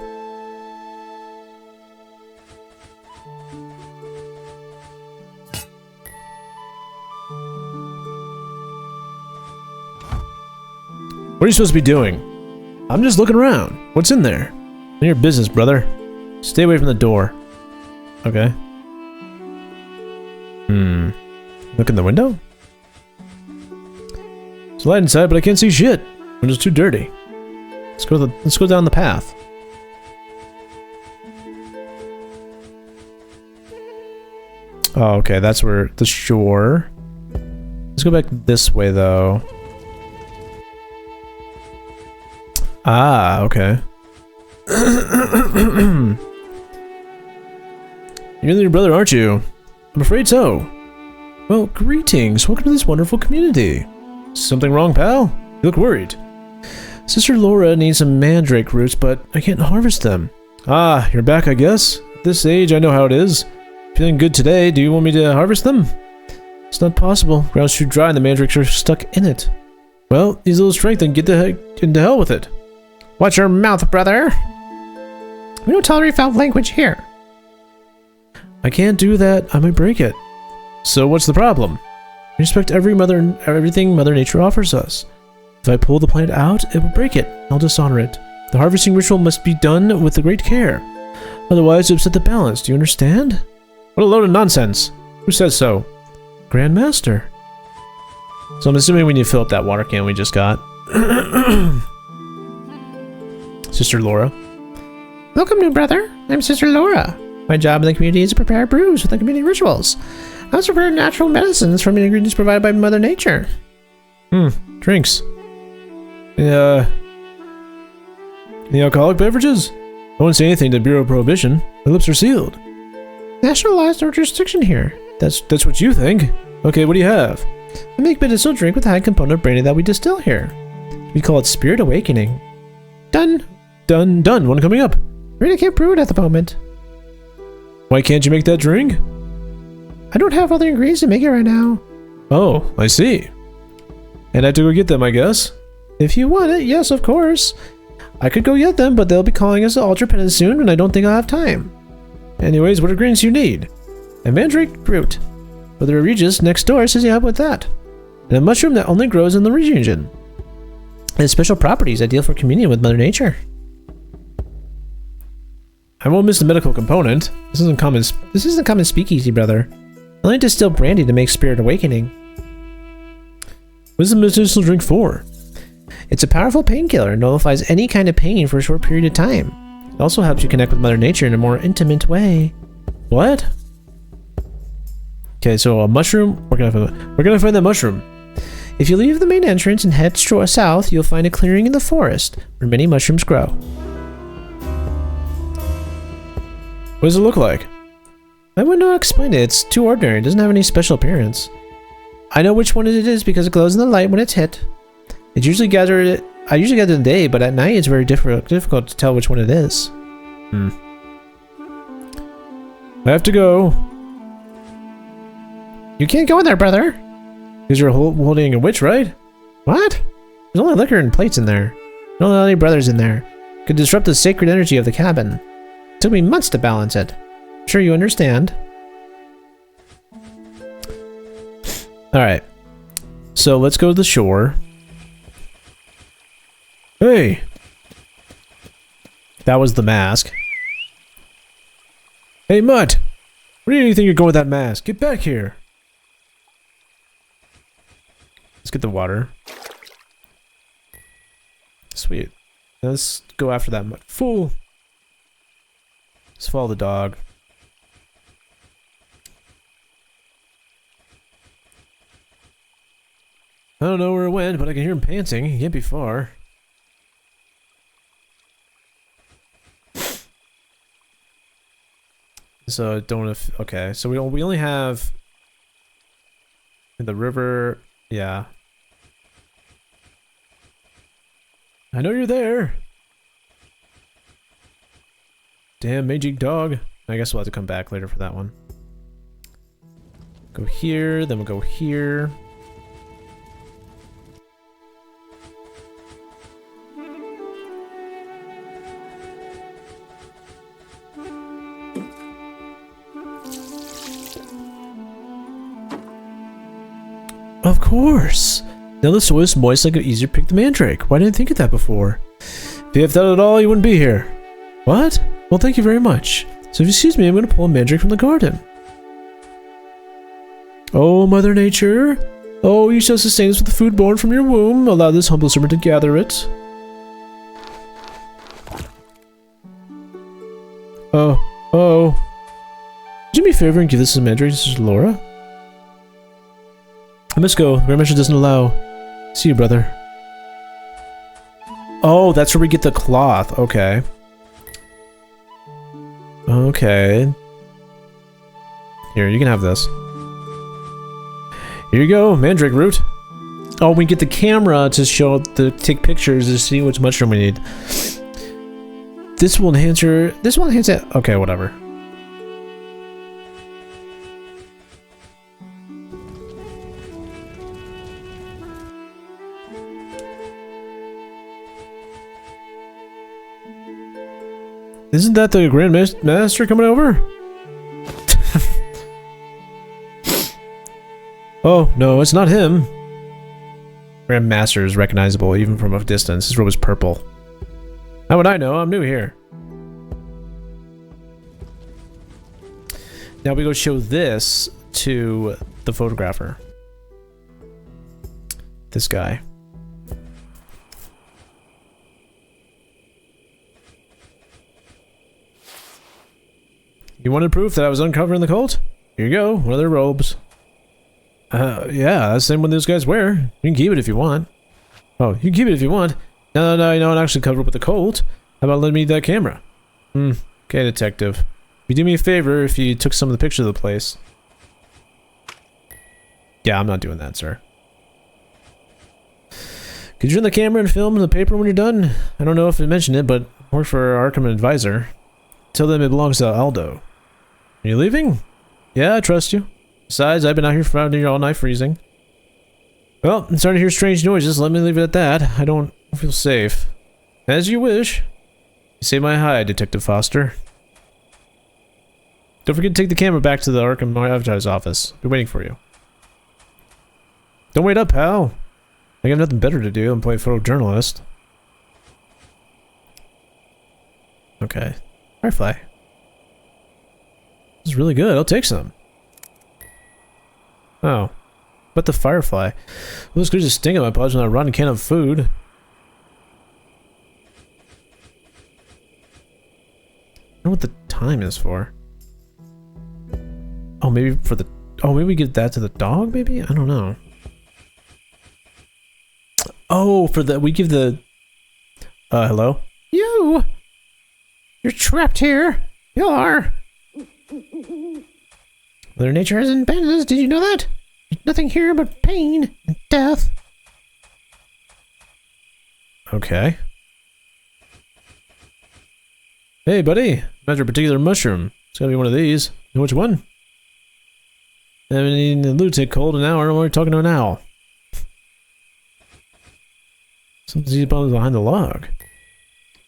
What are you supposed to be doing? I'm just looking around. What's in there? None of your business, brother. Stay away from the door. Okay. Look in the window? There's light inside, but I can't see shit. Window's too dirty. Let's go down the path. Oh, okay, that's where the shore. Let's go back this way though. Ah, okay. You're your brother, aren't you? I'm afraid so. Well, greetings. Welcome to this wonderful community. Something wrong, pal? You look worried. Sister Laura needs some mandrake roots, but I can't harvest them. Ah, you're back, I guess. At this age, I know how it is. Feeling good today. Do you want me to harvest them? It's not possible. Ground's too dry and the mandrakes are stuck in it. Well, use a little strength and get the heck into hell with it. Watch your mouth, brother. We don't tolerate foul language here. I can't do that. I might break it. So what's the problem? We respect everything Mother Nature offers us. If I pull the plant out, it will break it. I'll dishonor it. The harvesting ritual must be done with great care. Otherwise, it upset the balance. Do you understand? What a load of nonsense. Who says so? Grand Master. So I'm assuming we need to fill up that water can we just got. Sister Laura. Welcome, new brother. I'm Sister Laura. My job in the community is to prepare brews for the community rituals. I also prepare natural medicines from ingredients provided by Mother Nature. Drinks. Any alcoholic beverages? I won't say anything to Bureau of Prohibition. My lips are sealed. nationalized our jurisdiction here. That's what you think. Okay, what do you have? I make medicinal drink with a high component of brandy that we distill here. We call it Spirit Awakening. Done. Done. One coming up. Really can't brew it at the moment. Why can't you make that drink? I don't have other ingredients to make it right now. Oh, I see. And I have to go get them, I guess. If you want it, yes, of course. I could go get them, but they'll be calling us to Ultra Penance soon, and I don't think I'll have time. Anyways, what ingredients you need? A mandrake root. Brother Regis next door says you help with that. And a mushroom that only grows in the region. It has special properties ideal for communion with Mother Nature. I won't miss the medical component. This isn't common speakeasy, brother. I only distill brandy to make Spirit Awakening. What is the medicinal drink for? It's a powerful painkiller and nullifies any kind of pain for a short period of time. It also helps you connect with Mother Nature in a more intimate way. What? Okay, so a mushroom. We're gonna find that mushroom. If you leave the main entrance and head south, you'll find a clearing in the forest where many mushrooms grow. What does it look like? I wouldn't know how to explain it. It's too ordinary. It doesn't have any special appearance. I know which one it is because it glows in the light when it's hit. I usually gather it in the day, but at night it's very difficult to tell which one it is. I have to go. You can't go in there, brother. Because you're holding a witch, right? What? There's only liquor and plates in there. Don't allow any brothers in there. Could disrupt the sacred energy of the cabin. It took me months to balance it. I'm sure you understand. Alright. So let's go to the shore. Hey! That was the mask. Hey, Mutt! Where do you think you're going with that mask? Get back here! Let's get the water. Sweet. Let's go after that Mutt. Fool! Let's follow the dog. I don't know where it went, but I can hear him panting. He can't be far. So don't okay. So we only have the river. Yeah. I know you're there. Damn magic dog. I guess we'll have to come back later for that one. Go here, then we'll go here. Of course! Now the soil is moist, I could easier pick the mandrake. Why didn't I think of that before? If you have that at all, you wouldn't be here. What? Well, thank you very much. So if you excuse me, I'm going to pull a mandrake from the garden. Oh, Mother Nature. Oh, you shall sustain us with the food born from your womb. Allow this humble servant to gather it. Oh. Do me a favor and give this to mandrake, Sister Laura? I must go. The Grandmaster doesn't allow. See you, brother. Oh, that's where we get the cloth. Okay. Okay. Here, you can have this. Here you go, mandrake root. Oh, we get the camera to take pictures to see which mushroom we need. This will enhance it. Okay, whatever. Isn't that the Grand Master coming over? Oh, no, it's not him. Grand Master is recognizable even from a distance. His robe is purple. How would I know? I'm new here. Now we go show this to the photographer. This guy. You wanted proof that I was uncovering the cult? Here you go, one of their robes. Yeah, that's the same one those guys wear. You can keep it if you want. Oh, you can keep it if you want. No, I'm actually covered with the cult. How about letting me that camera? Okay, detective. If you do me a favor if you took some of the pictures of the place. Yeah, I'm not doing that, sir. Could you run the camera and film the paper when you're done? I don't know if I mentioned it, but I work for Arkham Advisor. Tell them it belongs to Aldo. Are you leaving? Yeah, I trust you. Besides, I've been out here all night freezing. Well, I'm starting to hear strange noises. Let me leave it at that. I don't feel safe. As you wish. You say my hide, Detective Foster. Don't forget to take the camera back to the Arkham Advertise office. I'll be waiting for you. Don't wait up, pal. I got nothing better to do than play photojournalist. Okay. Firefly. This is really good. I'll take some. Oh. But the firefly. Well, this could just sting in my paws when I run and can't have food. I don't know what the time is for. Oh, maybe for the... Oh, maybe we give that to the dog, maybe? I don't know. Oh, for the... We give the... hello? You! You're trapped here! You are! Mother Nature hasn't abandoned us, did you know that? There's nothing here but pain and death. Okay. Hey, buddy. Measure a particular mushroom. It's gotta be one of these. Know which one? I've been eating a lunatic cold an hour. I'm already talking to an owl. Something's eating behind the log.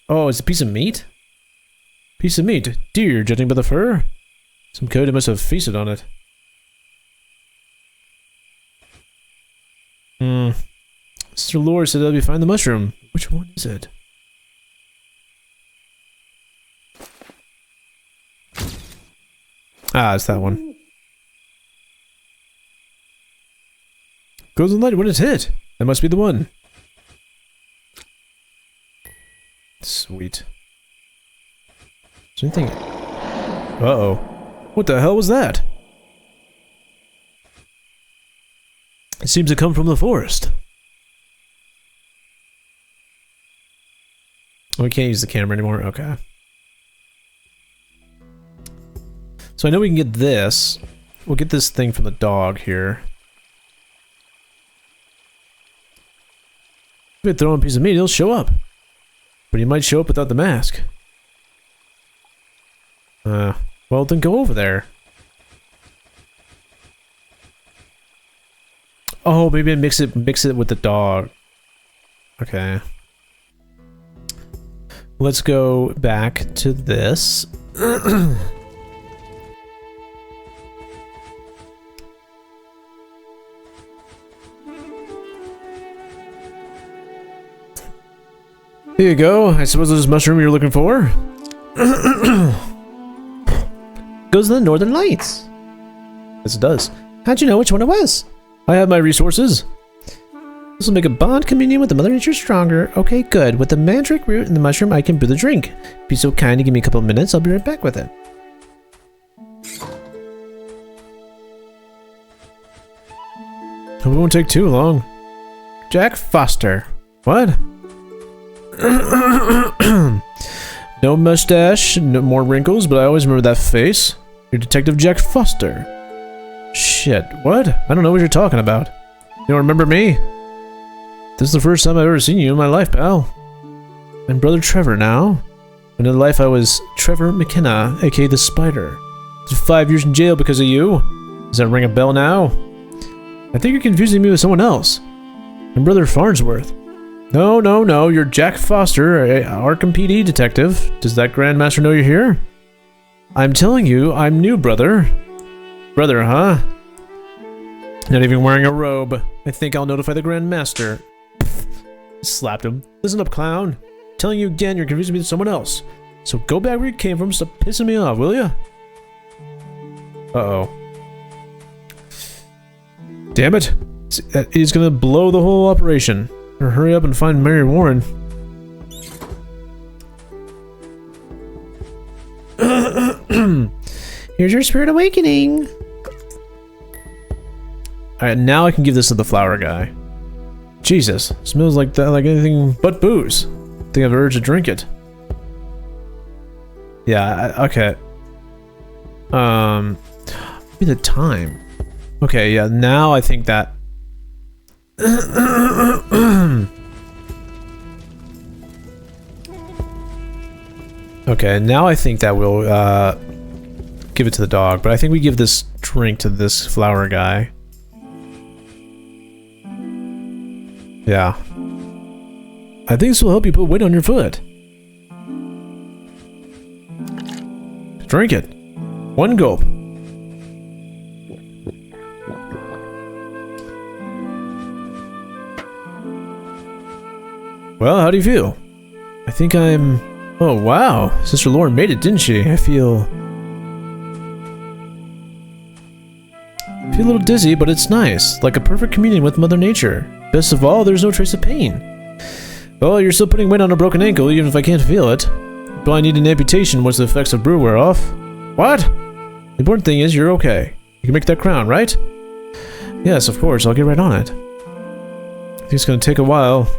Oh, it's a piece of meat? Piece of meat? Deer, judging by the fur? Some coyote must have feasted on it. Mr. Lord said I'll be finding the mushroom. Which one is it? Ah, it's that one. Goes in light when it's hit. That must be the one. Sweet. Is there anything... Uh-oh. What the hell was that? It seems to come from the forest. Oh, we can't use the camera anymore? Okay. So I know we can get this. We'll get this thing from the dog here. If we throw him a piece of meat, he'll show up. But he might show up without the mask. Well, then go over there. Oh, maybe I mix it with the dog. Okay. Let's go back to this. Here you go. I suppose this mushroom you're looking for? Goes to the Northern Lights. Yes, it does. How'd you know which one it was? I have my resources. This will make a bond communion with the Mother Nature stronger. Okay, good. With the mandrake root and the mushroom, I can brew the drink. Be so kind to give me a couple of minutes. I'll be right back with it. It won't take too long. Jack Foster. What? No mustache, no more wrinkles, but I always remember that face. You're Detective Jack Foster. Shit, what? I don't know what you're talking about. You don't remember me? This is the first time I've ever seen you in my life, pal. I'm Brother Trevor now. In another life I was Trevor McKenna, aka the Spider. Did 5 years in jail because of you. Does that ring a bell now? I think you're confusing me with someone else. I'm Brother Farnsworth. No, no, no, you're Jack Foster, Arkham PD detective. Does that Grandmaster know you're here? I'm telling you, I'm new, brother. Brother, huh? Not even wearing a robe. I think I'll notify the Grandmaster. Slapped him. Listen up, clown. I'm telling you again, you're confusing me with someone else. So go back where you came from, stop pissing me off, will ya? Uh-oh. Damn it. He's gonna blow the whole operation. Or hurry up and find Mary Warren. Here's your spirit awakening. Alright, now I can give this to the flower guy. Jesus, smells like that, like anything but booze. I think I've urged to drink it. Yeah, okay. Maybe the time. Okay, yeah, now I think that... Okay, now I think that we'll, give it to the dog, but I think we give this drink to this flower guy. Yeah. I think this will help you put weight on your foot. Drink it. One gulp. Well, how do you feel? I think I'm... Oh, wow. Sister Lauren made it, didn't she? I feel a little dizzy, but it's nice. Like a perfect communion with Mother Nature. Best of all, there's no trace of pain. Well, you're still putting weight on a broken ankle, even if I can't feel it. But I need an amputation once the effects of brew wear off. What? The important thing is you're okay. You can make that crown, right? Yes, of course. I'll get right on it. I think it's gonna take a while.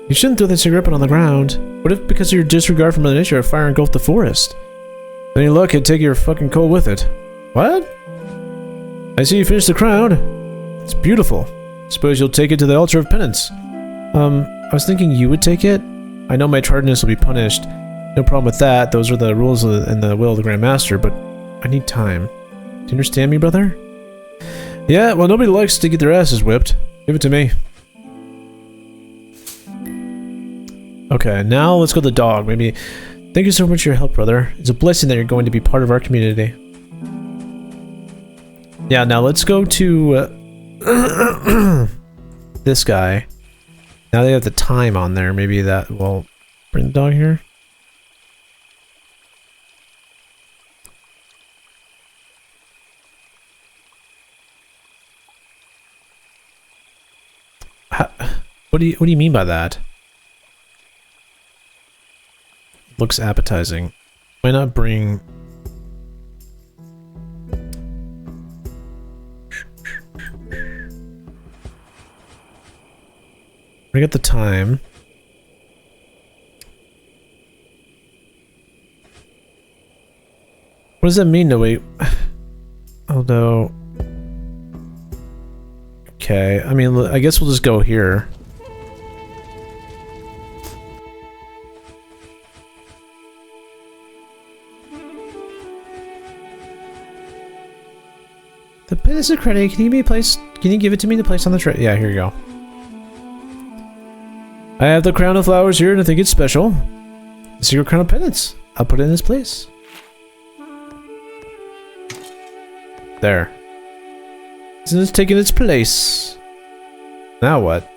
You shouldn't throw that cigarette butt on the ground. What if, because of your disregard for Mother Nature, a fire engulfed the forest? Any luck, it'd take your fucking coal with it. What? I see you finished the crown. It's beautiful. Suppose you'll take it to the altar of penance. I was thinking you would take it. I know my tardiness will be punished. No problem with that. Those are the rules and the will of the Grand Master, but I need time. Do you understand me, brother? Yeah, well, nobody likes to get their asses whipped. Give it to me. Okay, now let's go to the dog. Maybe. Thank you so much for your help, brother. It's a blessing that you're going to be part of our community. Yeah, now let's go to this guy. Now they have the time on there. Maybe that will bring the dog here. What do you mean by that? Looks appetizing. Why not bring... Bring up the time. What does that mean to wait? Although... Okay, I mean, I guess we'll just go here. The pen is a credit. Can you give it to me to place on the tray? Yeah, here you go. I have the crown of flowers here and I think it's special. The secret crown of penance. I'll put it in its place. There. Isn't it taking its place? Now what?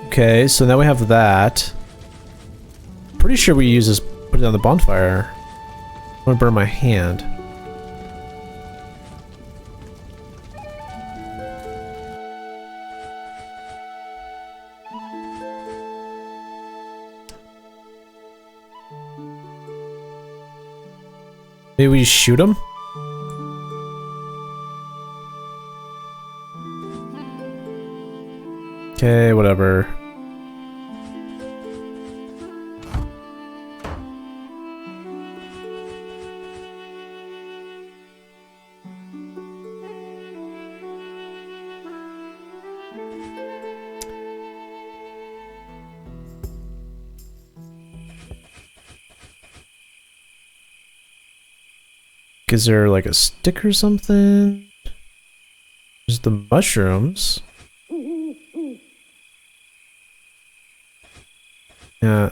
Okay, so now we have that. Pretty sure we use this, put it on the bonfire. I'm gonna burn my hand. Maybe we shoot him? Okay, whatever. Is there like a stick or something? There's the mushrooms. Yeah.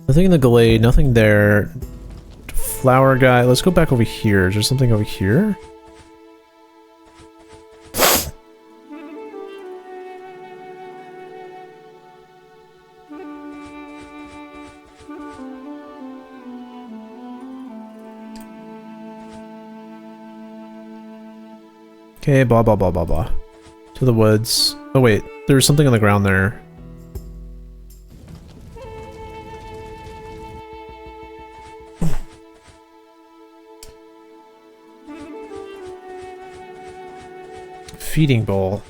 Nothing in the glade, nothing there. Flower guy. Let's go back over here. Is there something over here? Okay, blah blah blah blah blah. To the woods. Oh wait, there's something on the ground there. Feeding bowl.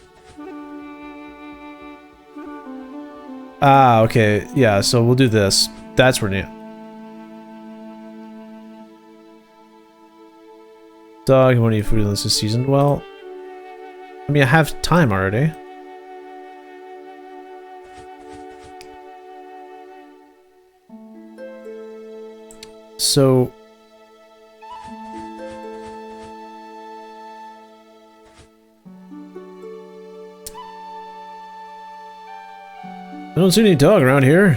Ah, okay. Yeah, so we'll do this. That's where new. Dog won't eat food unless it's seasoned well. I mean, I have time already. So... I don't see any dog around here.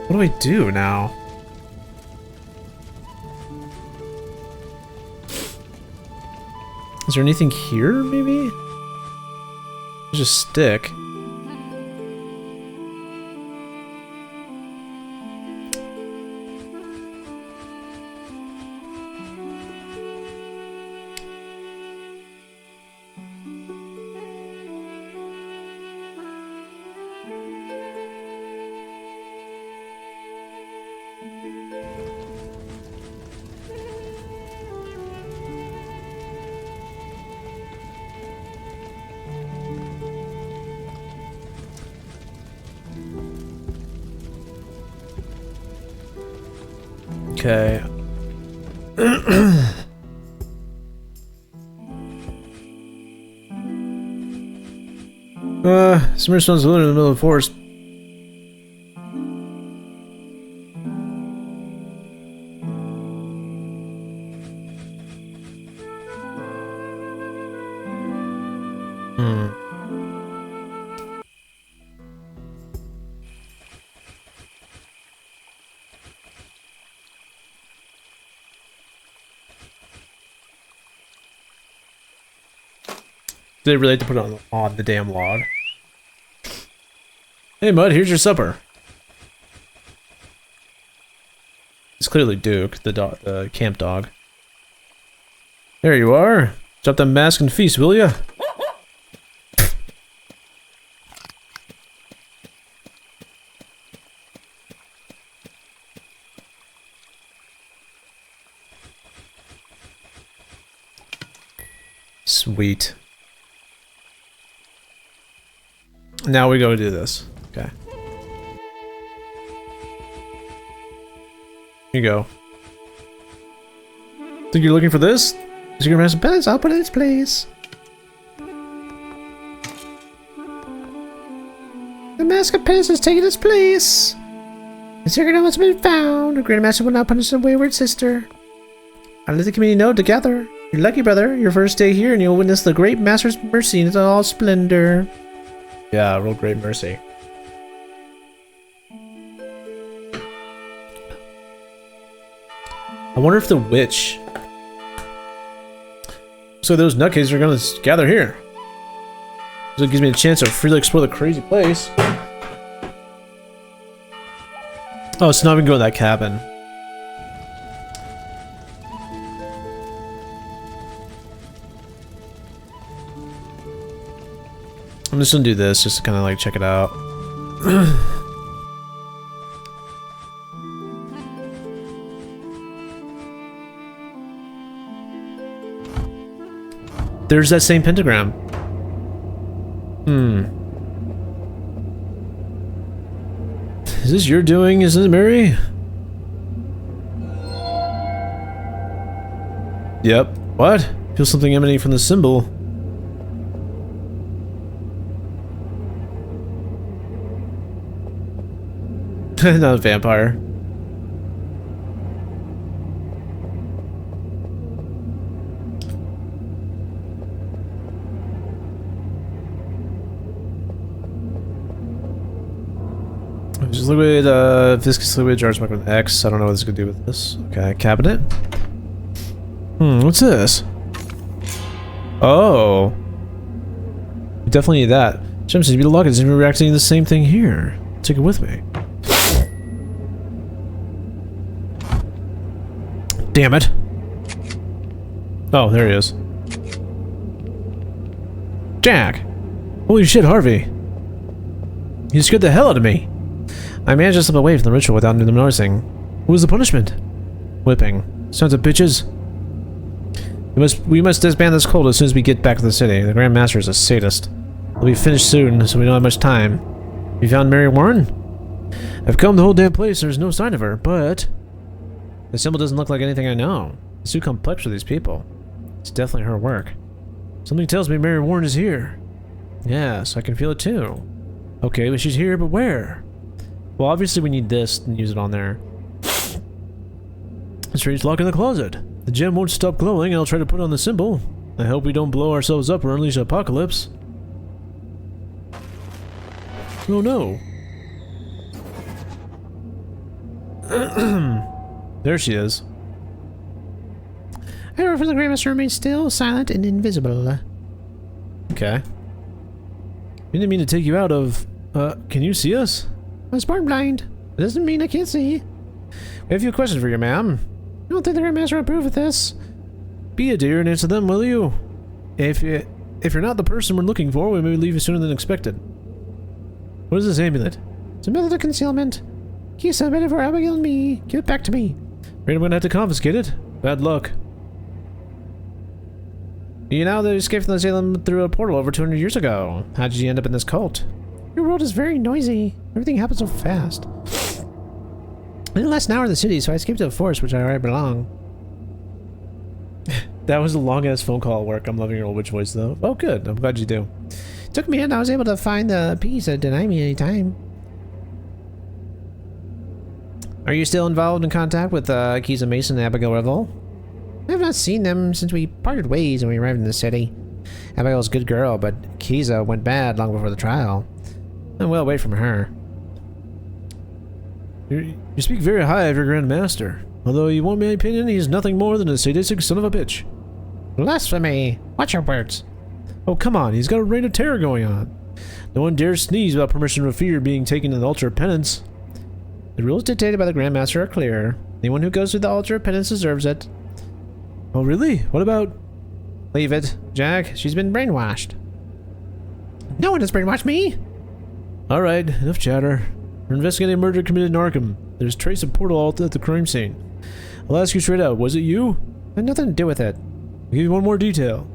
What do I do now? Is there anything here, maybe? There's a stick. Okay. Summerstone's living in the middle of the forest. Did it really have to put it on the damn log? Hey, Mud, here's your supper. It's clearly Duke, the camp dog. There you are. Drop that mask and feast, will ya? Sweet. Now we go do this. Okay. Here you go. Think you're looking for this? Is your master pets? I'll put it in its place. The mask of penance has taken its place. The secret now has been found. The Grand Master will not punish the wayward sister. I'll let the community know together. You're lucky, brother. Your first day here, and you'll witness the great Master's mercy in all splendor. Yeah, real great mercy. I wonder if the witch... So those nutcases are gonna gather here. So it gives me a chance to freely explore the crazy place. Oh, so now we can go to that cabin. I'm just gonna do this just to kind of like check it out. There's that same pentagram. Is this your doing, isn't it, Mary? Yep. What? Feel something emanating from the symbol. Not a vampire. Just liquid, viscous liquid, jar smoke with X. I don't know what this could do with this. Okay, cabinet. What's this? Oh. We definitely need that. Gem seems to be the lock. It seems to be reacting to the same thing here. Take it with me. Damn it. Oh, there he is. Jack! Holy shit, Harvey. You scared the hell out of me. I managed to slip away from the ritual without them noticing. What was the punishment? Whipping. Sons of bitches. We must disband this cult as soon as we get back to the city. The Grand Master is a sadist. We'll be finished soon, so we don't have much time. You found Mary Warren? I've combed the whole damn place, there's no sign of her, but... the symbol doesn't look like anything I know. It's too complex for these people. It's definitely her work. Something tells me Mary Warren is here. Yes, I can feel it too. Okay, but she's here, but where? Well, obviously we need this and use it on there. A strange lock in the closet. The gem won't stop glowing, I'll try to put on the symbol. I hope we don't blow ourselves up or unleash apocalypse. Oh no. There she is. I order for the Grandmaster remains still, silent, and invisible. Okay. We didn't mean to take you out of... can you see us? I was born blind. It doesn't mean I can't see. We have a few questions for you, ma'am. I don't think the Grandmaster will approve of this. Be a dear and answer them, will you? If you're not the person we're looking for, we may leave you sooner than expected. What is this amulet? It's a method of concealment. Keep some of it for Abigail and me. Give it back to me. Afraid I'm gonna have to confiscate it. Bad luck. You know that you escaped from the Salem through a portal over 200 years ago. How did you end up in this cult? Your world is very noisy. Everything happens so fast. I didn't last an hour in the city, so I escaped to a forest which I already belong. That was a long-ass phone call at work. I'm loving your old witch voice, though. Oh, good. I'm glad you do. It took me in. I was able to find the piece that denied me any time. Are you still involved in contact with Keza Mason and Abigail Revel? I have not seen them since we parted ways when we arrived in the city. Abigail's a good girl, but Keza went bad long before the trial. I'm well away from her. You speak very high of your Grand Master. Although you want my opinion, he's nothing more than a sadistic son of a bitch. Blasphemy! Watch your words. Oh, come on, he's got a reign of terror going on. No one dares sneeze without permission or fear being taken to the altar of penance. The rules dictated by the Grand Master are clear. Anyone who goes through the altar of penance deserves it. Oh, really? What about... Leave it, Jack. She's been brainwashed. No one has brainwashed me! Alright, enough chatter. We're investigating a murder committed in Arkham. There's trace of portal at the crime scene. I'll ask you straight out, was it you? I had nothing to do with it. I'll give you one more detail.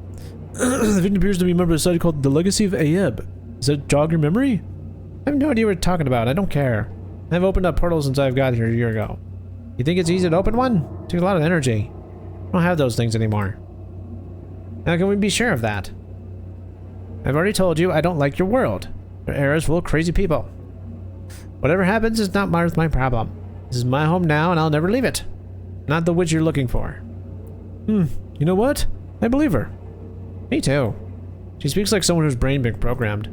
The victim appears to be a member of a society called the Legacy of Ayeb. Does that jog your memory? I have no idea what you're talking about. I don't care. I've opened up portals since I've got here a year ago. You think it's easy to open one? It takes a lot of energy. I don't have those things anymore. How can we be sure of that? I've already told you I don't like your world. Your era is full of crazy people. Whatever happens is not my problem. This is my home now and I'll never leave it. Not the witch you're looking for. You know what? I believe her. Me too. She speaks like someone whose brain been programmed.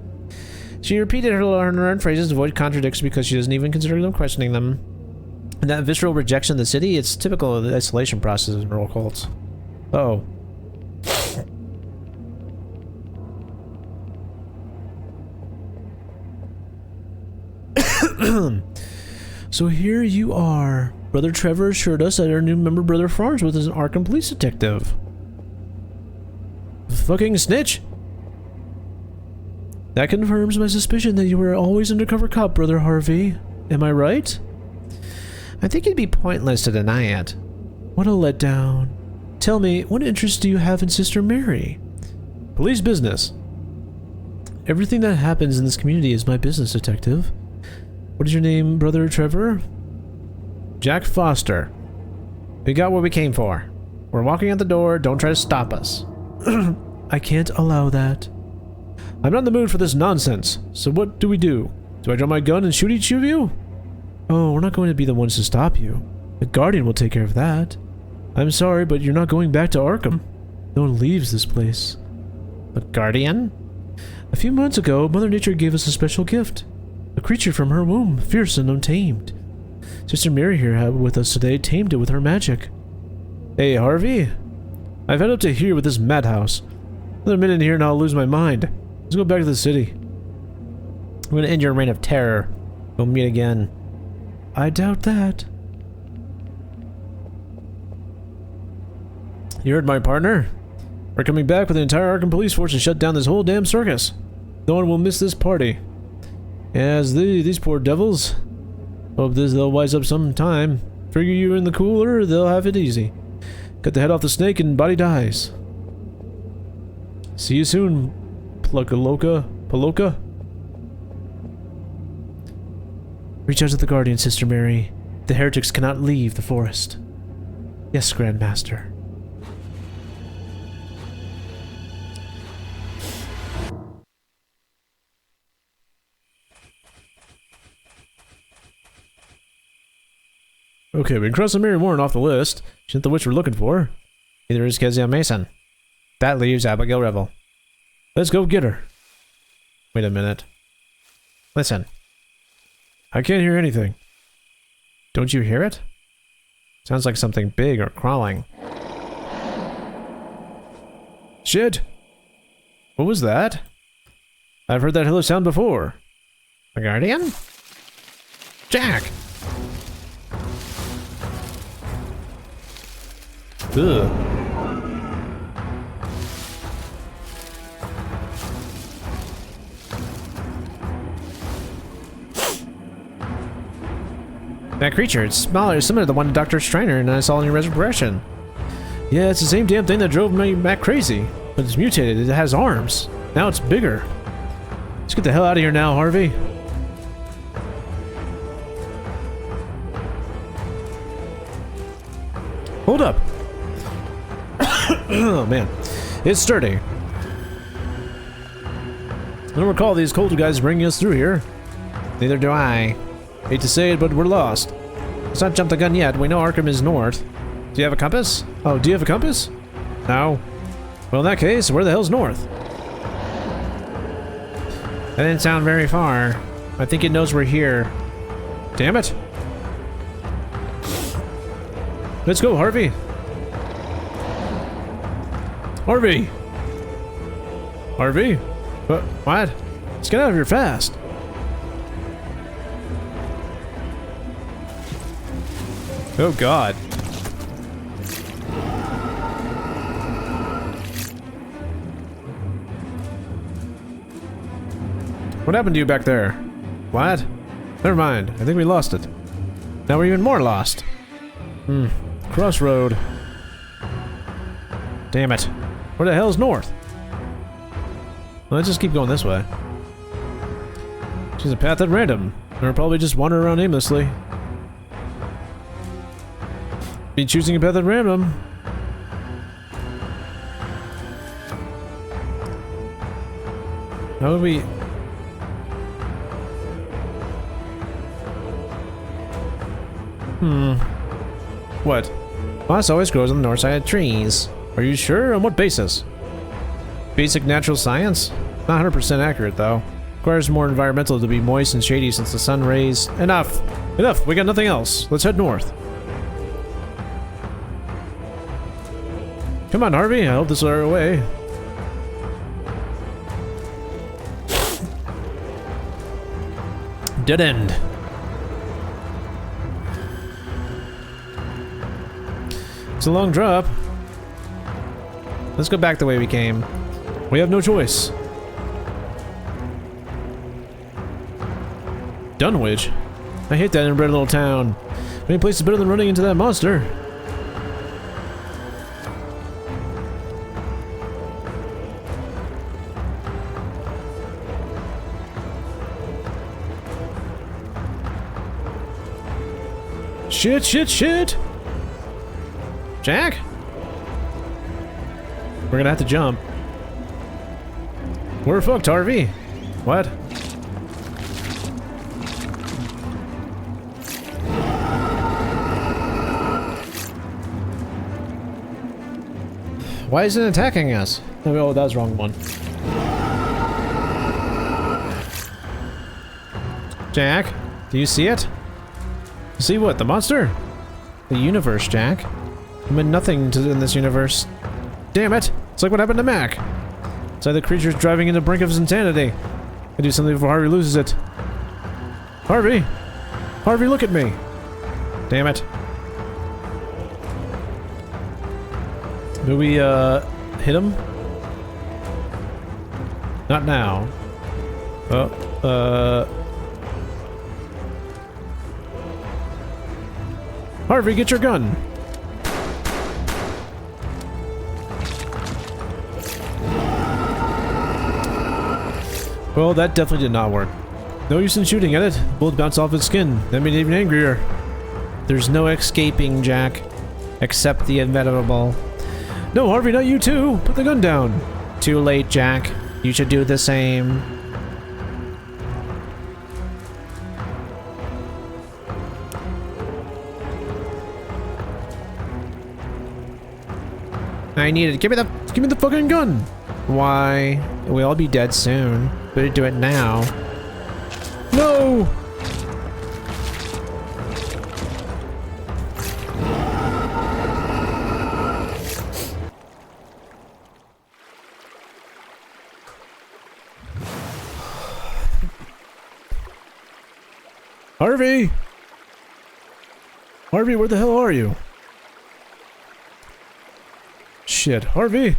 She repeated her learned phrases to avoid contradictions because she doesn't even consider them questioning them. And that visceral rejection of the city, it's typical of the isolation process in rural cults. Uh-oh. So here you are. Brother Trevor assured us that our new member, Brother Farnsworth, is an Arkham police detective. Fucking snitch! That confirms my suspicion that you were always undercover cop, Brother Harvey. Am I right? I think it'd be pointless to deny it. What a letdown. Tell me, what interest do you have in Sister Mary? Police business. Everything that happens in this community is my business, detective. What is your name, Brother Trevor? Jack Foster. We got what we came for. We're walking out the door, don't try to stop us. I can't allow that. I'm not in the mood for this nonsense, so what do we do? Do I draw my gun and shoot each of you? Oh, we're not going to be the ones to stop you. The Guardian will take care of that. I'm sorry, but you're not going back to Arkham. No one leaves this place. The Guardian? A few months ago, Mother Nature gave us a special gift. A creature from her womb, fierce and untamed. Sister Mary here with us today tamed it with her magic. Hey, Harvey? I've had up to here with this madhouse. Another minute here and I'll lose my mind. Let's go back to the city. I'm gonna end your reign of terror. We'll meet again. I doubt that. You heard my partner? We're coming back with the entire Arkham police force to shut down this whole damn circus. No one will miss this party. As these poor devils. Hope they'll wise up sometime. Figure you in the cooler, they'll have it easy. Cut the head off the snake and body dies. See you soon, Paloka. Reach out to the Guardian, Sister Mary. The heretics cannot leave the forest. Yes, Grandmaster. Okay, we can cross the Mary Warren off the list. She's not the witch we're looking for. Neither is Kezia Mason. That leaves Abigail Revel. Let's go get her. Wait a minute. Listen. I can't hear anything. Don't you hear it? Sounds like something big or crawling. Shit! What was that? I've heard that hello sound before. The Guardian? Jack! Ugh. That creature, it's smaller, similar to the one Dr. Schreiner and I saw in your resurrection. Yeah, it's the same damn thing that drove me Matt crazy. But it's mutated, it has arms. Now it's bigger. Let's get the hell out of here now, Harvey. Hold up. Oh man, it's sturdy. I don't recall these cold guys bringing us through here. Neither do I. Hate to say it, but we're lost. Let's not jump the gun yet. We know Arkham is north. Do you have a compass? Oh, do you have a compass? No. Well, in that case, where the hell's north? That didn't sound very far. I think it knows we're here. Damn it. Let's go, Harvey. Harvey! Harvey? What? Let's get out of here fast. Oh god. What happened to you back there? What? Never mind. I think we lost it. Now we're even more lost. Crossroad. Damn it. Where the hell's north? Well, let's just keep going this way. Choose a path at random. Or probably just wander around aimlessly. Be choosing a path at random. How would we... What? Moss always grows on the north side of trees. Are you sure? On what basis? Basic natural science? Not 100% accurate, though. Requires more environmental to be moist and shady since the sun rays... Enough! Enough! We got nothing else. Let's head north. Come on, Harvey. I hope this is our way. Dead end. It's a long drop. Let's go back the way we came. We have no choice. Dunwich? I hate that inbred little town. Any place is better than running into that monster. Shit, shit, shit! Jack? We're gonna have to jump. We're fucked, Harvey. What? Why isn't it attacking us? Oh, that was the wrong one. Jack, do you see it? See what? The monster? The universe, Jack. I meant nothing in this universe. Damn it! It's like what happened to Mac. It's like the creature's driving into the brink of his insanity. I do something before Harvey loses it. Harvey! Harvey, look at me! Damn it. Do we, hit him? Not now. Harvey, get your gun. Well, that definitely did not work. No use in shooting at it. Bullets bounce off his skin. That made it even angrier. There's no escaping, Jack. Except the inevitable. No, Harvey, not you too. Put the gun down. Too late, Jack. You should do the same. I need it. Give me the fucking gun. Why? We'll all be dead soon. Better do it now. No! Harvey! Harvey, where the hell are you? Shit, Harvey!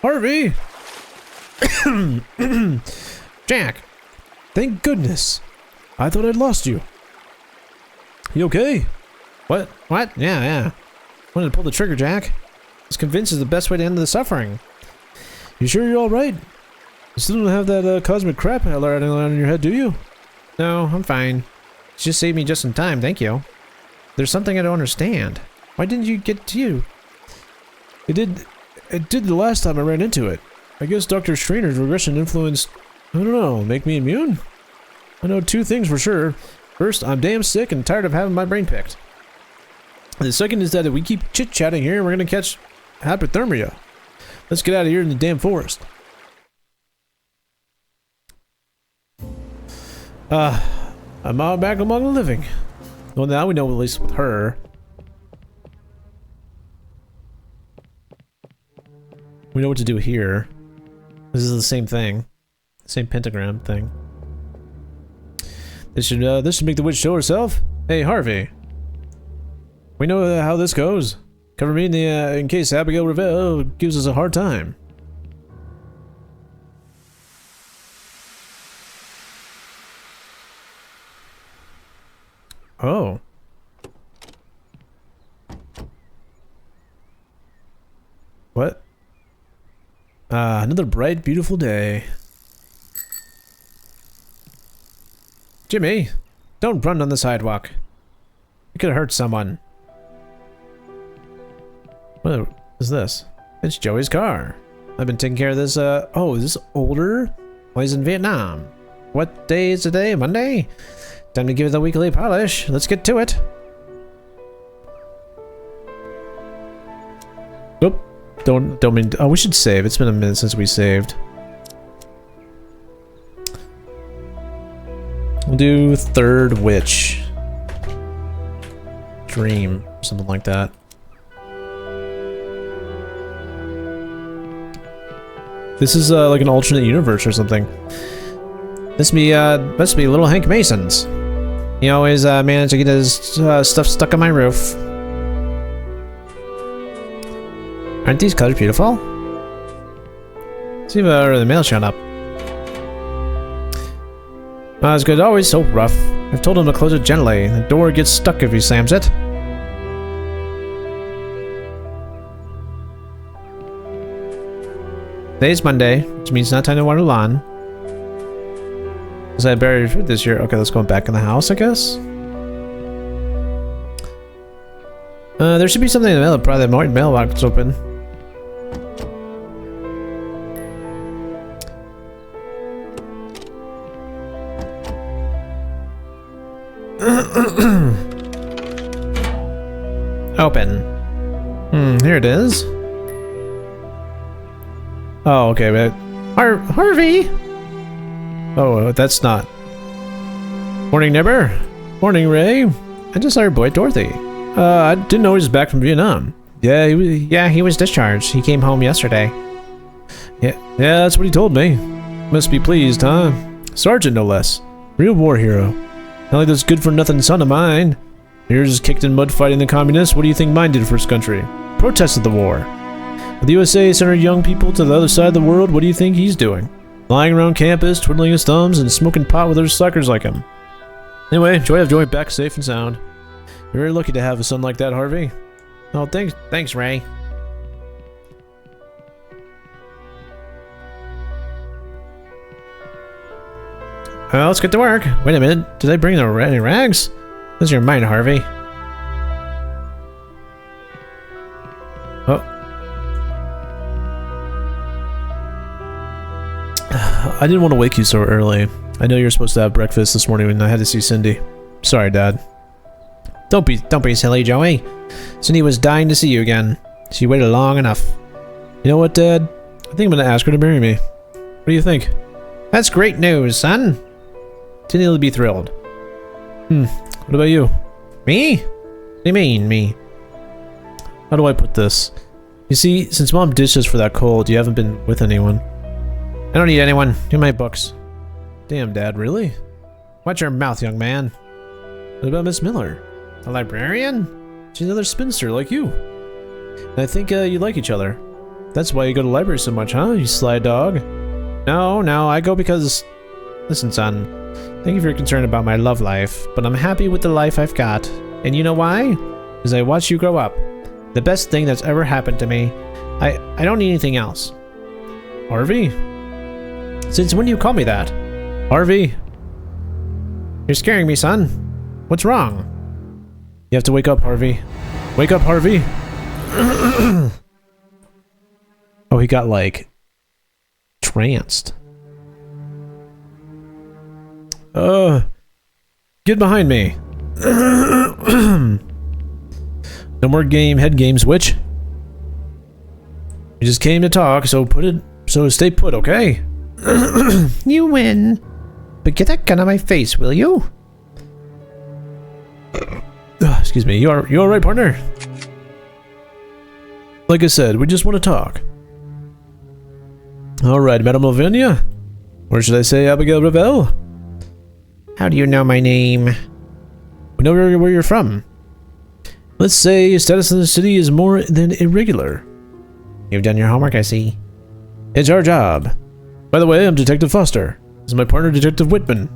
Harvey! Jack! Thank goodness! I thought I'd lost you. You okay? What? What? Yeah. Wanted to pull the trigger, Jack. I was convinced it's the best way to end the suffering. You sure you're alright? You still don't have that cosmic crap riding around in your head, do you? No, I'm fine. You just saved me just in time, thank you. There's something I don't understand. Why didn't you get to you? It did the last time I ran into it. I guess Dr. Strainer's regression influenced, I don't know, make me immune? I know two things for sure. First, I'm damn sick and tired of having my brain picked. And the second is that if we keep chit-chatting here, we're gonna catch hypothermia. Let's get out of here in the damn forest. I'm out back among the living. Well, now we know, at least with her. We know what to do here. This is the same thing. Same pentagram thing. This should make the witch show herself. Hey, Harvey. We know how this goes. Cover me in case Abigail Revelle gives us a hard time. Oh. What? Another bright, beautiful day. Jimmy, don't run on the sidewalk. You could hurt someone. What is this? It's Joey's car. I've been taking care of this, oh, is this older? Well, he's in Vietnam. What day is today? Monday? Time to give it the weekly polish. Let's get to it. Oop. Don't mean. Oh, we should save. It's been a minute since we saved. We'll do third witch. Dream. Something like that. This is like an alternate universe or something. This must be little Hank Mason's. He always managed to get his stuff stuck on my roof. Aren't these colors beautiful? See if the mail showed up. As good, always so rough. I've told him to close it gently. The door gets stuck if he slams it. Today's Monday, which means not time to water the lawn. Because I buried food this year. Okay, let's go back in the house, I guess. There should be something in the mail. Probably the mailbox open. Open. Here it is. Oh, okay, but Harvey. Oh, that's not. Morning, neighbor. Morning, Ray. I just saw your boy Dorothy. I didn't know he was back from Vietnam. Yeah, he was discharged. He came home yesterday. Yeah, that's what he told me. Must be pleased, huh? Sergeant, no less. Real war hero. Not like this good-for-nothing son of mine. Yours is kicked in mud fighting the communists. What do you think mine did for his country? Protested the war. With the USA sent our young people to the other side of the world, what do you think he's doing? Lying around campus, twiddling his thumbs, and smoking pot with other suckers like him. Anyway, joy of joy back safe and sound. You're very lucky to have a son like that, Harvey. Oh, thanks, Ray. Let's get to work. Wait a minute. Did I bring any rags? Those are mine, Harvey. Oh. I didn't want to wake you so early. I know you were supposed to have breakfast this morning when I had to see Cindy. Sorry, Dad. Don't be silly, Joey. Cindy was dying to see you again. She waited long enough. You know what, Dad? I think I'm gonna ask her to marry me. What do you think? That's great news, son. Cindy will be thrilled. What about you? Me? What do you mean, me? How do I put this? You see, since Mom ditched us for that cold, you haven't been with anyone. I don't need anyone. Do my books. Damn, Dad, really? Watch your mouth, young man. What about Miss Miller? A librarian? She's another spinster like you. And I think you like each other. That's why you go to the library so much, huh, you sly dog? No, I go because... Listen, son. Thank you for your concern about my love life, but I'm happy with the life I've got. And you know why? Because I watched you grow up. The best thing that's ever happened to me. I don't need anything else. Harvey? Since when do you call me that? Harvey? You're scaring me, son. What's wrong? You have to wake up, Harvey. Wake up, Harvey! Oh, he got, like, tranced. Get behind me. No more head games, witch. You just came to talk, so stay put, okay? You win. But get that gun on my face, will you? Excuse me, you all right, partner? Like I said, we just want to talk. Alright, Madame Lavinia? Or should I say Abigail Ravel? How do you know my name? We know where you're from. Let's say your status in the city is more than irregular. You've done your homework, I see. It's our job. By the way, I'm Detective Foster. This is my partner, Detective Whitman.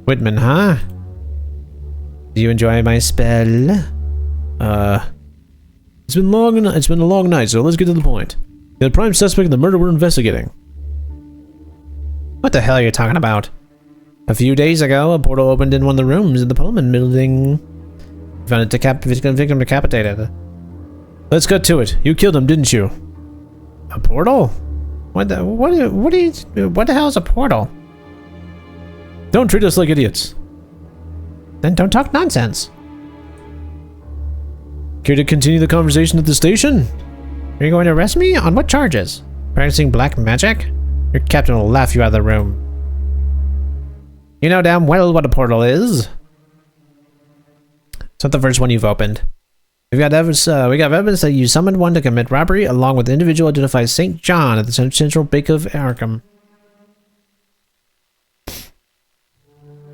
Whitman, huh? Do you enjoy my spell? It's been a long night, so let's get to the point. You're the prime suspect in the murder we're investigating. What the hell are you talking about? A few days ago, a portal opened in one of the rooms in the Pullman building. We found a victim decapitated. Let's get to it. You killed him, didn't you? A portal? What the hell is a portal? Don't treat us like idiots. Then don't talk nonsense. Care to continue the conversation at the station? Are you going to arrest me? On what charges? Practicing black magic? Your captain will laugh you out of the room. You know damn well what a portal is. It's not the first one you've opened. We got evidence that you summoned one to commit robbery along with the individual identified as St. John at the Central Bank of Arkham.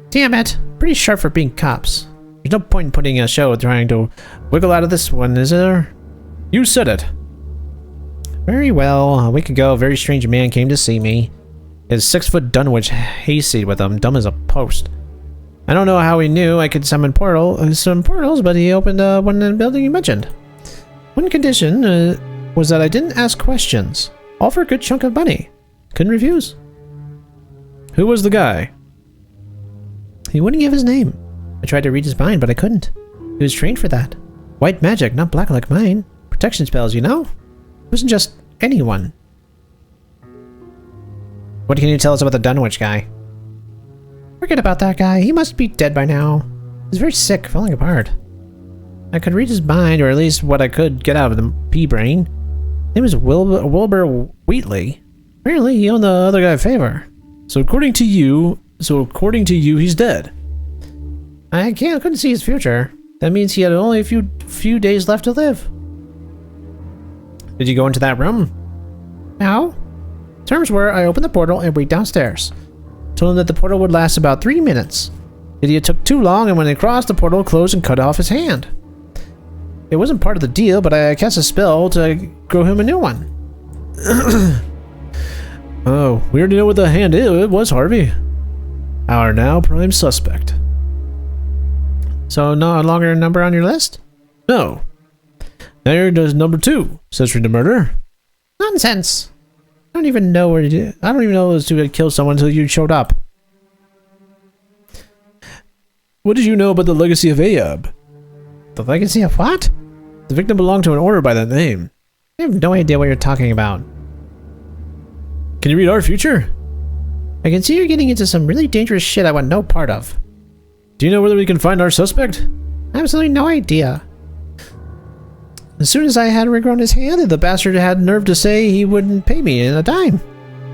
Damn it. Pretty sharp for being cops. There's no point in putting a show trying to wiggle out of this one, is there? You said it. Very well. A week ago, a very strange man came to see me. His 6-foot Dunwich hayseed with him, dumb as a post. I don't know how he knew I could summon portals, but he opened one in the building you mentioned. One condition was that I didn't ask questions. All for a good chunk of money. Couldn't refuse. Who was the guy? He wouldn't give his name. I tried to read his mind, but I couldn't. He was trained for that. White magic, not black like mine. Protection spells, you know? It wasn't just anyone. What can you tell us about the Dunwich guy? Forget about that guy. He must be dead by now. He's very sick, falling apart. I could read his mind, or at least what I could get out of the pea-brain. His name was Wilbur Wheatley. Apparently, he owed the other guy a favor. So according to you, he's dead. I couldn't see his future. That means he had only a few days left to live. Did you go into that room? No. Terms were, I opened the portal and went downstairs. Told him that the portal would last about 3 minutes. Idiot took too long, and when he crossed, the portal closed and cut off his hand. It wasn't part of the deal, but I cast a spell to grow him a new one. Oh, we already know what the hand is. It was Harvey. Our now prime suspect. So no longer a number on your list? No. Now you're just number 2, accessory to murder. Nonsense. I don't even know those two had killed someone until you showed up. What did you know about the legacy of Ahab? The legacy of what? The victim belonged to an order by that name. I have no idea what you're talking about. Can you read our future? I can see you're getting into some really dangerous shit I want no part of. Do you know whether we can find our suspect? Absolutely no idea. As soon as I had regrown his hand, the bastard had nerve to say he wouldn't pay me in a dime.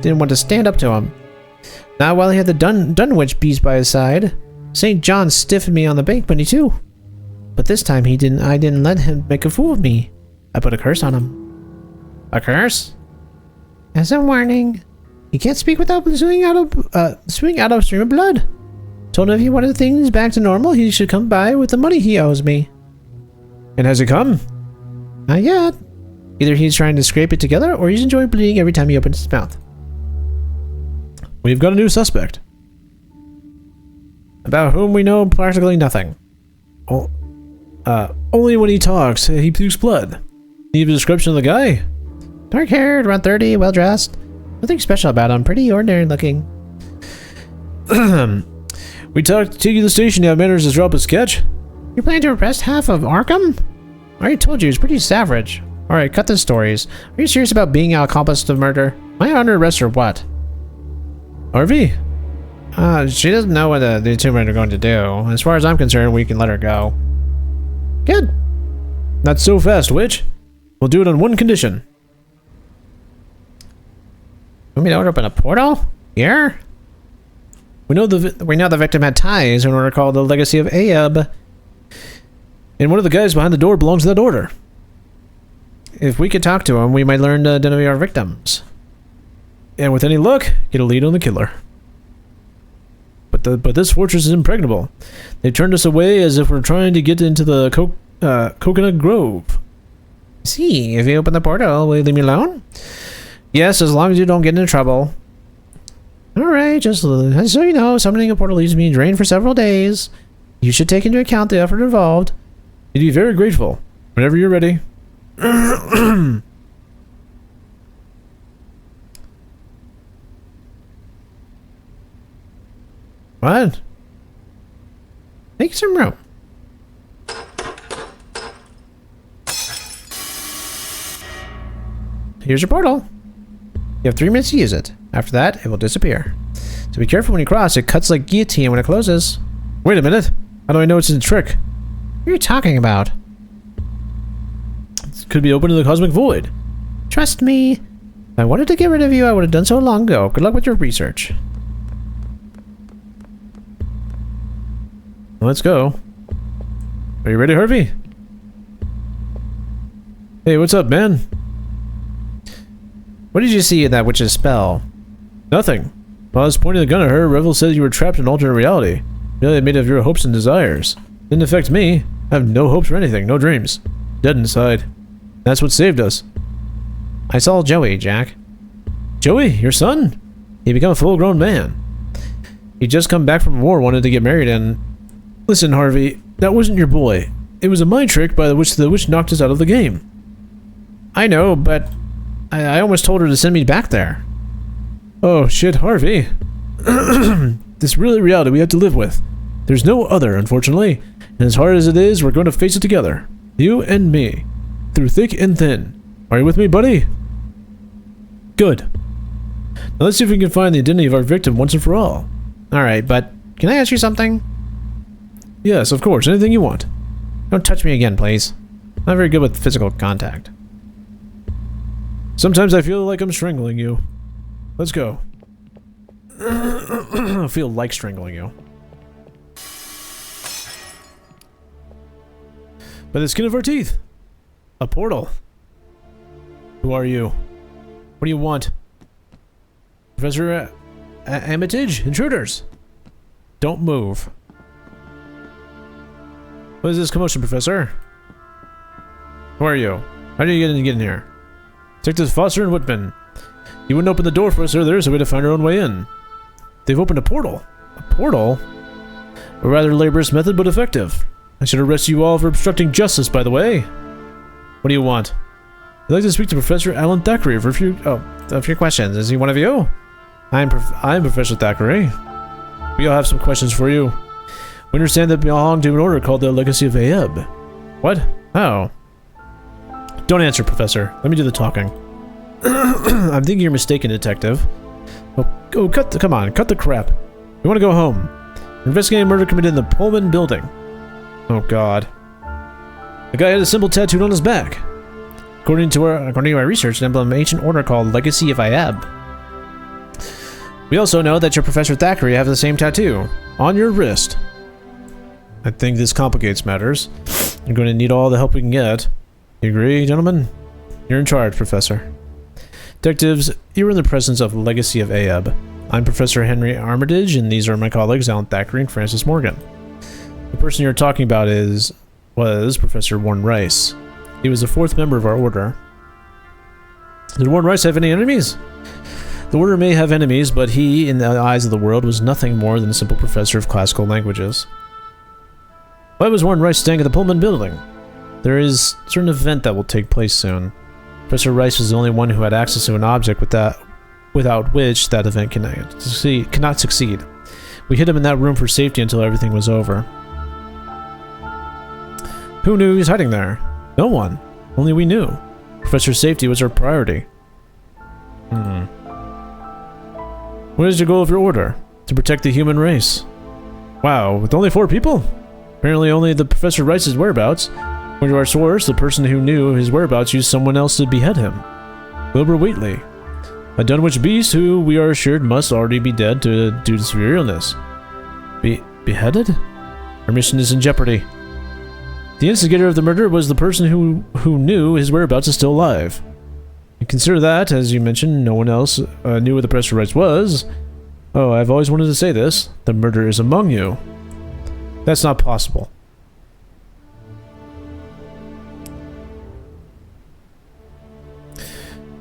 Didn't want to stand up to him. Not while he had the Dunwich beast by his side. St. John stiffened me on the bank money too. But this time I didn't let him make a fool of me. I put a curse on him. A curse? As a warning. He can't speak without spewing out a stream of blood. Told him if he wanted things back to normal, he should come by with the money he owes me. And has he come? Not yet. Either he's trying to scrape it together, or he's enjoying bleeding every time he opens his mouth. We've got a new suspect. About whom we know practically nothing. Only when he talks, he pukes blood. Need a description of the guy? Dark-haired, around 30, well-dressed. Nothing special about him, pretty ordinary looking. We talked to you to the station, you have manners to drop a sketch? You plan to arrest half of Arkham? I already told you, he's pretty savage. Alright, cut the stories. Are you serious about being an accomplice to murder? Am I under arrest or what? Harvey? She doesn't know what the two men are going to do. As far as I'm concerned, we can let her go. Good. Not so fast, witch. We'll do it on one condition. Want me to open a portal? Here? We know the victim had ties in an order called the Legacy of Ahab. And one of the guys behind the door belongs to that order. If we could talk to him, we might learn to identify our victims. And with any luck, get a lead on the killer. But this fortress is impregnable. They've turned us away as if we're trying to get into the Coconut Grove. See, if you open the portal, will you leave me alone? Yes, as long as you don't get into trouble. Alright, just so you know, summoning a portal leaves me drained for several days. You should take into account the effort involved. You'd be very grateful. Whenever you're ready. What? Make some room. Here's your portal. You have 3 minutes to use it. After that, it will disappear. So be careful when you cross. It cuts like guillotine when it closes. Wait a minute. How do I know it's a trick? What are you talking about? It could be open to the cosmic void. Trust me. If I wanted to get rid of you, I would have done so long ago. Good luck with your research. Let's go. Are you ready, Harvey? Hey, what's up, man? What did you see in that witch's spell? Nothing. While I was pointing the gun at her, Revel said you were trapped in alternate reality. Really made of your hopes and desires. Didn't affect me. I have no hopes for anything, no dreams. Dead inside. That's what saved us. I saw Joey, Jack. Joey, your son? He became a full-grown man. He'd just come back from war, wanted to get married, and... Listen, Harvey, that wasn't your boy. It was a mind trick by which the witch knocked us out of the game. I know, but... I almost told her to send me back there. Oh, shit, Harvey. This really reality we have to live with. There's no other, unfortunately. And as hard as it is, we're going to face it together. You and me. Through thick and thin. Are you with me, buddy? Good. Now let's see if we can find the identity of our victim once and for all. Alright, but can I ask you something? Yes, of course. Anything you want. Don't touch me again, please. I'm not very good with physical contact. Sometimes I feel like I'm strangling you. Let's go. I feel like strangling you. By the skin of our teeth. A portal. Who are you? What do you want? Professor Armitage? Intruders. Don't move. What is this commotion, Professor? Who are you? How did you get in here? Detectives Foster and Whitman. You wouldn't open the door for us earlier, so we had to find our own way in. They've opened a portal. A portal? A rather laborious method, but effective. I should arrest you all for obstructing justice, by the way. What do you want? I'd like to speak to Professor Alan Thackeray for a few questions. Is he one of you? I'm Professor Thackeray. We all have some questions for you. We understand that you belong to an order called the Legacy of Ahab. What? Oh. Don't answer, Professor. Let me do the talking. I'm thinking you're mistaken, Detective. Come on, cut the crap. We want to go home. We're investigating a murder committed in the Pullman building. Oh God. The guy had a symbol tattooed on his back. According to our research, an emblem of an ancient order called Legacy of Ahab. We also know that your Professor Thackeray have the same tattoo on your wrist. I think this complicates matters. You're going to need all the help we can get. You agree, gentlemen? You're in charge, Professor. Detectives, you are in the presence of Legacy of Ahab. I'm Professor Henry Armitage, and these are my colleagues Alan Thackeray and Francis Morgan. The person you're talking about was Professor Warren Rice. He was the fourth member of our order. Did Warren Rice have any enemies? The order may have enemies, but he, in the eyes of the world, was nothing more than a simple professor of classical languages. Why was Warren Rice staying at the Pullman building? There is a certain event that will take place soon. Professor Rice was the only one who had access to an object without which that event cannot succeed. We hid him in that room for safety until everything was over. Who knew he was hiding there? No one. Only we knew. Professor's safety was our priority. What is your goal of your order? To protect the human race. Wow, with only 4 people? Apparently only the Professor Rice's whereabouts. According to our source, the person who knew his whereabouts used someone else to behead him. Wilbur Whately. A Dunwich beast who we are assured must already be dead due to severe illness. Beheaded? Our mission is in jeopardy. The instigator of the murder was the person who knew his whereabouts is still alive. And consider that, as you mentioned, no one else knew where the Professor Rice was. Oh, I've always wanted to say this. The murderer is among you. That's not possible.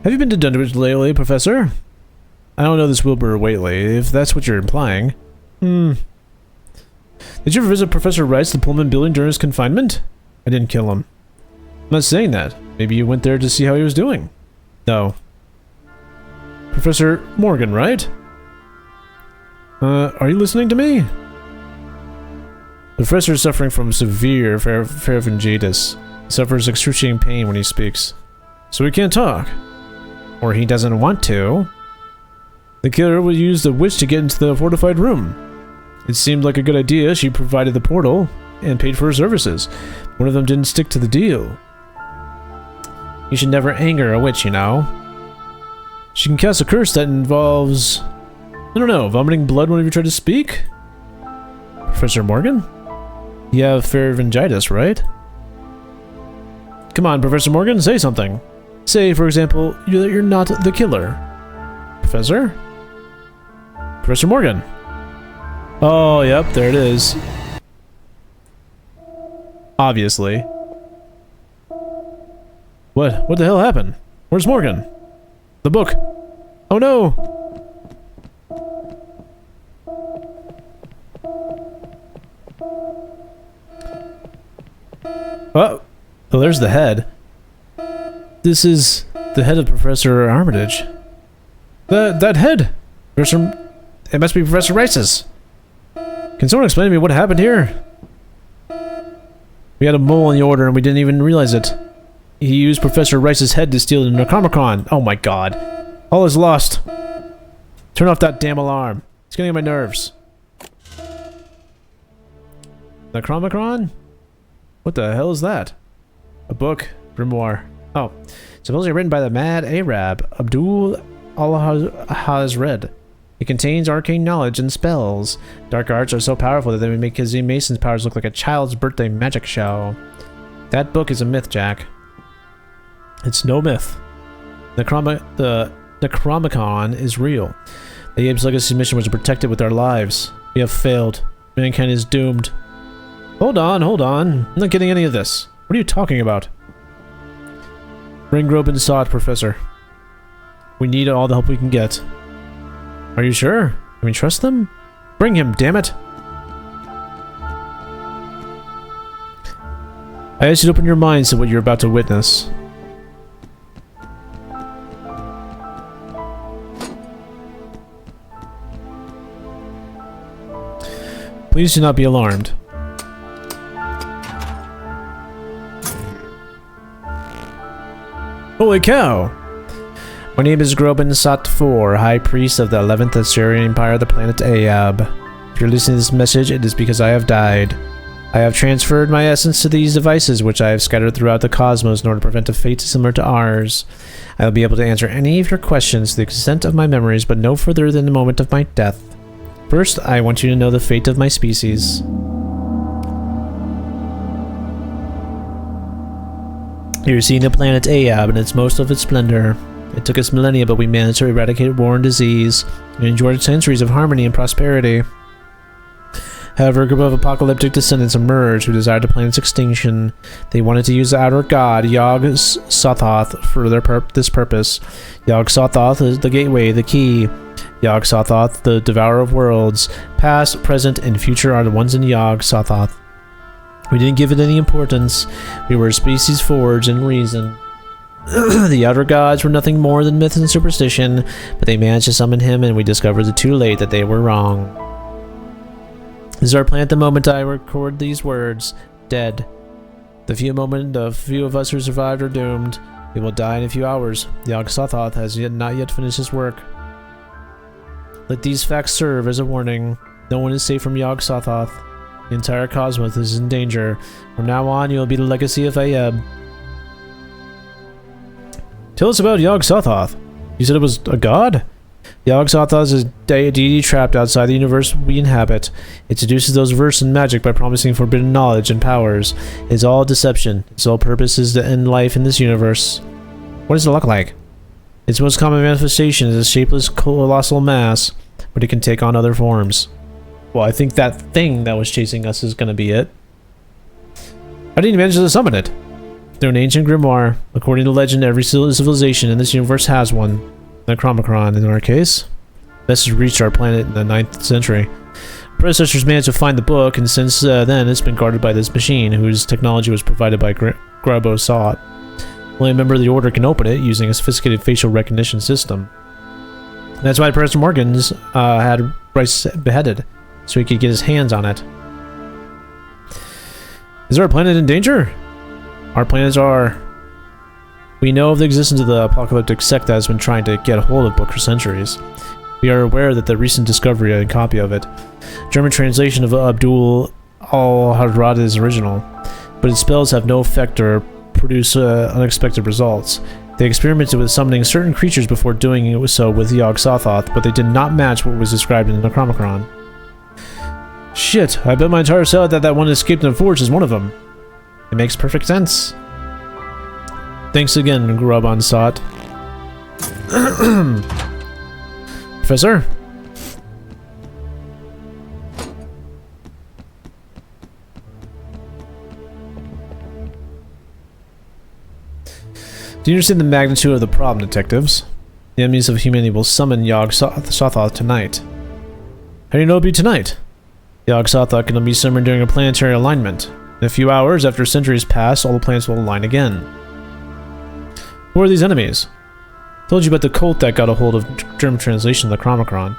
Have you been to Dunwich lately, Professor? I don't know this Wilbur Whately, if that's what you're implying. Did you ever visit Professor Rice at the Pullman building during his confinement? I didn't kill him. I'm not saying that. Maybe you went there to see how he was doing. No. Professor Morgan, right? Are you listening to me? The professor is suffering from severe pharyngitis. He suffers excruciating pain when he speaks. So he can't talk. Or he doesn't want to. The killer will use the witch to get into the fortified room. It seemed like a good idea. She provided the portal and paid for her services. One of them didn't stick to the deal. You should never anger a witch, you know. She can cast a curse that involves, I don't know, vomiting blood whenever you try to speak? Professor Morgan? You have pharyngitis, right? Come on, Professor Morgan, say something. Say, for example, that you're not the killer. Professor? Professor Morgan. Oh, yep, there it is. Obviously. What? What the hell happened? Where's Morgan? The book. Oh no! Oh, well, there's the head. This is the head of Professor Armitage. That head! It must be Professor Rice's. Can someone explain to me what happened here? We had a mole in the order and we didn't even realize it. He used Professor Rice's head to steal the Necronomicon. Oh my god. All is lost. Turn off that damn alarm. It's getting on my nerves. Necronomicon? What the hell is that? A book. Grimoire. Oh. Supposedly written by the mad Arab, Abdul al-Hazred. It contains arcane knowledge and spells. Dark arts are so powerful that they would make Kazim Mason's powers look like a child's birthday magic show. That book is a myth, Jack. It's no myth. The Necronomicon is real. The Abe's legacy mission was to protect it with our lives. We have failed. Mankind is doomed. Hold on. I'm not getting any of this. What are you talking about? Bring Grobe and Sod, Professor. We need all the help we can get. Are you sure? Can we trust them? Bring him, damn it! I ask you to open your minds to what you're about to witness. Please do not be alarmed. Holy cow! My name is Groban Sat-4, High Priest of the 11th Assyrian Empire of the planet Ahab. If you're listening to this message, it is because I have died. I have transferred my essence to these devices, which I have scattered throughout the cosmos in order to prevent a fate similar to ours. I will be able to answer any of your questions to the extent of my memories, but no further than the moment of my death. First, I want you to know the fate of my species. You're seeing the planet Ahab in its most of its splendor. It took us millennia, but we managed to eradicate war and disease, and enjoyed centuries of harmony and prosperity. However, a group of apocalyptic descendants emerged who desired the planet's extinction. They wanted to use the outer god, Yog-Sothoth, for this purpose. Yog-Sothoth is the gateway, the key. Yog-Sothoth, the devourer of worlds. Past, present, and future are the ones in Yog-Sothoth. We didn't give it any importance. We were a species forged in reason. The outer gods were nothing more than myth and superstition, but they managed to summon him, and we discovered too late that they were wrong. This is our plan at the moment I record these words. Dead. The few of us who survived are doomed. We will die in a few hours. Yog-Sothoth has not yet finished his work. Let these facts serve as a warning. No one is safe from Yog-Sothoth. The entire cosmos is in danger. From now on, you will be the legacy of Ahab. Tell us about Yog-Sothoth. You said it was a god? Yog-Sothoth is a deity trapped outside the universe we inhabit. It seduces those versed in magic by promising forbidden knowledge and powers. It's all deception. Its sole purpose is to end life in this universe. What does it look like? Its most common manifestation is a shapeless colossal mass, but it can take on other forms. Well, I think that thing that was chasing us is going to be it. How did you manage to summon it? Through an ancient grimoire. According to legend, every civilization in this universe has one. The Necromicron, in our case. Message reached our planet in the 9th century. Predecessors managed to find the book, and since then it's been guarded by this machine, whose technology was provided by Grabo Sot. Only a member of the Order can open it, using a sophisticated facial recognition system. And that's why Professor Morgan's had Bryce beheaded, so he could get his hands on it. Is our planet in danger? Our planets are. We know of the existence of the apocalyptic sect that has been trying to get a hold of the book for centuries. We are aware that the recent discovery of a copy of it, German translation of Abdul al-Hadrad, is original, but its spells have no effect or produce unexpected results. They experimented with summoning certain creatures before doing so with Yog-Sothoth, but they did not match what was described in the Necromicron. Shit, I bet my entire cell that one escaped in the forge is one of them. It makes perfect sense. Thanks again, Groban Sot. Professor? Do you understand the magnitude of the problem, detectives? The enemies of humanity will summon Yog-Sothoth tonight. How do you know it'll be tonight? Yog-Sothoth can be summoned during a planetary alignment. In a few hours, after centuries pass, all the planets will align again. Who are these enemies? I told you about the cult that got a hold of German translation of the Necromicron.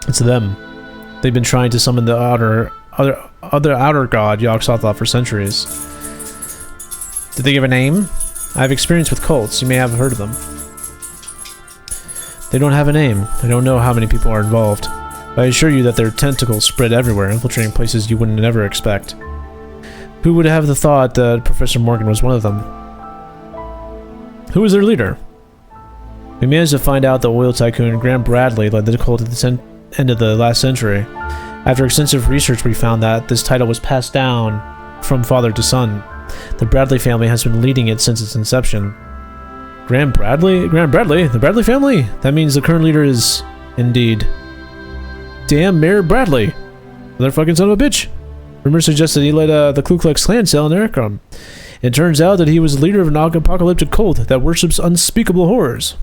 It's them. They've been trying to summon the outer god, Yog-Sothoth, for centuries. Did they give a name? I have experience with cults. You may have heard of them. They don't have a name. I don't know how many people are involved. But I assure you that their tentacles spread everywhere, infiltrating places you wouldn't ever expect. Who would have the thought that Professor Morgan was one of them? Who was their leader? We managed to find out the oil tycoon Graham Bradley led the cult at the end of the last century. After extensive research, we found that this title was passed down from father to son. The Bradley family has been leading it since its inception. Graham Bradley? Graham Bradley? The Bradley family? That means the current leader is... indeed. Damn Mayor Bradley! Motherfucking son of a bitch! Rumors suggest that he led the Ku Klux Klan cell in Arkham. It turns out that he was the leader of an apocalyptic cult that worships unspeakable horrors.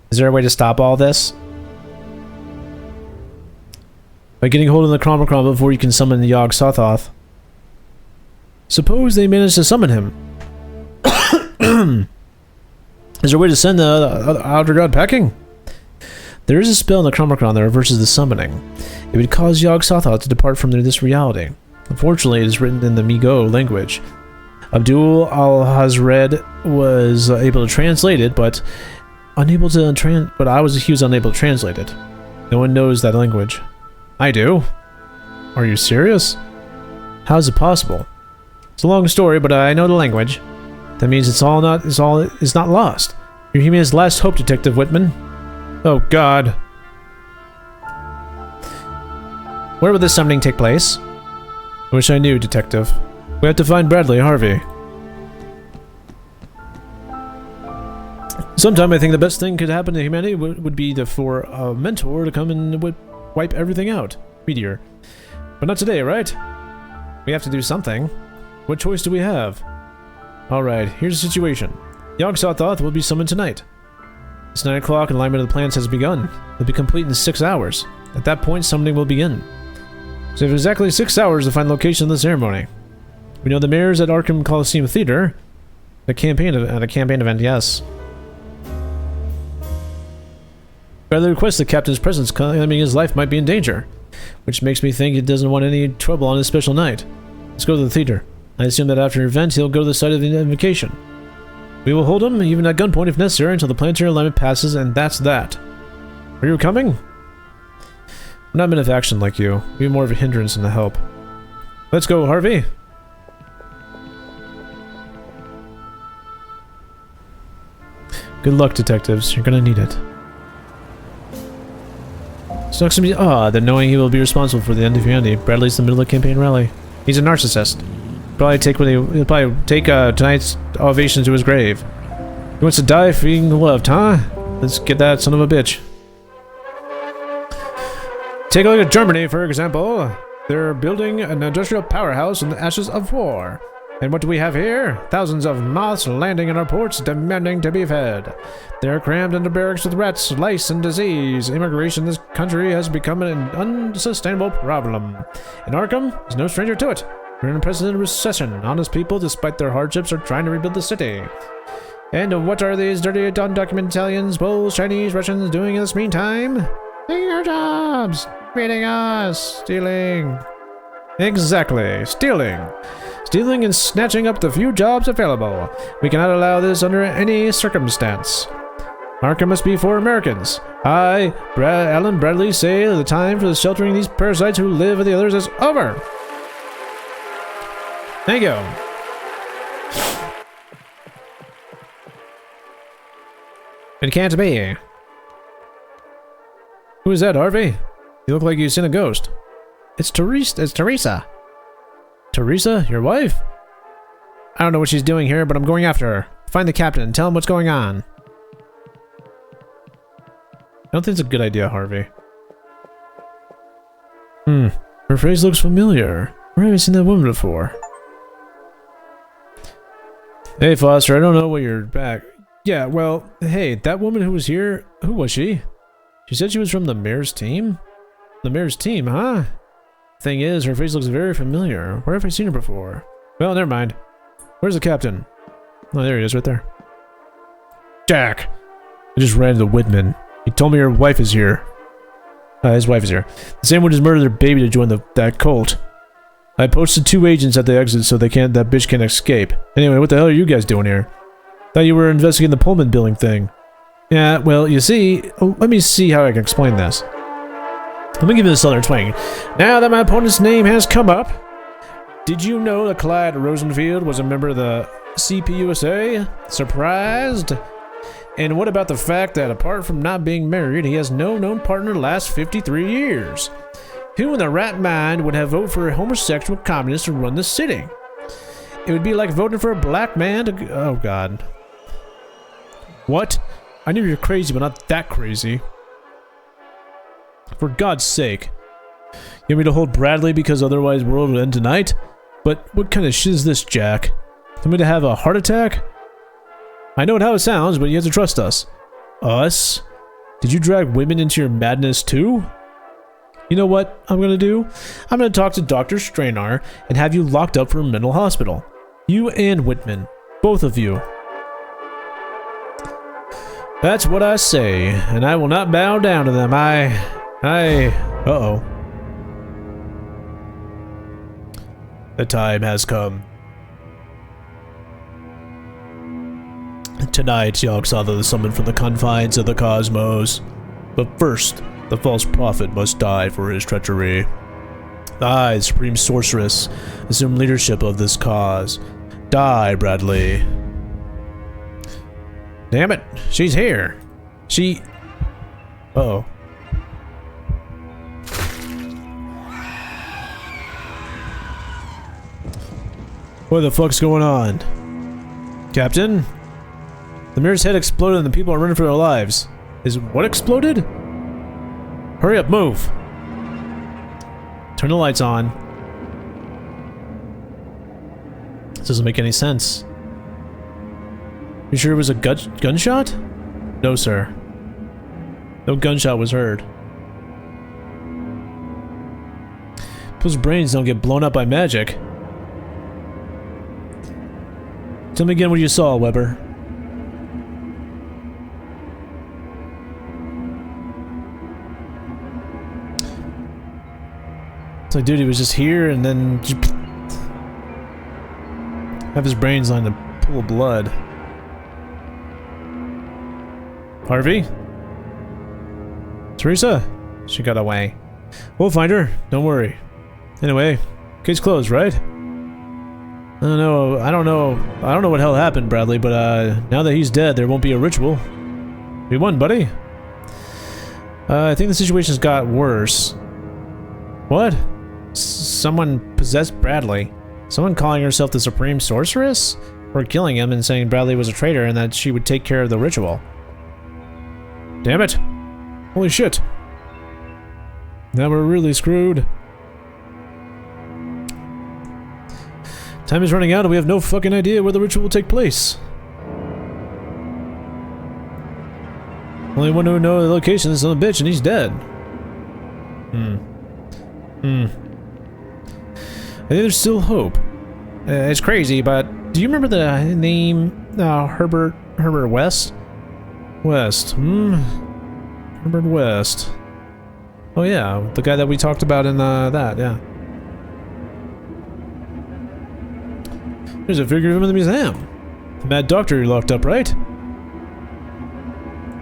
Is there a way to stop all this? by getting hold of the Necronomicon before you can summon the Yog Sothoth. Suppose they manage to summon him. Is there a way to send the Outer God packing? There is a spell in the Necronomicon that reverses the summoning. It would cause Yog Sothoth to depart from this reality. Unfortunately, it is written in the Migo language. Abdul Al-Hazred was able to translate it, but he was unable to translate it. No one knows that language. I do. Are you serious? How is it possible? It's a long story, but I know the language. That means it's not lost. You're humanity's last hope, Detective Whitman. Oh God. Where will this summoning take place? I wish I knew, Detective. We have to find Bradley Harvey. Sometime I think the best thing could happen to humanity would be for a mentor to come and wipe everything out. Meteor. But not today, right? We have to do something. What choice do we have? Alright, here's the situation. Yog Sothoth will be summoned tonight. It's 9 o'clock and alignment of the planets has begun. It'll be complete in 6 hours. At that point, summoning will begin. So you have exactly 6 hours to find the location of the ceremony. We know the mayor's at Arkham Coliseum Theater. At a campaign event, yes. Bradley requests the captain's presence, claiming his life might be in danger, which makes me think he doesn't want any trouble on his special night. Let's go to the theater. I assume that after an event, he'll go to the site of the invocation. We will hold him, even at gunpoint if necessary, until the planetary alignment passes, and that's that. Are you coming? I'm not men of action like you. You're more of a hindrance than a help. Let's go, Harvey. Good luck, detectives. You're gonna need it. Sucks to be odd knowing he will be responsible for the end of humanity. Bradley's in the middle of a campaign rally. He's a narcissist. He'll probably take tonight's ovation to his grave. He wants to die for being loved, huh? Let's get that son of a bitch. Take a look at Germany, for example. They're building an industrial powerhouse in the ashes of war. And what do we have here? Thousands of moths landing in our ports, demanding to be fed. They're crammed into barracks with rats, lice, and disease. Immigration in this country has become an unsustainable problem. And Arkham is no stranger to it. We're in a unprecedented recession. Honest people, despite their hardships, are trying to rebuild the city. And what are these dirty, undocumented Italians, Poles, Chinese, Russians doing in this meantime? Taking our jobs, beating us, stealing. Exactly, stealing. Stealing and snatching up the few jobs available. We cannot allow this under any circumstance. Arkham must be for Americans. I, Alan Bradley, say the time for sheltering these parasites who live with the others is over. Thank you. It can't be. Who is that, Harvey? You look like you've seen a ghost. It's Teresa. Teresa, your wife? I don't know what she's doing here, but I'm going after her. Find the captain and tell him what's going on. I don't think it's a good idea, Harvey. Her face looks familiar. Where have I seen that woman before? Hey, Foster, I don't know why you're back. Yeah, well, hey, that woman who was here, who was she? She said she was from the mayor's team? The mayor's team, huh? Thing is, her face looks very familiar. Where have I seen her before? Well, never mind. Where's the captain? Oh, there he is, right there. Jack! I just ran into Whitman. He told me your wife is here. His wife is here. The same one just murdered their baby to join that cult. I posted 2 agents at the exit so that bitch can't escape. Anyway, what the hell are you guys doing here? Thought you were investigating the Pullman building thing. Yeah, well, you see, let me see how I can explain this. Let me give you the southern twang. Now that my opponent's name has come up, did you know that Clyde Rosenfield was a member of the CPUSA? Surprised? And what about the fact that apart from not being married, he has no known partner the last 53 years? Who in the right mind would have voted for a homosexual communist to run the city? It would be like voting for a black man to... Oh, God. What? I knew you were crazy, but not that crazy. For God's sake. You want me to hold Bradley because otherwise the world would end tonight? But what kind of shit is this, Jack? Want me to have a heart attack? I know how it sounds, but you have to trust us. Us? Did you drag women into your madness too? You know what I'm gonna do? I'm gonna talk to Dr. Strainar and have you locked up for a mental hospital. You and Whitman. Both of you. That's what I say, and I will not bow down to them. Uh-oh. The time has come. Tonight, Yogg-Sotha is summoned from the confines of the cosmos. But first, the false prophet must die for his treachery. I, the Supreme Sorceress, assume leadership of this cause. Die, Bradley. Damn it, she's here. Uh-oh. What the fuck's going on? Captain? The mirror's head exploded and the people are running for their lives. Is what exploded? Hurry up, move! Turn the lights on. This doesn't make any sense. You sure it was a gunshot? No, sir. No gunshot was heard. People's brains don't get blown up by magic. Tell me again what you saw, Weber. It's like, dude, he was just here and then have his brains lined a pool of blood. Harvey? Teresa? She got away. We'll find her. Don't worry. Anyway, case closed, right? I don't know what hell happened, Bradley, but now that he's dead, there won't be a ritual. We won, buddy. I think the situation's got worse. What? Someone possessed Bradley. Someone calling herself the Supreme Sorceress? Or killing him and saying Bradley was a traitor and that she would take care of the ritual. Damn it! Holy shit! Now we're really screwed. Time is running out and we have no fucking idea where the ritual will take place. Only one who knows the location is son of a bitch and he's dead. I think there's still hope. It's crazy, but do you remember the name Herbert West? Herbert West. Oh yeah, the guy that we talked about in yeah. There's a figure of him in the museum. The mad doctor you locked up, right?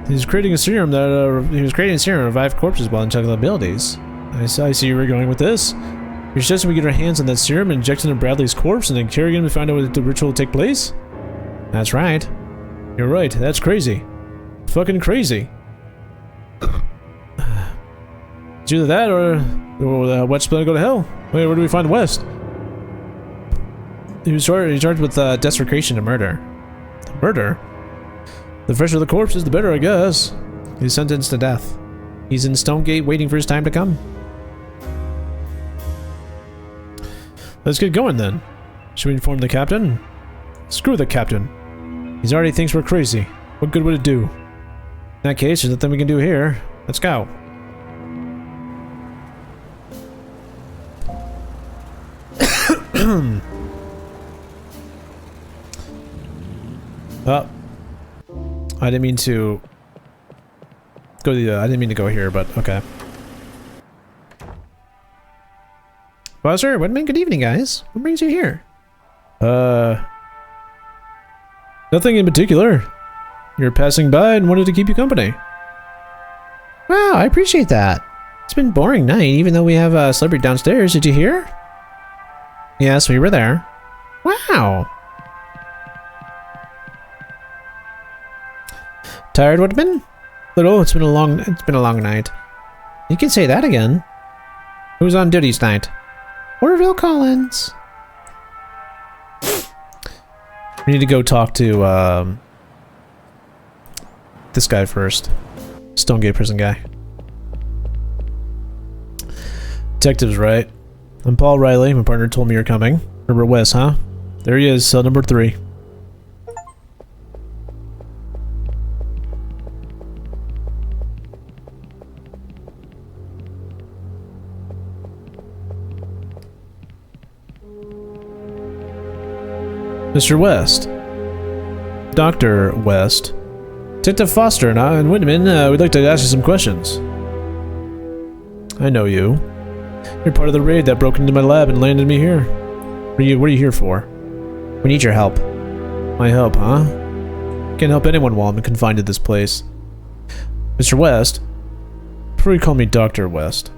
He's creating a serum that he was creating a serum to revive corpses while injecting abilities. I see where you're going with this. You're suggesting we get our hands on that serum, inject it into Bradley's corpse, and then carry him to find out where the ritual will take place? That's right. You're right, that's crazy. Fucking crazy. It's either that or West's gonna go to hell. Wait, where do we find West? He was charged with desecration and murder. Murder? The fresher the corpse is, the better, I guess. He's sentenced to death. He's in Stonegate waiting for his time to come. Let's get going then. Should we inform the captain? Screw the captain. He already thinks we're crazy. What good would it do? In that case, there's nothing we can do here. Let's go. Oh. I didn't mean to go I didn't mean to go here, but okay. Buzzer, Whitman, good evening, guys. What brings you here? Nothing in particular. You're passing by and wanted to keep you company. Wow, I appreciate that. It's been a boring night, even though we have a celebrity downstairs. Did you hear? Yes, we were there. Wow. Tired, Whitman? Little. It's been a long night. You can say that again. Who's on duty tonight? Orville Collins. We need to go talk to this guy first. Stonegate prison guy. Detective's right. I'm Paul Riley. My partner told me you're coming. Herbert West, huh? There he is, cell number 3. Mr. West. Dr. West. Detective Foster and I and Whitman, we'd like to ask you some questions. I know you. You're part of the raid that broke into my lab and landed me here. What are you here for? We need your help. My help, huh? Can't help anyone while I'm confined to this place. Mr. West? Prefer you call me Dr. West.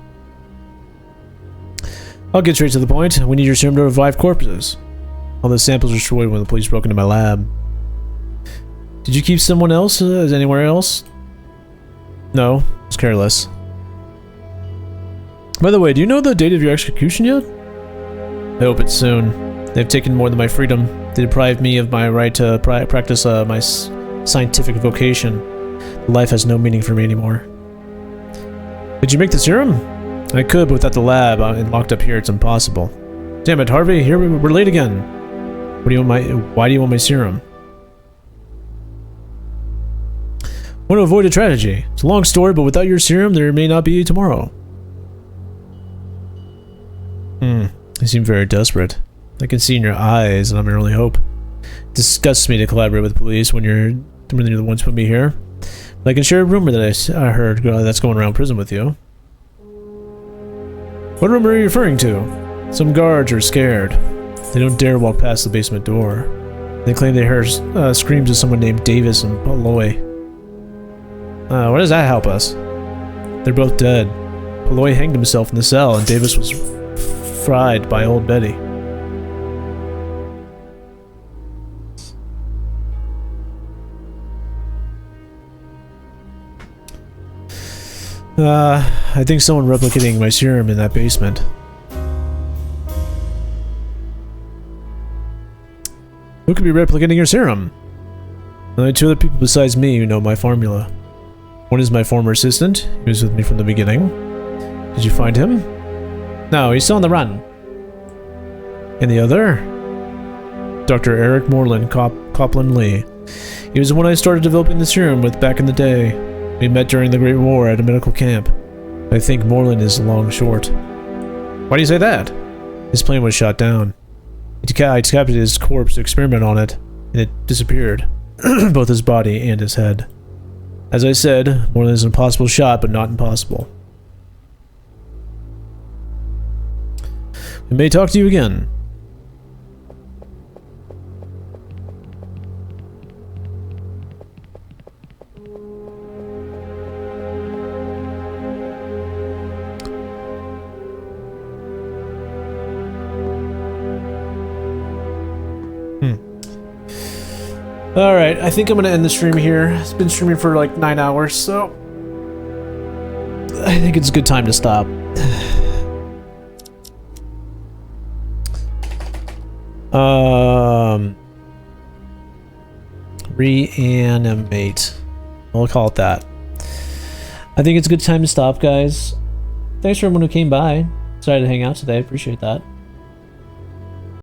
I'll get straight to the point. We need your serum to revive corpses. All the samples were destroyed when the police broke into my lab. Did you keep someone else anywhere else? No, I was careless. By the way, do you know the date of your execution yet? I hope it's soon. They've taken more than my freedom. They deprived me of my right to practice my scientific vocation. Life has no meaning for me anymore. Did you make the serum? I could, but without the lab and locked up here, it's impossible. Damn it, Harvey! Here we're late again. Why do you want my serum? I want to avoid a tragedy. It's a long story, but without your serum, there may not be tomorrow. You seem very desperate. I can see in your eyes, and I'm your only hope. It disgusts me to collaborate with the police when you're the ones who put me here. But I can share a rumor that I heard that's going around prison with you. What rumor are you referring to? Some guards are scared. They don't dare walk past the basement door. They claim they heard screams of someone named Davis and Polloy. What does that help us? They're both dead. Polloy hanged himself in the cell, and Davis was fried by old Betty. I think someone replicating my serum in that basement. Who could be replicating your serum? Only two other people besides me who know my formula. One is my former assistant. He was with me from the beginning. Did you find him? No, he's still on the run. And the other? Dr. Eric Moreland Copland Lee. He was the one I started developing the serum with back in the day. We met during the Great War at a medical camp. I think Moreland is long short. Why do you say that? His plane was shot down. I decapitated his corpse to experiment on it, and it disappeared. Both his body and his head. As I said, Moreland is an impossible shot, but not impossible. We may talk to you again. Alright, I think I'm gonna end the stream here. It's been streaming for like 9 hours, so I think it's a good time to stop. Reanimate. I'll call it that. I think it's a good time to stop, guys. Thanks for everyone who came by. Decided to hang out today. Appreciate that.